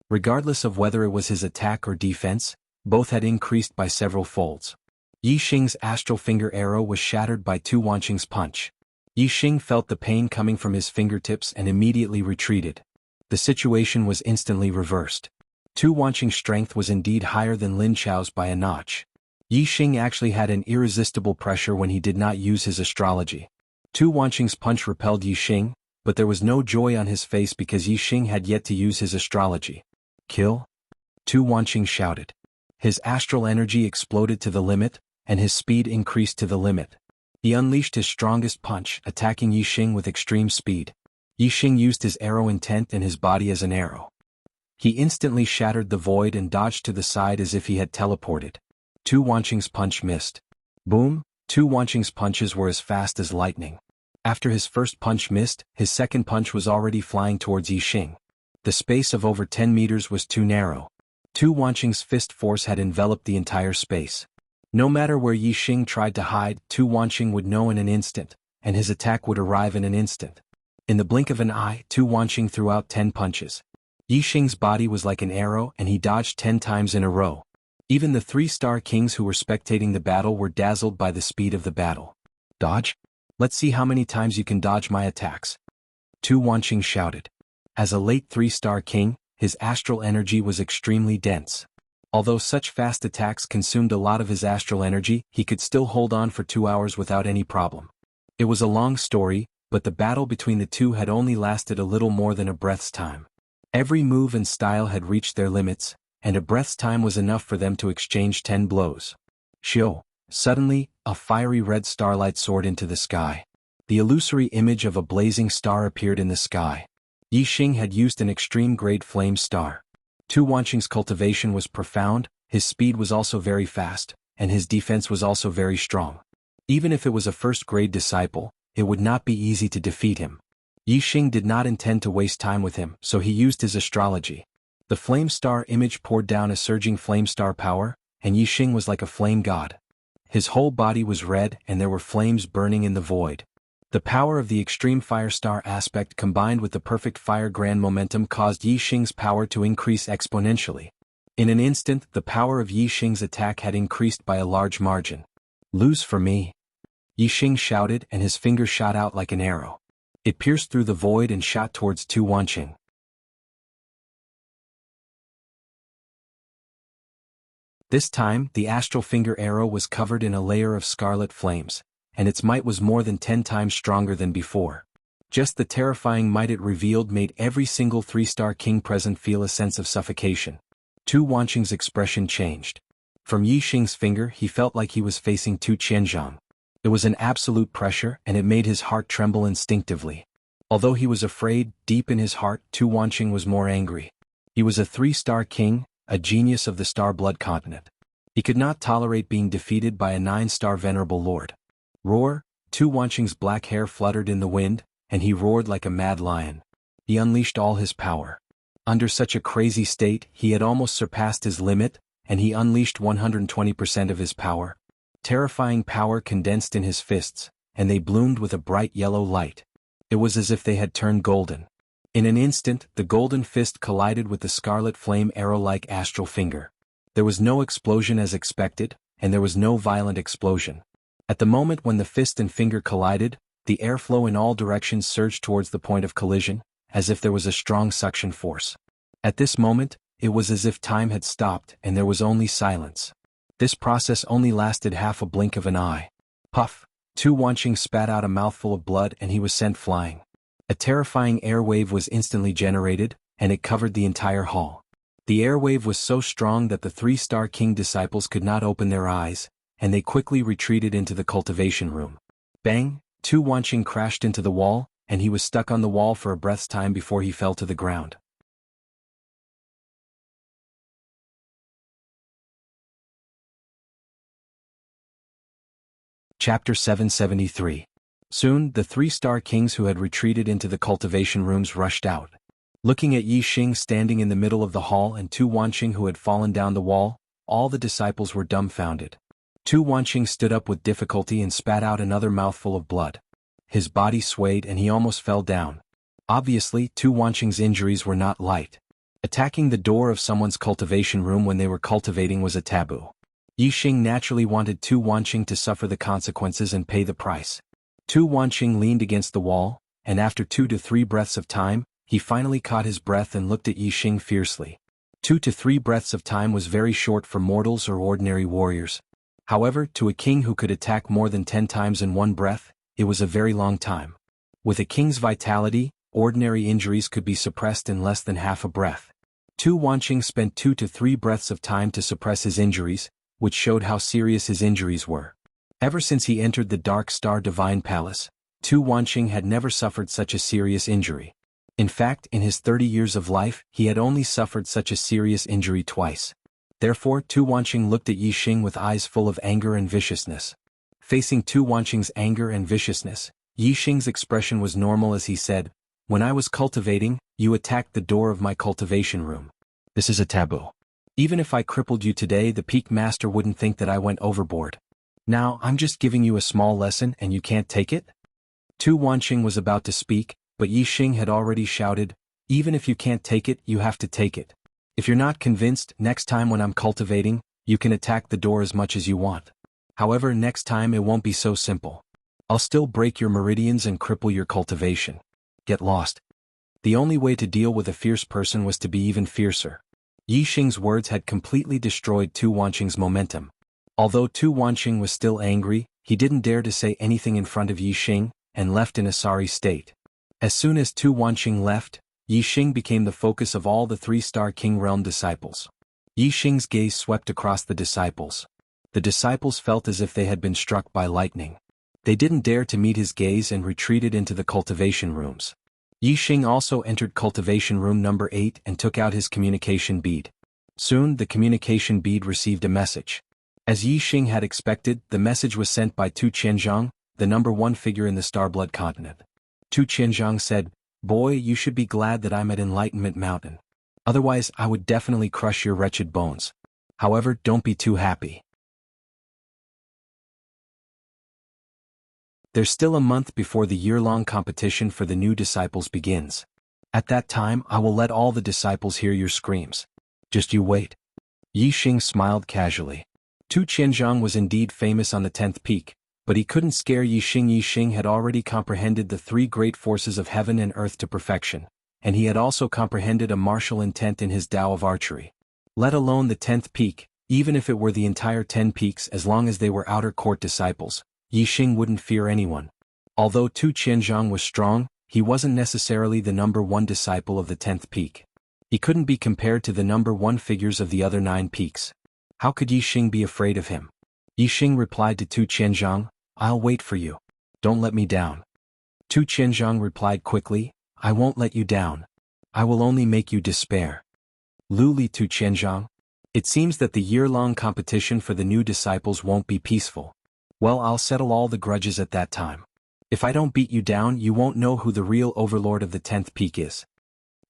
Regardless of whether it was his attack or defense, both had increased by several folds. Yi Xing's astral finger arrow was shattered by Tu Wanqing's punch. Yi Xing felt the pain coming from his fingertips and immediately retreated. The situation was instantly reversed. Tu Wanqing's strength was indeed higher than Lin Chao's by a notch. Yi Xing actually had an irresistible pressure when he did not use his astrology. Tu Wanqing's punch repelled Yi Xing, but there was no joy on his face because Yi Xing had yet to use his astrology. Kill? Tu Wanqing shouted. His astral energy exploded to the limit, and his speed increased to the limit. He unleashed his strongest punch, attacking Yi Xing with extreme speed. Yi Xing used his arrow intent and his body as an arrow. He instantly shattered the void and dodged to the side as if he had teleported. Tu Wanqing's punch missed. Boom! Tu Wanqing's punches were as fast as lightning. After his first punch missed, his second punch was already flying towards Yi Xing. The space of over 10 meters was too narrow. Tu Wanqing's fist force had enveloped the entire space. No matter where Yi Xing tried to hide, Tu Wanqing would know in an instant, and his attack would arrive in an instant. In the blink of an eye, Tu Wanqing threw out 10 punches. Yi Xing's body was like an arrow and he dodged 10 times in a row. Even the 3-star kings who were spectating the battle were dazzled by the speed of the battle. Dodge? Let's see how many times you can dodge my attacks. Tu Wanqing shouted. As a late 3-star king, his astral energy was extremely dense. Although such fast attacks consumed a lot of his astral energy, he could still hold on for 2 hours without any problem. It was a long story, but the battle between the two had only lasted a little more than a breath's time. Every move and style had reached their limits, and a breath's time was enough for them to exchange 10 blows. Shio! Suddenly, a fiery red starlight soared into the sky. The illusory image of a blazing star appeared in the sky. Yi Xing had used an extreme-grade flame star. Tu Wanqing's cultivation was profound, his speed was also very fast, and his defense was also very strong. Even if it was a first-grade disciple, it would not be easy to defeat him. Yi Xing did not intend to waste time with him, so he used his astrology. The flame star image poured down a surging flame star power, and Yi Xing was like a flame god. His whole body was red and there were flames burning in the void. The power of the extreme fire star aspect combined with the perfect fire grand momentum caused Yi Xing's power to increase exponentially. In an instant, the power of Yi Xing's attack had increased by a large margin. "Lose for me," Yi Xing shouted, and his finger shot out like an arrow. It pierced through the void and shot towards Tu Wanqing. This time, the astral finger arrow was covered in a layer of scarlet flames, and its might was more than 10 times stronger than before. Just the terrifying might it revealed made every single 3-star king present feel a sense of suffocation. Tu Wanqing's expression changed. From Yi Xing's finger he felt like he was facing Tu Qianzhang. It was an absolute pressure and it made his heart tremble instinctively. Although he was afraid, deep in his heart Tu Wanqing was more angry. He was a 3-star king, a genius of the Star Blood continent. He could not tolerate being defeated by a 9-star venerable lord. Roar! Tu Wanqing's black hair fluttered in the wind, and he roared like a mad lion. He unleashed all his power. Under such a crazy state, he had almost surpassed his limit, and he unleashed 120% of his power. Terrifying power condensed in his fists, and they bloomed with a bright yellow light. It was as if they had turned golden. In an instant, the golden fist collided with the scarlet flame arrow-like astral finger. There was no explosion as expected, and there was no violent explosion. At the moment when the fist and finger collided, the airflow in all directions surged towards the point of collision, as if there was a strong suction force. At this moment, it was as if time had stopped and there was only silence. This process only lasted half a blink of an eye. Puff! Tu Wanqing spat out a mouthful of blood and he was sent flying. A terrifying air wave was instantly generated, and it covered the entire hall. The air wave was so strong that the 3-star king disciples could not open their eyes, and they quickly retreated into the cultivation room. Bang! Tu Wanqing crashed into the wall, and he was stuck on the wall for a breath's time before he fell to the ground. Chapter 773. Soon, the 3-star kings who had retreated into the cultivation rooms rushed out. Looking at Yi Xing standing in the middle of the hall and Tu Wanqing who had fallen down the wall, all the disciples were dumbfounded. Tu Wanqing stood up with difficulty and spat out another mouthful of blood. His body swayed and he almost fell down. Obviously, Tu Wanqing's injuries were not light. Attacking the door of someone's cultivation room when they were cultivating was a taboo. Yi Xing naturally wanted Tu Wanqing to suffer the consequences and pay the price. Tu Wanqing leaned against the wall, and after 2 to 3 breaths of time, he finally caught his breath and looked at Yi Xing fiercely. 2 to 3 breaths of time was very short for mortals or ordinary warriors. However, to a king who could attack more than 10 times in one breath, it was a very long time. With a king's vitality, ordinary injuries could be suppressed in less than half a breath. Tu Wanqing spent 2 to 3 breaths of time to suppress his injuries, which showed how serious his injuries were. Ever since he entered the Dark Star Divine Palace, Tu Wanqing had never suffered such a serious injury. In fact, in his 30 years of life, he had only suffered such a serious injury twice. Therefore, Tu Wanqing looked at Yi Xing with eyes full of anger and viciousness. Facing Tu Wanqing's anger and viciousness, Yi Xing's expression was normal as he said, "When I was cultivating, you attacked the door of my cultivation room. This is a taboo. Even if I crippled you today, the Peak Master wouldn't think that I went overboard. Now, I'm just giving you a small lesson and you can't take it?" Tu Wanqing was about to speak, but Yi Xing had already shouted, "Even if you can't take it, you have to take it. If you're not convinced, next time when I'm cultivating, you can attack the door as much as you want. However, next time it won't be so simple. I'll still break your meridians and cripple your cultivation. Get lost." The only way to deal with a fierce person was to be even fiercer. Yi Xing's words had completely destroyed Tu Wanqing's momentum. Although Tu Wanqing was still angry, he didn't dare to say anything in front of Yi Xing, and left in a sorry state. As soon as Tu Wanqing left, Yi Xing became the focus of all the three-star King Realm disciples. Yi Xing's gaze swept across the disciples. The disciples felt as if they had been struck by lightning. They didn't dare to meet his gaze and retreated into the cultivation rooms. Yi Xing also entered cultivation room number 8 and took out his communication bead. Soon the communication bead received a message. As Yi Xing had expected, the message was sent by Tu Qianzhang, the number 1 figure in the Starblood continent. Tu Qianzhang said, "Boy, you should be glad that I'm at Enlightenment Mountain. Otherwise I would definitely crush your wretched bones. However, don't be too happy. There's still a month before the year-long competition for the new disciples begins. At that time I will let all the disciples hear your screams. Just you wait." Yi Xing smiled casually. Tu Qianzhang was indeed famous on the 10th peak, but he couldn't scare Yi Xing. Yi Xing had already comprehended the 3 great forces of heaven and earth to perfection, and he had also comprehended a martial intent in his Tao of archery. Let alone the 10th peak, even if it were the entire 10 peaks, as long as they were outer court disciples, Yi Xing wouldn't fear anyone. Although Tu Qianzhang was strong, he wasn't necessarily the number 1 disciple of the 10th peak. He couldn't be compared to the number 1 figures of the other 9 peaks. How could Yi Xing be afraid of him? Yi Xing replied to Tu Qianzhang, "I'll wait for you. Don't let me down." Tu Qianzhang replied quickly, "I won't let you down. I will only make you despair." Luli Tu Qianzhang. It seems that the year-long competition for the new disciples won't be peaceful. Well, I'll settle all the grudges at that time. If I don't beat you down, you won't know who the real overlord of the 10th peak is.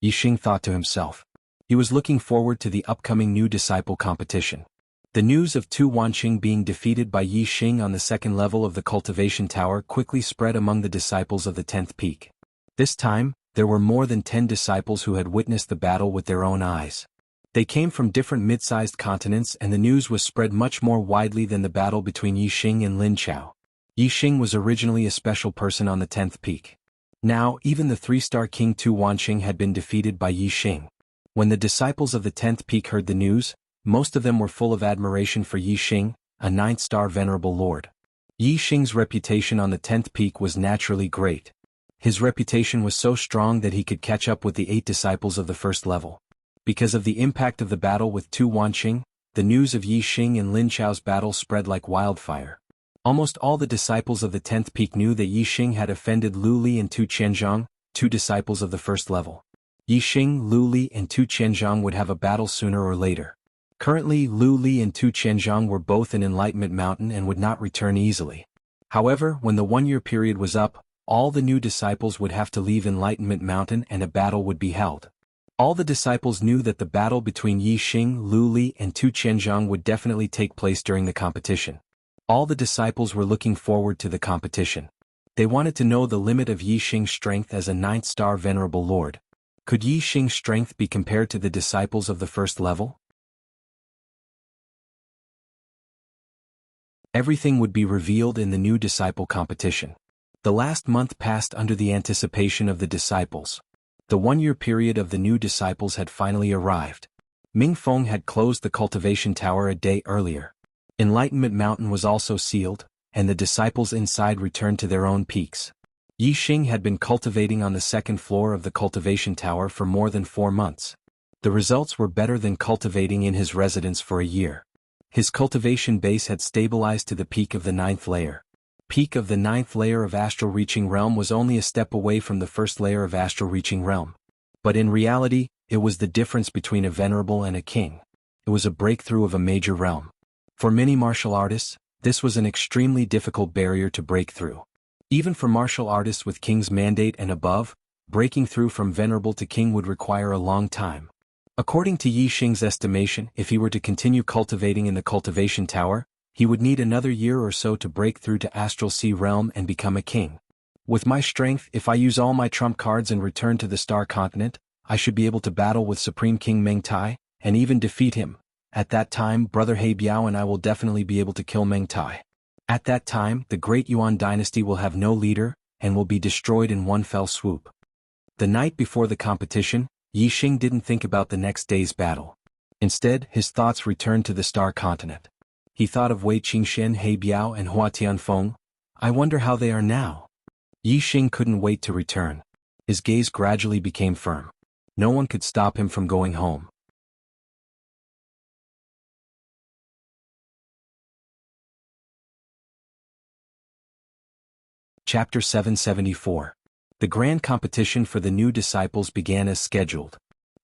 Yi Xing thought to himself. He was looking forward to the upcoming new disciple competition. The news of Tu Wanqing being defeated by Yi Xing on the 2nd level of the cultivation tower quickly spread among the disciples of the 10th peak. This time, there were more than 10 disciples who had witnessed the battle with their own eyes. They came from different mid-sized continents, and the news was spread much more widely than the battle between Yi Xing and Lin Chao. Yi Xing was originally a special person on the 10th peak. Now, even the 3-star King Tu Wanqing had been defeated by Yi Xing. When the disciples of the 10th peak heard the news, most of them were full of admiration for Yi Xing, a 9th-star venerable lord. Yi Xing's reputation on the 10th peak was naturally great. His reputation was so strong that he could catch up with the 8 disciples of the 1st level. Because of the impact of the battle with Tu Wanqing, the news of Yi Xing and Lin Chao's battle spread like wildfire. Almost all the disciples of the 10th peak knew that Yi Xing had offended Lu Li and Tu Qianzhang, 2 disciples of the 1st level. Yi Xing, Lu Li and Tu Qianzhang would have a battle sooner or later. Currently, Lu Li and Tu Qianzhang were both in Enlightenment Mountain and would not return easily. However, when the 1-year period was up, all the new disciples would have to leave Enlightenment Mountain and a battle would be held. All the disciples knew that the battle between Yi Xing, Lu Li and Tu Qianzhang would definitely take place during the competition. All the disciples were looking forward to the competition. They wanted to know the limit of Yi Xing's strength as a 9th-star venerable lord. Could Yi Xing's strength be compared to the disciples of the 1st level? Everything would be revealed in the new disciple competition. The last month passed under the anticipation of the disciples. The 1-year period of the new disciples had finally arrived. Ming Feng had closed the cultivation tower a day earlier. Enlightenment Mountain was also sealed, and the disciples inside returned to their own peaks. Yi Xing had been cultivating on the 2nd floor of the cultivation tower for more than 4 months. The results were better than cultivating in his residence for a year. His cultivation base had stabilized to the peak of the 9th layer. Peak of the 9th layer of Astral Reaching Realm was only a step away from the 1st layer of Astral Reaching Realm. But in reality, it was the difference between a venerable and a king. It was a breakthrough of a major realm. For many martial artists, this was an extremely difficult barrier to break through. Even for martial artists with king's mandate and above, breaking through from venerable to king would require a long time. According to Yi Xing's estimation, if he were to continue cultivating in the cultivation tower, he would need another year or so to break through to Astral Sea Realm and become a king. With my strength, if I use all my trump cards and return to the Star Continent, I should be able to battle with Supreme King Meng Tai, and even defeat him. At that time, Brother He Biao and I will definitely be able to kill Meng Tai. At that time, the Great Yuan dynasty will have no leader, and will be destroyed in one fell swoop. The night before the competition, Yi Xing didn't think about the next day's battle. Instead, his thoughts returned to the Star Continent. He thought of Wei Qingxian, He Biao and Hua Tianfeng. I wonder how they are now. Yi Xing couldn't wait to return. His gaze gradually became firm. No one could stop him from going home. Chapter 774. The grand competition for the new disciples began as scheduled.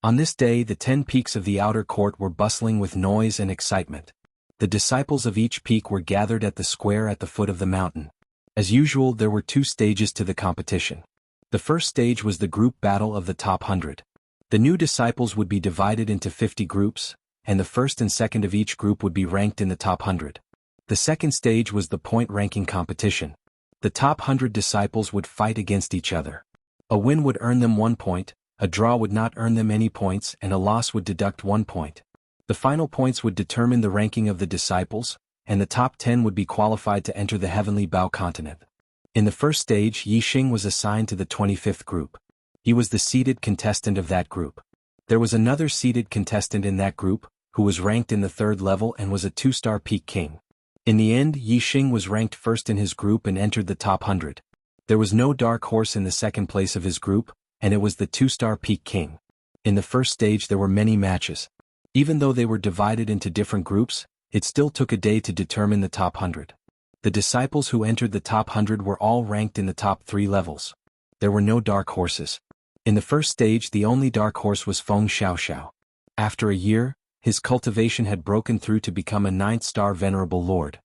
On this day, the 10 peaks of the outer court were bustling with noise and excitement. The disciples of each peak were gathered at the square at the foot of the mountain. As usual, there were 2 stages to the competition. The first stage was the group battle of the top 100. The new disciples would be divided into 50 groups, and the first and second of each group would be ranked in the top 100. The second stage was the point ranking competition. The top 100 disciples would fight against each other. A win would earn them 1 point, a draw would not earn them any points, and a loss would deduct 1 point. The final points would determine the ranking of the disciples, and the top 10 would be qualified to enter the Heavenly Bao continent. In the first stage, Yi Xing was assigned to the 25th group. He was the seeded contestant of that group. There was another seeded contestant in that group, who was ranked in the 3rd level and was a 2-star peak king. In the end, Yi Xing was ranked first in his group and entered the top 100. There was no dark horse in the second place of his group, and it was the 2-star peak king. In the first stage there were many matches. Even though they were divided into different groups, it still took a day to determine the top 100. The disciples who entered the top 100 were all ranked in the top 3 levels. There were no dark horses. In the first stage, the only dark horse was Feng Xiaoxiao. After a year, his cultivation had broken through to become a 9th-star venerable lord.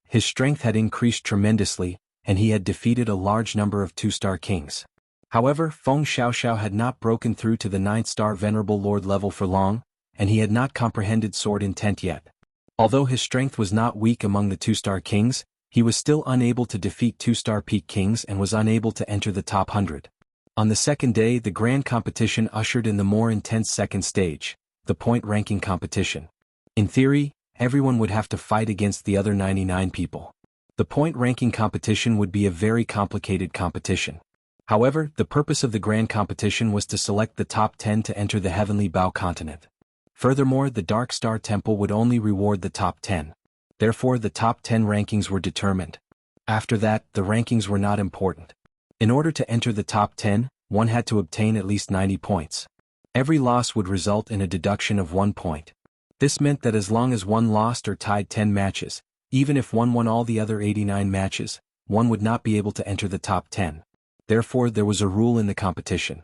His strength had increased tremendously, and he had defeated a large number of 2-star kings. However, Feng Xiaoxiao had not broken through to the 9th-star venerable lord level for long, and he had not comprehended sword intent yet. Although his strength was not weak among the 2-star kings, he was still unable to defeat 2-star peak kings and was unable to enter the top 100. On the second day, the grand competition ushered in the more intense second stage, the point ranking competition. In theory, everyone would have to fight against the other 99 people. The point ranking competition would be a very complicated competition. However, the purpose of the grand competition was to select the top 10 to enter the Heavenly Bao continent. Furthermore, the Dark Star Temple would only reward the top 10. Therefore, the top 10 rankings were determined. After that, the rankings were not important. In order to enter the top 10, one had to obtain at least 90 points. Every loss would result in a deduction of 1 point. This meant that as long as one lost or tied 10 matches, even if one won all the other 89 matches, one would not be able to enter the top 10. Therefore, there was a rule in the competition.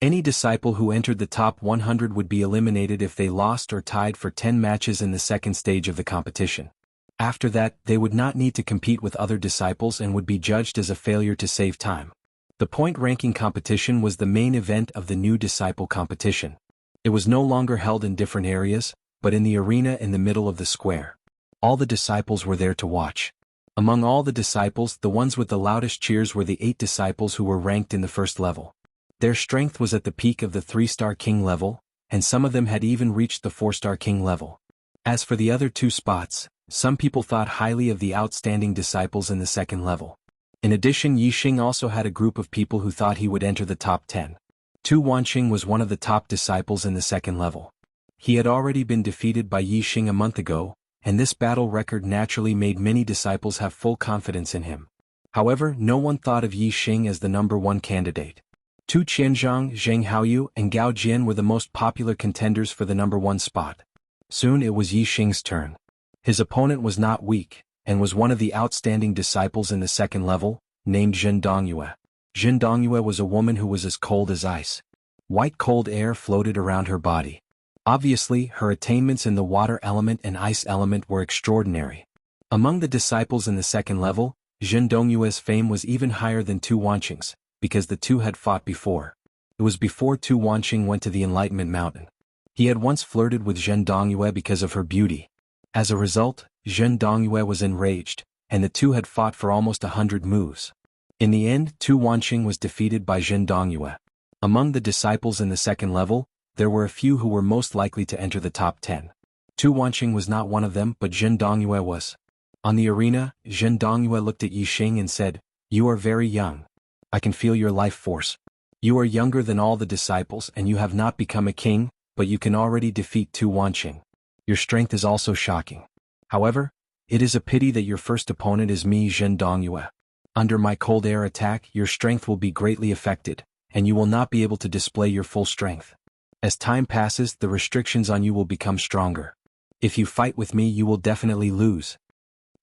Any disciple who entered the top 100 would be eliminated if they lost or tied for 10 matches in the second stage of the competition. After that, they would not need to compete with other disciples and would be judged as a failure to save time. The point ranking competition was the main event of the new disciple competition. It was no longer held in different areas, but in the arena in the middle of the square. All the disciples were there to watch. Among all the disciples, the ones with the loudest cheers were the 8 disciples who were ranked in the first level. Their strength was at the peak of the 3-star king level, and some of them had even reached the 4-star king level. As for the other 2 spots, some people thought highly of the outstanding disciples in the second level. In addition, Yi Xing also had a group of people who thought he would enter the top 10. Tu Wanqing was one of the top disciples in the second level. He had already been defeated by Yi Xing a month ago, and this battle record naturally made many disciples have full confidence in him. However, no one thought of Yi Xing as the number 1 candidate. Tu Qianzhang, Zheng Haoyu, and Gao Jian were the most popular contenders for the number 1 spot. Soon it was Yi Xing's turn. His opponent was not weak, and was one of the outstanding disciples in the second level, named Zhen Dongyue. Zhen Dongyue was a woman who was as cold as ice. White cold air floated around her body. Obviously, her attainments in the water element and ice element were extraordinary. Among the disciples in the second level, Zhen Dongyue's fame was even higher than Tu Wanqing's, because the two had fought before. It was before Tu Wanqing went to the Enlightenment Mountain. He had once flirted with Zhen Dongyue because of her beauty. As a result, Zhen Dongyue was enraged, and the two had fought for almost 100 moves. In the end, Tu Wanqing was defeated by Zhen Dongyue. Among the disciples in the second level, there were a few who were most likely to enter the top 10. Tu Wanqing was not one of them, but Zhen Dongyue was. On the arena, Zhen Dongyue looked at Yi Xing and said, You are very young. I can feel your life force. You are younger than all the disciples and you have not become a king, but you can already defeat Tu Wanqing. Your strength is also shocking. However, it is a pity that your first opponent is me, Zhen Dongyue. Under my cold air attack, your strength will be greatly affected, and you will not be able to display your full strength. As time passes, the restrictions on you will become stronger. If you fight with me, you will definitely lose.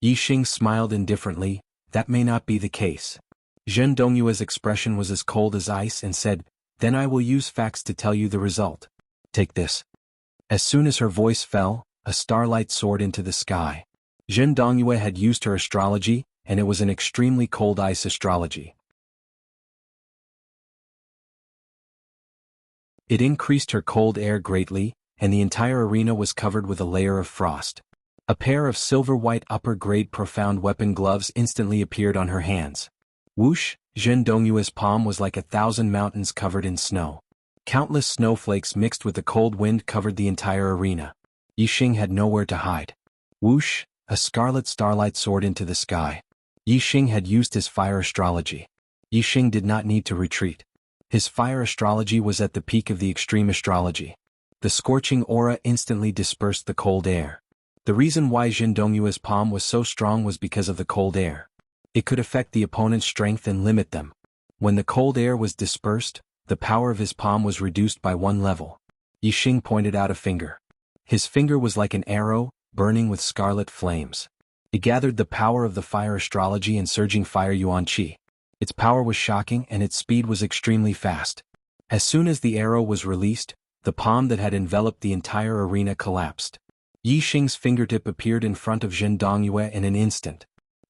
Yixing smiled indifferently. That may not be the case. Zhen Dongyue's expression was as cold as ice and said, then I will use facts to tell you the result. Take this. As soon as her voice fell, a starlight soared into the sky. Zhen Dongyue had used her astrology, and it was an extremely cold ice astrology. It increased her cold air greatly, and the entire arena was covered with a layer of frost. A pair of silver-white upper-grade profound weapon gloves instantly appeared on her hands. Whoosh, Zhen Dongyue's palm was like 1,000 mountains covered in snow. Countless snowflakes mixed with the cold wind covered the entire arena. Yixing had nowhere to hide. Whoosh, a scarlet starlight soared into the sky. Yixing had used his fire astrology. Yixing did not need to retreat. His fire astrology was at the peak of the extreme astrology. The scorching aura instantly dispersed the cold air. The reason why Zhen Dongyue's palm was so strong was because of the cold air. It could affect the opponent's strength and limit them. When the cold air was dispersed, the power of his palm was reduced by 1 level. Yixing pointed out a finger. His finger was like an arrow, burning with scarlet flames. It gathered the power of the fire astrology and surging fire yuan qi. Its power was shocking and its speed was extremely fast. As soon as the arrow was released, the palm that had enveloped the entire arena collapsed. Yixing's fingertip appeared in front of Zhen Dongyue in an instant.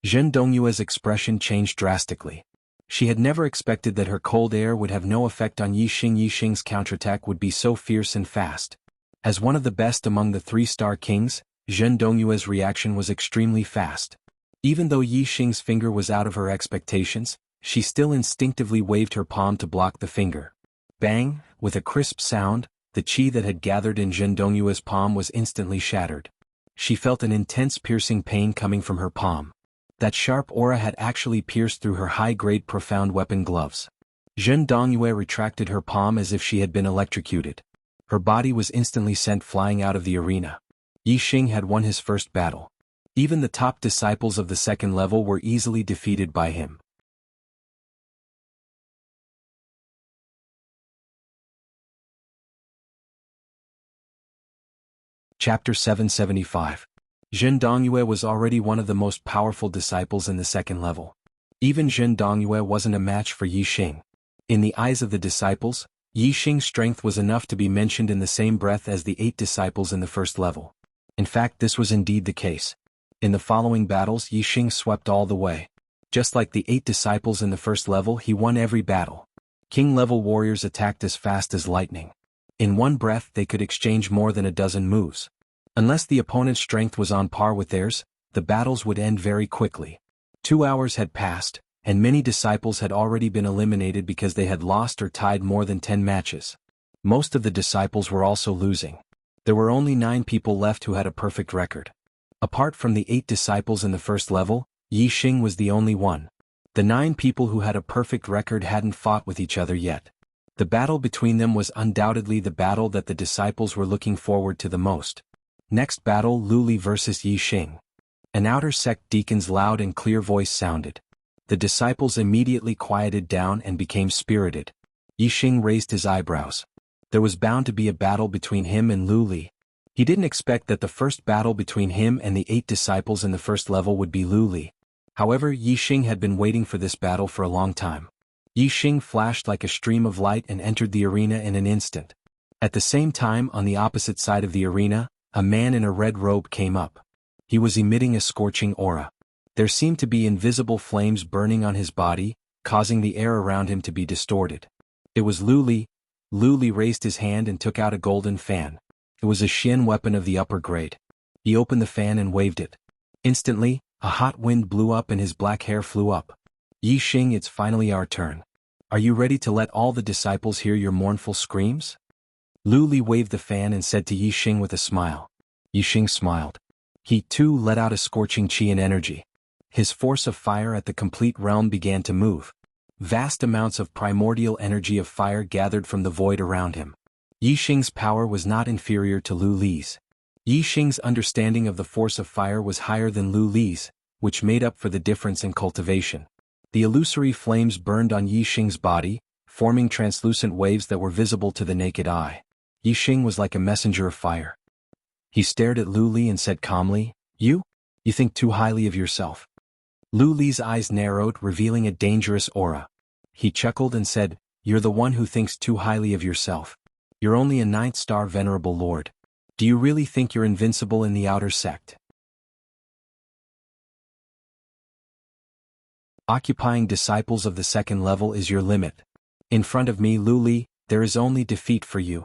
Zhen Dongyue's expression changed drastically. She had never expected that her cold air would have no effect on Yixing. Yixing's counterattack would be so fierce and fast. As one of the best among the 3-star kings, Zhen Dongyue's reaction was extremely fast. Even though Yixing's finger was out of her expectations, she still instinctively waved her palm to block the finger. Bang! With a crisp sound, the qi that had gathered in Zhen Dongyue's palm was instantly shattered. She felt an intense piercing pain coming from her palm. That sharp aura had actually pierced through her high-grade profound weapon gloves. Zhen Dongyue retracted her palm as if she had been electrocuted. Her body was instantly sent flying out of the arena. Yixing had won his first battle. Even the top disciples of the second level were easily defeated by him. Chapter 775. Zhen Dongyue was already one of the most powerful disciples in the second level. Even Zhen Dongyue wasn't a match for Yixing. In the eyes of the disciples, Yixing's strength was enough to be mentioned in the same breath as the 8 disciples in the first level. In fact, this was indeed the case. In the following battles, Yixing swept all the way. Just like the 8 disciples in the first level, he won every battle. King-level warriors attacked as fast as lightning. In one breath they could exchange more than a dozen moves. Unless the opponent's strength was on par with theirs, the battles would end very quickly. 2 hours had passed, and many disciples had already been eliminated because they had lost or tied more than 10 matches. Most of the disciples were also losing. There were only 9 people left who had a perfect record. Apart from the 8 disciples in the first level, Yixing was the only one. The 9 people who had a perfect record hadn't fought with each other yet. The battle between them was undoubtedly the battle that the disciples were looking forward to the most. Next battle, Luli versus Yixing. An outer sect deacon's loud and clear voice sounded. The disciples immediately quieted down and became spirited. Yixing raised his eyebrows. There was bound to be a battle between him and Luli. He didn't expect that the first battle between him and the 8 disciples in the first level would be Luli. However, Yixing had been waiting for this battle for a long time. Yixing flashed like a stream of light and entered the arena in an instant. At the same time, on the opposite side of the arena, a man in a red robe came up. He was emitting a scorching aura. There seemed to be invisible flames burning on his body, causing the air around him to be distorted. It was Luli. Luli raised his hand and took out a golden fan. It was a Xian weapon of the upper grade. He opened the fan and waved it. Instantly, a hot wind blew up and his black hair flew up. Yixing, it's finally our turn. Are you ready to let all the disciples hear your mournful screams? Luli waved the fan and said to Yixing with a smile. Yixing smiled. He too let out a scorching qi and energy. His force of fire at the complete realm began to move. Vast amounts of primordial energy of fire gathered from the void around him. Yixing's power was not inferior to Lu Li's. Yixing's understanding of the force of fire was higher than Lu Li's, which made up for the difference in cultivation. The illusory flames burned on Yixing's body, forming translucent waves that were visible to the naked eye. Yixing was like a messenger of fire. He stared at Lu Li and said calmly, You think too highly of yourself. Lu Li's eyes narrowed, revealing a dangerous aura. He chuckled and said, You're the one who thinks too highly of yourself. You're only a 9th-star venerable lord. Do you really think you're invincible in the outer sect? Occupying disciples of the 2nd level is your limit. In front of me, Lu Li, there is only defeat for you.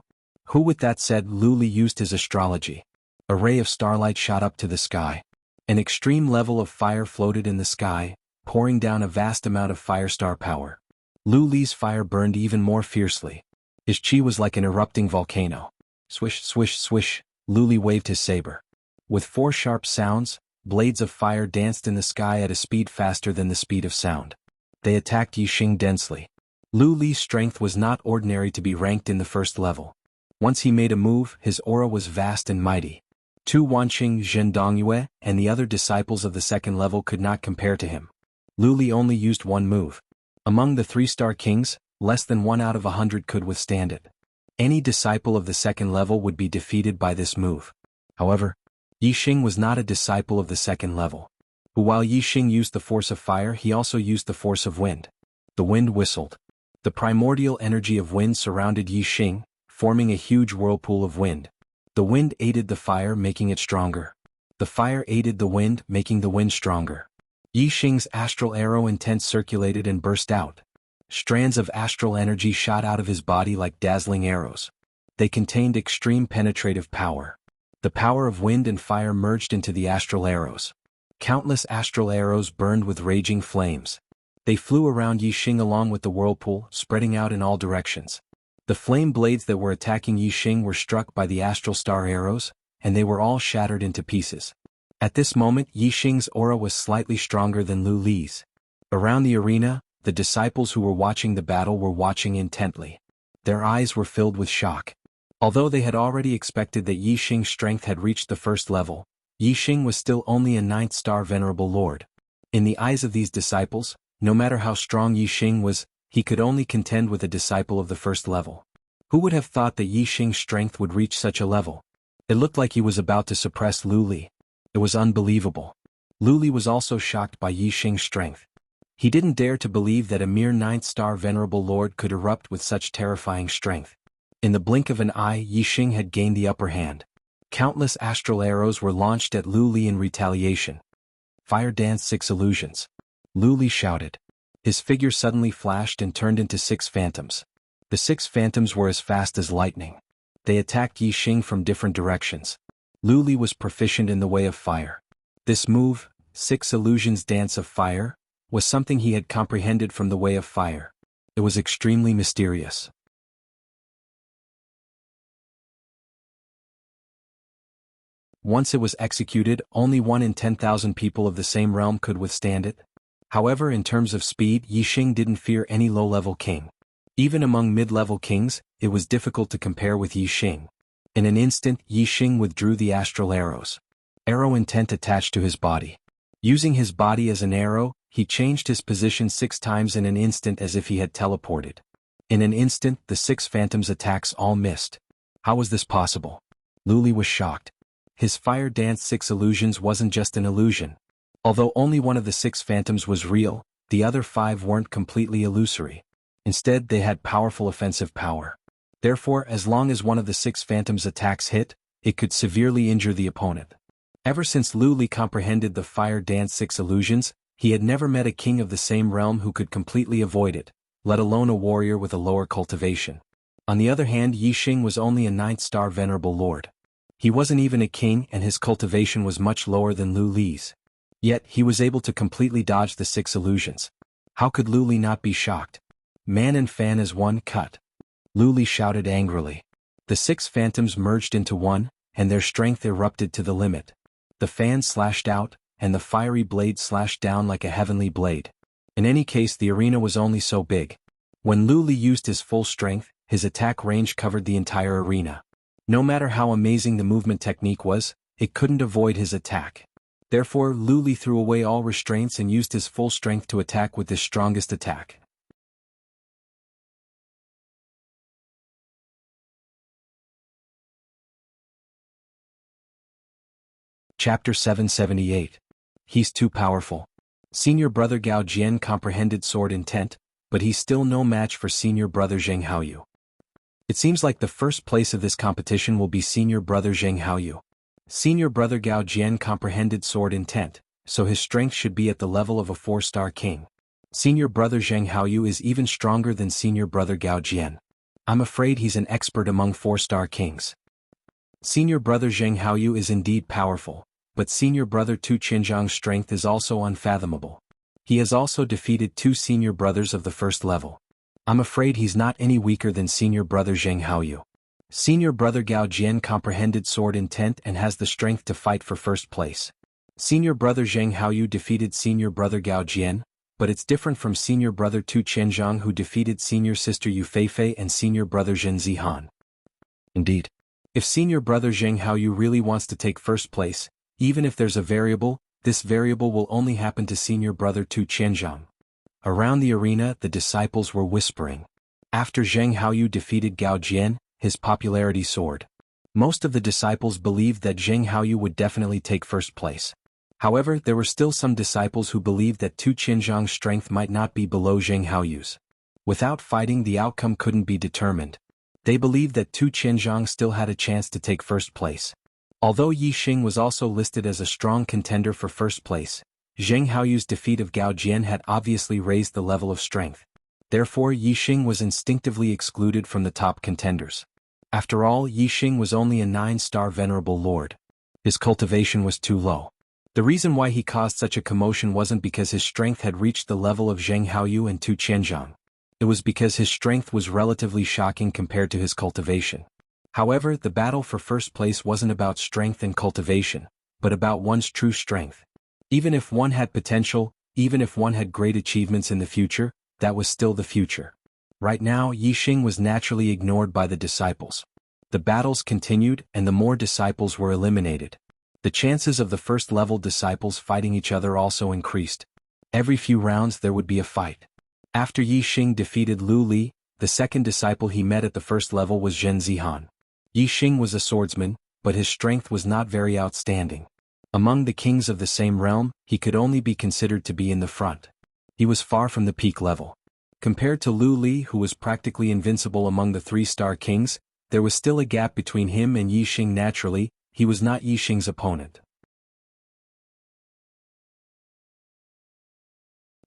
Who? With that said, Lu Li used his astrology. A ray of starlight shot up to the sky. An extreme level of fire floated in the sky, pouring down a vast amount of firestar power. Lu Li's fire burned even more fiercely. His chi was like an erupting volcano. Swish, swish, swish, Lu Li waved his saber. With 4 sharp sounds, blades of fire danced in the sky at a speed faster than the speed of sound. They attacked Yixing densely. Lu Li's strength was not ordinary to be ranked in the 1st level. Once he made a move, his aura was vast and mighty. Tu Wanqing, Zhen Dongyue, and the other disciples of the 2nd level could not compare to him. Lu Li only used one move. Among the 3-star kings, less than 1 out of 100 could withstand it. Any disciple of the 2nd level would be defeated by this move. However, Yixing was not a disciple of the 2nd level. While Yixing used the force of fire, he also used the force of wind. The wind whistled. The primordial energy of wind surrounded Yixing, forming a huge whirlpool of wind. The wind aided the fire, making it stronger. The fire aided the wind, making the wind stronger. Yixing's astral arrow intent circulated and burst out. Strands of astral energy shot out of his body like dazzling arrows. They contained extreme penetrative power. The power of wind and fire merged into the astral arrows. Countless astral arrows burned with raging flames. They flew around Yixing along with the whirlpool, spreading out in all directions. The flame blades that were attacking Yixing were struck by the astral star arrows, and they were all shattered into pieces. At this moment, Yixing's aura was slightly stronger than Lu Li's. Around the arena, the disciples who were watching the battle were watching intently. Their eyes were filled with shock. Although they had already expected that Yixing's strength had reached the 1st level, Yixing was still only a 9th-star venerable lord. In the eyes of these disciples, no matter how strong Yixing was, he could only contend with a disciple of the 1st level. Who would have thought that Yixing's strength would reach such a level? It looked like he was about to suppress Lu Li. It was unbelievable. Lu Li was also shocked by Yixing's strength. He didn't dare to believe that a mere 9th-star venerable lord could erupt with such terrifying strength. In the blink of an eye, Yixing had gained the upper hand. Countless astral arrows were launched at Lu Li in retaliation. Fire Dance 6 Illusions. Lu Li shouted. His figure suddenly flashed and turned into 6 phantoms. The 6 phantoms were as fast as lightning. They attacked Yixing from different directions. Lu Li was proficient in the way of fire. This move, 6 Illusions Dance of Fire, was something he had comprehended from the way of fire. It was extremely mysterious. Once it was executed, only 1 in 10,000 people of the same realm could withstand it. However, in terms of speed, Yixing didn't fear any low-level king. Even among mid-level kings, it was difficult to compare with Yixing. In an instant, Yixing withdrew the astral arrows. Arrow intent attached to his body. Using his body as an arrow, he changed his position 6 times in an instant as if he had teleported. In an instant, the 6 phantoms' attacks all missed. How was this possible? Lu Li was shocked. His Fire Dance 6 Illusions wasn't just an illusion. Although only one of the 6 phantoms was real, the other 5 weren't completely illusory. Instead, they had powerful offensive power. Therefore, as long as one of the 6 phantoms' attacks hit, it could severely injure the opponent. Ever since Lu Li comprehended the Fire Dance 6 Illusions, he had never met a king of the same realm who could completely avoid it, let alone a warrior with a lower cultivation. On the other hand, Yixing was only a 9th-star venerable lord. He wasn't even a king and his cultivation was much lower than Lu Li's. Yet, he was able to completely dodge the 6 illusions. How could Lu Li not be shocked? Man and fan as one cut. Lu Li shouted angrily. The 6 phantoms merged into one, and their strength erupted to the limit. The fan slashed out, and the fiery blade slashed down like a heavenly blade. In any case, the arena was only so big. When Lu Li used his full strength, his attack range covered the entire arena. No matter how amazing the movement technique was, it couldn't avoid his attack. Therefore, Lu Li threw away all restraints and used his full strength to attack with his strongest attack. Chapter 778. He's too powerful. Senior brother Gao Jian comprehended sword intent, but he's still no match for senior brother Zheng Haoyu. It seems like the first place of this competition will be senior brother Zheng Haoyu. Senior brother Gao Jian comprehended sword intent, so his strength should be at the level of a 4-star king. Senior brother Zheng Haoyu is even stronger than senior brother Gao Jian. I'm afraid he's an expert among 4-star kings. Senior brother Zheng Haoyu is indeed powerful, but senior brother Tu Qinzhang's strength is also unfathomable. He has also defeated 2 senior brothers of the first level. I'm afraid he's not any weaker than senior brother Zheng Haoyu. Senior brother Gao Jian comprehended sword intent and has the strength to fight for first place. Senior brother Zheng Haoyu defeated senior brother Gao Jian, but it's different from senior brother Tu Qinzhang who defeated senior sister Yu Feifei and senior brother Zhen Zihan. Indeed. If senior brother Zheng Haoyu really wants to take first place, even if there's a variable, this variable will only happen to senior brother Tu Qinzhang. Around the arena, the disciples were whispering. After Zheng Haoyu defeated Gao Jian, his popularity soared. Most of the disciples believed that Zheng Haoyu would definitely take first place. However, there were still some disciples who believed that Tu Qinzhang's strength might not be below Zheng Haoyu's. Without fighting, the outcome couldn't be determined. They believed that Tu Qinzhang still had a chance to take first place. Although Yi Xing was also listed as a strong contender for first place, Zheng Haoyu's defeat of Gao Jian had obviously raised the level of strength. Therefore, Yi Xing was instinctively excluded from the top contenders. After all, Yi Xing was only a 9-star venerable lord. His cultivation was too low. The reason why he caused such a commotion wasn't because his strength had reached the level of Zheng Haoyu and Tu Qinzhang. It was because his strength was relatively shocking compared to his cultivation. However, the battle for first place wasn't about strength and cultivation, but about one's true strength. Even if one had potential, even if one had great achievements in the future, that was still the future. Right now, Yi Xing was naturally ignored by the disciples. The battles continued, and the more disciples were eliminated. The chances of the first-level disciples fighting each other also increased. Every few rounds there would be a fight. After Yi Xing defeated Lu Li, the second disciple he met at the first level was Zhen Zihan. Yi Xing was a swordsman, but his strength was not very outstanding. Among the kings of the same realm, he could only be considered to be in the front. He was far from the peak level. Compared to Lu Li, who was practically invincible among the 3-star kings, there was still a gap between him and Yi Xing. Naturally, he was not Yi Xing's opponent.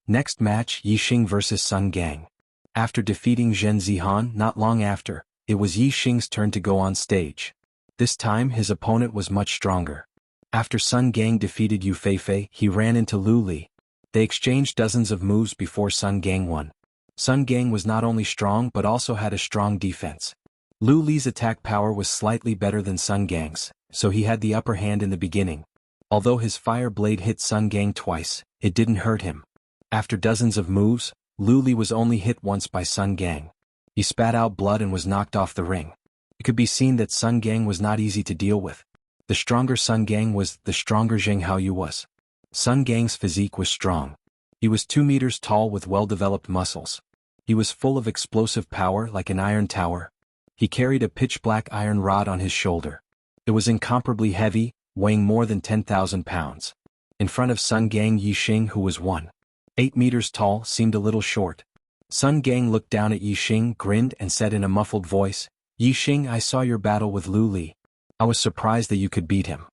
Next match, Yi Xing vs Sun Gang. After defeating Zhen Zihan not long after, it was Yi Xing's turn to go on stage. This time his opponent was much stronger. After Sun Gang defeated Yu Feifei, he ran into Lu Li. They exchanged dozens of moves before Sun Gang won. Sun Gang was not only strong but also had a strong defense. Lu Li's attack power was slightly better than Sun Gang's, so he had the upper hand in the beginning. Although his fire blade hit Sun Gang twice, it didn't hurt him. After dozens of moves, Lu Li was only hit once by Sun Gang. He spat out blood and was knocked off the ring. It could be seen that Sun Gang was not easy to deal with. The stronger Sun Gang was, the stronger Zheng Haoyu was. Sun Gang's physique was strong. He was 2 meters tall with well-developed muscles. He was full of explosive power like an iron tower. He carried a pitch-black iron rod on his shoulder. It was incomparably heavy, weighing more than 10,000 pounds. In front of Sun Gang, Yi Xing, who was 1.8 meters tall, seemed a little short. Sun Gang looked down at Yi Xing, grinned and said in a muffled voice, "Yi Xing, I saw your battle with Lu Li. I was surprised that you could beat him.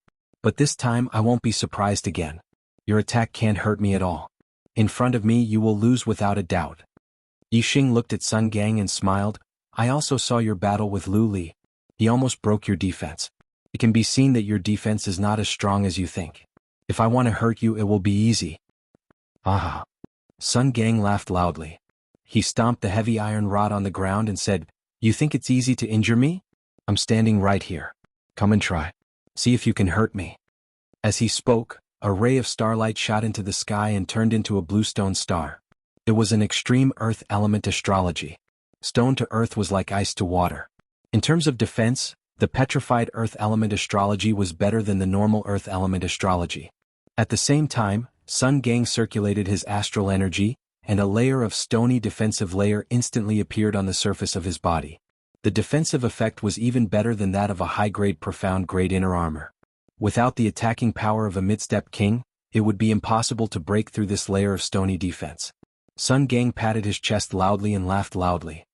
But this time I won't be surprised again. Your attack can't hurt me at all. In front of me you will lose without a doubt." Yi Xing looked at Sun Gang and smiled. "I also saw your battle with Lu Li. He almost broke your defense. It can be seen that your defense is not as strong as you think. If I want to hurt you, it will be easy." "Ah." Sun Gang laughed loudly. He stomped the heavy iron rod on the ground and said, "You think it's easy to injure me? I'm standing right here. Come and try. See if you can hurt me." As he spoke, a ray of starlight shot into the sky and turned into a bluestone star. It was an extreme earth element astrology. Stone to earth was like ice to water. In terms of defense, the petrified earth element astrology was better than the normal earth element astrology. At the same time, Sun Gang circulated his astral energy, and a layer of stony defensive layer instantly appeared on the surface of his body. The defensive effect was even better than that of a high-grade profound-grade inner armor. Without the attacking power of a mid-step king, it would be impossible to break through this layer of stony defense. Sun Gang patted his chest loudly and laughed loudly.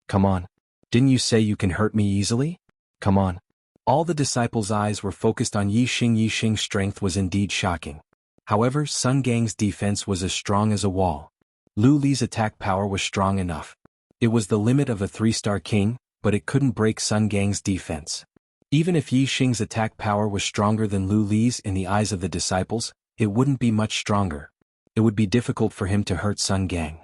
Come on. Didn't you say you can hurt me easily? Come on. All the disciples' eyes were focused on Yi Xing. Yi Xing's strength was indeed shocking. However, Sun Gang's defense was as strong as a wall. Lu Li's attack power was strong enough. It was the limit of a 3-star king, but it couldn't break Sun Gang's defense. Even if Yi Xing's attack power was stronger than Lu Li's in the eyes of the disciples, it wouldn't be much stronger. It would be difficult for him to hurt Sun Gang.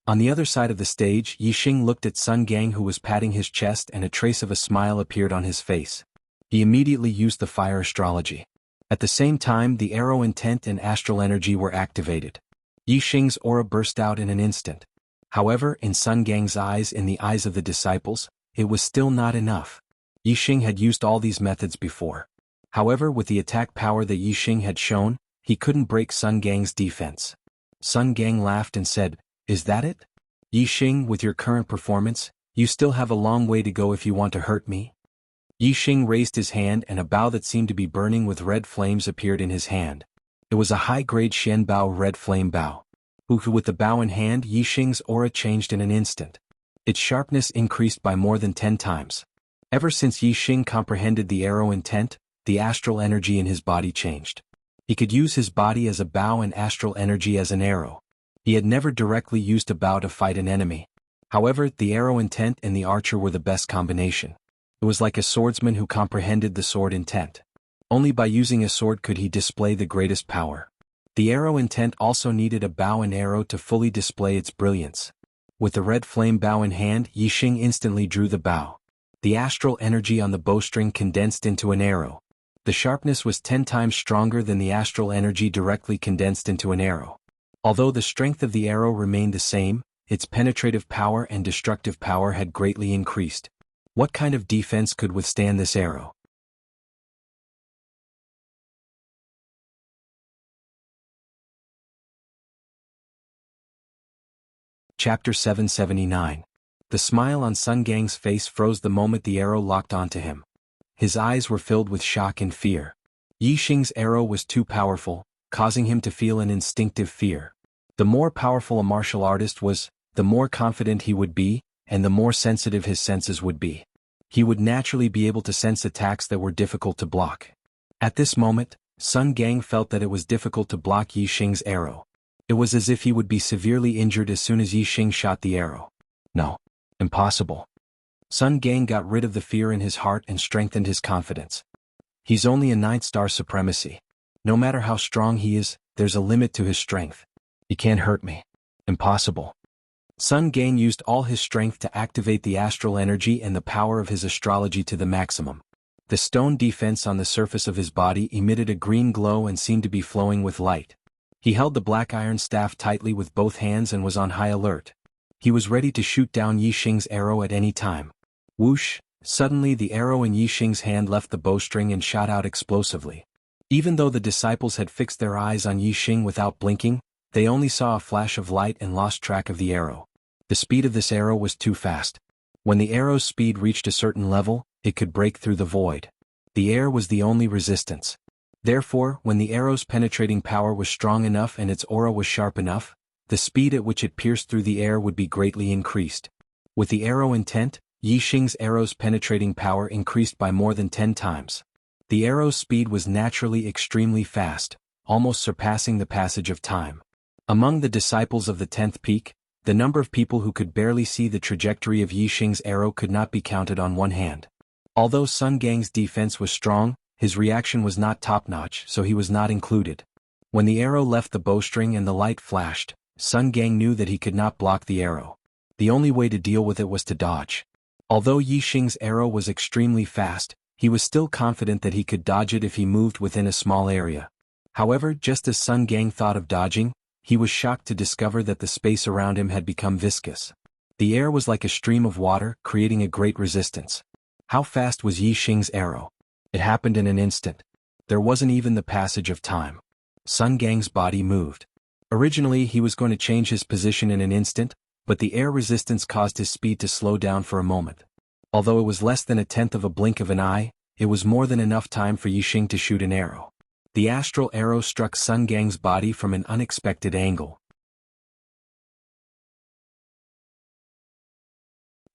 On the other side of the stage, Yi Xing looked at Sun Gang, who was patting his chest, and a trace of a smile appeared on his face. He immediately used the fire astrology. At the same time, the arrow intent and astral energy were activated. Yi Xing's aura burst out in an instant. However, in Sun Gang's eyes, in the eyes of the disciples, it was still not enough. Yi Xing had used all these methods before. However, with the attack power that Yi Xing had shown, he couldn't break Sun Gang's defense. Sun Gang laughed and said, "Is that it? Yi Xing, with your current performance, you still have a long way to go if you want to hurt me?" Yi Xing raised his hand and a bow that seemed to be burning with red flames appeared in his hand. It was a high-grade Xian Bao red flame bow. With the bow in hand, Yi Xing's aura changed in an instant. Its sharpness increased by more than 10 times. Ever since Yi Xing comprehended the arrow intent, the astral energy in his body changed. He could use his body as a bow and astral energy as an arrow. He had never directly used a bow to fight an enemy. However, the arrow intent and the archer were the best combination. It was like a swordsman who comprehended the sword intent. Only by using a sword could he display the greatest power. The arrow intent also needed a bow and arrow to fully display its brilliance. With the red flame bow in hand, Yi Xing instantly drew the bow. The astral energy on the bowstring condensed into an arrow. The sharpness was 10 times stronger than the astral energy directly condensed into an arrow. Although the strength of the arrow remained the same, its penetrative power and destructive power had greatly increased. What kind of defense could withstand this arrow? Chapter 779. The smile on Sun Gang's face froze the moment the arrow locked onto him. His eyes were filled with shock and fear. Yi Xing's arrow was too powerful, causing him to feel an instinctive fear. The more powerful a martial artist was, the more confident he would be, and the more sensitive his senses would be. He would naturally be able to sense attacks that were difficult to block. At this moment, Sun Gang felt that it was difficult to block Yi Xing's arrow. It was as if he would be severely injured as soon as Yi Xing shot the arrow. No. Impossible. Sun Gang got rid of the fear in his heart and strengthened his confidence. He's only a 9-star supremacy. No matter how strong he is, there's a limit to his strength. He can't hurt me. Impossible. Sun Gang used all his strength to activate the astral energy and the power of his astrology to the maximum. The stone defense on the surface of his body emitted a green glow and seemed to be flowing with light. He held the black iron staff tightly with both hands and was on high alert. He was ready to shoot down Yi Xing's arrow at any time. Whoosh! Suddenly the arrow in Yi Xing's hand left the bowstring and shot out explosively. Even though the disciples had fixed their eyes on Yi Xing without blinking, they only saw a flash of light and lost track of the arrow. The speed of this arrow was too fast. When the arrow's speed reached a certain level, it could break through the void. The air was the only resistance. Therefore, when the arrow's penetrating power was strong enough and its aura was sharp enough, the speed at which it pierced through the air would be greatly increased. With the arrow intent, Yi Xing's arrow's penetrating power increased by more than 10 times. The arrow's speed was naturally extremely fast, almost surpassing the passage of time. Among the disciples of the 10th peak, the number of people who could barely see the trajectory of Yi Xing's arrow could not be counted on one hand. Although Sun Gang's defense was strong, his reaction was not top-notch, so he was not included. When the arrow left the bowstring and the light flashed, Sun Gang knew that he could not block the arrow. The only way to deal with it was to dodge. Although Yi Xing's arrow was extremely fast, he was still confident that he could dodge it if he moved within a small area. However, just as Sun Gang thought of dodging, he was shocked to discover that the space around him had become viscous. The air was like a stream of water, creating a great resistance. How fast was Yi Xing's arrow? It happened in an instant. There wasn't even the passage of time. Sun Gang's body moved. Originally he was going to change his position in an instant, but the air resistance caused his speed to slow down for a moment. Although it was less than a tenth of a blink of an eye, it was more than enough time for Yi Xing to shoot an arrow. The astral arrow struck Sun Gang's body from an unexpected angle.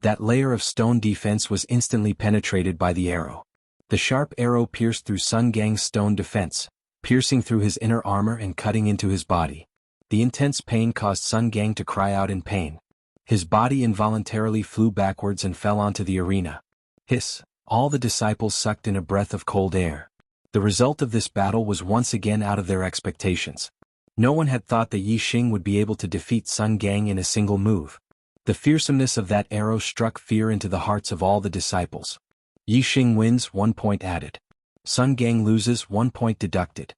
That layer of stone defense was instantly penetrated by the arrow. The sharp arrow pierced through Sun Gang's stone defense, piercing through his inner armor and cutting into his body. The intense pain caused Sun Gang to cry out in pain. His body involuntarily flew backwards and fell onto the arena. Hiss! All the disciples sucked in a breath of cold air. The result of this battle was once again out of their expectations. No one had thought that Yi Xing would be able to defeat Sun Gang in a single move. The fearsomeness of that arrow struck fear into the hearts of all the disciples. Yi Xing wins, 1 point added. Sun Gang loses, 1 point deducted.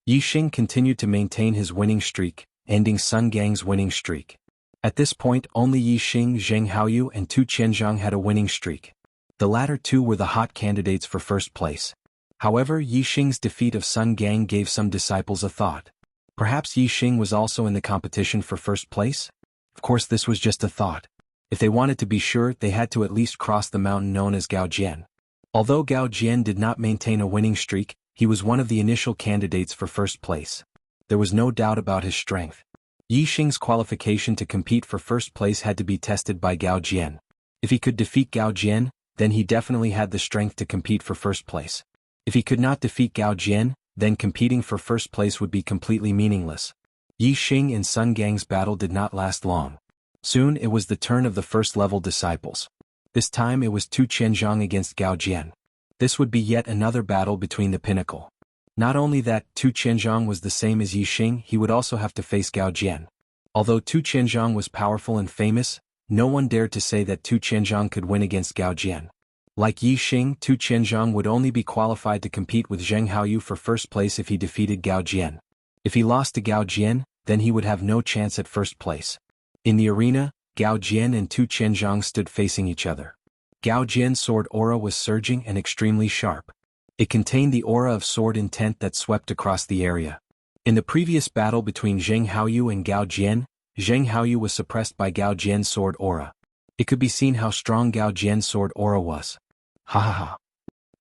Yi Xing continued to maintain his winning streak, ending Sun Gang's winning streak. At this point only Yi Xing, Zheng Haoyu and Tu Qianzhang had a winning streak. The latter two were the hot candidates for first place. However, Yi Xing's defeat of Sun Gang gave some disciples a thought. Perhaps Yi Xing was also in the competition for first place? Of course this was just a thought. If they wanted to be sure, they had to at least cross the mountain known as Gaojian. Although Gaojian did not maintain a winning streak, he was one of the initial candidates for first place. There was no doubt about his strength. Yi Xing's qualification to compete for first place had to be tested by Gaojian. If he could defeat Gaojian, then he definitely had the strength to compete for first place. If he could not defeat Gaojian, then competing for first place would be completely meaningless. Yi Xing and Sun Gang's battle did not last long. Soon it was the turn of the first-level disciples. This time it was Tu Qianzhang against Gaojian. This would be yet another battle between the pinnacle. Not only that, Tu Qianzhang was the same as Yi Xing, he would also have to face Gaojian. Although Tu Qianzhang was powerful and famous, no one dared to say that Tu Qianzhang could win against Gaojian. Like Yi Xing, Tu Qianzhang would only be qualified to compete with Zheng Haoyu for first place if he defeated Gaojian. If he lost to Gaojian, then he would have no chance at first place. In the arena, Gaojian and Tu Qianzhang stood facing each other. Gaojian's sword aura was surging and extremely sharp. It contained the aura of sword intent that swept across the area. In the previous battle between Zheng Haoyu and Gaojian, Zheng Haoyu was suppressed by Gaojian's sword aura. It could be seen how strong Gaojian's sword aura was. Ha ha ha.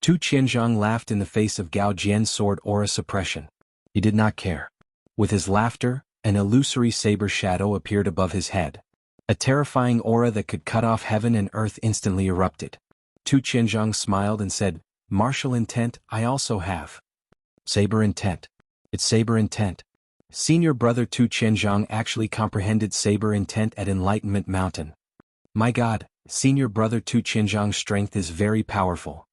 Tu Qianzhang laughed in the face of Gaojian's sword aura suppression. He did not care. With his laughter, an illusory saber shadow appeared above his head. A terrifying aura that could cut off heaven and earth instantly erupted. Tu Qianzhang smiled and said, "Martial intent, I also have." Saber intent. It's saber intent. Senior brother Tu Qianzhang actually comprehended saber intent at Enlightenment Mountain. My God, senior brother Tu Qianzhang's strength is very powerful.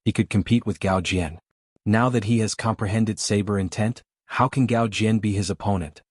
He could compete with Gaojian. Now that he has comprehended saber intent, how can Gaojian be his opponent?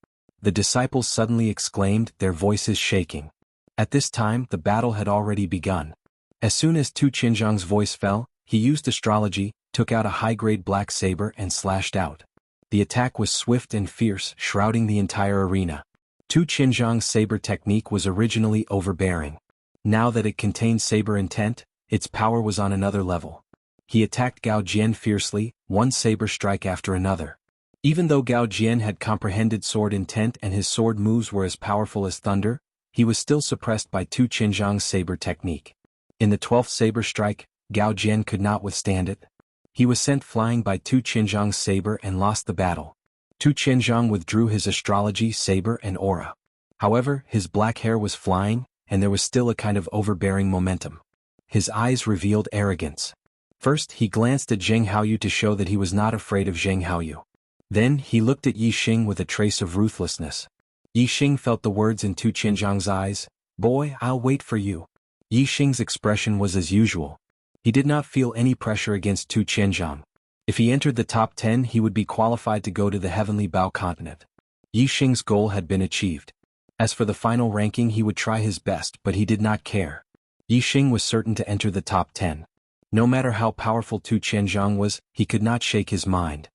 The disciples suddenly exclaimed, their voices shaking. At this time, the battle had already begun. As soon as Tu Qianzhang's voice fell, he used astrology, took out a high-grade black saber and slashed out. The attack was swift and fierce, shrouding the entire arena. Tu Qianzhang's saber technique was originally overbearing. Now that it contained saber intent, its power was on another level. He attacked Gaojian fiercely, one saber strike after another. Even though Gaojian had comprehended sword intent and his sword moves were as powerful as thunder, he was still suppressed by Tu Qianzhang's saber technique. In the 12th saber strike, Gaojian could not withstand it. He was sent flying by Tu Qianzhang's saber and lost the battle. Tu Qianzhang withdrew his astrology, saber and aura. However, his black hair was flying, and there was still a kind of overbearing momentum. His eyes revealed arrogance. First, he glanced at Zheng Haoyu to show that he was not afraid of Zheng Haoyu. Then, he looked at Yi Xing with a trace of ruthlessness. Yi Xing felt the words in Tu Qianzhang's eyes, "Boy, I'll wait for you." Yi Xing's expression was as usual. He did not feel any pressure against Tu Qianzhang. If he entered the top 10, he would be qualified to go to the Heavenly Bao continent. Yi Xing's goal had been achieved. As for the final ranking, he would try his best, but he did not care. Yixing was certain to enter the top 10. No matter how powerful Tu Qianzhang was, he could not shake his mind.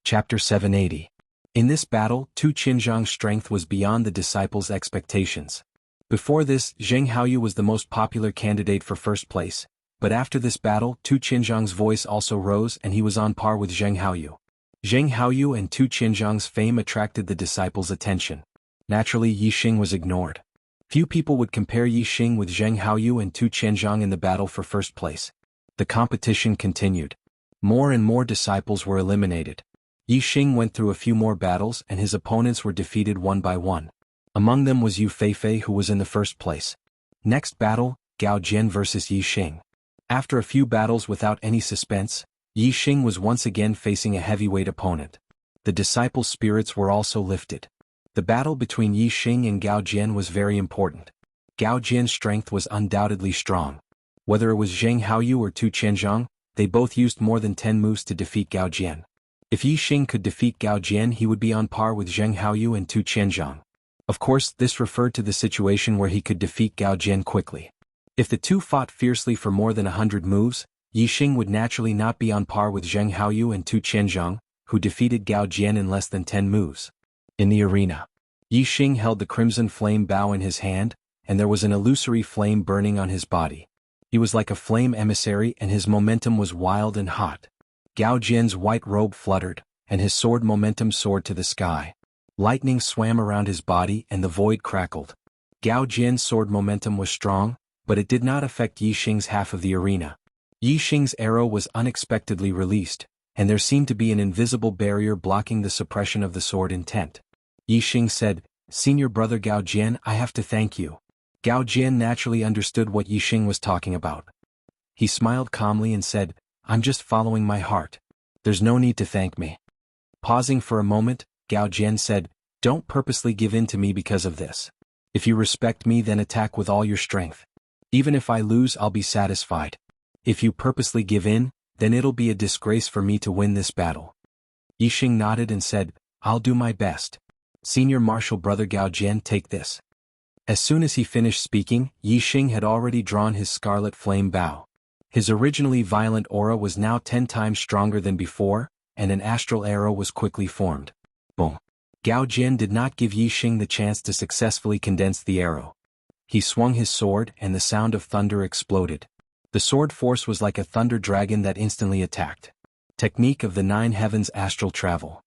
Chapter 780. In this battle, Tu Qianzhang's strength was beyond the disciples' expectations. Before this, Zheng Haoyu was the most popular candidate for first place, but after this battle, Tu Qianzhang's voice also rose and he was on par with Zheng Haoyu. Zheng Haoyu and Tu Qianzhang's fame attracted the disciples' attention. Naturally, Yixing was ignored. Few people would compare Yixing with Zheng Haoyu and Tu Qianzhang in the battle for first place. The competition continued. More and more disciples were eliminated. Yixing went through a few more battles and his opponents were defeated one by one. Among them was Yu Feifei, who was in the first place. Next battle, Gao Jian versus Yixing. After a few battles without any suspense, Yixing was once again facing a heavyweight opponent. The disciples' spirits were also lifted. The battle between Yixing and Gao Jian was very important. Gao Jian's strength was undoubtedly strong. Whether it was Zheng Haoyu or Tu Qianzhang, they both used more than 10 moves to defeat Gao Jian. If Yixing could defeat Gao Jian, he would be on par with Zheng Haoyu and Tu Qianzhang. Of course, this referred to the situation where he could defeat Gao Jian quickly. If the two fought fiercely for more than 100 moves, Yixing would naturally not be on par with Zheng Haoyu and Tu Qianzhang, who defeated Gao Jian in less than 10 moves. In the arena, Yixing held the crimson flame bow in his hand, and there was an illusory flame burning on his body. He was like a flame emissary and his momentum was wild and hot. Gao Jian's white robe fluttered, and his sword momentum soared to the sky. Lightning swam around his body and the void crackled. Gao Jian's sword momentum was strong, but it did not affect Yixing's half of the arena. Yixing's arrow was unexpectedly released, and there seemed to be an invisible barrier blocking the suppression of the sword intent. Yixing said, "Senior brother Gao Jian, I have to thank you." Gao Jian naturally understood what Yixing was talking about. He smiled calmly and said, "I'm just following my heart. There's no need to thank me." Pausing for a moment, Gao Jian said, "Don't purposely give in to me because of this. If you respect me, then attack with all your strength. Even if I lose, I'll be satisfied. If you purposely give in, then it'll be a disgrace for me to win this battle." Yixing nodded and said, "I'll do my best. Senior Martial Brother Gao Jian, take this." As soon as he finished speaking, Yixing had already drawn his scarlet flame bow. His originally violent aura was now 10 times stronger than before, and an astral arrow was quickly formed. Boom! Gao Jian did not give Yixing the chance to successfully condense the arrow. He swung his sword and the sound of thunder exploded. The sword force was like a thunder dragon that instantly attacked. Technique of the 9 heavens astral travel.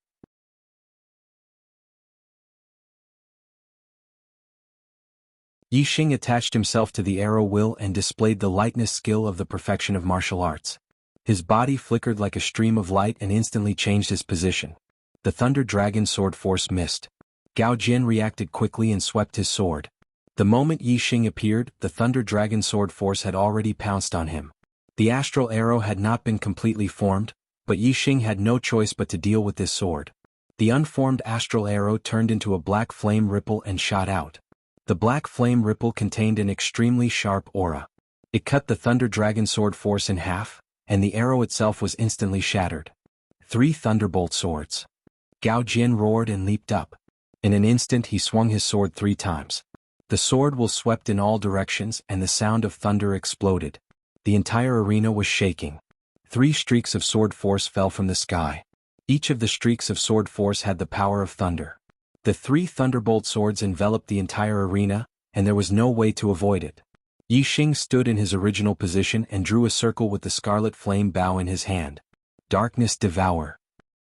Yixing attached himself to the arrow will and displayed the lightness skill of the perfection of martial arts. His body flickered like a stream of light and instantly changed his position. The thunder dragon sword force missed. Gao Jian reacted quickly and swept his sword. The moment Yixing appeared, the thunder dragon sword force had already pounced on him. The astral arrow had not been completely formed, but Yixing had no choice but to deal with this sword. The unformed astral arrow turned into a black flame ripple and shot out. The black flame ripple contained an extremely sharp aura. It cut the thunder dragon sword force in half, and the arrow itself was instantly shattered. 3 thunderbolt swords. Gao Jian roared and leaped up. In an instant he swung his sword 3 times. The sword will swept in all directions and the sound of thunder exploded. The entire arena was shaking. 3 streaks of sword force fell from the sky. Each of the streaks of sword force had the power of thunder. The 3 thunderbolt swords enveloped the entire arena, and there was no way to avoid it. Yixing stood in his original position and drew a circle with the scarlet flame bow in his hand. Darkness devour.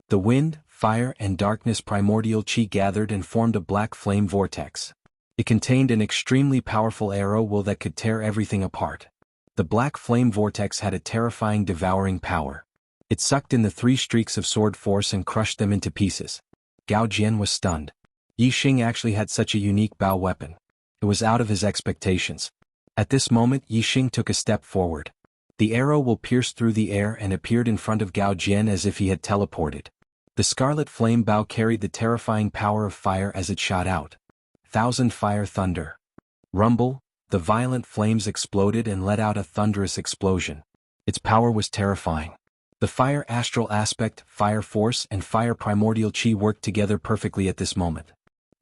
The wind, fire and darkness primordial chi gathered and formed a black flame vortex. It contained an extremely powerful arrow will that could tear everything apart. The black flame vortex had a terrifying devouring power. It sucked in the 3 streaks of sword force and crushed them into pieces. Gao Jian was stunned. Yixing actually had such a unique bow weapon. It was out of his expectations. At this moment Yixing took a step forward. The arrow will pierced through the air and appeared in front of Gao Jian as if he had teleported. The scarlet flame bow carried the terrifying power of fire as it shot out. 1,000 fire thunder. Rumble, the violent flames exploded and let out a thunderous explosion. Its power was terrifying. The fire astral aspect, fire force, and fire primordial chi worked together perfectly at this moment.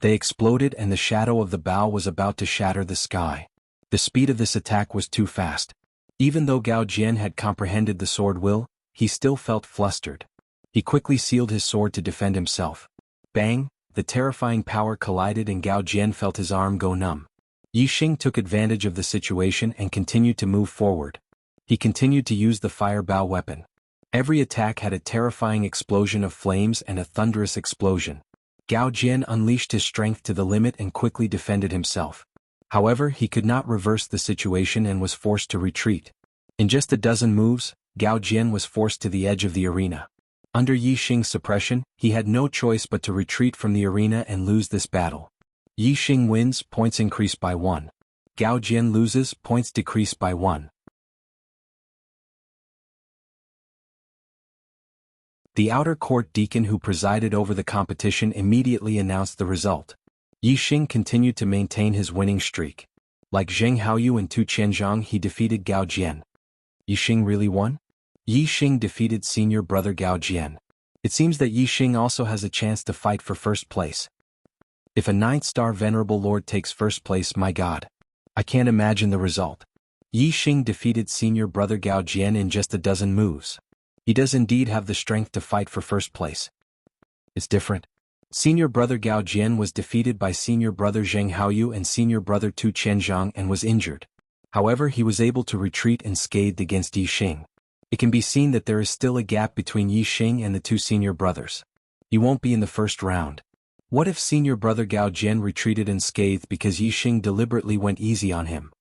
They exploded and the shadow of the bow was about to shatter the sky. The speed of this attack was too fast. Even though Gao Jian had comprehended the sword will, he still felt flustered. He quickly sealed his sword to defend himself. Bang! The terrifying power collided and Gao Jian felt his arm go numb. Yixing took advantage of the situation and continued to move forward. He continued to use the fire bow weapon. Every attack had a terrifying explosion of flames and a thunderous explosion. Gao Jian unleashed his strength to the limit and quickly defended himself. However, he could not reverse the situation and was forced to retreat. In just a dozen moves, Gao Jian was forced to the edge of the arena. Under Yixing's suppression, he had no choice but to retreat from the arena and lose this battle. Yixing wins, points increase by 1. Gao Jian loses, points decrease by 1. The outer court deacon who presided over the competition immediately announced the result. Yixing continued to maintain his winning streak. Like Zheng Haoyu and Tu Qianzhang, he defeated Gao Jian. Yixing really won? Yixing defeated senior brother Gao Jian. It seems that Yixing also has a chance to fight for first place. If a 9th-star Venerable Lord takes first place, my god. I can't imagine the result. Yixing defeated senior brother Gao Jian in just a dozen moves. He does indeed have the strength to fight for first place. It's different. Senior brother Gao Jian was defeated by senior brother Zheng Haoyu and senior brother Tu Qianzhang and was injured. However, he was able to retreat unscathed against Yixing. It can be seen that there is still a gap between Yixing and the two senior brothers. He won't be in the first round. What if senior brother Gao Jian retreated unscathed because Yixing deliberately went easy on him?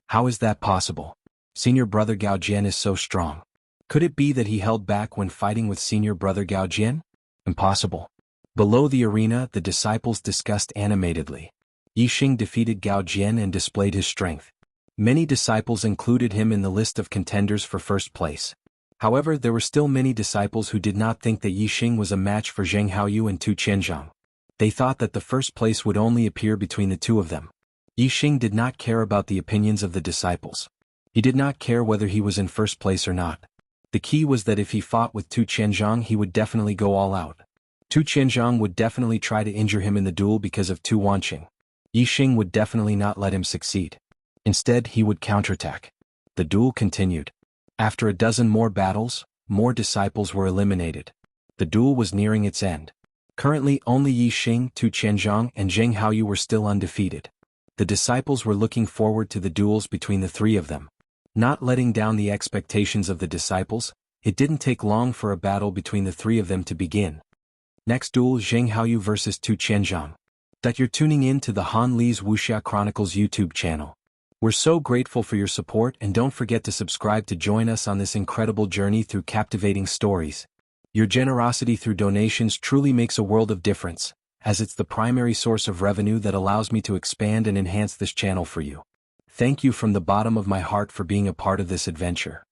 How is that possible? Senior brother Gao Jian is so strong. Could it be that he held back when fighting with senior brother Gao Jian? Impossible. Below the arena, the disciples discussed animatedly. Yixing defeated Gao Jian and displayed his strength. Many disciples included him in the list of contenders for first place. However, there were still many disciples who did not think that Yixing was a match for Zheng Haoyu and Tu Qianzhang. They thought that the first place would only appear between the two of them. Yixing did not care about the opinions of the disciples. He did not care whether he was in first place or not. The key was that if he fought with Tu Qianzhang, he would definitely go all out. Tu Qianzhang would definitely try to injure him in the duel because of Tu Wanqing. Yixing would definitely not let him succeed. Instead, he would counterattack. The duel continued. After a dozen more battles, more disciples were eliminated. The duel was nearing its end. Currently, only Yixing, Tu Qianzhang, and Zheng Haoyu were still undefeated. The disciples were looking forward to the duels between the three of them. Not letting down the expectations of the disciples, it didn't take long for a battle between the three of them to begin. Next duel, Zheng Haoyu vs Tu Qianzhang. That you're tuning in to the Han Li's Wuxia Chronicles YouTube channel. We're so grateful for your support and don't forget to subscribe to join us on this incredible journey through captivating stories. Your generosity through donations truly makes a world of difference, as it's the primary source of revenue that allows me to expand and enhance this channel for you. Thank you from the bottom of my heart for being a part of this adventure.